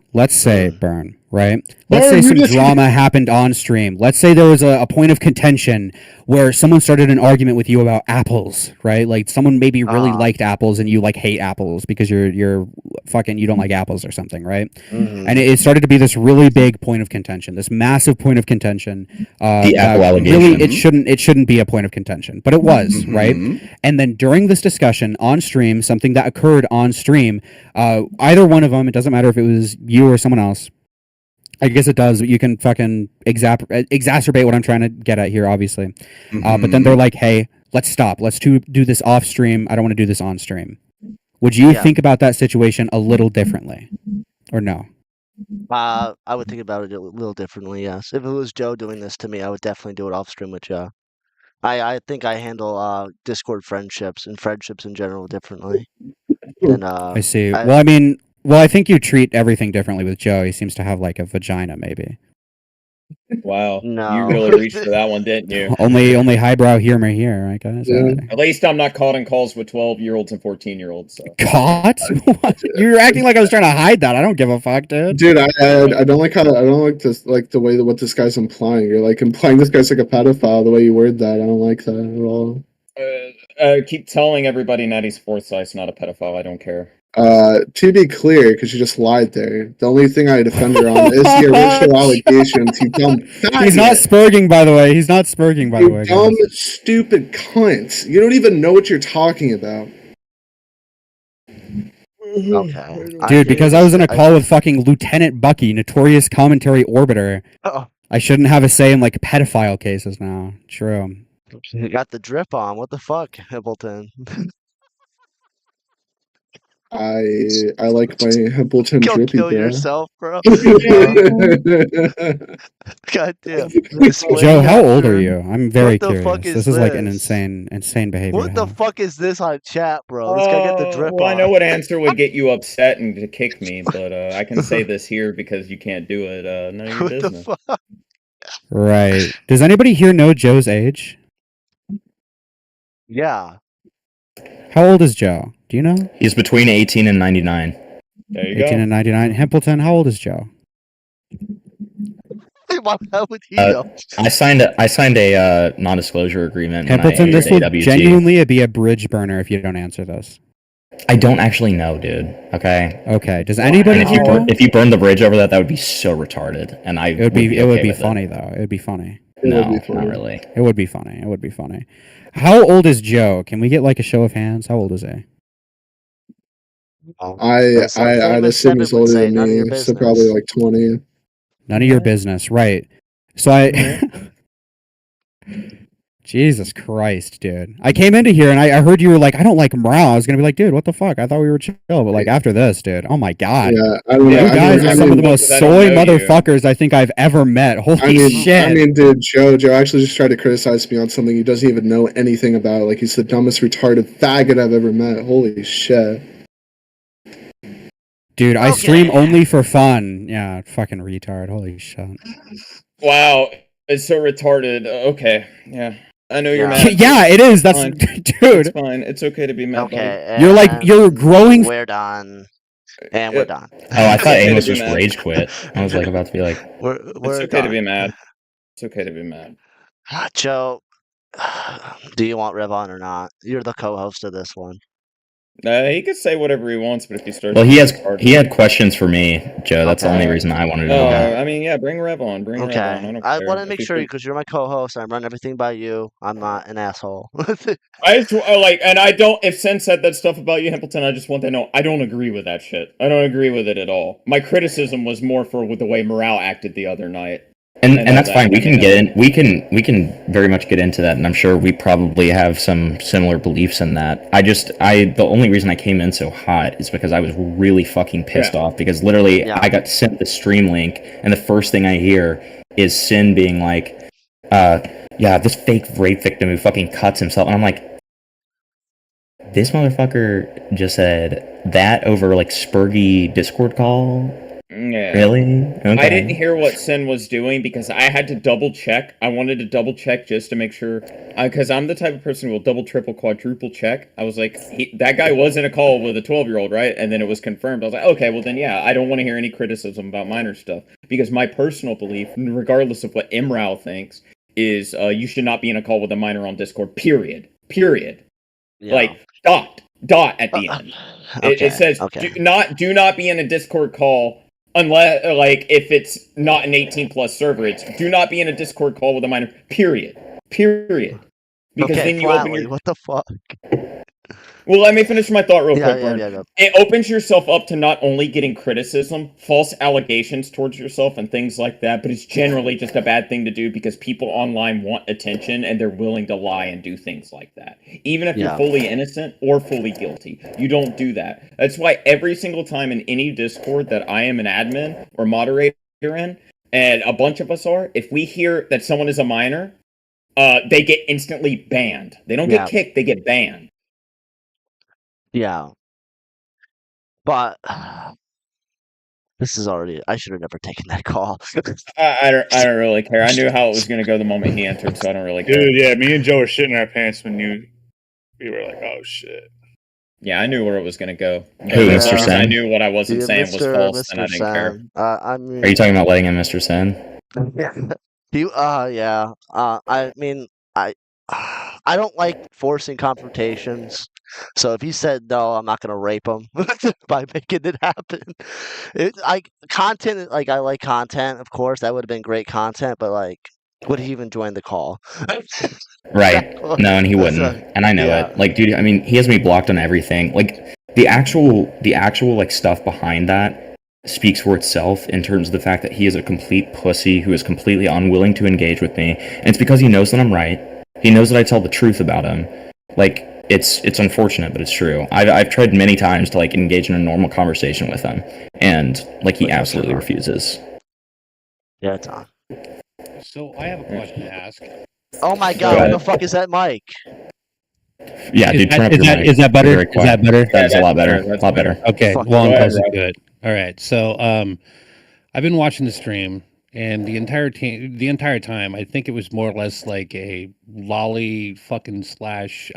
S12: burn, right? Let's
S19: Burn,
S12: say
S19: you
S12: some
S19: just-
S12: drama happened on stream. Let's say there was a point of contention where someone started an argument with you about apples, right? Like someone maybe really liked apples and you like hate apples because you're fucking, you don't like apples or something, right?
S1: Mm-hmm.
S12: And it started to be this really big point of contention, this massive point of contention.
S10: The apple allegation.
S12: Really, it shouldn't be a point of contention, but it was, right? And then during this discussion on stream, something that occurred on stream, either one of them, it doesn't matter if it was you or someone else. I guess it does. You can fucking exacerbate what I'm trying to get at here, obviously. But then they're like, "Hey, let's stop. Let's do this off stream. I don't want to do this on stream." Would you think about that situation a little differently, or no?
S1: I would think about it a little differently. Yes, if it was Joe doing this to me, I would definitely do it off stream with Joe. I think I handle Discord friendships and friendships in general differently. Than,
S12: I see. I think you treat everything differently with Joe. He seems to have like a vagina, maybe.
S2: Wow.
S1: No.
S2: You really reached for that one, didn't you?
S12: Only highbrow humor here, I guess.
S14: Yeah.
S2: At least I'm not caught in calls with 12-year-olds and 14-year-olds. So.
S12: Caught? What? You're acting like I was trying to hide that. I don't give a fuck, dude.
S14: Dude, I don't like this, like the way that what this guy's implying. You're like implying this guy's like a pedophile. The way you word that, I don't like that at all.
S2: Keep telling everybody Natty's Forsyth's not a pedophile. I don't care.
S14: To be clear, because you just lied there. The only thing I defend her on is the original allegations. You dumb faggot.
S12: He's not spurging, by the way. He's not spurging, by the way.
S14: Dumb, stupid cunt. You don't even know what you're talking about.
S1: Okay.
S12: Dude, because I was in a call with fucking Lieutenant Bucky, notorious commentary orbiter. I shouldn't have a say in like pedophile cases now. True.
S1: You got the drip on. What the fuck, Hibbleton?
S14: I like my Hibbleton drippy,
S1: Kill
S14: bro.
S1: yourself, bro. God damn.
S12: Joe, how old are you? I'm very
S1: What the
S12: curious.
S1: fuck is
S12: This is like an
S1: this?
S12: insane behavior.
S1: What the fuck is this on chat, bro? This guy got the drip
S2: Well,
S1: on.
S2: I know what answer would get you upset and to kick me, but I can say this here because you can't do it. None of your business.
S12: Right. Does anybody here know Joe's age?
S1: Yeah.
S12: How old is Joe? Do you know?
S10: He's between 18 and 99.
S2: There you
S12: 18 and 99. Hempleton, how old is Joe?
S1: Why would he know?
S10: I signed a non-disclosure agreement. when I
S12: Hempleton, this will
S10: entered AWG.
S12: genuinely be a bridge burner if you don't answer this.
S10: I don't actually know, dude. Okay.
S12: Okay. Does anybody
S10: And
S12: know?
S10: if you burn the bridge over that would be so retarded. And I
S12: It would be
S10: okay with
S12: funny though. It would be funny.
S10: No, not really.
S12: It would be funny. It would be funny. How old is Joe? Can we get like a show of hands? How old is he?
S14: I'd assume he's older than me, so probably like 20.
S12: None of your business, right? So Jesus Christ, dude. I came into here and I heard you were like, I don't like morale. I was gonna be like, dude, what the fuck? I thought we were chill, but like after this, dude, oh my god.
S14: Yeah,
S12: you guys are some of the most soy motherfuckers I think I've ever met. Holy shit.
S14: I mean, dude, Joe actually just tried to criticize me on something he doesn't even know anything about. Like, he's the dumbest retarded faggot I've ever met. Holy shit.
S12: Dude, I stream only for fun. Yeah, fucking retard. Holy shit.
S2: Wow, it's so retarded. Okay, yeah. I know you're mad.
S12: Yeah, it is. That's
S2: Fine.
S12: dude.
S2: It's fine. It's okay to be mad.
S1: Okay.
S12: You're like you're growing.
S1: We're done. And we're done.
S10: Oh, I thought
S2: It's okay
S10: Amos
S2: to be
S10: just
S2: mad.
S10: rage quit. I was like about to be like,
S2: It's okay to be mad. It's okay to be mad.
S1: Joe, do you want Rev on or not? You're the co-host of this one.
S2: He could say whatever he wants, but if he starts,
S10: well, he had questions for me, Joe. That's the only reason I wanted to know.
S2: I mean, yeah, bring Rev on. Bring Rev on.
S1: I want to make sure because you're my co-host. I run everything by you. I'm not an asshole.
S2: I just and I don't. If Sen said that stuff about you, Hempleton, I just want to know. I don't agree with that shit. I don't agree with it at all. My criticism was more for the way Morale acted the other night.
S10: And that's fine. We can get in. We can very much get into that, and I'm sure we probably have some similar beliefs in that. The only reason I came in so hot is because I was really fucking pissed off because literally I got sent the stream link, and the first thing I hear is Sin being like, yeah, this fake rape victim who fucking cuts himself. And I'm like, this motherfucker just said that over like Spurgy Discord call?
S2: Yeah.
S10: Really? Okay.
S2: I didn't hear what Sin was doing because I had to double check. I wanted to double check just to make sure, because I'm the type of person who will double, triple, quadruple check. I was like, that guy was in a call with a 12-year-old, right? And then it was confirmed. I was like, okay, well then, yeah, I don't want to hear any criticism about minor stuff, because my personal belief, regardless of what Imrao thinks, is you should not be in a call with a minor on Discord. Period.
S1: Yeah.
S2: Like dot at the end. It says do not be in a Discord call. Unless, like, if it's not an 18+ server, it's do not be in a Discord call with a minor. Period. Because then you open your.
S1: What the fuck?
S2: Well, let me finish my thought real quick, Vern.
S1: Yeah.
S2: It opens yourself up to not only getting criticism, false allegations towards yourself, and things like that, but it's generally just a bad thing to do because people online want attention and they're willing to lie and do things like that. Even if you're fully innocent or fully guilty, you don't do that. That's why every single time in any Discord that I am an admin or moderator in, and a bunch of us are, if we hear that someone is a minor, they get instantly banned. They don't get kicked, they get banned.
S1: Yeah. But this is already. I should have never taken that call.
S2: I don't really care. I knew how it was going to go the moment he entered, so I don't really care.
S6: Dude, yeah, me and Joe were shitting our pants when we were like, oh shit.
S2: Yeah, I knew where it was going to go.
S10: Who, Mr. Sen?
S2: I knew what I wasn't saying was false, and I didn't care.
S1: I mean,
S10: are you talking about letting in Mr. Sen?
S1: Yeah. I mean, I don't like forcing confrontations. So if he said no, I'm not gonna rape him by making it happen. Content, like I like content, of course. That would have been great content, but like, would he even join the call?
S10: Right. No, and he wouldn't. And I know it. Like, dude, I mean, he has me blocked on everything. Like, the actual like stuff behind that speaks for itself in terms of the fact that he is a complete pussy who is completely unwilling to engage with me. And it's because he knows that I'm right. He knows that I tell the truth about him. Like, it's unfortunate, but it's true. I've tried many times to like engage in a normal conversation with him, and like he absolutely refuses.
S1: Yeah, it's on.
S20: So I have a question to ask.
S1: Oh my god, what the fuck is that mic?
S10: Yeah, dude, turn up your mic.
S20: Is that better?
S10: Is that better? That's a lot better. A lot better.
S20: Okay, well, I'm close to good. All right, so I've been watching the stream, and the entire time, I think it was more or less like a lolly fucking slash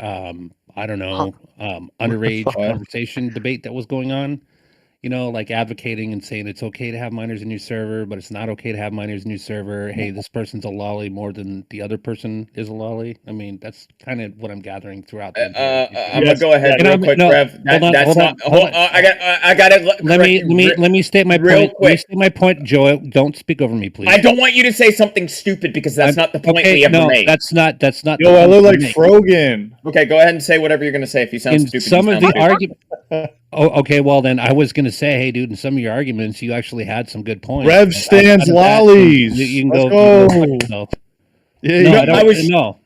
S20: I don't know, underage conversation debate that was going on. You know, like advocating and saying it's okay to have minors in your server, but it's not okay to have minors in your server. Hey, this person's a lolly more than the other person is a lolly. I mean, that's kind of what I'm gathering throughout.
S2: I'm gonna go ahead real quick, Rev. I got it.
S20: Let me state my point. Let me state my point, Joe. Don't speak over me, please.
S2: I don't want you to say something stupid because that's not the point we ever made.
S20: That's not.
S6: Yo, I look like Frogan.
S2: Okay, go ahead and say whatever you're gonna say. If you sound stupid,
S20: some of the argument. Oh, okay. Well, then I was gonna say, hey, dude, in some of your arguments, you actually had some good points.
S6: Rev stands lollies.
S20: You can
S6: Let's
S20: go.
S6: Yeah,
S20: no,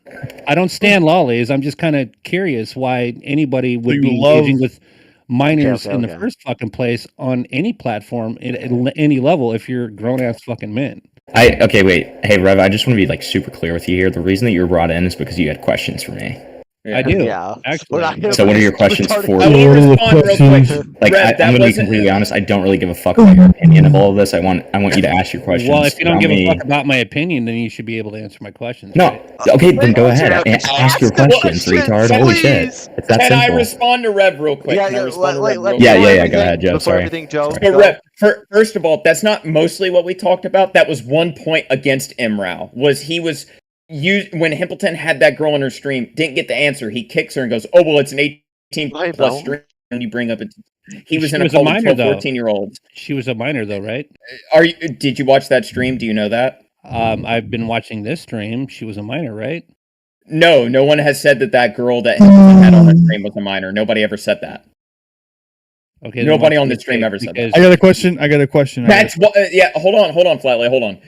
S20: I don't stand lollies. I'm just kind of curious why anybody would be engaging with minors in the first fucking place on any platform at any level if you're grown ass fucking men.
S10: Okay, wait. Hey, Rev, I just want to be like super clear with you here. The reason that you were brought in is because you had questions for me.
S20: I do. Yeah. Actually.
S10: So what are your questions for?
S2: I want to respond real quick.
S10: Like, I'm going to be completely honest. I don't really give a fuck about your opinion of all of this. I want you to ask your questions.
S20: Well, if you don't give a fuck about my opinion, then you should be able to answer my questions.
S10: No. Right? Okay, then go ahead. Ask your questions, retard. Holy shit. It's that
S2: Can
S10: simple.
S2: I respond to Rev real quick?
S10: Yeah,
S2: Can I respond to Rev real quick?
S10: Yeah. Go ahead, Joe. Sorry.
S2: So, Rev, first of all, that's not mostly what we talked about. That was one point against Imrao. When Himpleton had that girl on her stream, didn't get the answer. He kicks her and goes, "Oh well, it's an 18+ stream." And you bring up it. He was in a call with 14-year-olds.
S20: She was a minor, though, right?
S2: Did you watch that stream? Do you know that?
S20: I've been watching this stream. She was a minor, right?
S2: No one has said that girl that Himpleton had on her stream was a minor. Nobody ever said that.
S20: Okay.
S2: Nobody on the stream ever said that.
S6: I got a question.
S2: That's what. Yeah. Hold on, Flatley. Hold on.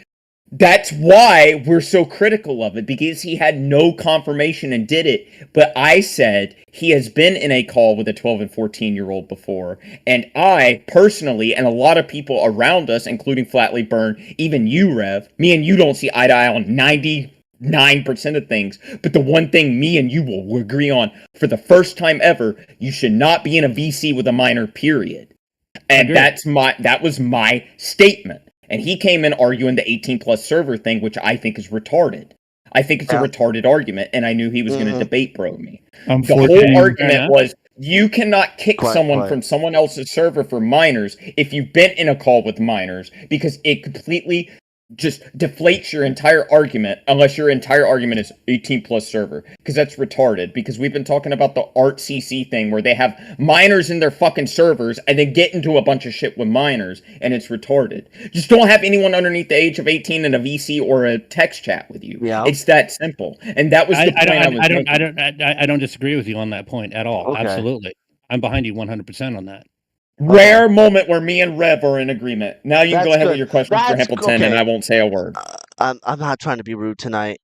S2: That's why we're so critical of it, because he had no confirmation and did it. But I said he has been in a call with a 12 and 14-year-old before. And I, personally, and a lot of people around us, including Flatley Burn, even you, Rev, me and you don't see eye to eye on 99% 99% of things, but the one thing me and you will agree on for the first time ever, you should not be in a VC with a minor, period. And that was my statement. And he came in arguing the 18 plus server thing, which I think is retarded. I think it's a retarded argument, and I knew he was going to debate bro me. The whole argument was you cannot kick someone from someone else's server for minors if you've been in a call with minors, because it completely just deflates your entire argument unless your entire argument is 18 plus server, because that's retarded. Because we've been talking about the art CC thing where they have minors in their fucking servers and they get into a bunch of shit with minors, and it's retarded. Just don't have anyone underneath the age of 18 in a VC or a text chat with you. It's that simple. And that was the point I was making.
S20: I don't disagree with you on that point at all. Absolutely, I'm behind you 100% on that.
S2: Rare moment where me and Rev are in agreement. Now you can go ahead with your questions for Hamilton, and I won't say a word.
S1: I'm not trying to be rude tonight.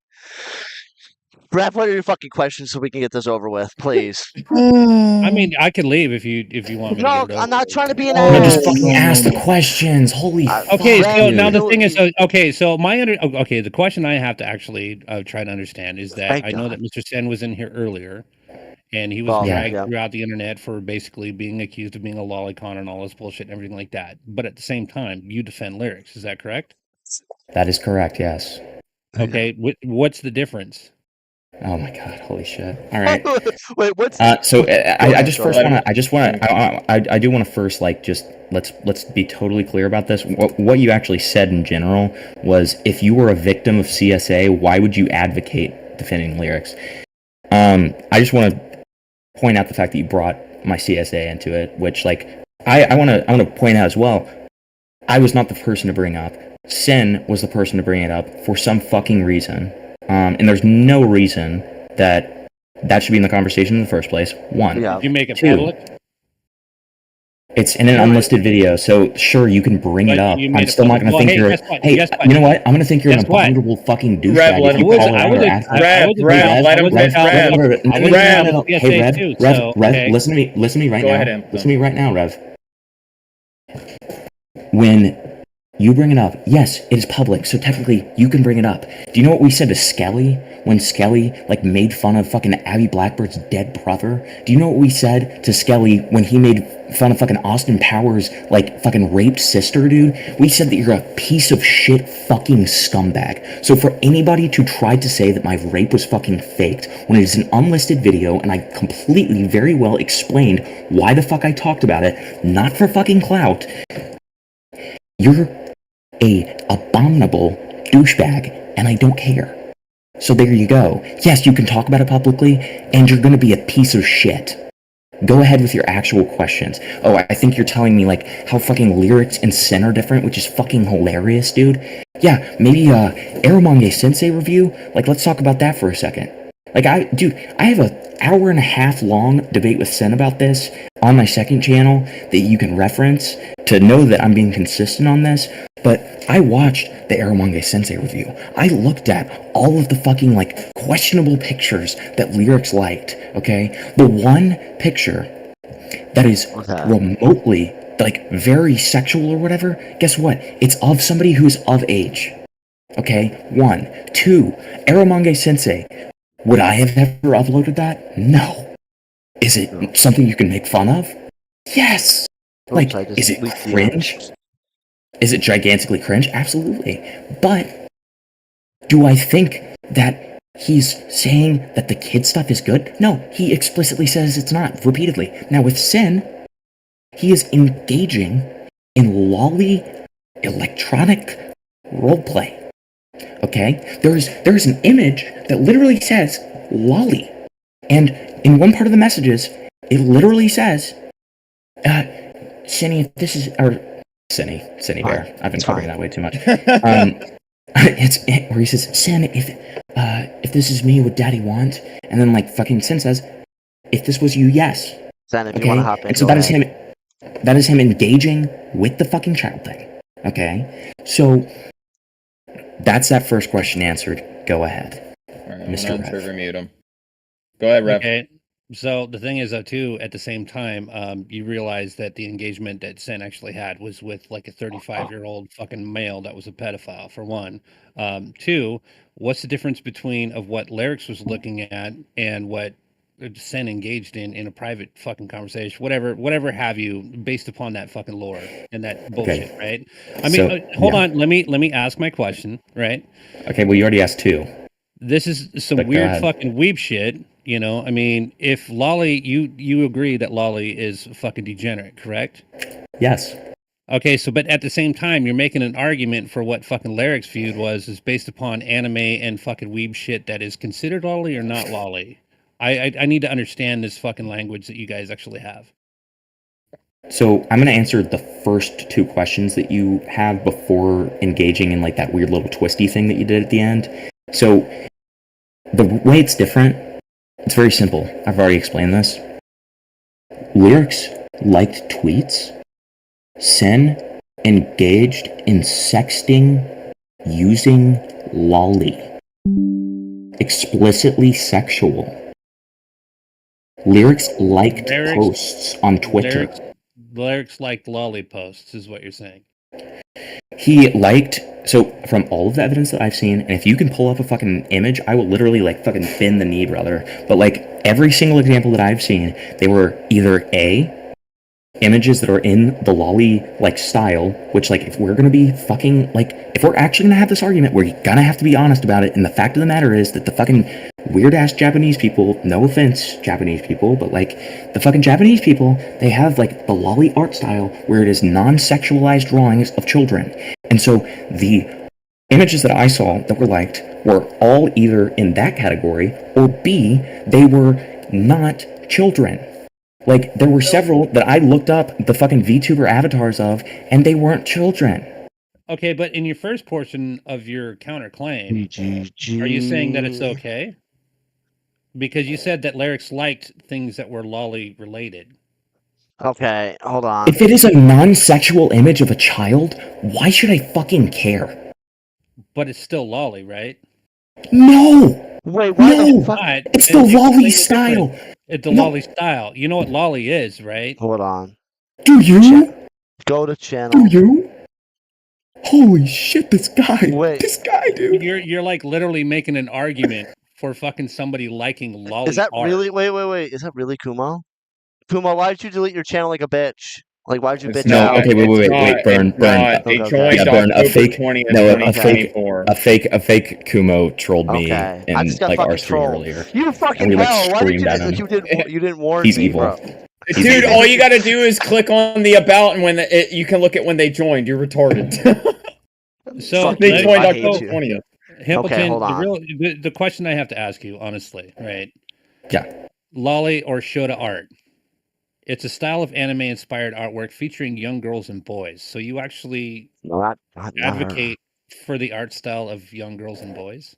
S1: Rev, what are your fucking questions so we can get this over with, please?
S20: I mean, I can leave if you want me to.
S1: No, I'm not trying to be an
S10: No, just fucking ask the questions. Holy
S20: Okay,
S10: fuck,
S20: so
S10: dude.
S20: now the thing is, the question I have to actually try to understand is that I know that Mr. Sen was in here earlier, and he was dragged throughout the internet for basically being accused of being a lolicon and all this bullshit and everything like that. But at the same time, you defend lyrics. Is that correct?
S10: That is correct. Yes.
S20: Okay. What's the difference?
S10: Oh my god! Holy shit! All right.
S1: Wait, what's?
S10: So I just first want to. I do want to first let's be totally clear about this. What you actually said in general was, if you were a victim of CSA, why would you advocate defending lyrics? I just want to point out the fact that you brought my CSA into it, which I want to point out as well. I was not the person to bring up. Sin was the person to bring it up for some fucking reason. And there's no reason that should be in the conversation in the first place. One.
S20: Did you make it
S10: Two,
S20: public?
S10: It's in an unlisted video, so sure, you can bring it up. I'm still not going to think you're... Hey, you know what? I'm going to think you're an abominable fucking douchebag if you call it. Rev, listen to me right now. Listen to me right now, Rev. When you bring it up, yes, it is public, so technically you can bring it up. Do you know what we said to Skelly when Skelly made fun of fucking Abby Blackbird's dead brother? Do you know what we said to Skelly when he made fun of fucking Austin Powers fucking raped sister, dude? We said that you're a piece of shit fucking scumbag. So for anybody to try to say that my rape was fucking faked when it is an unlisted video, and I completely very well explained why the fuck I talked about it, not for fucking clout, you're a abominable douchebag, and I don't care. So there you go. Yes, you can talk about it publicly, and you're gonna be a piece of shit. Go ahead with your actual questions. Oh, I think you're telling me how fucking lyrics and sin are different, which is fucking hilarious, dude. Yeah, maybe Arumange Sensei review. Let's talk about that for a second. I have an hour and a half long debate with Sen about this on my second channel that you can reference to know that I'm being consistent on this. But I watched the Arumange Sensei review. I looked at all of the fucking questionable pictures that lyrics liked. Okay, the one picture that is remotely very sexual or whatever. Guess what? It's of somebody who's of age. Okay, 1, 2. Arumange Sensei. Would I have ever uploaded that? No. Is it something you can make fun of? Yes. Is it cringe? Is it gigantically cringe? Absolutely. But do I think that he's saying that the kid stuff is good? No, he explicitly says it's not, repeatedly. Now with Sin, he is engaging in lolly electronic roleplay. Okay? There's an image that literally says lolly. And in one part of the messages, it literally says, Cinny, if this is... Or, Cinny Bear. I've been calling that way too much. It's where he says, Sin, if this is me, would Daddy want? And then fucking Sin says, if this was you, yes.
S1: Sin, if you want to hop in,
S10: and so that is him engaging with the fucking child thing. Okay? So that's that first question answered. Go ahead.
S2: All right, Mr. Rev. Mute him. Go ahead, Rev.
S20: Okay. So the thing is, though, too, at the same time, you realize that the engagement that Sen actually had was with like a 35-year-old fucking male that was a pedophile, for one. Two, what's the difference between of what Lyrics was looking at and what Sen engaged in a private fucking conversation, whatever have you, based upon that fucking lore and that bullshit, right? I mean, hold on, let me ask my question, right?
S10: Okay, well, you already asked two.
S20: This is some
S10: But go
S20: weird
S10: ahead.
S20: fucking weeb shit, you know? I mean, if Lolly, you agree that Lolly is fucking degenerate, correct?
S10: Yes.
S20: Okay, so but at the same time, you're making an argument for what fucking Lyric's feud is based upon anime and fucking weeb shit that is considered lolly or not lolly. I need to understand this fucking language that you guys actually have.
S10: So I'm going to answer the first two questions that you have before engaging in like that weird little twisty thing that you did at the end. So the way it's different, it's very simple. I've already explained this. Lyrics liked tweets. Sen engaged in sexting using lolly. Explicitly sexual. Lyrics liked posts on Twitter.
S20: Lyrics liked lolly posts, is what you're saying.
S10: He liked, so from all of the evidence that I've seen, and if you can pull up a fucking image, I will literally like fucking bend the knee, brother. But like every single example that I've seen, they were either A, images that are in the lolly like style, which like if we're gonna be fucking like, if we're actually gonna have this argument, we're gonna have to be honest about it. And the fact of the matter is that the fucking weird ass Japanese people, no offense Japanese people, but like the fucking Japanese people, they have like the lolly art style where it is non-sexualized drawings of children. And so the images that I saw that were liked were all either in that category or B, they were not children. Like, there were several that I looked up the fucking VTuber avatars of, and they weren't children.
S20: Okay, but in your first portion of your counterclaim, are you saying that it's okay? Because you said that Lyrics liked things that were lolly related.
S1: Okay, hold on.
S10: If it is a non-sexual image of a child, why should I fucking care?
S20: But it's still lolly, right?
S10: No!
S1: Wait, why
S10: no!
S20: the fuck?
S10: It's the lolly style!
S20: It's the lolly style. You know what lolly is, right?
S1: Hold on.
S10: Do you?
S1: Go to channel.
S10: Do you? Holy shit, this guy.
S1: Wait.
S10: This guy, dude.
S20: You're like literally making an argument for fucking somebody liking lolly
S1: Is that
S20: art.
S1: really, wait, is that really Kumo? Kumo, why did you delete your channel like a bitch? Like, why did you bitch
S10: No,
S1: out?
S10: okay, wait, burn.
S1: They joined
S10: burn. A fake,
S1: 20th,
S10: no, a
S1: 2024.
S10: fake Kumo trolled me
S1: Okay.
S10: in
S1: I just got
S10: like
S1: fucking
S10: R3
S1: trolled.
S10: earlier.
S1: You fucking
S10: And we, like,
S1: hell! Why did you?
S10: screamed at him.
S1: You didn't warn
S10: He's
S1: me,
S10: evil.
S1: bro.
S2: Dude, all you gotta do is click on the about, and when you can look at when they joined. You're retarded.
S20: So
S2: they joined October 20th.
S20: Hamilton,
S1: Okay, hold on.
S20: the question I have to ask you, honestly, right?
S10: Yeah.
S20: Lolly or Shota art. It's a style of anime-inspired artwork featuring young girls and boys. So you actually advocate for the art style of young girls and boys?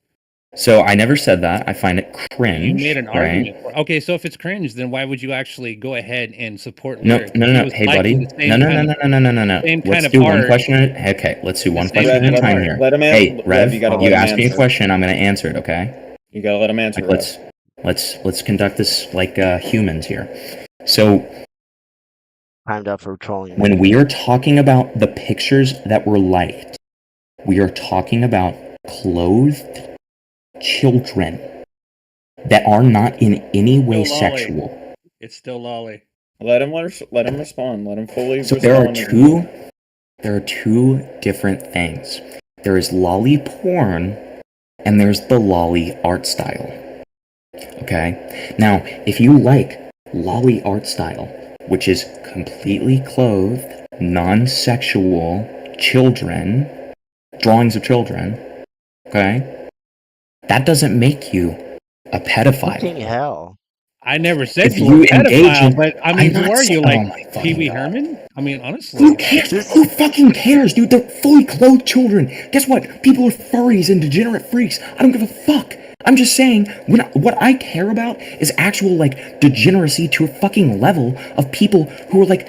S10: So I never said that. I find it cringe.
S20: You made an
S10: right?
S20: argument. Okay, so if it's cringe, then why would you actually go ahead and support
S10: No.
S20: Lyric?
S10: Hey, buddy. No. Let's do one question. Okay, let's do one question at a time here. Hey, Rev, you asked me a question. I'm going to answer it. Okay.
S2: You gotta let him answer.
S10: Let's conduct this like humans here. So,
S1: timed up for trolling.
S10: When we are talking about the pictures that were liked, we are talking about clothed children that are not in any way sexual.
S20: It's still lolly.
S2: Let him respond. Let him fully
S10: So
S2: respond.
S10: there are two different things. There is lolly porn and there's the lolly art style. Okay? Now, if you like lolly art style, which is completely clothed, non-sexual children, drawings of children, okay? That doesn't make you a pedophile.
S1: Fucking hell.
S20: I never said
S10: If
S20: you were a
S10: you engage
S20: pedophile,
S10: in-
S20: but I mean,
S10: I'm
S20: who
S10: not
S20: are you,
S10: saying-
S20: like
S10: oh my fucking
S20: Pee Wee
S10: God.
S20: Herman? I mean, honestly.
S10: Who cares? Who fucking cares, dude? They're fully clothed children. Guess what? People are furries and degenerate freaks. I don't give a fuck. I'm just saying, what I care about is actual, like, degeneracy to a fucking level of people who are, like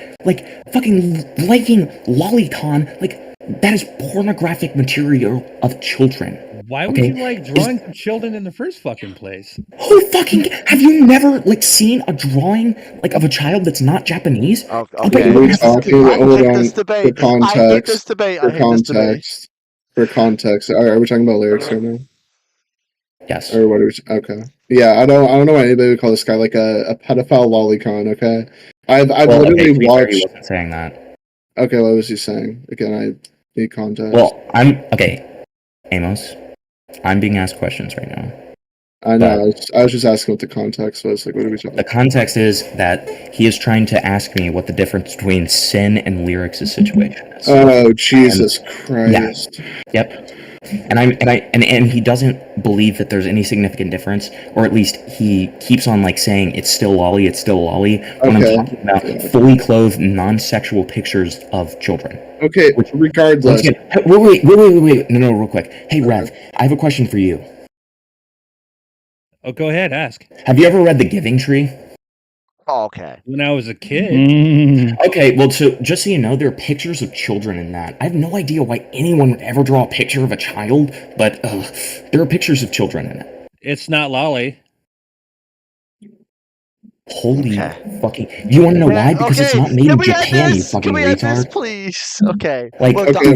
S10: fucking liking lolicon. Like, that is pornographic material of children.
S20: Why would you like drawing of children in the first fucking place?
S10: Who fucking have you never like seen a drawing like of a child that's not Japanese?
S1: Okay.
S14: We're talking.
S1: I
S14: Hold
S1: hate
S14: on.
S1: this debate.
S14: For context.
S1: I hate this debate. I hate this debate.
S14: For context. Are we talking about lyrics right now?
S10: Yes.
S14: Or what are we? Okay. Yeah, I don't know why anybody would call this guy like a pedophile lolicon. Okay. I've literally watched.
S10: He wasn't saying that.
S14: Okay, what was he saying? Again, I need context.
S10: Well, I'm okay. Amos, I'm being asked questions right now.
S14: I know. I was just asking what the context was. Like, what are we talking?
S10: The context is that he is trying to ask me what the difference between sin and lyrics' situation is.
S14: Oh, Jesus Christ!
S10: Yeah. Yep. And he doesn't believe that there's any significant difference, or at least he keeps on like saying it's still lolly, when I'm talking about fully clothed, non-sexual pictures of children.
S14: Okay, regardless.
S10: Wait, no, real quick. Hey, Rev, I have a question for you.
S20: Oh, go ahead, ask.
S10: Have you ever read The Giving Tree?
S1: Oh, okay.
S20: When I was a kid.
S10: Okay, well, so just so you know, there are pictures of children in that. I have no idea why anyone would ever draw a picture of a child, but there are pictures of children in it.
S20: It's not lolly.
S10: Holy fucking! You want to know why? Because it's not made in Japan, you fucking retard.
S1: Please. Okay.
S10: Like,
S1: Look,
S10: okay,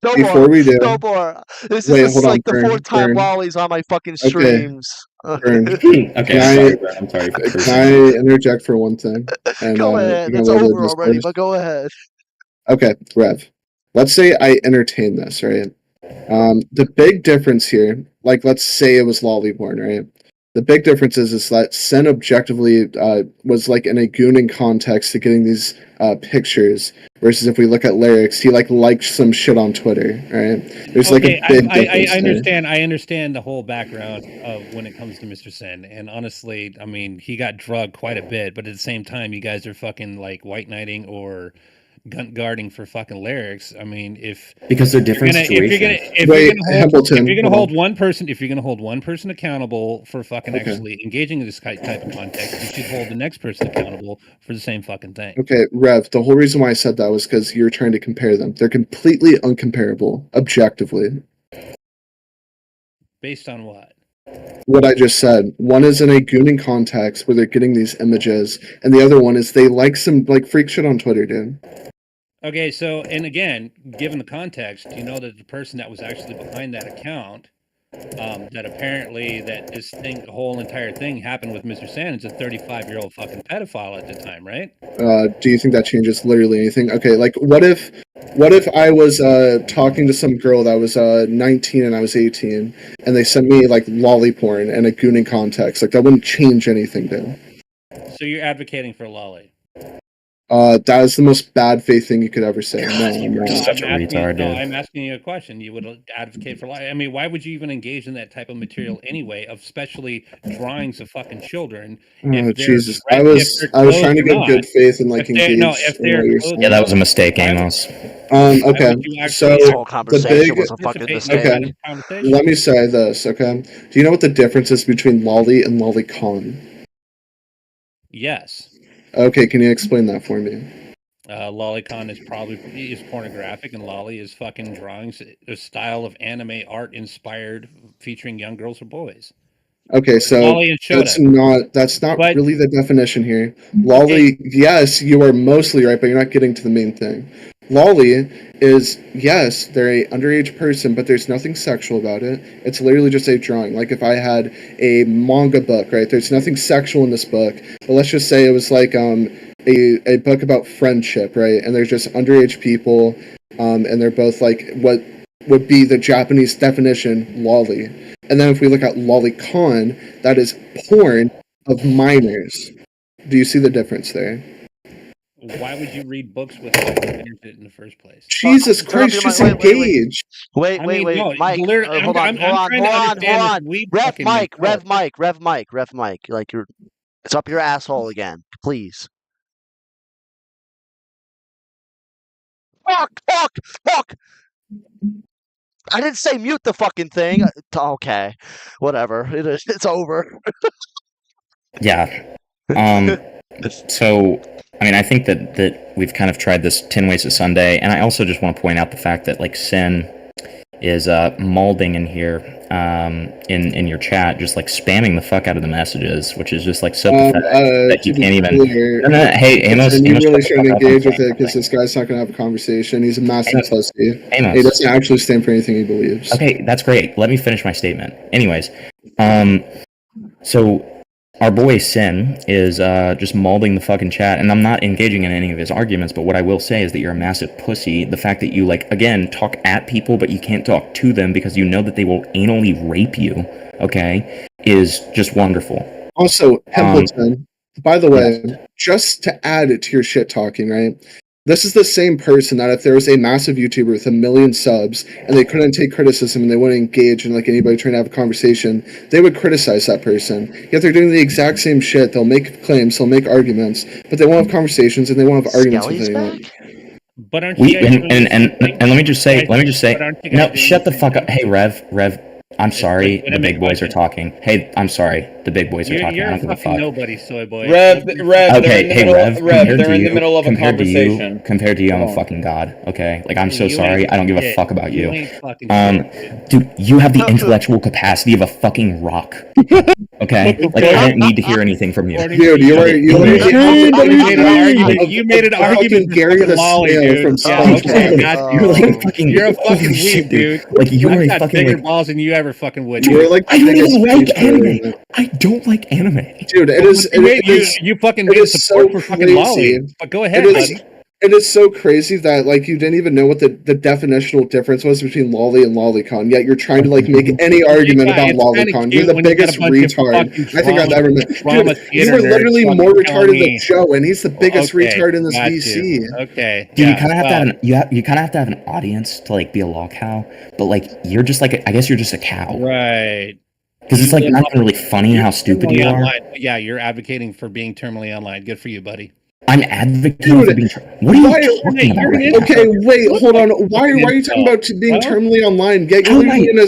S1: no
S14: Before we do,
S1: no more. This is like the fourth time Wally's on my fucking streams.
S10: Okay,
S14: I'm sorry. Can I interject for one thing? And,
S1: go ahead. It's over already, but go ahead.
S14: Okay, Rev. Let's say I entertain this, right? The big difference here, like let's say it was lolly porn, right? The big difference is that Sen objectively was like in a gooning context to getting these pictures, versus if we look at lyrics, he liked some shit on Twitter, right? There's like a big difference.
S20: I understand. I understand the whole background of when it comes to Mr. Sen, and honestly, I mean, he got drugged quite a bit, but at the same time, you guys are fucking like white knighting or gun guarding for fucking lyrics. I mean,
S10: because they're different situations.
S20: If you're gonna hold one person accountable for fucking actually engaging in this type of context, you should hold the next person accountable for the same fucking thing.
S14: Okay, Rev, the whole reason why I said that was because you're trying to compare them. They're completely uncomparable, objectively.
S20: Based on what?
S14: What I just said. One is in a gooning context where they're getting these images, and the other one is they like some freak shit on Twitter, dude.
S20: Okay, so, and again, given the context, you know that the person that was actually behind that account, that apparently that this thing, the whole entire thing happened with Mr. Sen is a 35-year-old fucking pedophile at the time, right?
S14: Do you think that changes literally anything? Okay, like, what if I was talking to some girl that was 19 and I was 18, and they sent me, like, lolly porn in a gooning context? Like, that wouldn't change anything, dude.
S20: So you're advocating for lolly?
S14: That is the most bad faith thing you could ever say.
S10: You're such a retard, dude.
S20: No, I'm asking you a question. You would advocate for lolly? I mean, why would you even engage in that type of material anyway, of especially drawings of fucking children?
S14: Oh, Jesus. I was trying to get good faith and like engage.
S10: Yeah, that was a mistake, Amos.
S14: Okay. So the big
S1: was a fucking mistake.
S14: Okay. Let me say this, okay? Do you know what the difference is between lolly and lolicon?
S20: Yes.
S14: Okay, can you explain that for me?
S20: Lolicon is pornographic, and lolly is fucking drawings, a style of anime art inspired featuring young girls or boys.
S14: Okay, so that's not really the definition here. Lolly, yes, you are mostly right, but you're not getting to the main thing. Lolly is, yes, they're a underage person, but there's nothing sexual about it. It's literally just a drawing. Like if I had a manga book, right? There's nothing sexual in this book, but let's just say it was like a book about friendship, right? And there's just underage people, and they're both like what would be the Japanese definition, lolly. And then if we look at lolicon, that is porn of minors. Do you see the difference there?
S20: Why would you read books with minors in the first place?
S14: Jesus Christ, just engage.
S1: Wait, Mike, hold on. Rev Mike. Like it's up your asshole again, please. Fuck! I didn't say mute the fucking thing. Okay, whatever. It's over.
S10: Yeah. So, I mean, I think that we've kind of tried this 10 ways to Sunday, and I also just want to point out the fact that, like, Sin is molding in here in your chat, just like spamming the fuck out of the messages, which is just like so pathetic that you can't even. Hey, Amos,
S14: and you
S10: Amos,
S14: really shouldn't engage with it because this guy's not going to have a conversation. He's a massive pussy.
S10: Amos.
S14: He doesn't actually stand for anything he believes.
S10: Okay, that's great. Let me finish my statement. Anyways, so our boy Sin is just molding the fucking chat, and I'm not engaging in any of his arguments, but what I will say is that you're a massive pussy. The fact that you, like, again, talk at people, but you can't talk to them because you know that they will anally rape you, okay, is just wonderful.
S14: Also, Hempleton, by the way, just to add it to your shit talking, right? This is the same person that if there was a massive YouTuber with 1 million subs and they couldn't take criticism and they wouldn't engage in like anybody trying to have a conversation, they would criticize that person. Yet they're doing the exact same shit. They'll make claims, they'll make arguments, but they won't have conversations and they won't have arguments with anyone.
S20: But aren't
S10: We
S20: you guys
S10: and let me just say,
S20: but aren't you
S10: no,
S20: guys
S10: shut the
S20: doing
S10: fuck up. Hey, Rev, I'm sorry,
S20: wait a
S10: the big
S20: minute,
S10: boys are talking. Hey, I'm sorry, the big boys are talking.
S20: You're
S10: I
S20: a
S10: don't give a
S20: fucking
S10: fuck.
S20: nobody, soy boy.
S21: Rev,
S10: Okay,
S21: they're in the
S10: hey,
S21: middle,
S10: Rev,
S21: they're in the middle of a conversation.
S10: Compared to you, I'm
S21: Come
S10: a
S21: on.
S10: fucking god, okay? Like, I'm so
S20: You
S10: sorry,
S20: ain't
S10: I don't give a
S20: shit.
S10: fuck about
S20: You
S10: you.
S20: ain't fucking shit,
S10: Dude, you have the intellectual capacity of a fucking rock, okay? Like, I don't need to hear anything from you.
S14: Dude, you
S20: made an argument
S14: Gary the
S20: Lolly,
S14: Snail
S20: dude.
S14: from
S20: Yeah, okay,
S14: SpongeBob.
S20: got
S10: You're like fucking.
S20: You're a fucking
S10: holy shit,
S20: weeb, dude.
S10: Like, you're
S20: I've
S10: a
S20: got
S10: fucking,
S20: bigger
S10: like,
S20: balls than you ever fucking would.
S14: You're
S20: dude.
S14: like
S10: I don't even like
S14: biggest
S10: anime. I don't like anime.
S14: Dude, it is.
S20: You fucking
S14: it
S20: made
S14: is
S20: support
S14: so
S20: for fucking
S14: crazy.
S20: Lolly. But go ahead,
S14: It is,
S20: buddy.
S14: it is so crazy that like you didn't even know what the definitional difference was between lolly and lolicon. Yet you're trying to like make any argument about
S20: it's kinda
S14: lolicon.
S20: cute
S14: You're the
S20: when you got a
S14: biggest
S20: bunch of
S14: retard
S20: fucking
S14: I think I've ever met.
S20: drama
S14: Dude,
S20: theater
S14: you are
S20: nerds
S14: literally
S20: fucking
S14: more
S20: telling
S14: retarded than
S20: me.
S14: Joe, and he's the biggest
S20: Okay,
S14: retard in this
S20: got
S14: VC.
S20: you. Okay.
S10: Dude,
S20: yeah,
S10: you kind of have
S20: well,
S10: to have you kind of have to have an audience to like be a lol cow, but like you're just like I guess you're just a cow,
S20: right.
S10: Because it's like not even really funny how stupid you
S20: Terminally
S10: are.
S20: online. Yeah, you're advocating for being terminally online. Good for you, buddy.
S10: I'm advocating for being. What are you talking about right now?
S14: Okay, wait, hold on. Why are you talking about being terminally online? Get you're literally in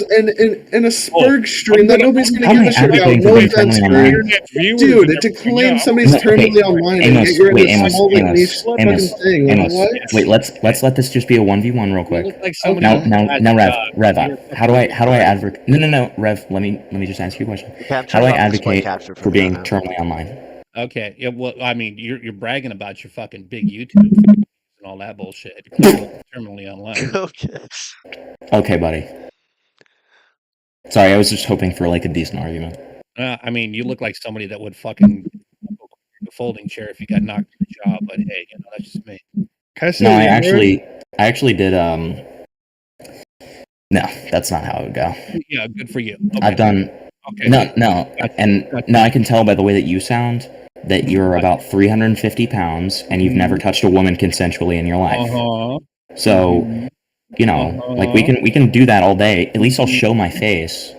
S14: a Spurg stream that nobody's gonna give a shit about. No offense, dude. To claim somebody's terminally online and yet you're in a small niche fucking thing.
S10: Amos,
S14: What?
S10: wait, let's let this just be a 1v1 real quick.
S20: Like somebody
S10: Now, Rev, how do I advocate? No, Rev, let me just ask you a question. How do I advocate for being terminally online?
S20: Okay. Yeah. Well, I mean, you're bragging about your fucking big YouTube and all that bullshit. You're terminally online.
S10: Okay, buddy. Sorry, I was just hoping for like a decent argument.
S20: I mean, you look like somebody that would fucking a folding chair if you got knocked in the jaw. But hey, you know that's just me.
S10: No, I actually did. No, that's not how it would go.
S20: Yeah, good for you. Okay.
S10: I've done.
S20: Okay.
S10: No, and now I can tell by the way that you sound that you're about 350 pounds and you've never touched a woman consensually in your life. So, you know, like we can do that all day. At least I'll show my face.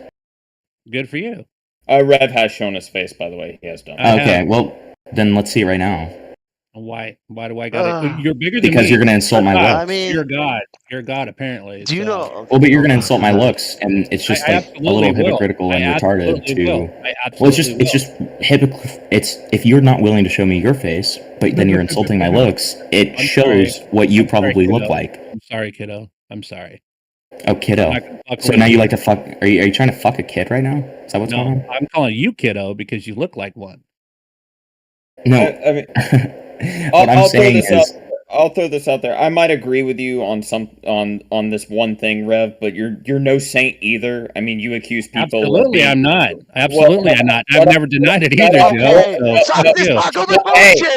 S20: Good for you.
S2: Rev has shown his face, by the way. He has done.
S10: Okay, well then let's see it right now.
S20: Why do I got it? You're bigger than me.
S10: Because you're gonna insult my looks.
S1: I mean,
S20: you're God. You're God, apparently.
S1: Do you know?
S10: Well, but you're gonna insult my looks, and it's just
S20: I
S10: like a little
S20: absolutely will.
S10: hypocritical and
S20: I
S10: retarded
S20: absolutely
S10: to.
S20: will. I
S10: Well,
S20: absolutely
S10: it's just hypocritical. It's if you're not willing to show me your face, but then you're insulting my looks, it shows what you probably look like.
S20: I'm sorry, kiddo. I'm sorry.
S10: Oh, kiddo. So now you like to fuck? Are you trying to fuck a kid right now? Is that what's going on?
S20: I'm calling you kiddo because you look like one.
S10: No.
S2: I mean,
S10: What I'm saying is,
S2: I'll throw this out there. I might agree with you on on this one thing, Rev, but you're no saint either. I mean, you accuse people.
S20: Absolutely, I'm not. Absolutely, I'm not. I've never denied it either, Joe.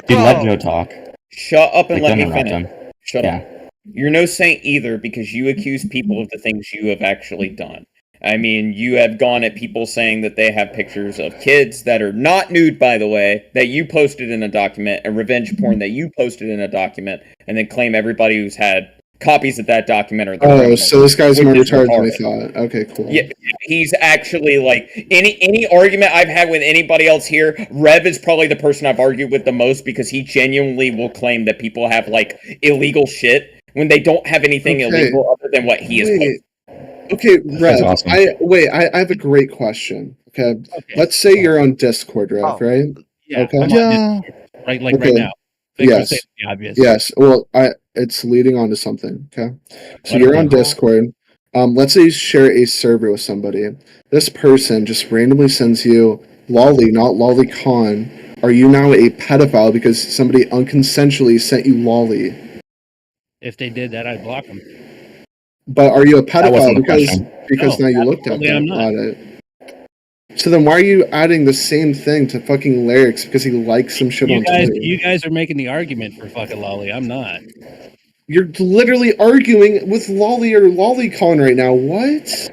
S10: dude, let Joe talk.
S2: Shut up and
S10: Like,
S2: let me
S10: don't interrupt
S2: finish.
S10: him.
S2: Shut
S10: Yeah.
S2: up. You're no saint either because you accuse people of the things you have actually done. I mean, you have gone at people saying that they have pictures of kids that are not nude, by the way, that you posted in a document, and revenge porn that you posted in a document, and then claim everybody who's had copies of that document are the
S14: Oh, so this guy's more
S2: which is
S14: retarded than I
S2: retarded.
S14: thought. Okay, cool.
S2: Yeah, he's actually like any argument I've had with anybody else here. Rev is probably the person I've argued with the most because he genuinely will claim that people have like illegal shit when they don't have anything illegal other than what he is posting.
S14: Okay, Rev,
S10: awesome.
S14: I have a great question. Okay, let's say you're on Discord, Rev, right?
S20: Yeah.
S14: Okay.
S20: I'm on Discord, right now. Thanks for
S14: Yes.
S20: saying the obvious.
S14: Yes. Well, it's leading on to something. Okay. So
S20: Let
S14: you're
S20: it
S14: on
S20: be.
S14: Discord. Let's say you share a server with somebody. This person just randomly sends you lolly, not lolicon. Are you now a pedophile because somebody unconsensually sent you lolly?
S20: If they did that, I'd block them.
S14: But are you a
S10: That wasn't
S14: pedophile
S10: the
S14: because
S20: No,
S14: now you looked at
S20: absolutely I'm not.
S14: it? So then why are you adding the same thing to fucking Lyrics because he likes some shit on Twitter?
S20: You guys are making the argument for fucking lolly. I'm not.
S14: You're literally arguing with lolly or lolicon right now. What?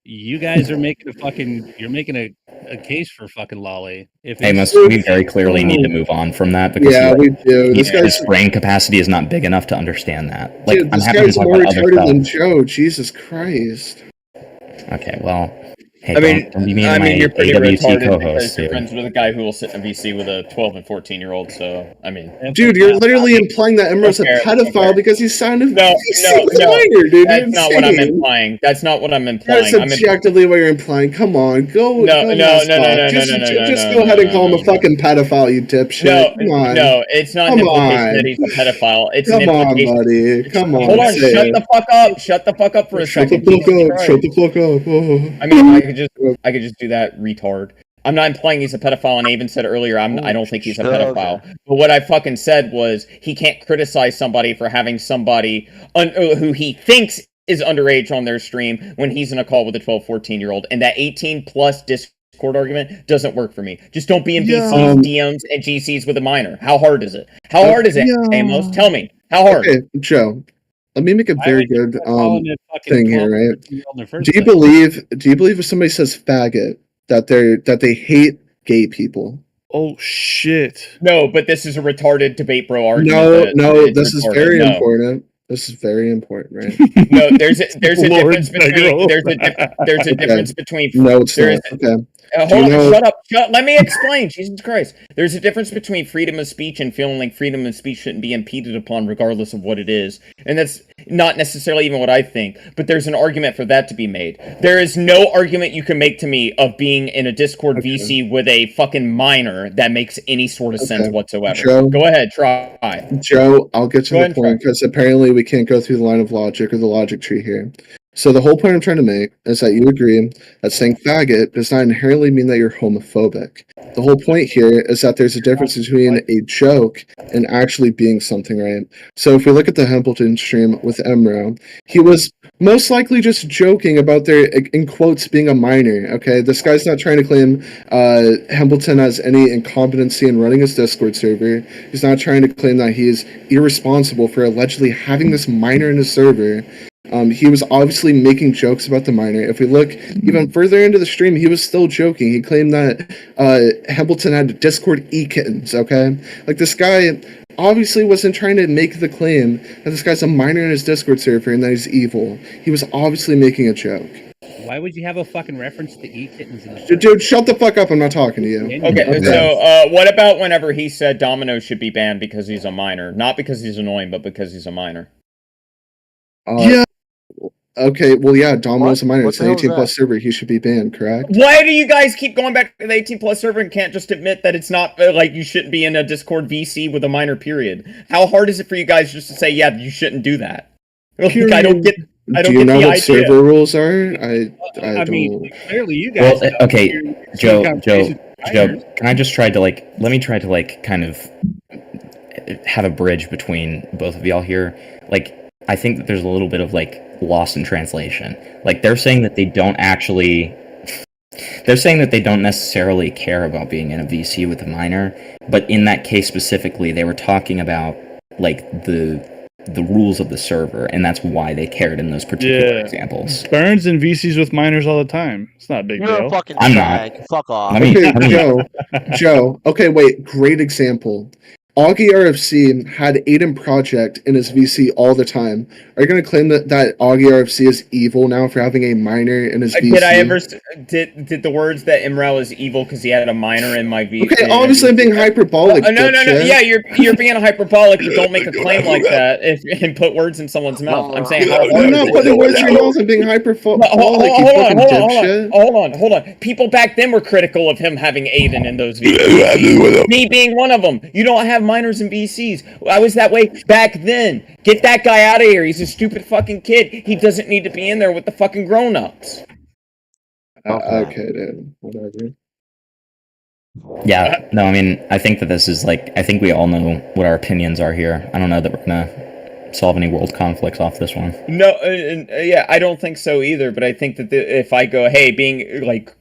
S20: You guys are making you're making a case for fucking lolly. If
S10: Amos,
S20: it's
S10: we very clearly need to move on from that because
S14: Yeah, we do.
S10: his brain capacity is not big enough to understand that. Like,
S14: Dude,
S10: I'm
S14: this
S10: happy to
S14: guy's
S10: talk
S14: more
S10: about other
S14: retarded than
S10: stuff.
S14: Joe. Jesus Christ.
S10: Okay, well, hey,
S2: I mean,
S10: don't be mean to my
S2: you're pretty
S10: AWC
S2: retarded because
S10: co-host,
S2: you're
S10: dude.
S2: friends with a guy who will sit in a VC with a 12 and 14-year-old. So, I mean,
S14: Dude, you're literally implying that Emerald's a pedophile because he's signed a
S2: No,
S14: VC with a minor, dude.
S2: That's not what I'm
S14: insane.
S2: implying. That's not what I'm implying.
S14: That's objectively what you're implying. Come on, go.
S2: No,
S14: Just go ahead and call him a fucking pedophile, you dipshit. Come on.
S2: No, it's not an implication that he's a pedophile. It's an
S14: Come on,
S2: implication.
S14: buddy. Come on.
S2: Hold on,
S14: say
S2: shut
S14: it.
S2: the fuck up. Shut the fuck up for a second. Jesus Christ.
S14: Shut the fuck up. Oh.
S2: I mean, I could just do that, retard. I'm not implying he's a pedophile, and I even said earlier I don't think he's a pedophile. But what I fucking said was he can't criticize somebody for having somebody who he thinks is underage on their stream when he's in a call with a 12, 14-year-old, and that 18 plus Discord argument doesn't work for me. Just don't be in VCs, DMs, and GCs with a minor. How hard is it? How hard is it, Amos? Tell me. How hard?
S14: Okay, Joe. Let me make a very good thing here, right? Do you
S20: place?
S14: believe if somebody says faggot that they hate gay people?
S19: Oh shit.
S2: No, but this is a retarded debate bro argument.
S14: No, this is very important. This is very important, right?
S2: No, there's a difference between there's a difference between
S14: No, it's not. Okay.
S2: Hold on, shut up. Let me explain. Jesus Christ. There's a difference between freedom of speech and feeling like freedom of speech shouldn't be impeded upon regardless of what it is. And that's not necessarily even what I think, but there's an argument for that to be made. There is no argument you can make to me of being in a Discord VC with a fucking minor that makes any sort of sense whatsoever.
S14: Joe,
S2: go ahead, try.
S14: Joe, I'll get to the point because apparently we can't go through the line of logic or the logic tree here. So the whole point I'm trying to make is that you agree that saying faggot does not inherently mean that you're homophobic. The whole point here is that there's a difference between a joke and actually being something, right? So if we look at the Hempleton stream with Emro, he was most likely just joking about their, in quotes, being a minor, okay? This guy's not trying to claim Hempleton has any incompetency in running his Discord server. He's not trying to claim that he is irresponsible for allegedly having this minor in his server. He was obviously making jokes about the minor. If we look even further into the stream, he was still joking. He claimed that Hempleton had Discord e-kittens, okay? Like, this guy obviously wasn't trying to make the claim that this guy's a minor in his Discord server and that he's evil. He was obviously making a joke.
S20: Why would you have a fucking reference to e-kittens in the
S14: Dude, shut the fuck up. I'm not talking to you.
S2: Okay, so what about whenever he said Domino should be banned because he's a minor? Not because he's annoying, but because he's a minor.
S14: Yeah. Okay, well, yeah, Domino's a minor. It's an 18 plus server. He should be banned, correct?
S2: Why do you guys keep going back to the 18 plus server and can't just admit that it's not like you shouldn't be in a Discord VC with a minor period? How hard is it for you guys just to say, yeah, you shouldn't do that? Like, I don't get.
S14: Do you know what server rules are? I
S20: mean, clearly you guys.
S10: Well, okay, Joe, can I just try to let me try to kind of have a bridge between both of y'all here. Like, I think that there's a little bit of lost in translation. Like, they're saying that they don't necessarily care about being in a VC with a minor, but in that case specifically, they were talking about the rules of the server, and that's why they cared in those particular examples.
S19: Burns and VCs with minors all the time. It's not a big deal.
S1: Fucking
S10: I'm
S1: not. Fuck off.
S14: Joe. Okay, wait. Great example. Augie RFC had Aiden Project in his VC all the time. Are you going to claim that Augie RFC is evil now for having a minor in his VC?
S2: Did I ever did the words that Imrel is evil because he had a minor in my VC?
S14: Okay, obviously I'm being hyperbolic.
S2: No. Yeah, you're being hyperbolic, but don't make a claim like that and put words in someone's mouth. I'm saying
S14: I'm not putting words in your mouth. I'm being hyperbolic.
S2: Hold on. People back then were critical of him having Aiden in those VCs. Me being one of them. You don't have minors in VCs. I was that way back then. Get that guy out of here. He's a stupid fucking kid. He doesn't need to be in there with the fucking grown-ups.
S14: Okay, dude. Whatever.
S10: Yeah, no, I mean, I think that this is like, I think we all know what our opinions are here. I don't know that we're gonna solve any world conflicts off this one.
S2: No, yeah, I don't think so either, but I think that if I go, hey, being, like,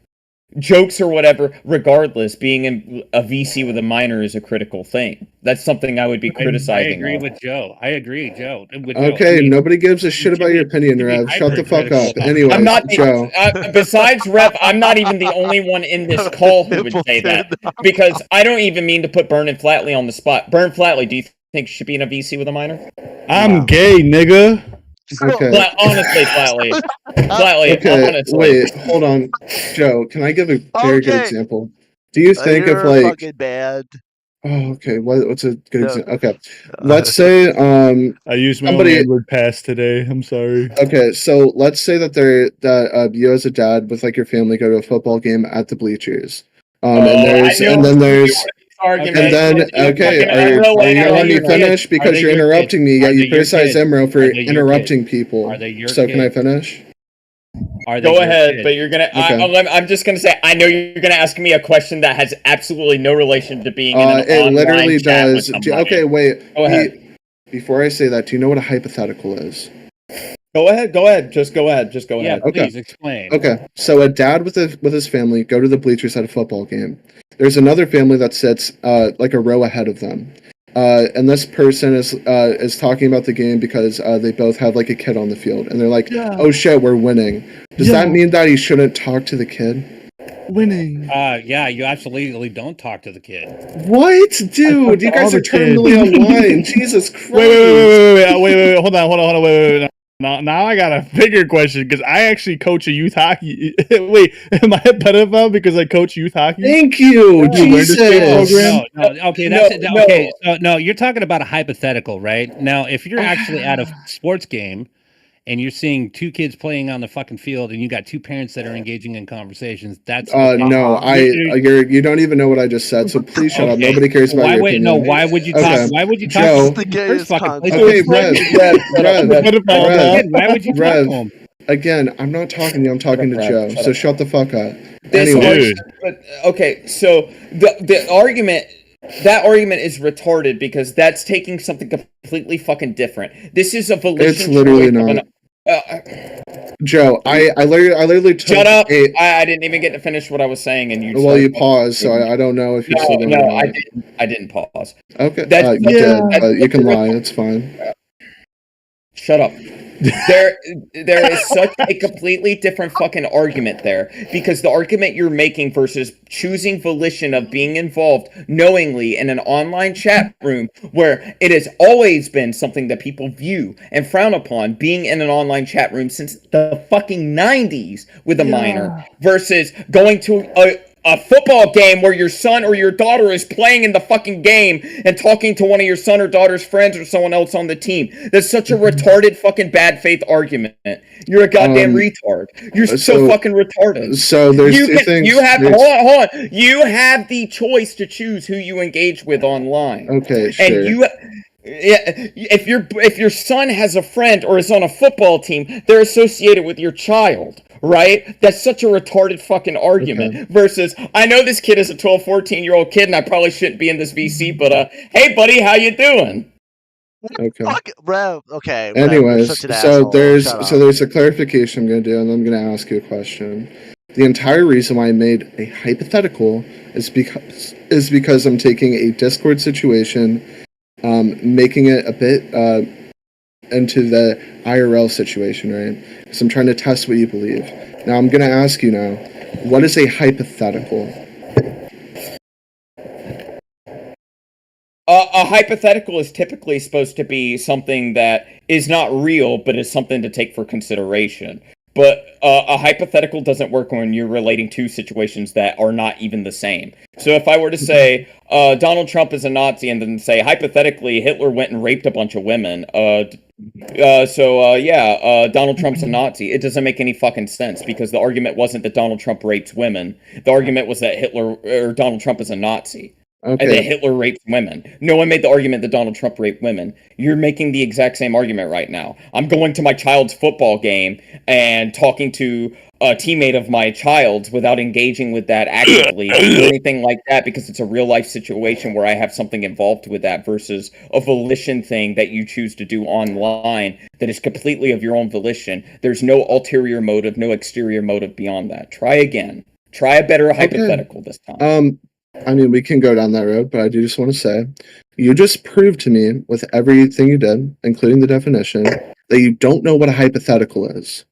S2: jokes or whatever, regardless, being in a VC with a minor is a critical thing. That's something I would be criticizing.
S20: I agree with Joe.
S14: Okay, I mean, nobody gives a shit about your opinion, Rev. Shut the fuck up. Anyway,
S2: I'm not,
S14: Joe.
S2: Besides Rev, I'm not even the only one in this call who would say that. Because I don't even mean to put Burn and Flatley on the spot. Burn Flatley, do you think she should be in a VC with a minor?
S19: I'm gay, nigga.
S14: Okay.
S2: Honestly, Flatley.
S14: Okay,
S2: honestly.
S14: wait, hold on. Joe, can I give a very good example? Do you think
S1: You're
S14: of, like...
S1: fucking bad.
S14: Oh, okay. What's a good example? Okay. Let's say,
S19: I used my
S14: somebody...
S19: own word pass today. I'm sorry.
S14: Okay, so let's say that you as a dad with, like, your family go to a football game at the bleachers. Are you gonna let me finish? Because you're interrupting me, yet you criticize Emro for interrupting people. So can I finish?
S2: Go ahead, but you're gonna. Okay. I'm just gonna say. I know you're gonna ask me a question that has absolutely no relation to being in an
S14: it
S2: online
S14: literally
S2: chat
S14: does.
S2: with somebody.
S14: Okay, wait.
S2: Go ahead.
S14: Before I say that, do you know what a hypothetical is?
S2: Go ahead. Just go ahead.
S20: Yeah,
S14: Okay.
S20: please explain.
S14: Okay, so a dad with his family go to the bleachers at a football game. There's another family that sits like a row ahead of them, and this person is talking about the game because they both have like a kid on the field, and they're like, "Oh shit, we're winning." Does that mean that he shouldn't talk to the kid? Winning.
S20: Yeah, you absolutely don't talk to the kid.
S14: What, dude? You guys are terminally online. Jesus Christ!
S19: Wait! Hold on! Wait! Now I got a bigger question because I actually coach a youth hockey. Wait, am I a pedophile because I coach youth hockey?
S14: Thank you, Jesus.
S20: Okay. So no, you're talking about a hypothetical, right? Now, if you're actually at a sports game and you're seeing two kids playing on the fucking field and you got two parents that are engaging in conversations, that's
S14: no, you don't even know what I just said, so please shut up. Nobody cares about your opinion.
S20: No, why would you talk?
S14: Okay.
S20: Why would you talk?
S14: Joe,
S20: To the first fucking place?
S14: Okay, Rev.
S20: Why would you talk to him?
S14: Again, I'm not talking to you. I'm talking to Joe. So shut the fuck up.
S2: Okay, so the argument. That argument is retarded because that's taking something completely fucking different. This is a volition.
S14: It's literally not. Joe, I literally took
S2: shut up. I didn't even get to finish what I was saying, and you.
S14: Well, you paused, so I don't know if you're still going.
S2: No, I didn't pause.
S14: Okay, you did. You can lie. It's fine.
S2: Shut up. There is such a completely different fucking argument there, because the argument you're making versus choosing volition of being involved knowingly in an online chat room where it has always been something that people view and frown upon, being in an online chat room since the fucking 90s with a minor, versus going to a football game where your son or your daughter is playing in the fucking game and talking to one of your son or daughter's friends or someone else on the team. That's such a retarded fucking bad faith argument. You're a goddamn retard. You're so fucking retarded.
S14: So there's two things.
S2: Hold on. You have the choice to choose who you engage with online.
S14: Okay, sure.
S2: And if your son has a friend or is on a football team, they're associated with your child. Right? That's such a retarded fucking argument. Versus, I know this kid is a 12, 14-year-old kid and I probably shouldn't be in this VC, but hey buddy, how you doing?
S14: Okay.
S1: Okay.
S14: Anyways, so there's a clarification I'm gonna do, and I'm gonna ask you a question. The entire reason why I made a hypothetical is because I'm taking a Discord situation, making it a bit into the IRL situation, right? So I'm trying to test what you believe. Now I'm going to ask you now, what is a hypothetical?
S2: A hypothetical is typically supposed to be something that is not real, but is something to take for consideration. But a hypothetical doesn't work when you're relating two situations that are not even the same. So if I were to say Donald Trump is a Nazi, and then say hypothetically Hitler went and raped a bunch of women, Donald Trump's a Nazi. It doesn't make any fucking sense because the argument wasn't that Donald Trump rapes women. The argument was that Hitler or Donald Trump is a Nazi.
S14: Okay.
S2: And that Hitler raped women. No one made the argument that Donald Trump raped women. You're making the exact same argument right now. I'm going to my child's football game and talking to a teammate of my child's without engaging with that actively or anything like that because it's a real life situation where I have something involved with that versus a volition thing that you choose to do online that is completely of your own volition. There's no ulterior motive, no exterior motive beyond that. Try again. Try a better hypothetical this time.
S14: I mean, we can go down that road, but I do just want to say, you just proved to me with everything you did, including the definition, that you don't know what a hypothetical is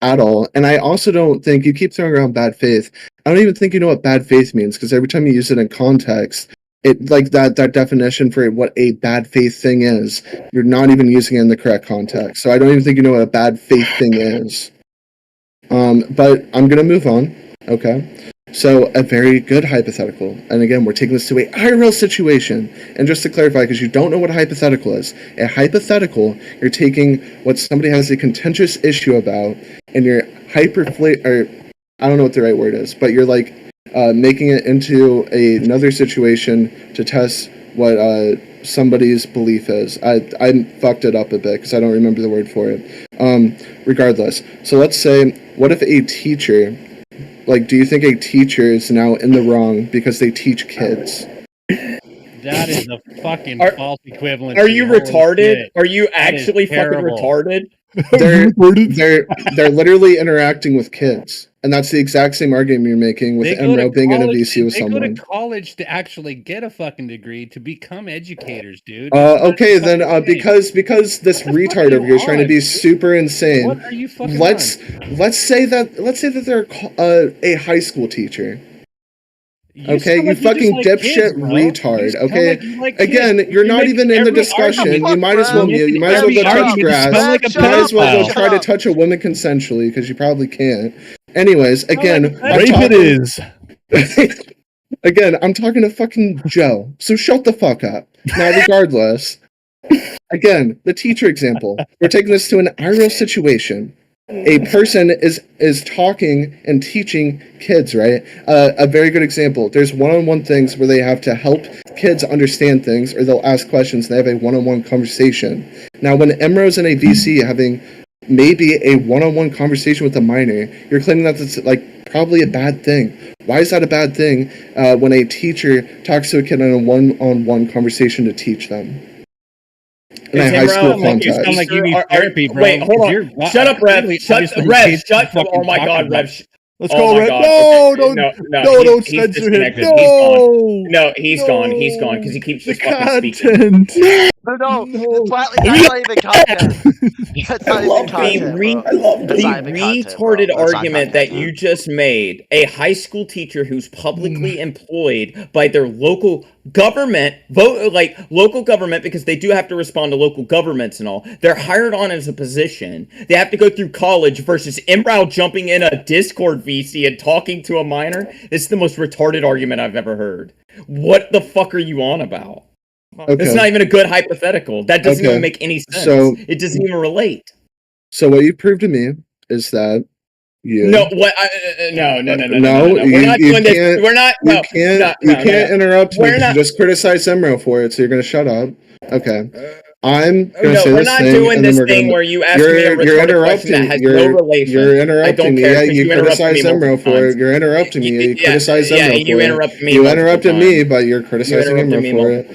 S14: at all. And I also don't think you keep throwing around bad faith. I don't even think you know what bad faith means because every time you use it in context, it like that definition for what a bad faith thing is, you're not even using it in the correct context. So I don't even think you know what a bad faith thing is. But I'm gonna move on. Okay. So a very good hypothetical, and again, we're taking this to a IRL situation. And just to clarify, because you don't know what a hypothetical is, a hypothetical, you're taking what somebody has a contentious issue about, and you're I don't know what the right word is, but you're like making it into another situation to test what somebody's belief is. I fucked it up a bit because I don't remember the word for it. Regardless, so let's say, what if a teacher, like, do you think a teacher is now in the wrong because they teach kids?
S20: That is a fucking false equivalent.
S2: Are you retarded? Are you actually fucking retarded?
S14: They're literally interacting with kids, and that's the exact same argument you're making with Emro being in a VC with someone.
S20: They go to college to actually get a fucking degree to become educators, dude.
S14: Okay, then because this retard over here is trying to be super insane.
S20: What are you fucking
S14: let's say that they're a high school teacher. Okay, you fucking dipshit retard. Okay, again, you're not even in the discussion. You might as well mute. You might as well go touch grass. You might as well go try to touch a woman consensually because you probably can't. Anyways, again, again, I'm talking to fucking Joe. So shut the fuck up. Now, regardless, again, the teacher example. We're taking this to an IRL situation. A person is talking and teaching kids, right? A very good example. There's one-on-one things where they have to help kids understand things, or they'll ask questions and they have a one-on-one conversation. Now, when Emro's in a VC having maybe a one-on-one conversation with a minor, you're claiming that that's like probably a bad thing. Why is that a bad thing when a teacher talks to a kid in a one-on-one conversation to teach them? In a high school context.
S20: You sound like you need therapy, bro.
S2: Wait, hold on. Shut up, Rev. Shut up. Oh my God, Rev.
S19: Let's go, Rev. No, don't censor him.
S2: No, he's gone because he keeps just fucking speaking.
S1: No, it's not even content.
S2: I love the retarded argument that you just made. A high school teacher who's publicly employed by their local government, local government, because they do have to respond to local governments and all. They're hired on as a position. They have to go through college versus Imrao jumping in a Discord VC and talking to a minor. This is the most retarded argument I've ever heard. What the fuck are you on about?
S14: Okay.
S2: It's not even a good hypothetical. That doesn't even make any sense.
S14: So,
S2: it doesn't even relate.
S14: So what you proved to me is that you...
S2: No, what? No. We're not doing this. We're not.
S14: You can't interrupt me because you just criticized Emro for it, so you're going to shut up. Okay. I'm going to say
S2: we're
S14: this
S2: not
S14: thing,
S2: doing this thing where you ask me a rhetorical question that has no relation.
S14: You're interrupting me. Yeah, you criticized Emro for it. You're interrupting me. You criticized Emro for it. You interrupted me, but you're criticizing Emro for it.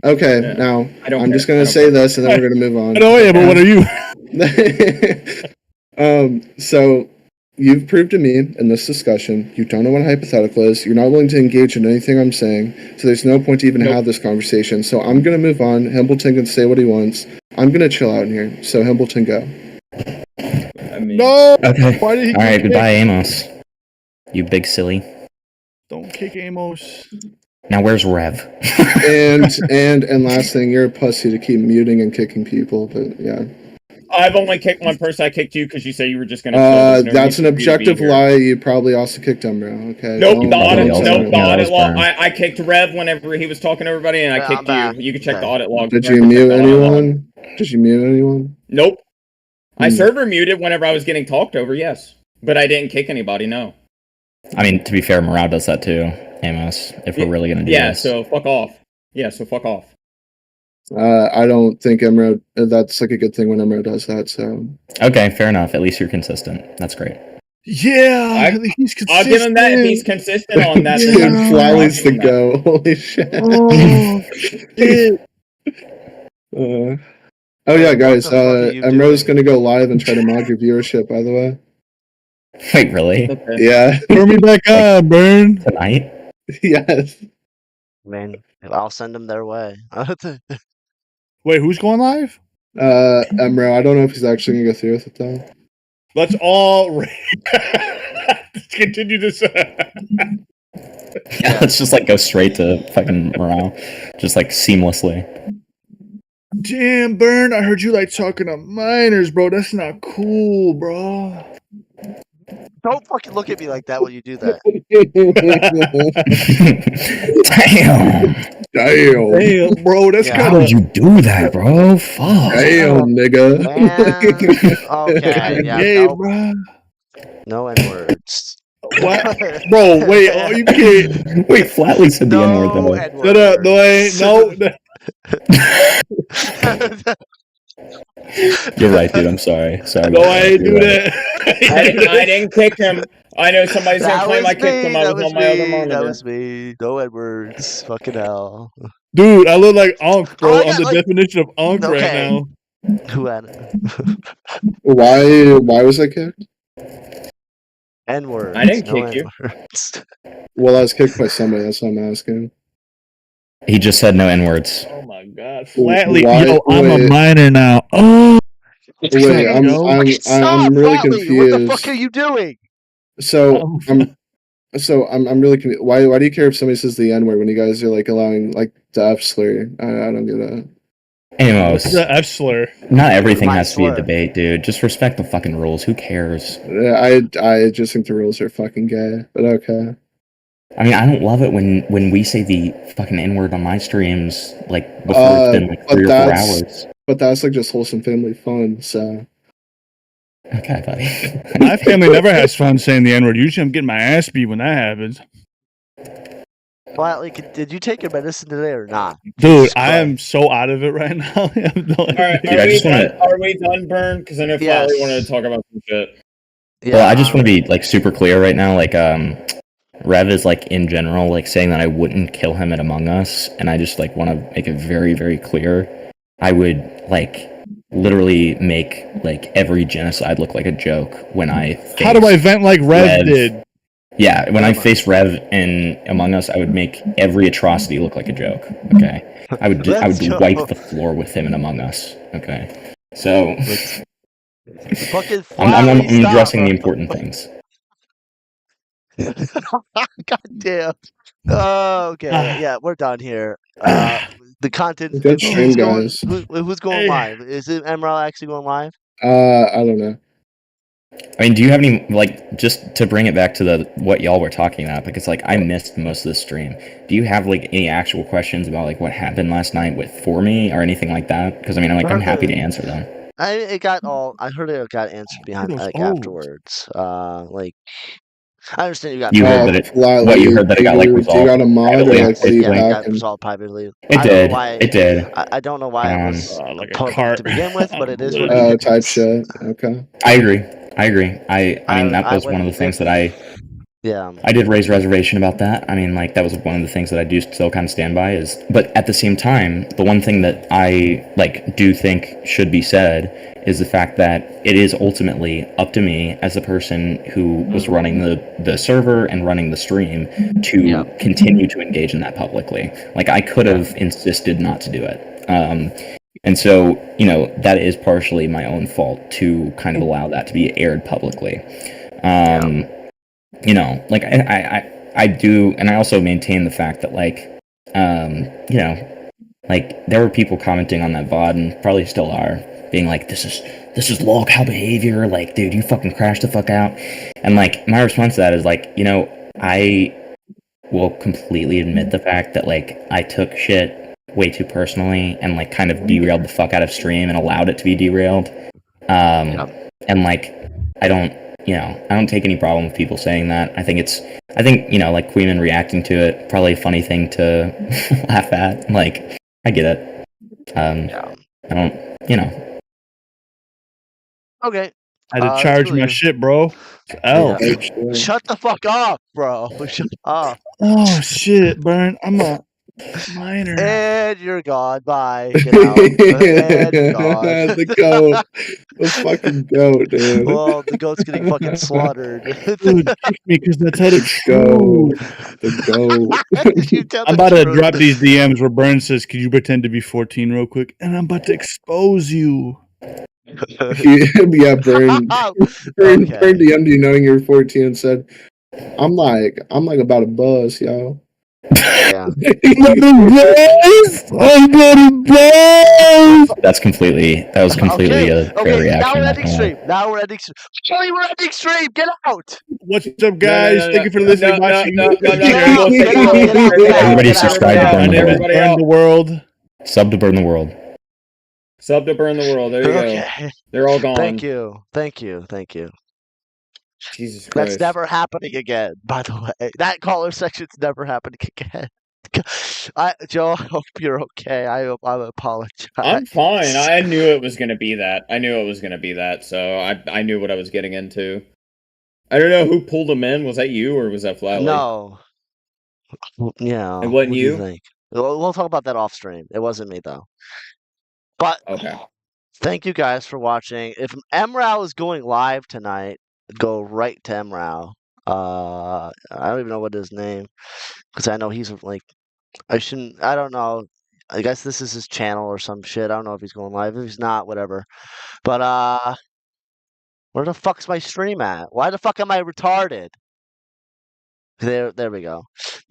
S14: Okay, now I'm just going to say this, and then we're going to move on.
S19: But what are you?
S14: So you've proved to me in this discussion you don't know what a hypothetical is. You're not willing to engage in anything I'm saying, so there's no point to even have this conversation. So I'm going to move on. Hambleton can say what he wants. I'm going to chill out in here. So Hambleton, go.
S19: No!
S10: Okay.
S19: Why did he
S10: Alright, goodbye, Amos. You big silly.
S19: Don't kick Amos.
S10: Now where's Rev?
S14: and last thing, you're a pussy to keep muting and kicking people, but yeah.
S2: I've only kicked one person. I kicked you because you said you were just going to.
S14: That's an objective lie. You probably also kicked Umbro. Okay.
S2: Nope, the audit log. I kicked Rev whenever he was talking to everybody, and I kicked you. You can check the audit log.
S14: Did you mute anyone? Nope.
S2: I server muted whenever I was getting talked over. Yes, but I didn't kick anybody. No.
S10: I mean, to be fair, Morale does that too, Amos. If we're really going to do this.
S2: So fuck off. Fuck off.
S14: I don't think Emro. That's like a good thing when Emro does that. So
S10: okay, fair enough. At least you're consistent. That's great.
S19: Yeah, he's consistent.
S2: I'll give him that if he's consistent on that.
S14: Flawless to go. Holy shit. Oh yeah, guys. Emro's gonna go live and try to mod your viewership. By the way.
S10: Wait, really?
S2: Okay.
S14: Yeah.
S19: Throw me back on, Burn.
S10: Tonight?
S14: Yes.
S1: Man, I'll send them their way.
S19: Wait, who's going live?
S14: Emro. I don't know if he's actually gonna go through with it though.
S19: Let's all let's continue this.
S10: Yeah, let's just like go straight to fucking Morale, just like seamlessly.
S19: Damn, Burn! I heard you like talking to minors, bro. That's not cool, bro.
S1: Don't fucking look at me like that when you do that.
S19: Damn, bro. That's kind of.
S10: How would you do that, bro? Fuck.
S14: Damn, nigga.
S1: Okay, yeah.
S19: Hey, bro.
S1: No N-words.
S19: What? Bro, wait. Oh, you can't.
S10: Wait, Flatley said the N-word though.
S19: Shut up, boy. No.
S10: You're right, dude. I'm sorry. Sorry.
S19: No, I didn't do that.
S2: I didn't kick him. I know somebody's gonna claim I kicked him. I was on my other monitor.
S1: That was me. No Edwards. Fucking hell.
S19: Dude, I look like Ankh, bro. I'm the definition of Ankh right now.
S1: Who had it?
S14: Why was I kicked?
S1: N-words.
S2: I didn't kick you.
S14: Well, I was kicked by somebody. That's what I'm asking.
S10: He just said no N-words.
S19: Oh my god. Flatley,
S8: I'm a minor now. Oh.
S14: Wait, I'm really confused.
S1: What the fuck are you doing?
S14: So I'm really confused. Why do you care if somebody says the N-word when you guys are like allowing like the F slur? I don't get that.
S10: Amos,
S19: the F slur.
S10: Not everything has to be a debate, dude. Just respect the fucking rules. Who cares?
S14: Yeah, I just think the rules are fucking gay, but okay.
S10: I mean, I don't love it when we say the fucking N-word on my streams, like, before it's been, like, 3 or 4 hours.
S14: But that's, like, just wholesome family fun, so...
S10: Okay, buddy.
S19: My family never has fun saying the N-word. Usually I'm getting my ass beat when that happens.
S1: Flatly, did you take your medicine today or not?
S19: Dude, I am so out of it right now.
S2: Alright, are we done, Burn? Because I know Flatly wanted to talk about some shit.
S10: Yeah, well, I just want to be, like, super clear right now, like, Rev is, like, in general, like, saying that I wouldn't kill him at Among Us, and I just, like, want to make it very, very clear. I would, like, literally make, like, every genocide look like a joke when I face
S19: How do I vent like Rev did?
S10: Yeah, when I face Rev in Among Us, I would make every atrocity look like a joke, okay? I would wipe the floor with him in Among Us, okay? So, I'm addressing the important things.
S1: God damn. Oh, okay. Yeah, we're done here. The content.
S14: Good stream, guys.
S1: Who's going live? Is it Emerald actually going live?
S14: I don't know.
S10: I mean, do you have any, like, just to bring it back to what y'all were talking about, because, like, I missed most of the stream. Do you have, like, any actual questions about, like, what happened last night for me or anything like that? Because, I mean, I'm happy to answer them.
S1: I heard it got answered behind, like, afterwards. I understand you got.
S10: You heard that it. What you heard that it got like resolved.
S14: You got a mod or like
S1: it got resolved privately.
S10: It did. It did.
S1: I don't know why it was
S19: like
S1: a cart to begin with, but it is what it is.
S14: Type shit. Okay.
S10: I agree. I mean, that was one of the things that I did raise reservation about that. I mean, like, that was one of the things that I do still kind of stand by is, but at the same time, the one thing that I, like, do think should be said is the fact that it is ultimately up to me as a person who was running the server and running the stream to continue to engage in that publicly. Like, I could have insisted not to do it. And so, you know, that is partially my own fault to kind of allow that to be aired publicly. You know, like, I do, and I also maintain the fact that, like, you know, like there were people commenting on that VOD and probably still are, being like, this is lol cow behavior, like, dude, you fucking crashed the fuck out. And like my response to that is like, you know, I will completely admit the fact that like I took shit way too personally and like kind of derailed the fuck out of stream and allowed it to be derailed. And like I don't take any problem with people saying that. I think you know, like Kuihman reacting to it, probably a funny thing to laugh at. Like I get it. I don't, you know.
S1: Okay.
S19: I had to charge my shit, bro. L.
S1: Yeah. Shut the fuck up, bro. Shut up.
S19: Oh shit, Burn. I'm a minor.
S1: And you're gone. Bye. Get out. And you're gone.
S14: The goat. The fucking goat, dude.
S1: Well, the goat's getting fucking slaughtered.
S19: Dude, kick me because that's how it's
S14: true. The goat.
S19: I'm about to drop these DMs where Burn says, "Could you pretend to be 14 real quick?" And I'm about to expose you.
S14: Yeah, Burn. Burn DM'd you knowing you were 14 and said, I'm like about a buzz, yo.
S1: Yeah.
S10: That was completely a fair reaction.
S1: Now we're ending stream. Actually, we're ending stream. Get out.
S19: What's up, guys? Thank you for listening.
S10: Everybody subscribe to Burn
S19: the World.
S2: Sub to Burn the World.
S21: Sub to Burn the World. There you go. They're all gone.
S1: Thank you.
S21: Jesus Christ.
S1: That's never happening again, by the way. That caller section's never happening again. Joe, I hope you're okay. I apologize.
S21: I'm fine. I knew it was going to be that. So I knew what I was getting into. I don't know who pulled him in. Was that you or was that Flatley?
S1: No. Yeah.
S21: It wasn't you?
S1: Think? We'll talk about that off stream. It wasn't me, though. But
S21: okay.
S1: Thank you guys for watching. If MRAO is going live tonight, go right to MRAO. I don't even know what his name, because I know he's like, I don't know. I guess this is his channel or some shit. I don't know if he's going live. If he's not, whatever. But where the fuck's my stream at? Why the fuck am I retarded? There we go.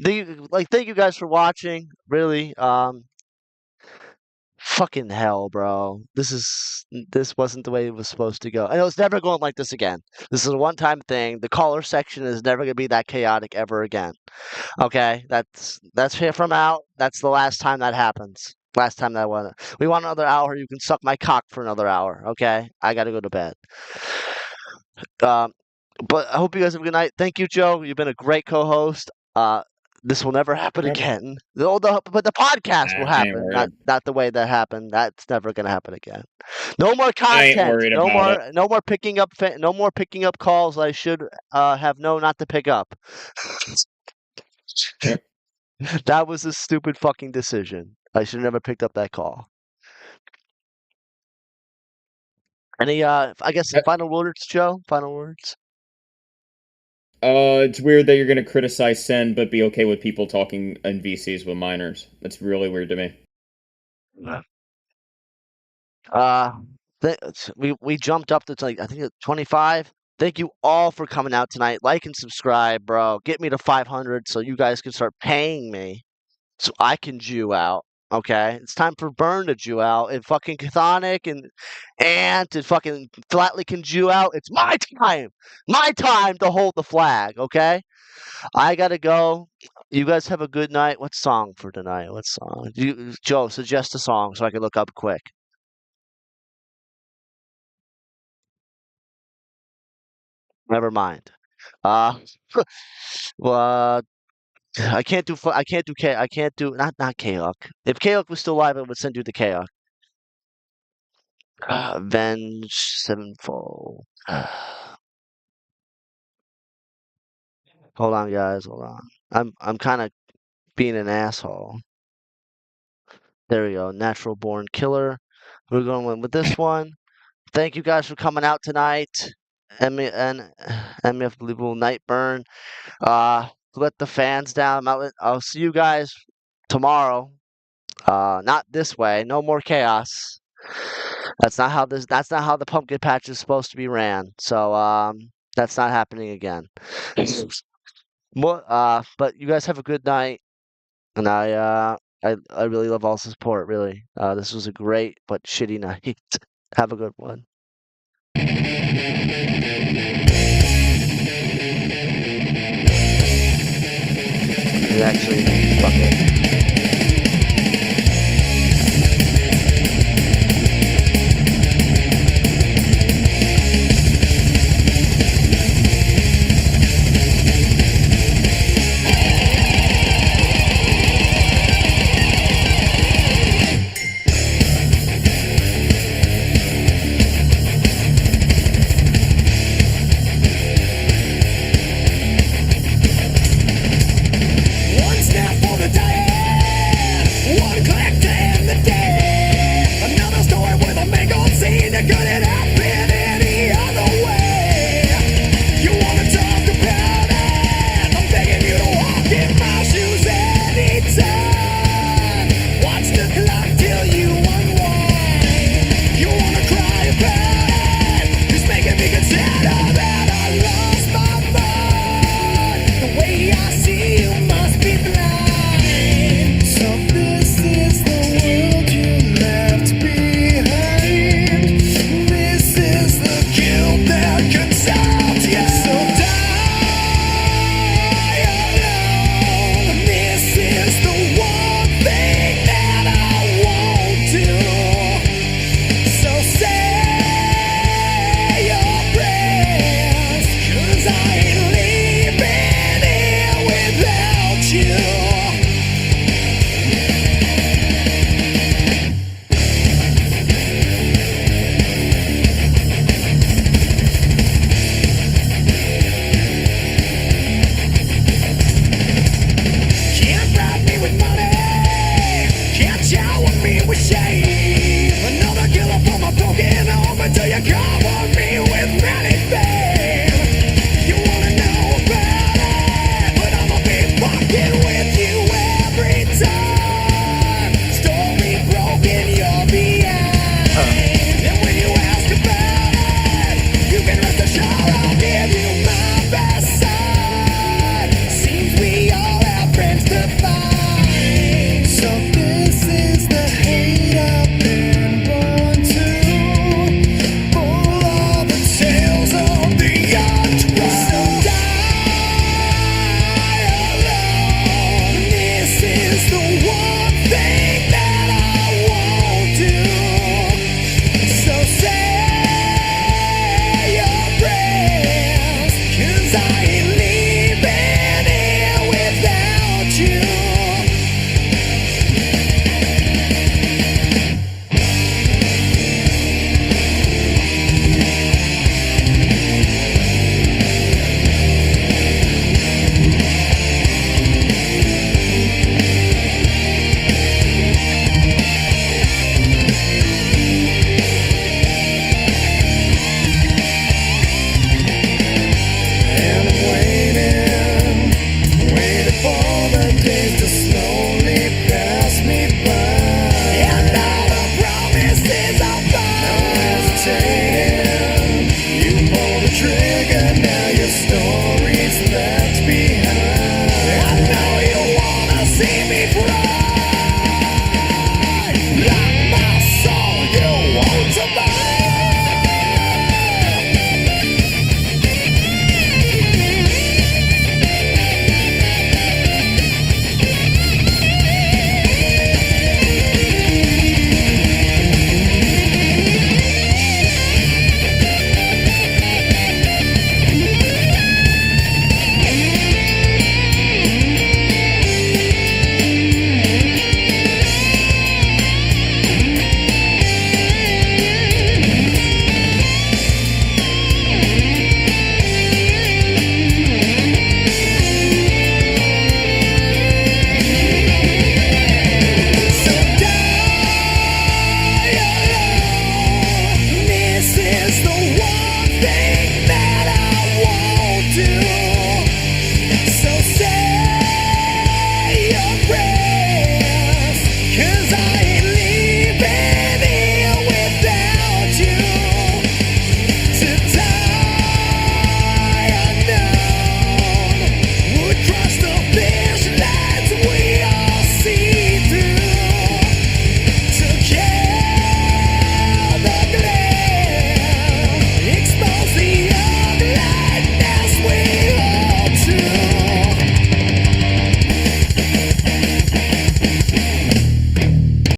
S1: Thank you guys for watching. Really, fucking hell, bro. This wasn't the way it was supposed to go. I know it's never going like this again. This is a one-time thing. The caller section is never gonna be that chaotic ever again. Okay, that's here from out. That's the last time that happens. Last time that we want another hour. You can suck my cock for another hour. Okay, I gotta go to bed. But I hope you guys have a good night. Thank you, Joe. You've been a great co-host. This will never happen again. But the podcast will happen, not the way that happened. That's never gonna happen again. No more content. No more picking up. No more picking up calls I should have known not to pick up. That was a stupid fucking decision. I should have never picked up that call. Any I guess final words, Joe? Final words?
S21: It's weird that you're gonna criticize Sen but be okay with people talking in VCs with minors. That's really weird to me.
S1: We jumped up to like, I think 25. Thank you all for coming out tonight. Like and subscribe, bro. Get me to 500 so you guys can start paying me so I can Jew out. Okay, it's time for Burn to Jew out, and fucking Chthonic and Ant and fucking Flatley can Jew out. It's my time to hold the flag. Okay, I gotta go. You guys have a good night. What song for tonight? What song? Joe, suggest a song so I can look up quick. Never mind. Well. I can't do not Kaok. If Kaok was still alive, I would send you the Kaok. Avenge Sevenfold. Hold on, guys. Hold on. I'm kind of being an asshole. There we go. Natural Born Killer. We're going with this one. Thank you guys for coming out tonight. MF Believable Nightburn. Let the fans down. I'll see you guys tomorrow. Not this way. No more chaos. That's not how the pumpkin patch is supposed to be ran. So that's not happening again. But you guys have a good night. And I really love all support. Really, this was a great but shitty night. Have a good one. And actually, fuck it.